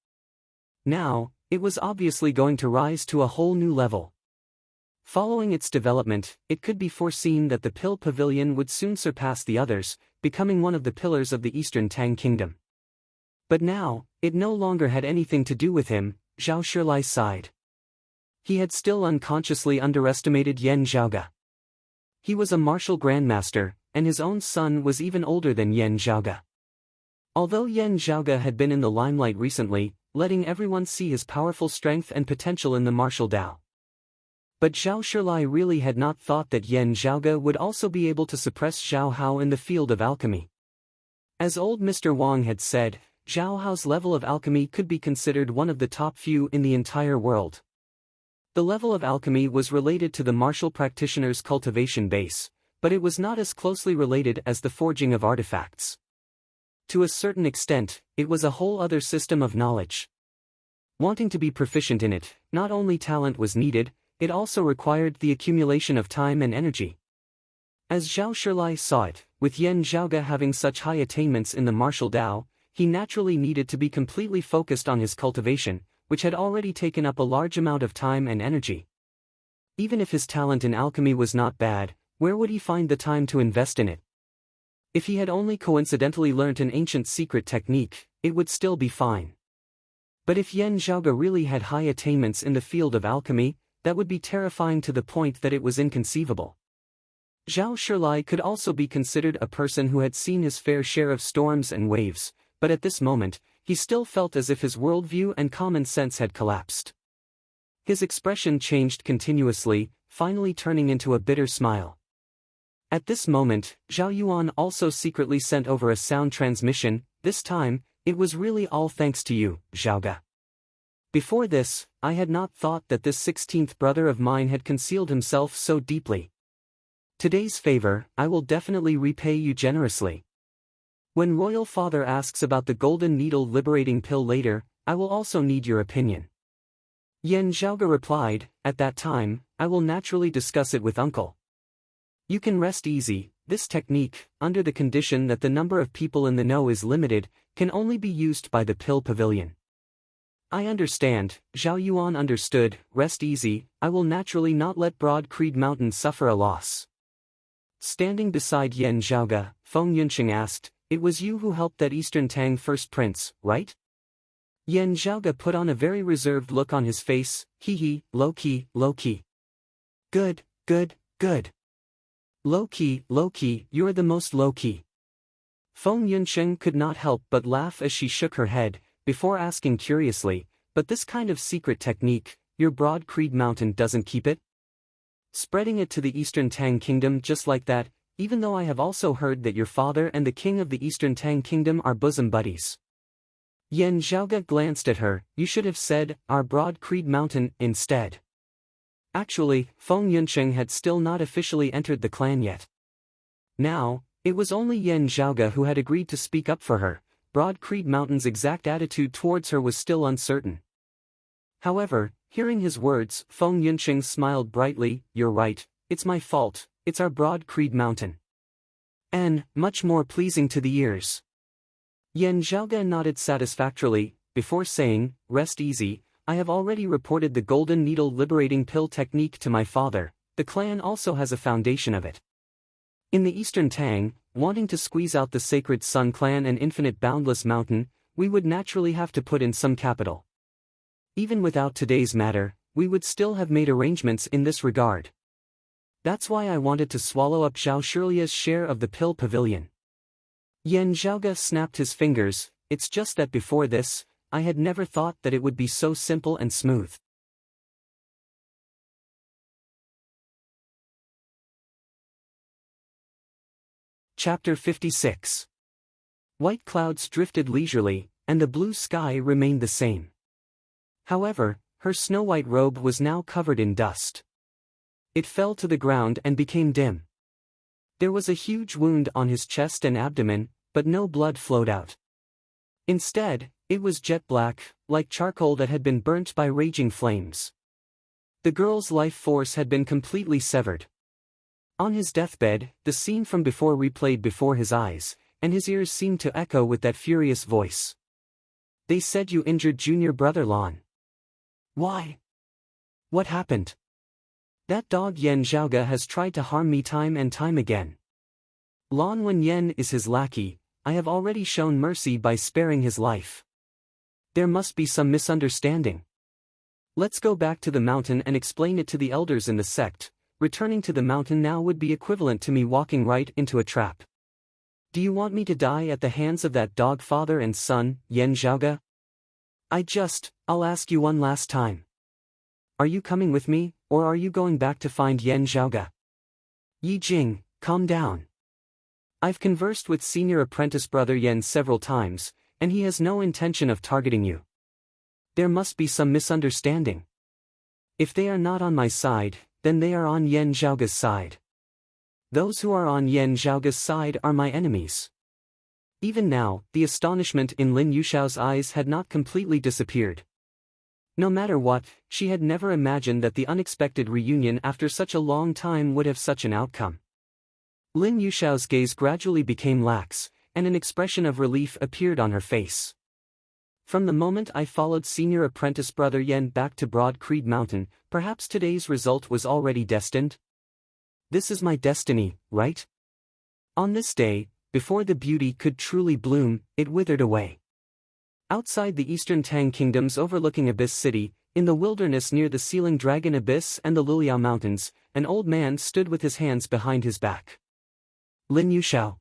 Now, it was obviously going to rise to a whole new level. Following its development, it could be foreseen that the Pill Pavilion would soon surpass the others, becoming one of the pillars of the Eastern Tang Kingdom. But now, it no longer had anything to do with him. Zhao Shilai sighed. He had still unconsciously underestimated Yan Zhaoge. He was a martial grandmaster, and his own son was even older than Yan Zhaoge. Although Yan Zhaoge had been in the limelight recently, letting everyone see his powerful strength and potential in the martial Dao. But Zhao Shilai really had not thought that Yan Zhaoge would also be able to suppress Zhao Hao in the field of alchemy. As old Mr. Wang had said, Zhao Hao's level of alchemy could be considered one of the top few in the entire world. The level of alchemy was related to the martial practitioner's cultivation base, but it was not as closely related as the forging of artifacts. To a certain extent, it was a whole other system of knowledge. Wanting to be proficient in it, not only talent was needed, it also required the accumulation of time and energy. As Zhao Shilai saw it, with Yan Zhaoge having such high attainments in the martial Dao, he naturally needed to be completely focused on his cultivation, which had already taken up a large amount of time and energy. Even if his talent in alchemy was not bad, where would he find the time to invest in it? If he had only coincidentally learnt an ancient secret technique, it would still be fine. But if Yan Zhaoge really had high attainments in the field of alchemy, that would be terrifying to the point that it was inconceivable. Zhao Shilai could also be considered a person who had seen his fair share of storms and waves, but at this moment, he still felt as if his worldview and common sense had collapsed. His expression changed continuously, finally turning into a bitter smile. At this moment, Zhao Yuan also secretly sent over a sound transmission. "This time, it was really all thanks to you, Zhaoge. Before this, I had not thought that this 16th brother of mine had concealed himself so deeply. Today's favor, I will definitely repay you generously. When Royal Father asks about the Golden Needle liberating pill later, I will also need your opinion." Yan Zhaoge replied, "At that time, I will naturally discuss it with Uncle. You can rest easy, this technique, under the condition that the number of people in the know is limited, can only be used by the Pill Pavilion." "I understand." Zhao Yuan understood. "Rest easy, I will naturally not let Broad Creed Mountain suffer a loss." Standing beside Yan Zhaoge, Feng Yunqing asked, "It was you who helped that Eastern Tang first prince, right?" Yan Zhaoge put on a very reserved look on his face. Hee, low-key, low-key. Good, good, good. Low-key, you're the most low-key." Feng Yunqing could not help but laugh as she shook her head. before asking curiously, "But this kind of secret technique, your broad Creed Mountain doesn't keep it? Spreading it to the Eastern Tang Kingdom just like that, even though I have also heard that your father and the king of the Eastern Tang Kingdom are bosom buddies." Yan Zhaoge glanced at her. "You should have said, our broad Creed Mountain, instead." Actually, Feng Yunsheng had still not officially entered the clan yet. Now, it was only Yan Zhaoge who had agreed to speak up for her. Broad Creed Mountain's exact attitude towards her was still uncertain. However, hearing his words, Feng Yunsheng smiled brightly. "You're right, it's my fault, it's our broad Creed Mountain. And, much more pleasing to the ears." Yan Zhaoge nodded satisfactorily, before saying, "Rest easy, I have already reported the Golden Needle liberating pill technique to my father. The clan also has a foundation of it. In the Eastern Tang, wanting to squeeze out the Sacred Sun Clan and Infinite Boundless Mountain, we would naturally have to put in some capital. Even without today's matter, we would still have made arrangements in this regard. That's why I wanted to swallow up Zhao Shilia's share of the pill pavilion." Yan Zhaoge snapped his fingers. "It's just that before this, I had never thought that it would be so simple and smooth." Chapter 56. White clouds drifted leisurely, and the blue sky remained the same. However, her snow-white robe was now covered in dust. It fell to the ground and became dim. There was a huge wound on his chest and abdomen, but no blood flowed out. Instead, it was jet black, like charcoal that had been burnt by raging flames. The girl's life force had been completely severed. On his deathbed, the scene from before replayed before his eyes, and his ears seemed to echo with that furious voice. "They said you injured junior brother Lan. Why? What happened? That dog Yan Zhaoge has tried to harm me time and time again. Lan Wenyan is his lackey. I have already shown mercy by sparing his life. There must be some misunderstanding. Let's go back to the mountain and explain it to the elders in the sect. Returning to the mountain now would be equivalent to me walking right into a trap. Do you want me to die at the hands of that dog father and son, Yan Zhaoge? I'll ask you one last time. Are you coming with me, or are you going back to find Yan Zhaoge?" "Yi Jing, calm down. I've conversed with senior apprentice brother Yan several times, and he has no intention of targeting you. There must be some misunderstanding. If they are not on my side, then they are on Yan Zhaoge's side. Those who are on Yan Zhaoge's side are my enemies." Even now, the astonishment in Lin Yushao's eyes had not completely disappeared. No matter what, she had never imagined that the unexpected reunion after such a long time would have such an outcome. Lin Yushao's gaze gradually became lax, and an expression of relief appeared on her face. "From the moment I followed senior apprentice brother Yan back to Broad Creed Mountain, perhaps today's result was already destined? This is my destiny, right? On this day, before the beauty could truly bloom, it withered away." Outside the Eastern Tang Kingdoms overlooking Abyss City, in the wilderness near the Sealing Dragon Abyss and the Liliao Mountains, an old man stood with his hands behind his back. "Lin Yushao."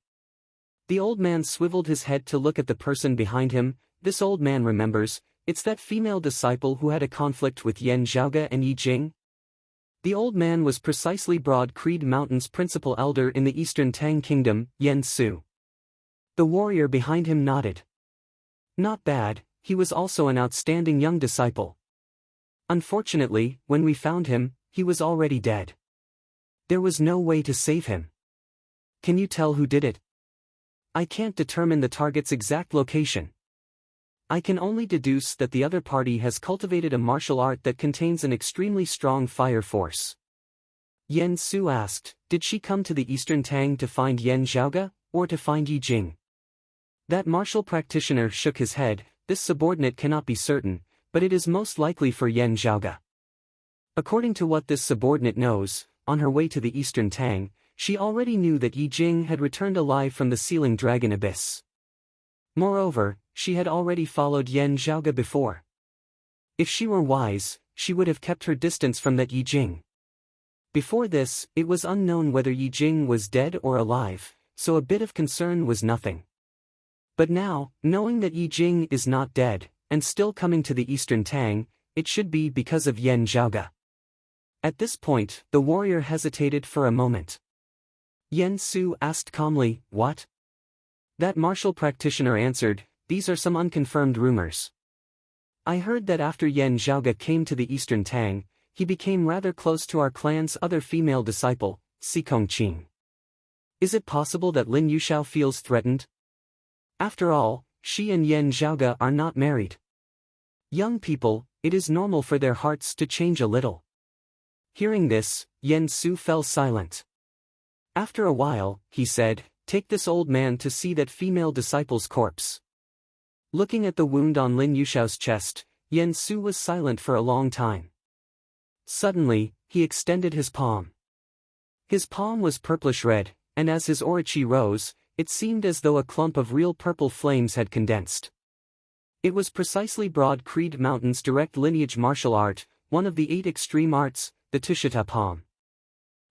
The old man swiveled his head to look at the person behind him. This old man remembers, it's that female disciple who had a conflict with Yan Zhaoge and Yi Jing. The old man was precisely Broad Creed Mountain's principal elder in the Eastern Tang Kingdom, Yan Su. The warrior behind him nodded. Not bad, he was also an outstanding young disciple. Unfortunately, when we found him, he was already dead. There was no way to save him. Can you tell who did it? I can't determine the target's exact location. I can only deduce that the other party has cultivated a martial art that contains an extremely strong fire force. Yan Su asked, did she come to the Eastern Tang to find Yan Zhaoge, or to find Yi Jing? That martial practitioner shook his head. This subordinate cannot be certain, but it is most likely for Yan Zhaoge. According to what this subordinate knows, on her way to the Eastern Tang, she already knew that Yi Jing had returned alive from the Sealing Dragon Abyss. Moreover, she had already followed Yan Zhaoge before. If she were wise, she would have kept her distance from that Yi Jing. Before this, it was unknown whether Yi Jing was dead or alive, so a bit of concern was nothing. But now, knowing that Yi Jing is not dead, and still coming to the Eastern Tang, it should be because of Yan Zhaoge. At this point, the warrior hesitated for a moment. Yen Su asked calmly, "What?" That martial practitioner answered, "These are some unconfirmed rumors. I heard that after Yan Zhaoge came to the Eastern Tang, he became rather close to our clan's other female disciple, Si Kongqing. Is it possible that Lin Yuxiao feels threatened? After all, she and Yan Zhaoge are not married. Young people, it is normal for their hearts to change a little." Hearing this, Yen Su fell silent. After a while, he said, "Take this old man to see that female disciple's corpse." Looking at the wound on Lin Yuxiao's chest, Yen Su was silent for a long time. Suddenly, he extended his palm. His palm was purplish red, and as his orochi rose, it seemed as though a clump of real purple flames had condensed. It was precisely Broad Creed Mountain's direct lineage martial art, one of the 8 extreme arts, the Tushita palm.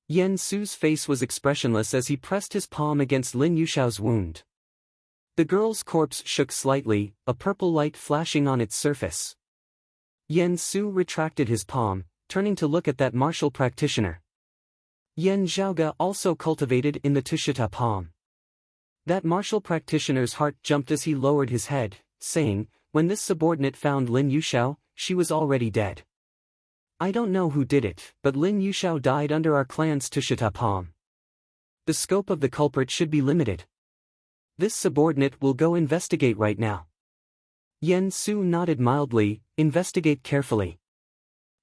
Yen Su's face was expressionless as he pressed his palm against Lin Yuxiao's wound. The girl's corpse shook slightly, a purple light flashing on its surface. Yen Su retracted his palm, turning to look at that martial practitioner. Yan Zhaoge also cultivated in the Tushita palm. That martial practitioner's heart jumped as he lowered his head, saying, "When this subordinate found Lin Yuxiao, she was already dead. I don't know who did it, but Lin Yuxiao died under our clan's Tushita palm. The scope of the culprit should be limited. This subordinate will go investigate right now." Yen Su nodded mildly, "Investigate carefully.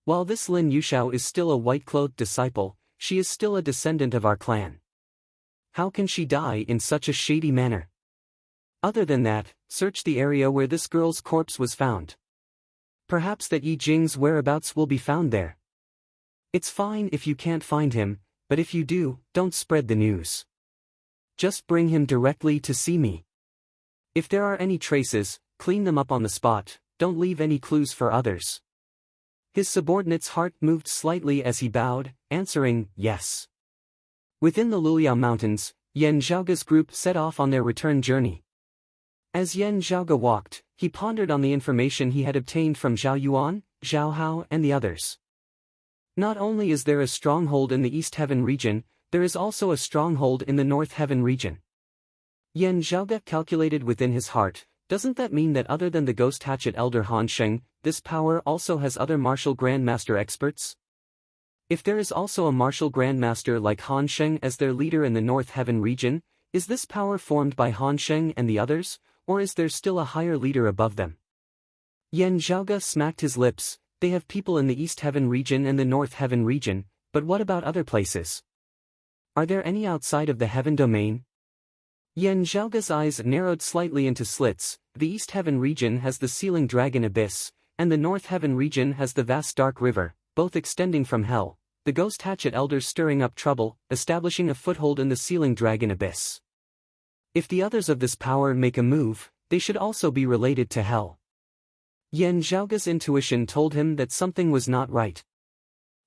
While this Lin Yuxiao is still a white-clothed disciple, she is still a descendant of our clan. How can she die in such a shady manner? Other than that, search the area where this girl's corpse was found. Perhaps that Yi Jing's whereabouts will be found there. It's fine if you can't find him, but if you do, don't spread the news. Just bring him directly to see me. If there are any traces, clean them up on the spot, don't leave any clues for others." His subordinate's heart moved slightly as he bowed, answering, "Yes." Within the Luliao Mountains, Yan Zhaoge's group set off on their return journey. As Yan Zhaoge walked, he pondered on the information he had obtained from Zhao Yuan, Zhao Hao and the others. Not only is there a stronghold in the East Heaven region, there is also a stronghold in the North Heaven region. Yan Zhaoge calculated within his heart, doesn't that mean that other than the Ghost Hatchet Elder Han Sheng, this power also has other martial grandmaster experts? If there is also a martial grandmaster like Han Sheng as their leader in the North Heaven region, is this power formed by Han Sheng and the others, or is there still a higher leader above them? Yan Zhaoge smacked his lips. They have people in the East Heaven region and the North Heaven region, but what about other places? Are there any outside of the Heaven domain? Yan Zhaoge's eyes narrowed slightly into slits. The East Heaven region has the Sealing Dragon Abyss, and the North Heaven region has the vast Dark River, both extending from Hell, the Ghost Hatchet Elders stirring up trouble, establishing a foothold in the Sealing Dragon Abyss. If the others of this power make a move, they should also be related to Hell. Yan Zhaoge's intuition told him that something was not right.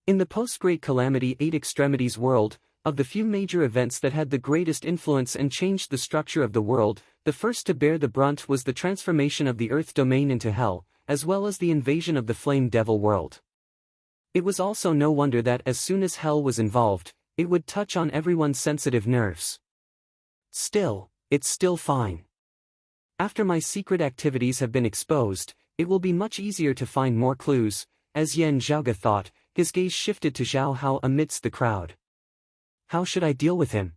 In the post-Great Calamity 8 Extremities world, of the few major events that had the greatest influence and changed the structure of the world, the first to bear the brunt was the transformation of the Earth domain into Hell, as well as the invasion of the Flame Devil world. It was also no wonder that as soon as Hell was involved, it would touch on everyone's sensitive nerves. Still, it's still fine. After my secret activities have been exposed, it will be much easier to find more clues. As Yan Zhaoge thought, his gaze shifted to Zhao Hao amidst the crowd. How should I deal with him?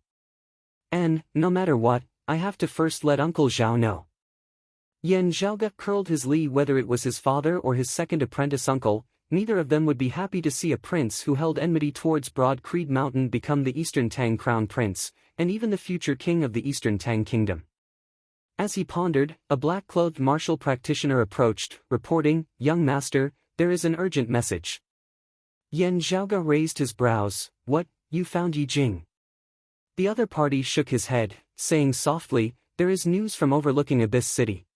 And, no matter what, I have to first let Uncle Zhao know. Yan Zhaoge curled his li. Whether it was his father or his second apprentice uncle, neither of them would be happy to see a prince who held enmity towards Broad Creed Mountain become the Eastern Tang Crown Prince, and even the future king of the Eastern Tang Kingdom. As he pondered, a black-clothed martial practitioner approached, reporting, "Young master, there is an urgent message." Yan Zhaoge raised his brows. "What, you found Yi Jing?" The other party shook his head, saying softly, "There is news from overlooking Abyss City.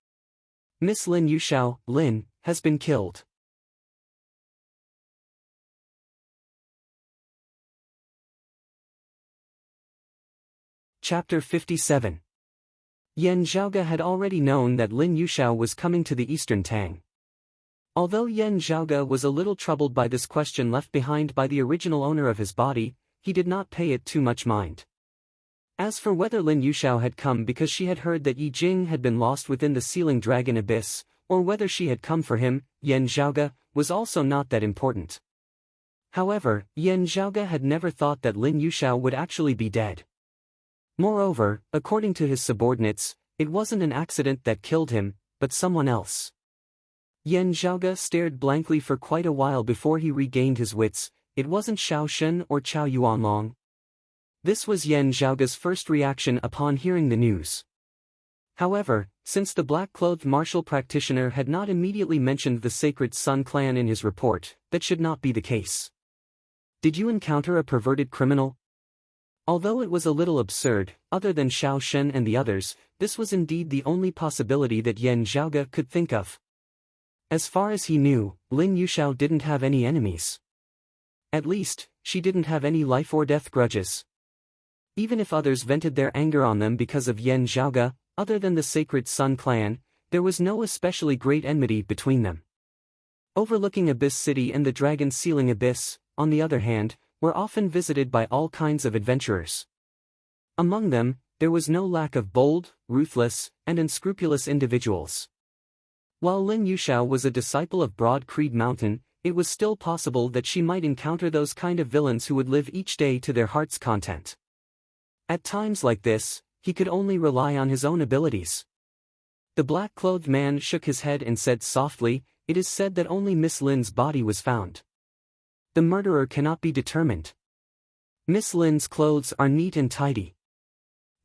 Miss Lin Yuxiao, Lin, has been killed." Chapter 57. Yan Zhaoge had already known that Lin Yuxiao was coming to the Eastern Tang. Although Yan Zhaoge was a little troubled by this question left behind by the original owner of his body, he did not pay it too much mind. As for whether Lin Yuxiao had come because she had heard that Yi Jing had been lost within the Sealing Dragon Abyss, or whether she had come for him, Yan Zhaoge, was also not that important. However, Yan Zhaoge had never thought that Lin Yuxiao would actually be dead. Moreover, according to his subordinates, it wasn't an accident that killed him, but someone else. Yan Zhaoge stared blankly for quite a while before he regained his wits. It wasn't Xiao Shen or Chao Yuanlong. This was Yan Zhaoge's first reaction upon hearing the news. However, since the black-clothed martial practitioner had not immediately mentioned the Sacred Sun clan in his report, that should not be the case. Did you encounter a perverted criminal? Although it was a little absurd, other than Xiao Shen and the others, this was indeed the only possibility that Yan Zhaoge could think of. As far as he knew, Lin Yuxiao didn't have any enemies. At least, she didn't have any life or death grudges. Even if others vented their anger on them because of Yan Zhaoge, other than the Sacred Sun clan, there was no especially great enmity between them. Overlooking Abyss City and the Dragon Sealing Abyss, on the other hand, were often visited by all kinds of adventurers. Among them, there was no lack of bold, ruthless, and unscrupulous individuals. While Lin Yuxiao was a disciple of Broad Creed Mountain, it was still possible that she might encounter those kind of villains who would live each day to their heart's content. At times like this, he could only rely on his own abilities. The black-clothed man shook his head and said softly, "It is said that only Miss Lin's body was found. The murderer cannot be determined. Miss Lin's clothes are neat and tidy.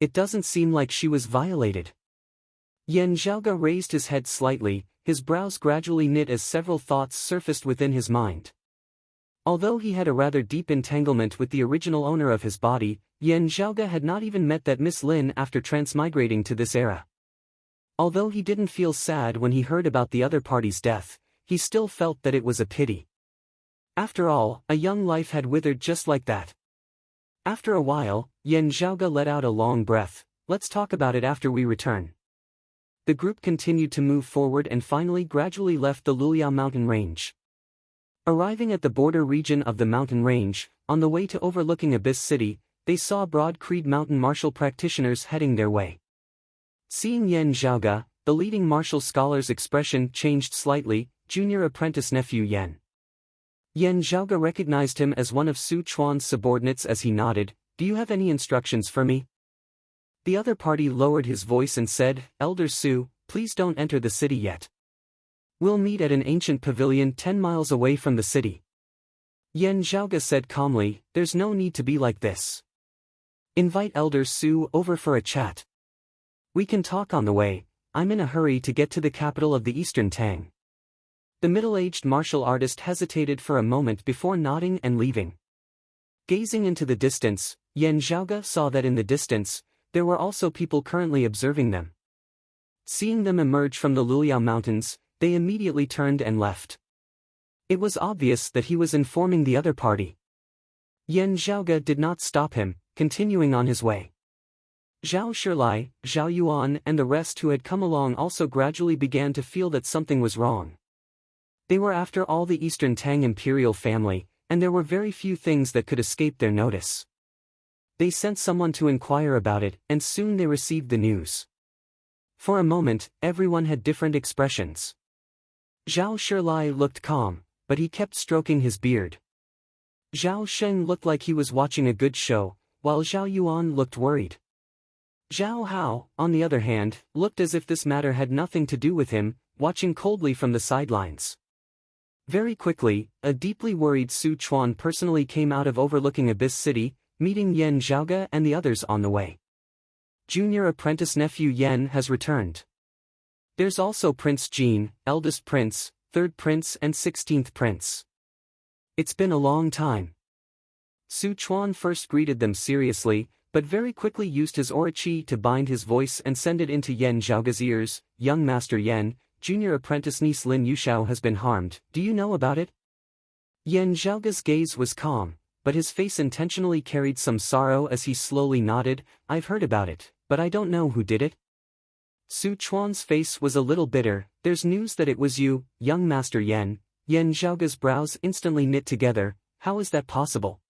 It doesn't seem like she was violated." Yan Zhaoge raised his head slightly, his brows gradually knit as several thoughts surfaced within his mind. Although he had a rather deep entanglement with the original owner of his body, Yan Zhaoge had not even met that Miss Lin after transmigrating to this era. Although he didn't feel sad when he heard about the other party's death, he still felt that it was a pity. After all, a young life had withered just like that. After a while, Yan Zhaoge let out a long breath. "Let's talk about it after we return." The group continued to move forward and finally gradually left the Luliao mountain range. Arriving at the border region of the mountain range, on the way to overlooking Abyss City, they saw Broad Creed Mountain martial practitioners heading their way. Seeing Yan Zhaoge, the leading martial scholar's expression changed slightly. Junior apprentice nephew Yan. Yan Zhaoge recognized him as one of Su Chuan's subordinates as he nodded. "Do you have any instructions for me?" The other party lowered his voice and said, "Elder Su, please don't enter the city yet. We'll meet at an ancient pavilion 10 miles away from the city." Yan Zhaoge said calmly, "There's no need to be like this. Invite Elder Su over for a chat. We can talk on the way. I'm in a hurry to get to the capital of the Eastern Tang." The middle-aged martial artist hesitated for a moment before nodding and leaving. Gazing into the distance, Yan Zhaoge saw that in the distance, there were also people currently observing them. Seeing them emerge from the Luliao Mountains, they immediately turned and left. It was obvious that he was informing the other party. Yan Zhaoge did not stop him, continuing on his way. Zhao Shilai, Zhao Yuan and the rest who had come along also gradually began to feel that something was wrong. They were after all the Eastern Tang imperial family, and there were very few things that could escape their notice. They sent someone to inquire about it, and soon they received the news. For a moment, everyone had different expressions. Zhao Shilai looked calm, but he kept stroking his beard. Zhao Sheng looked like he was watching a good show, while Zhao Yuan looked worried. Zhao Hao, on the other hand, looked as if this matter had nothing to do with him, watching coldly from the sidelines. Very quickly, a deeply worried Su Chuan personally came out of overlooking Abyss City, meeting Yan Zhaoge and the others on the way. Junior apprentice nephew Yan has returned. There's also Prince Jin, eldest prince, third prince and 16th prince. It's been a long time. Su Chuan first greeted them seriously, but very quickly used his aura qi to bind his voice and send it into Yan Zhaoge's ears. "Young Master Yan, junior apprentice niece Lin Yuxiao has been harmed. Do you know about it?" Yan Zhaoge's gaze was calm, but his face intentionally carried some sorrow as he slowly nodded. "I've heard about it, but I don't know who did it." Su Chuan's face was a little bitter. There's news that it was you, young Master Yen. Yen Zhaoge's brows instantly knit together. How is that possible?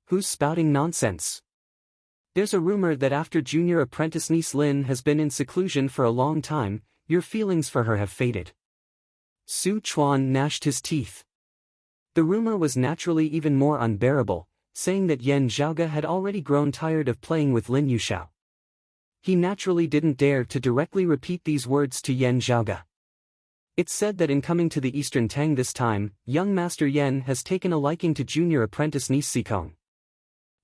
Who's spouting nonsense? There's a rumor that after junior apprentice niece Lin has been in seclusion for a long time, your feelings for her have faded. Su Chuan gnashed his teeth. The rumor was naturally even more unbearable, saying that Yen Zhaoge had already grown tired of playing with Lin Yuxiao. He naturally didn't dare to directly repeat these words to Yen Zhaoge. It's said that in coming to the Eastern Tang this time, young Master Yen has taken a liking to junior apprentice niece Sikong.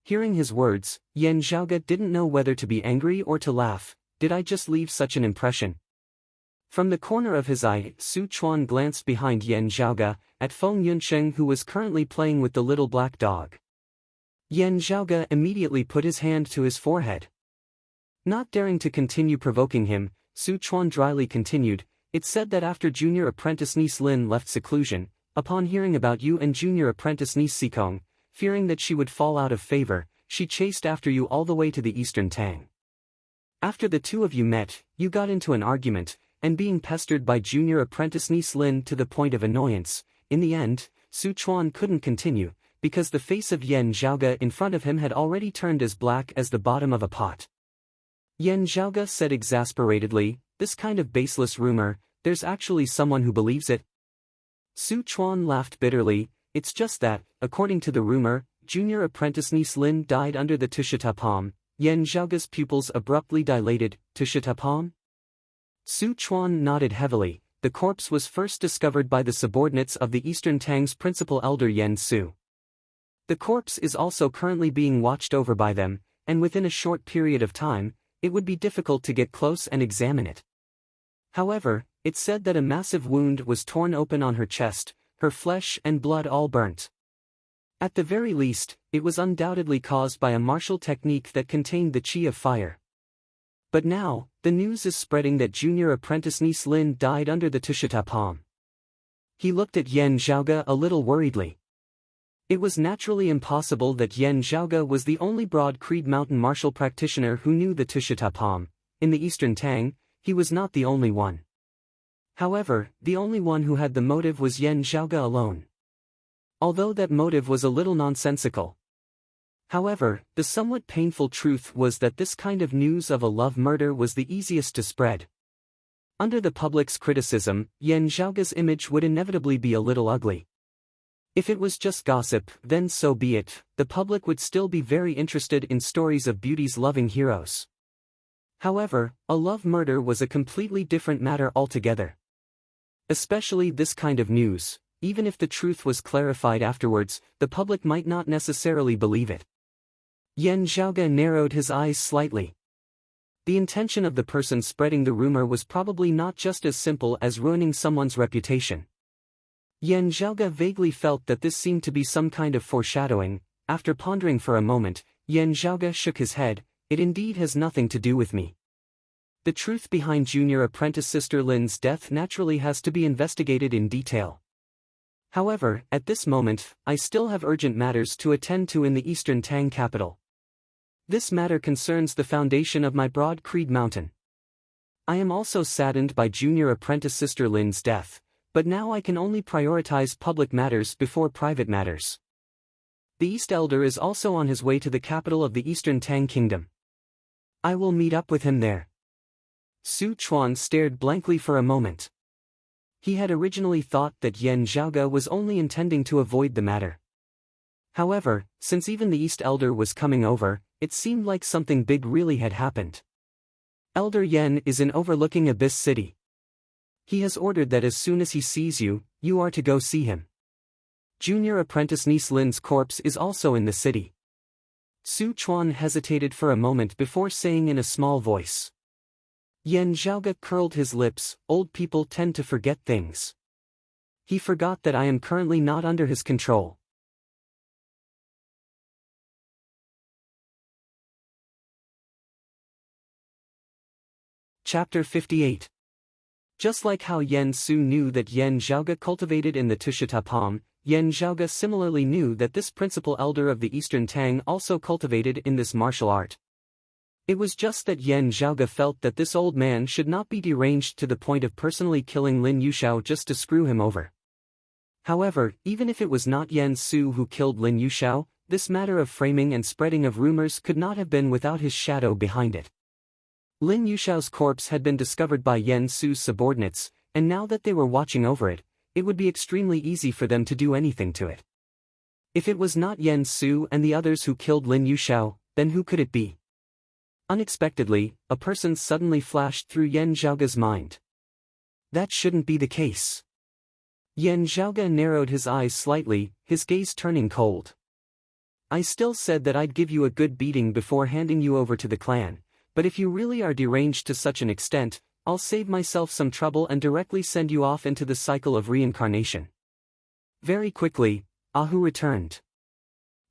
Hearing his words, Yen Zhaoge didn't know whether to be angry or to laugh. Did I just leave such an impression? From the corner of his eye, Su Chuan glanced behind Yen Zhaoge, at Feng Yunsheng, who was currently playing with the little black dog. Yen Zhaoge immediately put his hand to his forehead. Not daring to continue provoking him, Su Chuan dryly continued, "It's said that after junior apprentice niece Lin left seclusion, upon hearing about you and junior apprentice niece Sikong, fearing that she would fall out of favor, she chased after you all the way to the Eastern Tang. After the two of you met, you got into an argument, and being pestered by junior apprentice niece Lin to the point of annoyance, in the end, Su Chuan couldn't continue, because the face of Yen Zhaoge in front of him had already turned as black as the bottom of a pot." Yen Zhaoge said exasperatedly, "This kind of baseless rumor, there's actually someone who believes it?" Su Chuan laughed bitterly. "It's just that, according to the rumor, junior apprentice niece Lin died under the Tushita palm." Yen Zhaoge's pupils abruptly dilated. Tushita palm? Su Chuan nodded heavily. The corpse was first discovered by the subordinates of the Eastern Tang's principal elder Yen Su. The corpse is also currently being watched over by them, and within a short period of time, it would be difficult to get close and examine it. However, it's said that a massive wound was torn open on her chest, her flesh and blood all burnt. At the very least, it was undoubtedly caused by a martial technique that contained the qi of fire. But now, the news is spreading that junior apprentice niece Lin died under the Tushita palm. He looked at Yen Zhaoge a little worriedly. It was naturally impossible that Yen Zhaoge was the only Broad Creed Mountain martial practitioner who knew the Tushita palm. In the Eastern Tang, he was not the only one. However, the only one who had the motive was Yen Zhaoge alone. Although that motive was a little nonsensical. However, the somewhat painful truth was that this kind of news of a love murder was the easiest to spread. Under the public's criticism, Yen Zhaoge's image would inevitably be a little ugly. If it was just gossip, then so be it. The public would still be very interested in stories of beauty's loving heroes. However, a love murder was a completely different matter altogether. Especially this kind of news, even if the truth was clarified afterwards, the public might not necessarily believe it. Yen Zhaoge narrowed his eyes slightly. The intention of the person spreading the rumor was probably not just as simple as ruining someone's reputation. Yen Zhaoge vaguely felt that this seemed to be some kind of foreshadowing. After pondering for a moment, Yen Zhaoge shook his head. "It indeed has nothing to do with me. The truth behind junior apprentice sister Lin's death naturally has to be investigated in detail. However, at this moment, I still have urgent matters to attend to in the Eastern Tang capital. This matter concerns the foundation of my Broad Creed Mountain. I am also saddened by junior apprentice sister Lin's death, but now I can only prioritize public matters before private matters. The East Elder is also on his way to the capital of the Eastern Tang Kingdom. I will meet up with him there." Su Chuan stared blankly for a moment. He had originally thought that Yen Zhaoge was only intending to avoid the matter. However, since even the East Elder was coming over, it seemed like something big really had happened. Elder Yen is in overlooking Abyss City. He has ordered that as soon as he sees you, you are to go see him. Junior apprentice niece Lin's corpse is also in the city. Su Chuan hesitated for a moment before saying in a small voice. Yen Zhaoge curled his lips. Old people tend to forget things. He forgot that I am currently not under his control. Chapter 58. Just like how Yen Su knew that Yen Zhaoge cultivated in the Tushita palm, Yen Zhaoge similarly knew that this principal elder of the Eastern Tang also cultivated in this martial art. It was just that Yan Zhaoge felt that this old man should not be deranged to the point of personally killing Lin Yuxiao just to screw him over. However, even if it was not Yan Su who killed Lin Yuxiao, this matter of framing and spreading of rumors could not have been without his shadow behind it. Lin Yuxiao's corpse had been discovered by Yan Su's subordinates, and now that they were watching over it, it would be extremely easy for them to do anything to it. If it was not Yan Su and the others who killed Lin Yuxiao, then who could it be? Unexpectedly, a person suddenly flashed through Yan Zhaoge's mind. That shouldn't be the case. Yan Zhaoge narrowed his eyes slightly, his gaze turning cold. I still said that I'd give you a good beating before handing you over to the clan, but if you really are deranged to such an extent, I'll save myself some trouble and directly send you off into the cycle of reincarnation. Very quickly, Ahu returned.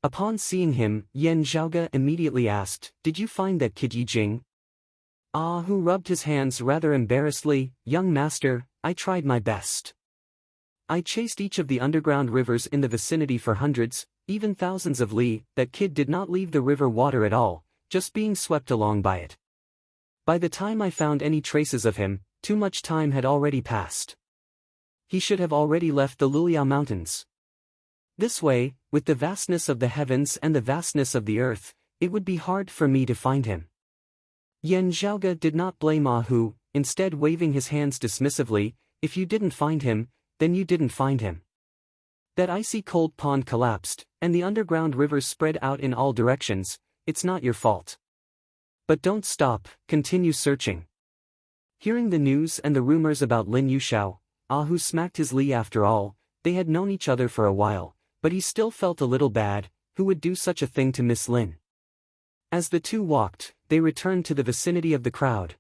Upon seeing him, Yan Zhaoge immediately asked, "Did you find that kid Yi Jing?" Ahu rubbed his hands rather embarrassedly, "Young master, I tried my best. I chased each of the underground rivers in the vicinity for hundreds, even thousands of li. That kid did not leave the river water at all, just being swept along by it. By the time I found any traces of him, too much time had already passed. He should have already left the Luliao Mountains. This way, with the vastness of the heavens and the vastness of the earth, it would be hard for me to find him." Yan Zhaoge did not blame Ahu, instead waving his hands dismissively, "If you didn't find him, then you didn't find him. That icy cold pond collapsed, and the underground rivers spread out in all directions, it's not your fault. But don't stop, continue searching." Hearing the news and the rumors about Lin Yuxiao, Ahu smacked his li. After all, they had known each other for a while, but he still felt a little bad. Who would do such a thing to Miss Lin? As the two walked, they returned to the vicinity of the crowd.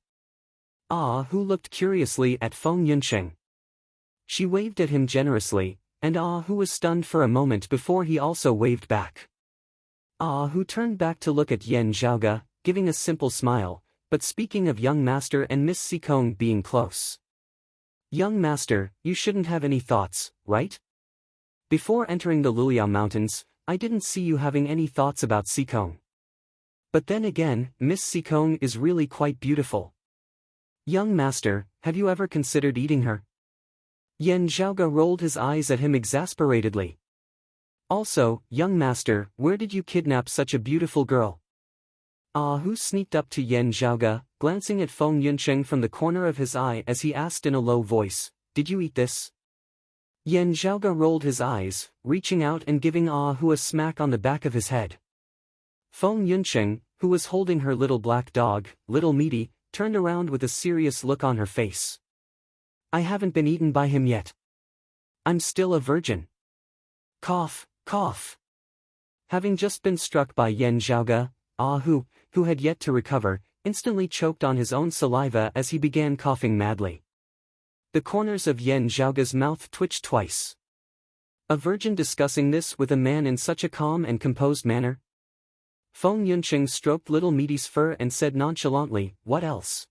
Ahu looked curiously at Feng Yunsheng. She waved at him generously, and Ahu was stunned for a moment before he also waved back. Ahu turned back to look at Yan Zhaoge, giving a simple smile, but speaking of young master and Miss Sikong being close. "Young master, you shouldn't have any thoughts, right? Before entering the Luliao Mountains, I didn't see you having any thoughts about Sikong. But then again, Miss Sikong is really quite beautiful. Young master, have you ever considered eating her?" Yan Zhaoge rolled his eyes at him exasperatedly. "Also, young master, where did you kidnap such a beautiful girl?" Ahu sneaked up to Yan Zhaoge, glancing at Feng Yunsheng from the corner of his eye as he asked in a low voice, "Did you eat this?" Yan Zhaoge rolled his eyes, reaching out and giving Ahu a smack on the back of his head. Feng Yunsheng, who was holding her little black dog, Little Meaty, turned around with a serious look on her face. "I haven't been eaten by him yet. I'm still a virgin." Cough, cough. Having just been struck by Yan Zhaoge, Ahu, who had yet to recover, instantly choked on his own saliva as he began coughing madly. The corners of Yan Zhaoge's mouth twitched twice. A virgin discussing this with a man in such a calm and composed manner? Feng Yunsheng stroked Little Meaty's fur and said nonchalantly, "What else?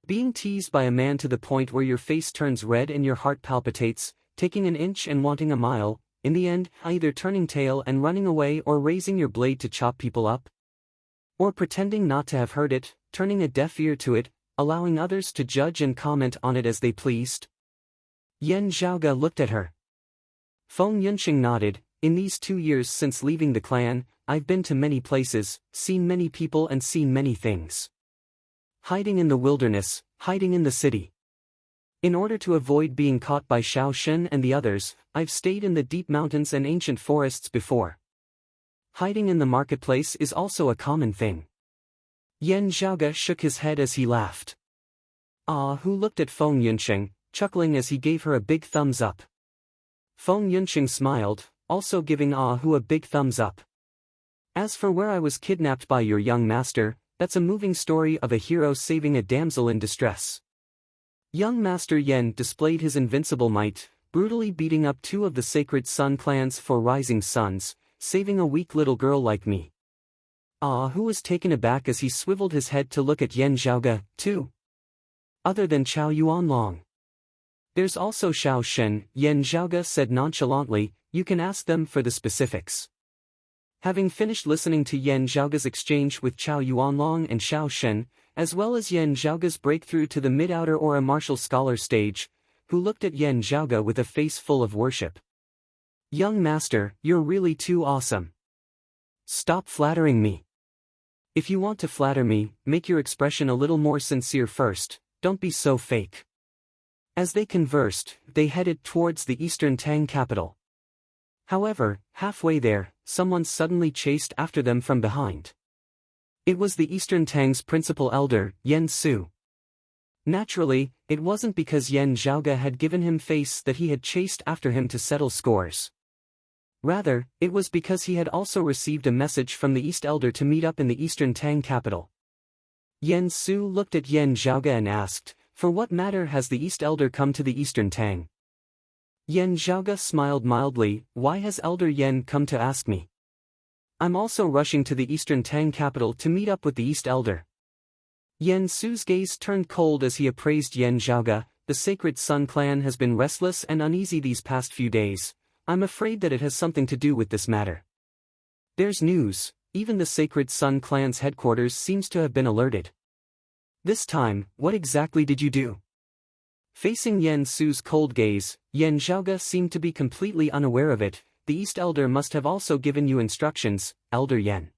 Being teased by a man to the point where your face turns red and your heart palpitates, taking an inch and wanting a mile, in the end, either turning tail and running away or raising your blade to chop people up? Or pretending not to have heard it, turning a deaf ear to it, allowing others to judge and comment on it as they pleased?" Yan Zhaoge looked at her. Feng Yunsheng nodded. "In these 2 years since leaving the clan, I've been to many places, seen many people and seen many things. Hiding in the wilderness, hiding in the city. In order to avoid being caught by Xiao Shen and the others, I've stayed in the deep mountains and ancient forests before. Hiding in the marketplace is also a common thing." Yan Zhaoge shook his head as he laughed. Ahu looked at Feng Yunsheng, chuckling as he gave her a big thumbs up. Feng Yunsheng smiled, also giving Ahu a big thumbs up. "As for where I was kidnapped by your young master, that's a moving story of a hero saving a damsel in distress. Young Master Yan displayed his invincible might, brutally beating up 2 of the sacred sun clans for rising suns, saving a weak little girl like me." Ahu was taken aback as he swiveled his head to look at Yan Zhaoge, too. "Other than Chao Yuanlong. There's also Xiao Shen," Yan Zhaoge said nonchalantly, "you can ask them for the specifics." Having finished listening to Yan Zhaoge's exchange with Chao Yuanlong and Xiao Shen, as well as Yan Zhaoge's breakthrough to the mid-outer or a martial scholar stage, who looked at Yan Zhaoge with a face full of worship. "Young master, you're really too awesome. Stop flattering me. If you want to flatter me, make your expression a little more sincere first, don't be so fake." As they conversed, they headed towards the Eastern Tang capital. However, halfway there, someone suddenly chased after them from behind. It was the Eastern Tang's principal elder, Yen Su. Naturally, it wasn't because Yan Zhaoge had given him face that he had chased after him to settle scores. Rather, it was because he had also received a message from the East Elder to meet up in the Eastern Tang capital. Yen Su looked at Yan Zhaoge and asked, "For what matter has the East Elder come to the Eastern Tang?" Yan Zhaoge smiled mildly, "Why has Elder Yen come to ask me? I'm also rushing to the Eastern Tang capital to meet up with the East Elder." Yen Su's gaze turned cold as he appraised Yan Zhaoge. "The Sacred Sun clan has been restless and uneasy these past few days. I'm afraid that it has something to do with this matter. There's news, even the Sacred Sun clan's headquarters seems to have been alerted. This time, what exactly did you do?" Facing Yen Su's cold gaze, Yan Zhaoge seemed to be completely unaware of it. "The East Elder must have also given you instructions, Elder Yen.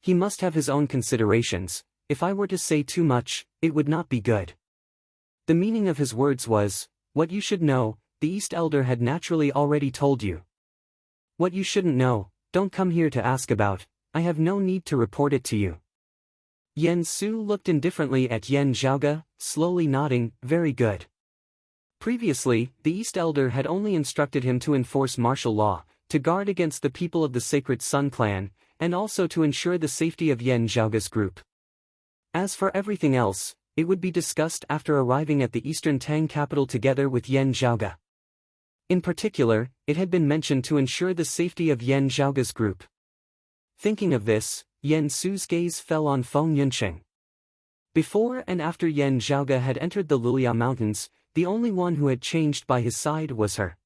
He must have his own considerations. If I were to say too much, it would not be good." The meaning of his words was, "What you should know, the East Elder had naturally already told you. What you shouldn't know, don't come here to ask about, I have no need to report it to you." Yen Su looked indifferently at Yan Zhaoge, slowly nodding, "Very good." Previously, the East Elder had only instructed him to enforce martial law, to guard against the people of the Sacred Sun clan, and also to ensure the safety of Yan Zhaoge's group. As for everything else, it would be discussed after arriving at the Eastern Tang capital together with Yan Zhaoge. In particular, it had been mentioned to ensure the safety of Yan Zhaoge's group. Thinking of this, Yen Su's gaze fell on Feng Yunsheng. Before and after Yan Zhaoge had entered the Lilia Mountains, the only one who had changed by his side was her.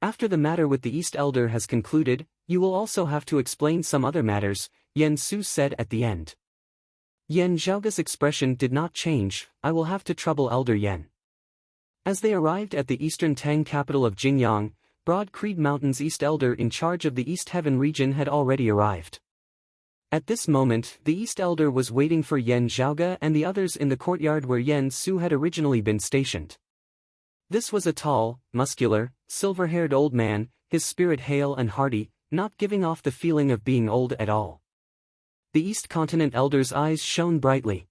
"After the matter with the East Elder has concluded, you will also have to explain some other matters," Yen Su said at the end. Yan Zhaoge's expression did not change. "I will have to trouble Elder Yen." As they arrived at the Eastern Tang capital of Jingyang, Broad Creed Mountain's East Elder in charge of the East Heaven region had already arrived. At this moment, the East Elder was waiting for Yan Zhaoge and the others in the courtyard where Yen Su had originally been stationed. This was a tall, muscular, silver-haired old man, his spirit hale and hearty, not giving off the feeling of being old at all. The East Continent Elder's eyes shone brightly.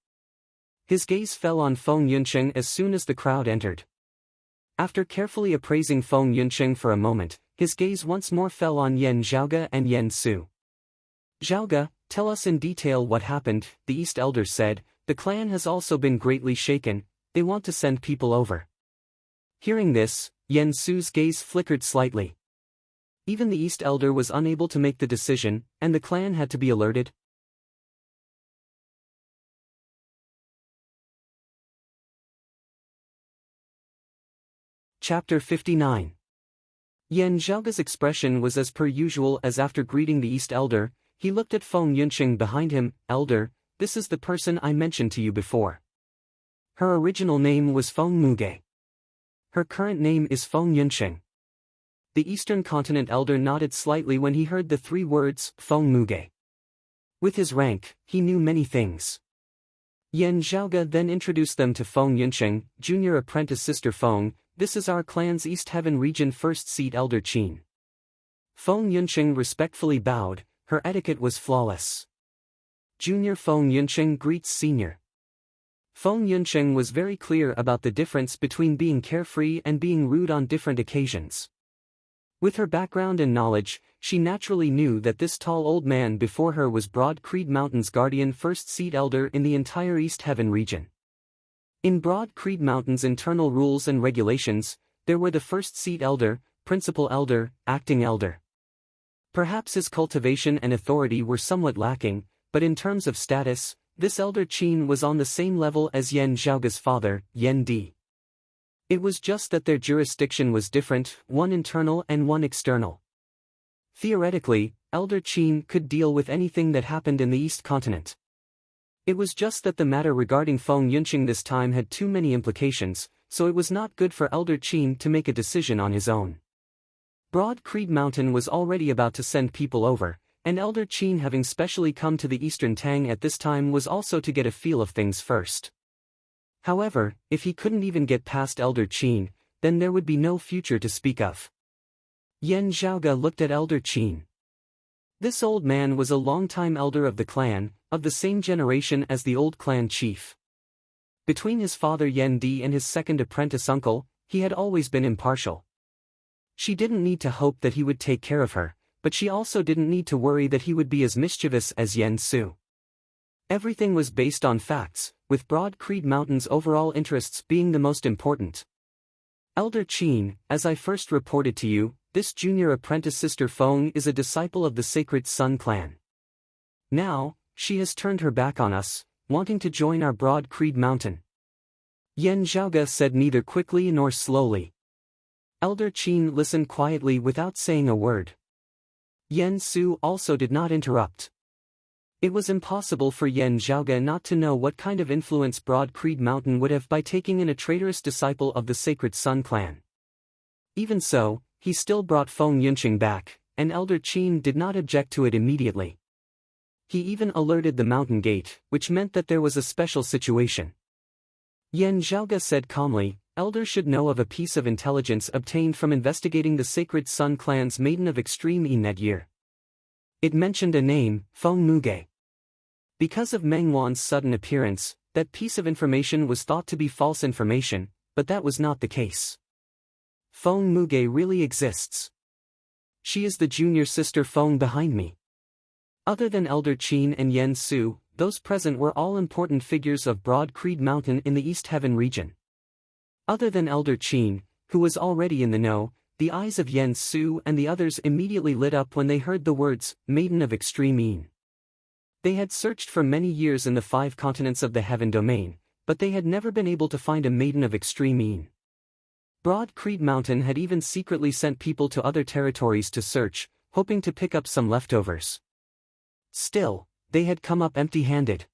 His gaze fell on Feng Yunsheng as soon as the crowd entered. After carefully appraising Feng Yunsheng for a moment, his gaze once more fell on Yan Zhaoge and Yen Su. "Zhaoge, tell us in detail what happened," the East Elder said. "The clan has also been greatly shaken, they want to send people over." Hearing this, Yen Su's gaze flickered slightly. Even the East Elder was unable to make the decision, and the clan had to be alerted. Chapter 59. Yan Zhaoge's expression was as per usual as after greeting the East Elder. He looked at Feng Yunsheng behind him. "Elder, this is the person I mentioned to you before. Her original name was Feng Muge. Her current name is Feng Yunsheng." The Eastern Continent Elder nodded slightly when he heard the three words, Feng Muge. With his rank, he knew many things. Yan Zhaoge then introduced them to Feng Yunsheng, Junior Apprentice Sister Feng. "This is our clan's East Heaven region first seat Elder Qin." Feng Yunsheng respectfully bowed, her etiquette was flawless. Junior Feng Yunsheng greets Senior. Feng Yunsheng was very clear about the difference between being carefree and being rude on different occasions. With her background and knowledge, she naturally knew that this tall old man before her was Broad Creed Mountain's guardian first seat elder in the entire East Heaven region. In Broad Creed Mountain's internal rules and regulations, there were the first seat elder, principal elder, acting elder. Perhaps his cultivation and authority were somewhat lacking, but in terms of status, this Elder Qin was on the same level as Yan Zhaoge's father, Yan Di. It was just that their jurisdiction was different, one internal and one external. Theoretically, Elder Qin could deal with anything that happened in the East Continent. It was just that the matter regarding Feng Yunqing this time had too many implications, so it was not good for Elder Qin to make a decision on his own. Broad Creed Mountain was already about to send people over, and Elder Qin having specially come to the Eastern Tang at this time was also to get a feel of things first. However, if he couldn't even get past Elder Qin, then there would be no future to speak of. Yan Zhaoge looked at Elder Qin. This old man was a longtime elder of the clan, of the same generation as the old clan chief. Between his father Yan Di and his second apprentice uncle, he had always been impartial. She didn't need to hope that he would take care of her, but she also didn't need to worry that he would be as mischievous as Yen Su. Everything was based on facts, with Broad Creed Mountain's overall interests being the most important. Elder Qin, as I first reported to you, this junior apprentice sister Feng is a disciple of the Sacred Sun clan. Now, she has turned her back on us, wanting to join our Broad Creed Mountain. Yan Zhaoge said neither quickly nor slowly. Elder Qin listened quietly without saying a word. Yen Su also did not interrupt. It was impossible for Yan Zhaoge not to know what kind of influence Broad Creed Mountain would have by taking in a traitorous disciple of the Sacred Sun clan. Even so, he still brought Feng Yunqing back, and Elder Qin did not object to it immediately. He even alerted the mountain gate, which meant that there was a special situation. Yan Zhaoge said calmly, Elder should know of a piece of intelligence obtained from investigating the Sacred Sun clan's Maiden of Extreme Yin that year. It mentioned a name, Feng Muge. Because of Meng Wan's sudden appearance, that piece of information was thought to be false information, but that was not the case. Feng Muge really exists. She is the junior sister Feng behind me. Other than Elder Qin and Yen Su, those present were all important figures of Broad Creed Mountain in the East Heaven region. Other than Elder Qin, who was already in the know, the eyes of Yen Su and the others immediately lit up when they heard the words, Maiden of Extreme Yin. They had searched for many years in the 5 continents of the Heaven domain, but they had never been able to find a Maiden of Extreme Yin. Broad Creed Mountain had even secretly sent people to other territories to search, hoping to pick up some leftovers. Still, they had come up empty-handed.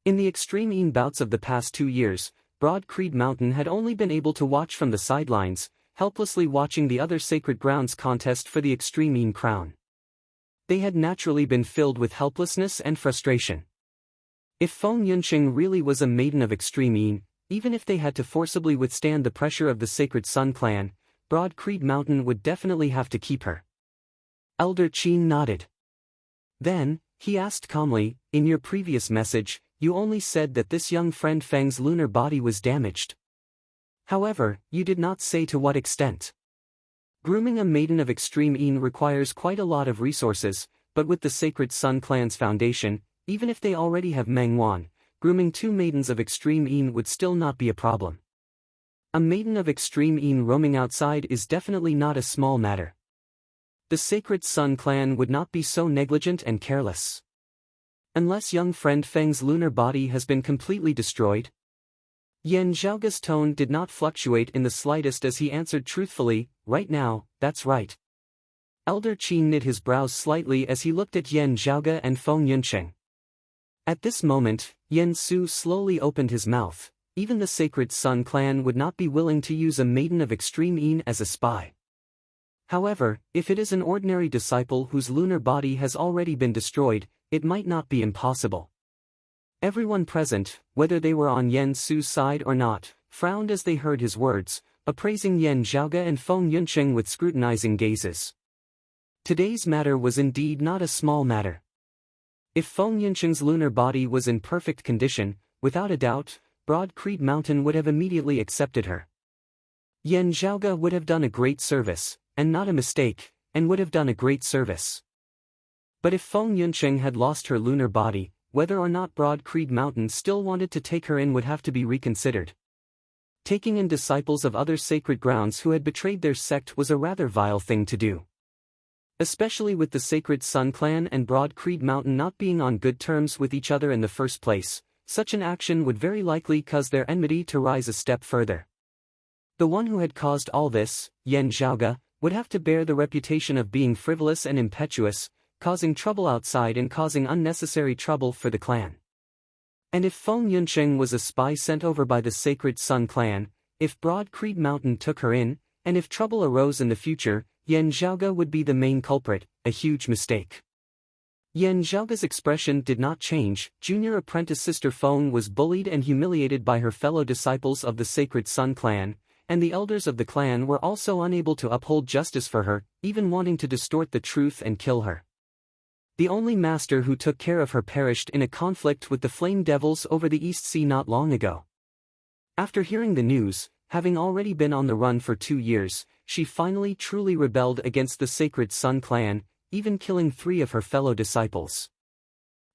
In the Extreme Yin bouts of the past 2 years, Broad Creed Mountain had only been able to watch from the sidelines, helplessly watching the other Sacred Grounds contest for the Extreme Yin crown. They had naturally been filled with helplessness and frustration. If Feng Yunqing really was a Maiden of Extreme Yin, even if they had to forcibly withstand the pressure of the Sacred Sun clan, Broad Creed Mountain would definitely have to keep her. Elder Qin nodded. Then, he asked calmly, in your previous message, you only said that this young friend Feng's lunar body was damaged. However, you did not say to what extent. Grooming a Maiden of Extreme Yin requires quite a lot of resources, but with the Sacred Sun clan's foundation, even if they already have Meng Wan, grooming 2 Maidens of Extreme Yin would still not be a problem. A Maiden of Extreme Yin roaming outside is definitely not a small matter. The Sacred Sun clan would not be so negligent and careless. Unless young friend Feng's lunar body has been completely destroyed. Yan Zhaoge's tone did not fluctuate in the slightest as he answered truthfully, right now, that's right. Elder Qin knit his brows slightly as he looked at Yan Zhaoge and Feng Yunqing. At this moment, Yen Su slowly opened his mouth. Even the Sacred Sun clan would not be willing to use a Maiden of Extreme Yin as a spy. However, if it is an ordinary disciple whose lunar body has already been destroyed, it might not be impossible. Everyone present, whether they were on Yen Su's side or not, frowned as they heard his words, appraising Yan Zhaoge and Feng Yunqing with scrutinizing gazes. Today's matter was indeed not a small matter. If Feng Yunqing's lunar body was in perfect condition, without a doubt, Broad Creed Mountain would have immediately accepted her. Yan Zhaoge would have done a great service, and not a mistake, and would have done a great service. But if Feng Yunqing had lost her lunar body, whether or not Broad Creed Mountain still wanted to take her in would have to be reconsidered. Taking in disciples of other sacred grounds who had betrayed their sect was a rather vile thing to do. Especially with the Sacred Sun clan and Broad Creed Mountain not being on good terms with each other in the first place, such an action would very likely cause their enmity to rise a step further. The one who had caused all this, Yan Zhaoge, would have to bear the reputation of being frivolous and impetuous, causing trouble outside and causing unnecessary trouble for the clan. And if Feng Yunsheng was a spy sent over by the Sacred Sun clan, if Broad Creed Mountain took her in, and if trouble arose in the future, Yan Zhaoge would be the main culprit, a huge mistake. Yan Zhaoge's expression did not change. Junior apprentice Sister Feng was bullied and humiliated by her fellow disciples of the Sacred Sun clan, and the elders of the clan were also unable to uphold justice for her, even wanting to distort the truth and kill her. The only master who took care of her perished in a conflict with the Flame Devils over the East Sea not long ago. After hearing the news, having already been on the run for 2 years, she finally truly rebelled against the Sacred Sun clan, even killing 3 of her fellow disciples.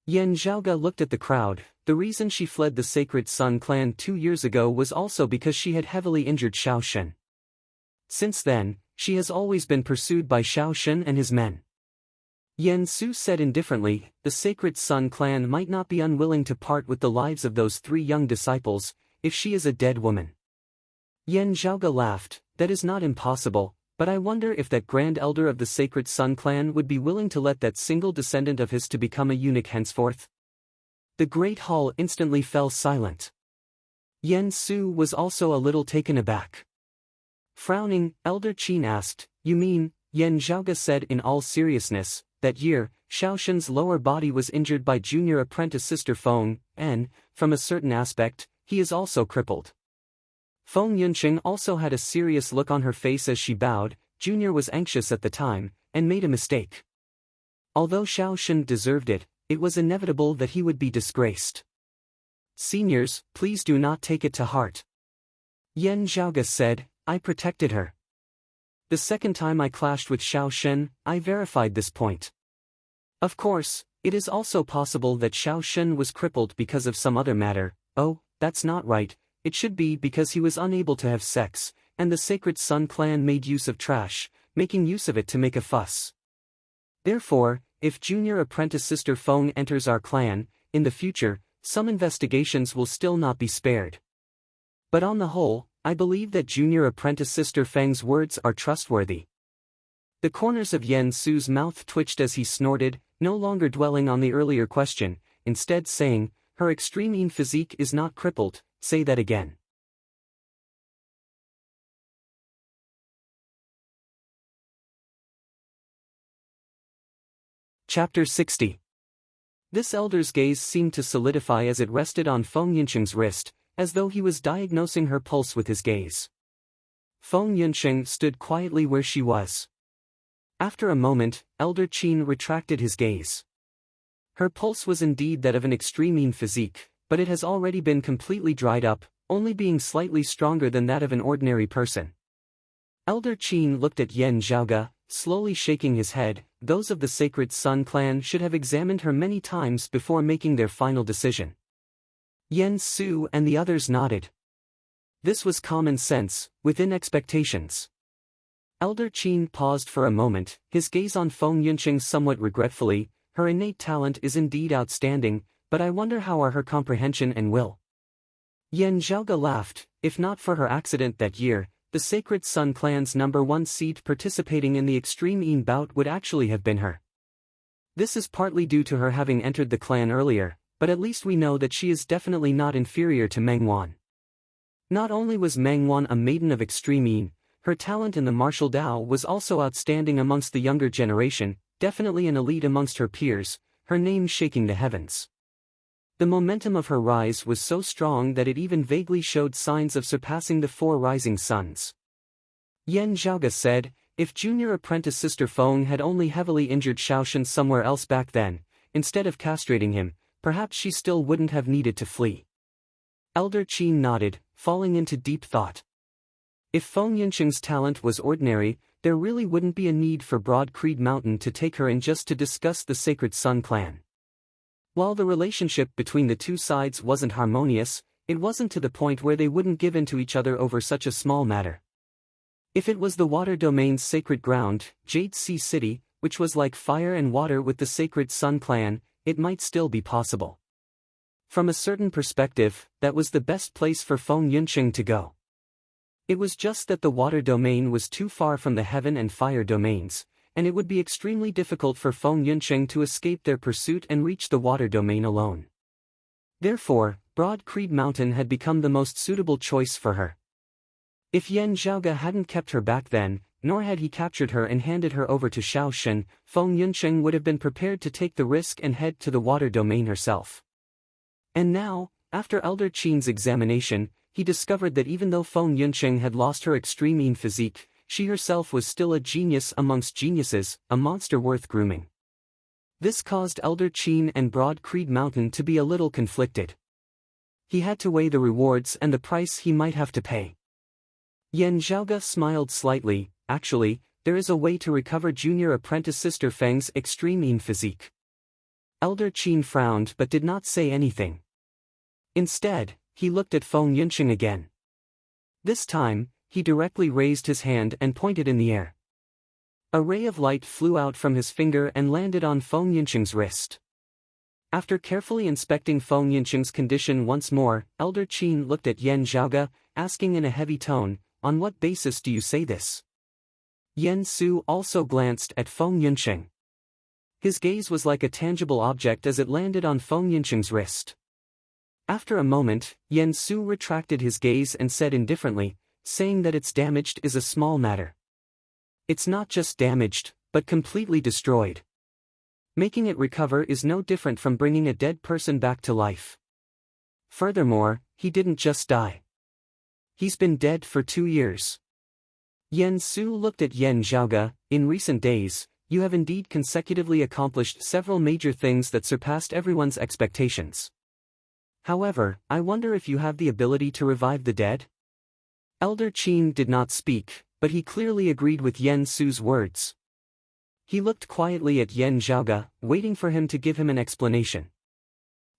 Yan Zhaoge looked at the crowd. The reason she fled the Sacred Sun clan 2 years ago was also because she had heavily injured Xiao Shen. Since then, she has always been pursued by Xiao Shen and his men. Yan Su said indifferently, the Sacred Sun clan might not be unwilling to part with the lives of those 3 young disciples, if she is a dead woman. Yan Zhaoge laughed, that is not impossible, but I wonder if that Grand Elder of the Sacred Sun clan would be willing to let that single descendant of his to become a eunuch henceforth. The great hall instantly fell silent. Yan Su was also a little taken aback. Frowning, Elder Qin asked, you mean, Yan Zhaoge said in all seriousness, that year, Xiao Shen's lower body was injured by junior apprentice Sister Feng, and, from a certain aspect, he is also crippled. Feng Yunsheng also had a serious look on her face as she bowed. Junior was anxious at the time, and made a mistake. Although Xiao Shen deserved it, it was inevitable that he would be disgraced. Seniors, please do not take it to heart. Yan Zhaoge said, I protected her. The second time I clashed with Xiao Shen, I verified this point. Of course, it is also possible that Xiao Shen was crippled because of some other matter. Oh, that's not right. It should be because he was unable to have sex, and the Sacred Sun clan made use of trash, making use of it to make a fuss. Therefore, if junior apprentice Sister Feng enters our clan, in the future, some investigations will still not be spared. But on the whole, I believe that junior apprentice Sister Feng's words are trustworthy. The corners of Yan Su's mouth twitched as he snorted, no longer dwelling on the earlier question, instead saying, her extreme physique is not crippled. Say that again. Chapter 60. This elder's gaze seemed to solidify as it rested on Feng Yunsheng's wrist, as though he was diagnosing her pulse with his gaze. Feng Yunsheng stood quietly where she was. After a moment, Elder Qin retracted his gaze. Her pulse was indeed that of an extreme physique, but it has already been completely dried up, only being slightly stronger than that of an ordinary person. Elder Qin looked at Yan Zhaoge, slowly shaking his head. Those of the Sacred Sun clan should have examined her many times before making their final decision. Yan Su and the others nodded. This was common sense, within expectations. Elder Qin paused for a moment, his gaze on Feng Yunsheng somewhat regretfully. Her innate talent is indeed outstanding, but I wonder how are her comprehension and will. Yan Zhaoge laughed. If not for her accident that year, the Sacred Sun clan's #1 seed participating in the Extreme bout would actually have been her. This is partly due to her having entered the clan earlier, but at least we know that she is definitely not inferior to Meng Wan. Not only was Meng Wan a maiden of Extreme, her talent in the martial Dao was also outstanding amongst the younger generation, definitely an elite amongst her peers, her name shaking the heavens. The momentum of her rise was so strong that it even vaguely showed signs of surpassing the 4 rising suns. Yan Zhaoge said, if junior apprentice Sister Feng had only heavily injured Xiao Shen somewhere else back then, instead of castrating him, perhaps she still wouldn't have needed to flee. Elder Qin nodded, falling into deep thought. If Feng Yunsheng's talent was ordinary, there really wouldn't be a need for Broad Creed Mountain to take her in just to discuss the Sacred Sun clan. While the relationship between the two sides wasn't harmonious, it wasn't to the point where they wouldn't give in to each other over such a small matter. If it was the water domain's sacred ground, Jade Sea City, which was like fire and water with the Sacred Sun clan, it might still be possible. From a certain perspective, that was the best place for Feng Yunsheng to go. It was just that the water domain was too far from the heaven and fire domains, and it would be extremely difficult for Feng Yunsheng to escape their pursuit and reach the water domain alone. Therefore, Broad Creed Mountain had become the most suitable choice for her. If Yan Zhaoge hadn't kept her back then, nor had he captured her and handed her over to Xiao Shen, Feng Yunsheng would have been prepared to take the risk and head to the water domain herself. And now, after Elder Qin's examination, he discovered that even though Feng Yunsheng had lost her extreme physique, she herself was still a genius amongst geniuses, a monster worth grooming. This caused Elder Qin and Broad Creed Mountain to be a little conflicted. He had to weigh the rewards and the price he might have to pay. Yan Zhaoge smiled slightly. Actually, there is a way to recover junior apprentice Sister Feng's extreme physique. Elder Qin frowned but did not say anything. Instead, he looked at Feng Yunsheng again. This time, he directly raised his hand and pointed in the air. A ray of light flew out from his finger and landed on Feng Yunsheng's wrist. After carefully inspecting Feng Yunsheng's condition once more, Elder Qin looked at Yan Zhaoge, asking in a heavy tone, "On what basis do you say this?" Yen Su also glanced at Feng Yunsheng. His gaze was like a tangible object as it landed on Feng Yunsheng's wrist. After a moment, Yen Su retracted his gaze and said indifferently, saying that it's damaged is a small matter. It's not just damaged, but completely destroyed. Making it recover is no different from bringing a dead person back to life. Furthermore, he didn't just die. He's been dead for 2 years. Yen Su looked at Yan Zhaoge. In recent days, you have indeed consecutively accomplished several major things that surpassed everyone's expectations. However, I wonder if you have the ability to revive the dead? Elder Qin did not speak, but he clearly agreed with Yen Su's words. He looked quietly at Yan Zhaoge, waiting for him to give him an explanation.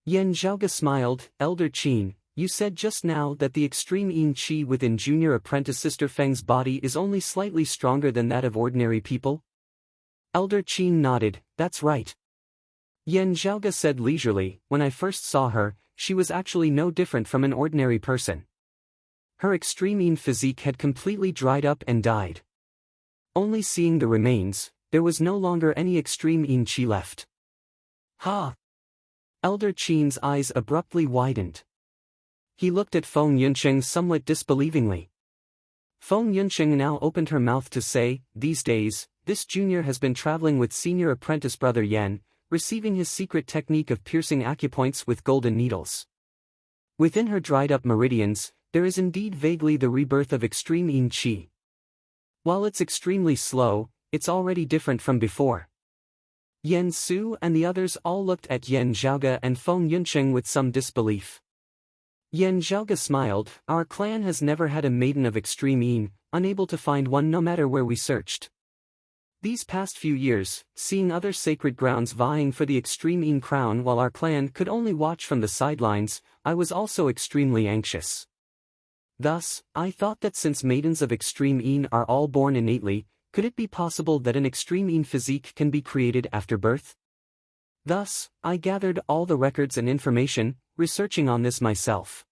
Yan Zhaoge smiled. Elder Qin, you said just now that the extreme qi within junior apprentice Sister Feng's body is only slightly stronger than that of ordinary people? Elder Qin nodded. That's right. Yan Zhaoge said leisurely, when I first saw her, she was actually no different from an ordinary person. Her extreme physique had completely dried up and died. Only seeing the remains, there was no longer any extreme qi left. Ha! Elder Qin's eyes abruptly widened. He looked at Feng Yunsheng somewhat disbelievingly. Feng Yunsheng now opened her mouth to say, these days, this junior has been traveling with senior apprentice brother Yan, receiving his secret technique of piercing acupoints with golden needles. Within her dried-up meridians, there is indeed vaguely the rebirth of extreme qi. While it's extremely slow, it's already different from before. Yen Su and the others all looked at Yan Zhaoge and Feng Yunsheng with some disbelief. Yan Zhaoge smiled. Our clan has never had a maiden of extreme yin, unable to find one no matter where we searched. These past few years, seeing other sacred grounds vying for the extreme yin crown while our clan could only watch from the sidelines, I was also extremely anxious. Thus, I thought that since maidens of extreme yin are all born innately, could it be possible that an extreme yin physique can be created after birth? Thus, I gathered all the records and information, researching on this myself.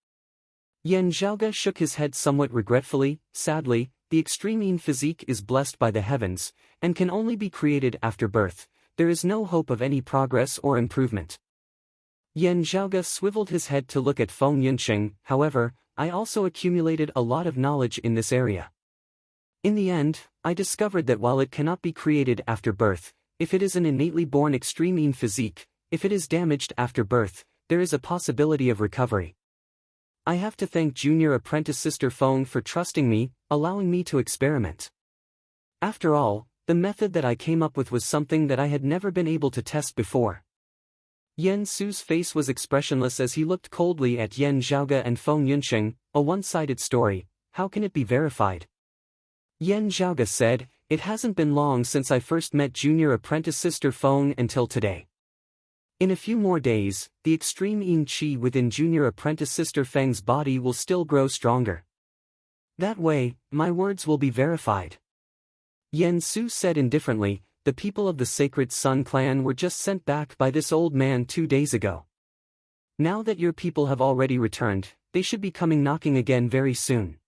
Yan Zhaoge shook his head somewhat regretfully. Sadly, the extreme yin physique is blessed by the heavens, and can only be created after birth. There is no hope of any progress or improvement. Yan Zhaoge swiveled his head to look at Feng Yunsheng. However, I also accumulated a lot of knowledge in this area. In the end, I discovered that while it cannot be created after birth, if it is an innately born extreme yin physique, if it is damaged after birth, there is a possibility of recovery. I have to thank junior apprentice Sister Feng for trusting me, allowing me to experiment. After all, the method that I came up with was something that I had never been able to test before. Yen Su's face was expressionless as he looked coldly at Yan Zhaoge and Feng Yunsheng. A one-sided story, how can it be verified? Yan Zhaoge said, it hasn't been long since I first met junior apprentice Sister Feng until today. In a few more days, the extreme yin qi within junior apprentice Sister Feng's body will still grow stronger. That way, my words will be verified. Yen Su said indifferently, the people of the Sacred Sun clan were just sent back by this old man 2 days ago. Now that your people have already returned, they should be coming knocking again very soon.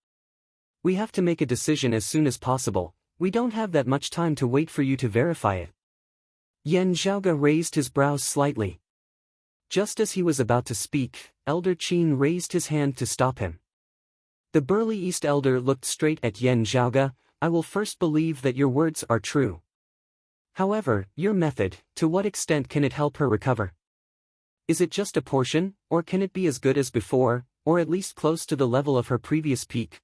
We have to make a decision as soon as possible. we don't have that much time to wait for you to verify it. Yan Zhaoge raised his brows slightly. Just as he was about to speak, Elder Qin raised his hand to stop him. The burly East Elder looked straight at Yan Zhaoge. I will first believe that your words are true. However, your method, to what extent can it help her recover? Is it just a portion, or can it be as good as before, or at least close to the level of her previous peak?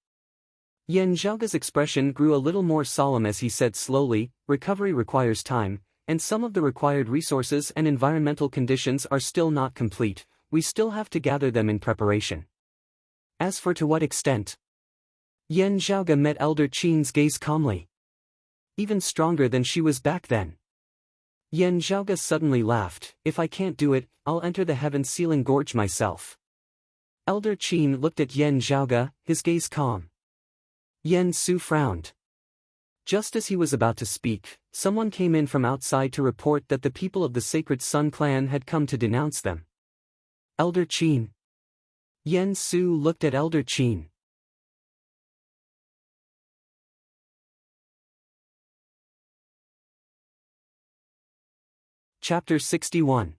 Yan Zhaoge's expression grew a little more solemn as he said slowly, recovery requires time, and some of the required resources and environmental conditions are still not complete, we still have to gather them in preparation. As for to what extent? Yan Zhaoge met Elder Qin's gaze calmly. Even stronger than she was back then. Yan Zhaoge suddenly laughed, if I can't do it, I'll enter the heaven-sealing gorge myself. Elder Qin looked at Yan Zhaoge, his gaze calm. Yan Su frowned. Just as he was about to speak, someone came in from outside to report that the people of the Sacred Sun clan had come to denounce them. Elder Qin. Yan Su looked at Elder Qin. Chapter 61.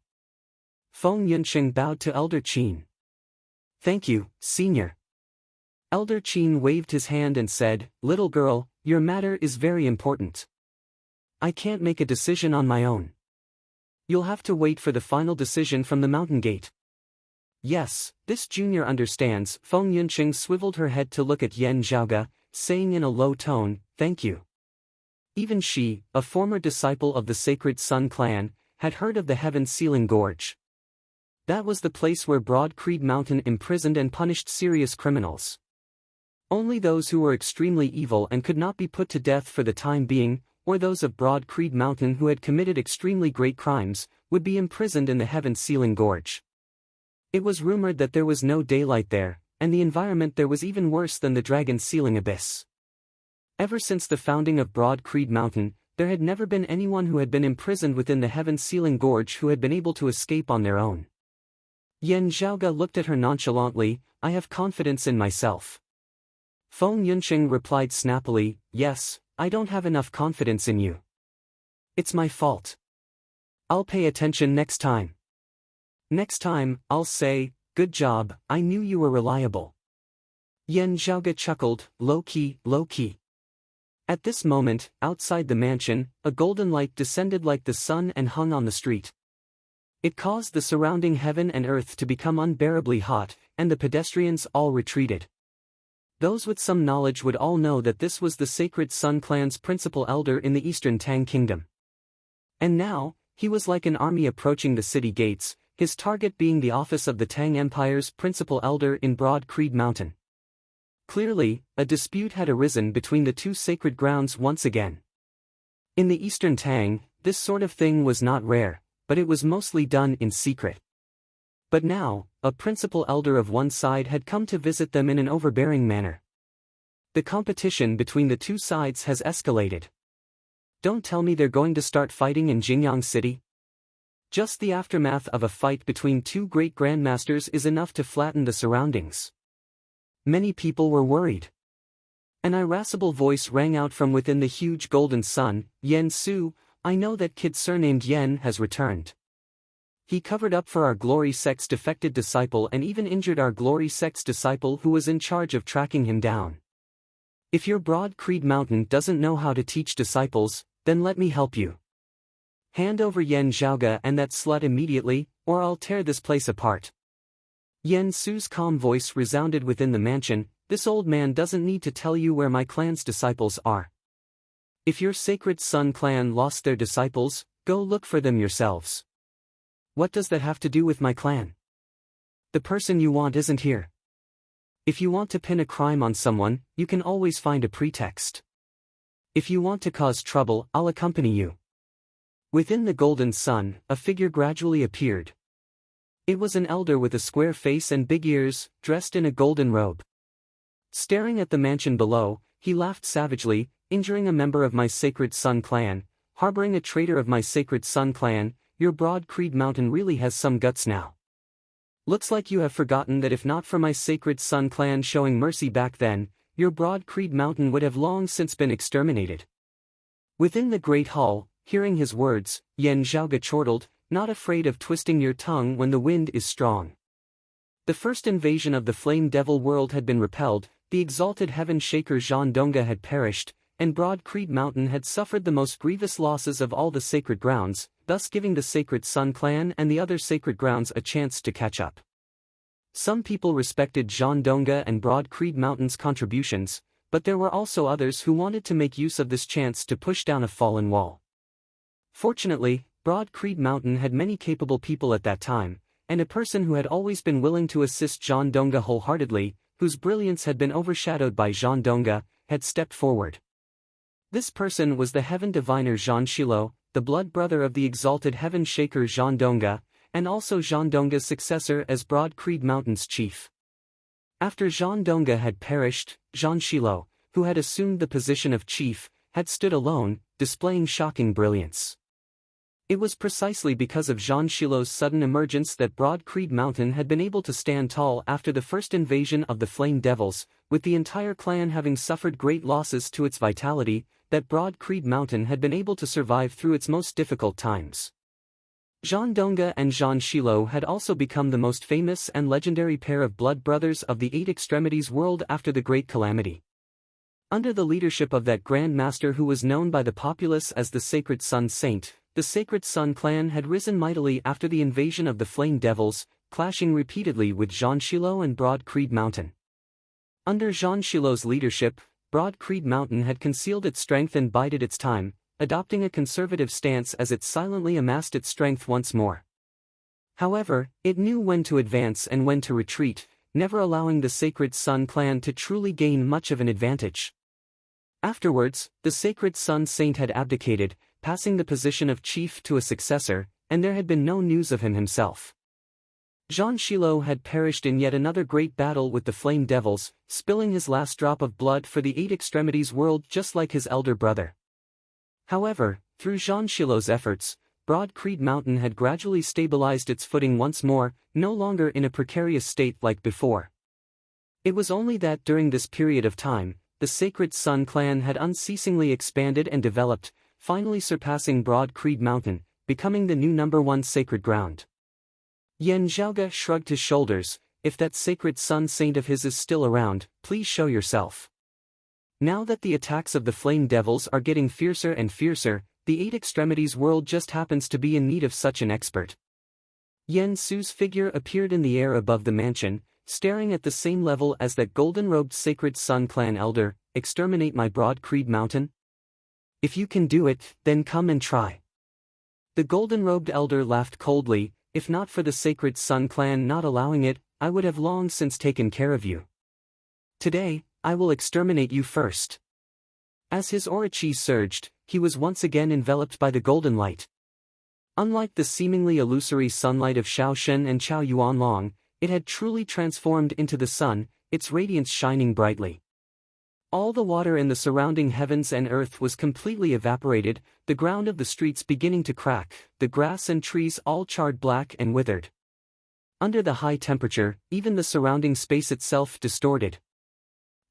Feng Yunsheng bowed to Elder Qin. Thank you, Senior. Elder Qin waved his hand and said, Little girl, your matter is very important. I can't make a decision on my own. You'll have to wait for the final decision from the mountain gate. Yes, this junior understands. Feng Yunsheng swiveled her head to look at Yan Zhaoge, saying in a low tone, Thank you. Even she, a former disciple of the Sacred Sun clan, had heard of the heaven-sealing gorge. That was the place where Broad Creed Mountain imprisoned and punished serious criminals. Only those who were extremely evil and could not be put to death for the time being, or those of Broad Creed Mountain who had committed extremely great crimes, would be imprisoned in the heaven-sealing gorge. It was rumored that there was no daylight there, and the environment there was even worse than the dragon-sealing abyss. Ever since the founding of Broad Creed Mountain, there had never been anyone who had been imprisoned within the heaven-sealing gorge who had been able to escape on their own. Yan Zhaoge looked at her nonchalantly, I have confidence in myself. Feng Yunsheng replied snappily, Yes, I don't have enough confidence in you. It's my fault. I'll pay attention next time. Next time, I'll say, Good job, I knew you were reliable. Yan Zhaoge chuckled, low-key, low-key. At this moment, outside the mansion, a golden light descended like the sun and hung on the street. It caused the surrounding heaven and earth to become unbearably hot, and the pedestrians all retreated. Those with some knowledge would all know that this was the Sacred Sun clan's principal elder in the Eastern Tang Kingdom. And now, he was like an army approaching the city gates, his target being the office of the Tang Empire's principal elder in Broad Creed Mountain. Clearly, a dispute had arisen between the two sacred grounds once again. In the Eastern Tang, this sort of thing was not rare, but it was mostly done in secret. But now, a principal elder of one side had come to visit them in an overbearing manner. The competition between the two sides has escalated. Don't tell me they're going to start fighting in Jingyang City? Just the aftermath of a fight between two great grandmasters is enough to flatten the surroundings. Many people were worried. An irascible voice rang out from within the huge golden sun, Yan Su, I know that kid surnamed Yan has returned. He covered up for our Glory Sect's defected disciple and even injured our Glory Sect's disciple who was in charge of tracking him down. If your Broad Creed Mountain doesn't know how to teach disciples, then let me help you. Hand over Yan Zhaoge and that slut immediately, or I'll tear this place apart. Yan Su's calm voice resounded within the mansion, this old man doesn't need to tell you where my clan's disciples are. If your Sacred Sun clan lost their disciples, go look for them yourselves. What does that have to do with my clan? The person you want isn't here. If you want to pin a crime on someone, you can always find a pretext. If you want to cause trouble, I'll accompany you. Within the golden sun, a figure gradually appeared. It was an elder with a square face and big ears, dressed in a golden robe. Staring at the mansion below, he laughed savagely, injuring a member of my Sacred Sun clan, harboring a traitor of my Sacred Sun clan, your Broad Creed Mountain really has some guts now. Looks like you have forgotten that if not for my Sacred Sun clan showing mercy back then, your Broad Creed Mountain would have long since been exterminated. Within the great hall, hearing his words, Yen Zhaoge chortled, "Not afraid of twisting your tongue when the wind is strong." The first invasion of the Flame Devil world had been repelled, the exalted heaven shaker Zhan Dongge had perished, and Broad Creed Mountain had suffered the most grievous losses of all the sacred grounds, thus giving the Sacred Sun clan and the other sacred grounds a chance to catch up. Some people respected Zhan Dongge and Broad Creed Mountain's contributions, but there were also others who wanted to make use of this chance to push down a fallen wall. Fortunately, Broad Creed Mountain had many capable people at that time, and a person who had always been willing to assist Zhan Dongge wholeheartedly, whose brilliance had been overshadowed by Zhan Dongge, had stepped forward. This person was the heaven diviner Zhan Shilo, the blood brother of the exalted heaven shaker Zhan Dongge, and also Zhan Dongge's successor as Broad Creed Mountain's chief. After Zhan Dongge had perished, Zhan Shilo, who had assumed the position of chief, had stood alone, displaying shocking brilliance. It was precisely because of Zhan Shilo's sudden emergence that Broad Creed Mountain had been able to stand tall after the first invasion of the Flame Devils, with the entire clan having suffered great losses to its vitality, that Broad Creed Mountain had been able to survive through its most difficult times. Zhan Dongge and Zhan Shilo had also become the most famous and legendary pair of blood brothers of the Eight Extremities world after the Great Calamity. Under the leadership of that Grand Master who was known by the populace as the Sacred Sun Saint, the Sacred Sun clan had risen mightily after the invasion of the Flame Devils, clashing repeatedly with Zhan Shilo and Broad Creed Mountain. Under Zhan Shilo's leadership, Broad Creed Mountain had concealed its strength and bided its time, adopting a conservative stance as it silently amassed its strength once more. However, it knew when to advance and when to retreat, never allowing the Sacred Sun clan to truly gain much of an advantage. Afterwards, the Sacred Sun Saint had abdicated, passing the position of chief to a successor, and there had been no news of him himself. Zhan Shilo had perished in yet another great battle with the Flame Devils, spilling his last drop of blood for the Eight Extremities world just like his elder brother. However, through Zhan Shilo's efforts, Broad Creed Mountain had gradually stabilized its footing once more, no longer in a precarious state like before. It was only that during this period of time, the Sacred Sun clan had unceasingly expanded and developed, finally surpassing Broad Creed Mountain, becoming the new #1 sacred ground. Yen Zhaoge shrugged his shoulders. "If that Sacred Sun Saint of his is still around, please show yourself." Now that the attacks of the Flame Devils are getting fiercer and fiercer, the Eight Extremities world just happens to be in need of such an expert. Yen Su's figure appeared in the air above the mansion, staring at the same level as that golden-robed Sacred Sun clan elder. "Exterminate my Broad Creed Mountain? If you can do it, then come and try." The golden-robed elder laughed coldly. "If not for the Sacred Sun clan not allowing it, I would have long since taken care of you. Today, I will exterminate you first." As his aura chi surged, he was once again enveloped by the golden light. Unlike the seemingly illusory sunlight of Shaoshen and Chao Yuanlong, it had truly transformed into the sun, its radiance shining brightly. All the water in the surrounding heavens and earth was completely evaporated, the ground of the streets beginning to crack, the grass and trees all charred black and withered. Under the high temperature, even the surrounding space itself distorted.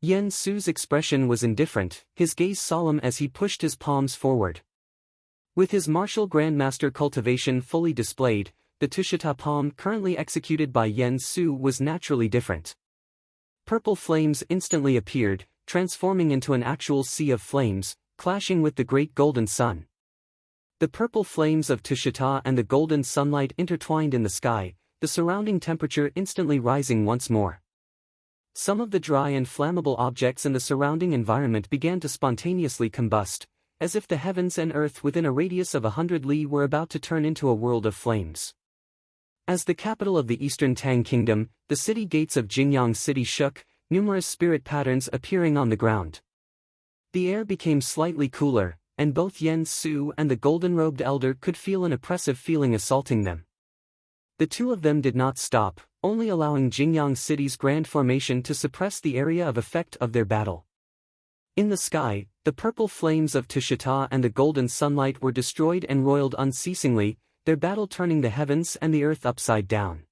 Yen Su's expression was indifferent, his gaze solemn as he pushed his palms forward. With his martial grandmaster cultivation fully displayed, the Tushita palm currently executed by Yen Su was naturally different. Purple flames instantly appeared, transforming into an actual sea of flames, clashing with the great golden sun. The purple flames of Tushita and the golden sunlight intertwined in the sky, the surrounding temperature instantly rising once more. Some of the dry and flammable objects in the surrounding environment began to spontaneously combust, as if the heavens and earth within a radius of 100 li were about to turn into a world of flames. As the capital of the Eastern Tang Kingdom, the city gates of Jingyang City shook, numerous spirit patterns appearing on the ground. The air became slightly cooler, and both Yen Su and the golden-robed elder could feel an oppressive feeling assaulting them. The two of them did not stop, only allowing Jingyang City's grand formation to suppress the area of effect of their battle. In the sky, the purple flames of Tushita and the golden sunlight were destroyed and roiled unceasingly, their battle turning the heavens and the earth upside down.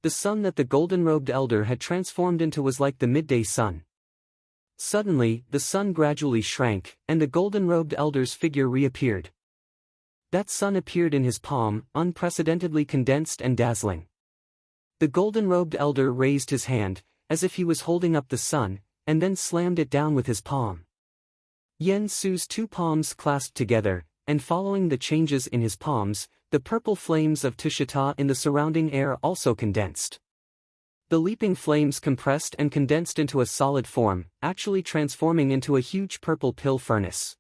The sun that the golden-robed elder had transformed into was like the midday sun. Suddenly, the sun gradually shrank, and the golden-robed elder's figure reappeared. That sun appeared in his palm, unprecedentedly condensed and dazzling. The golden-robed elder raised his hand, as if he was holding up the sun, and then slammed it down with his palm. Yen Su's two palms clasped together, and following the changes in his palms, the purple flames of Tushita in the surrounding air also condensed. The leaping flames compressed and condensed into a solid form, actually transforming into a huge purple pill furnace.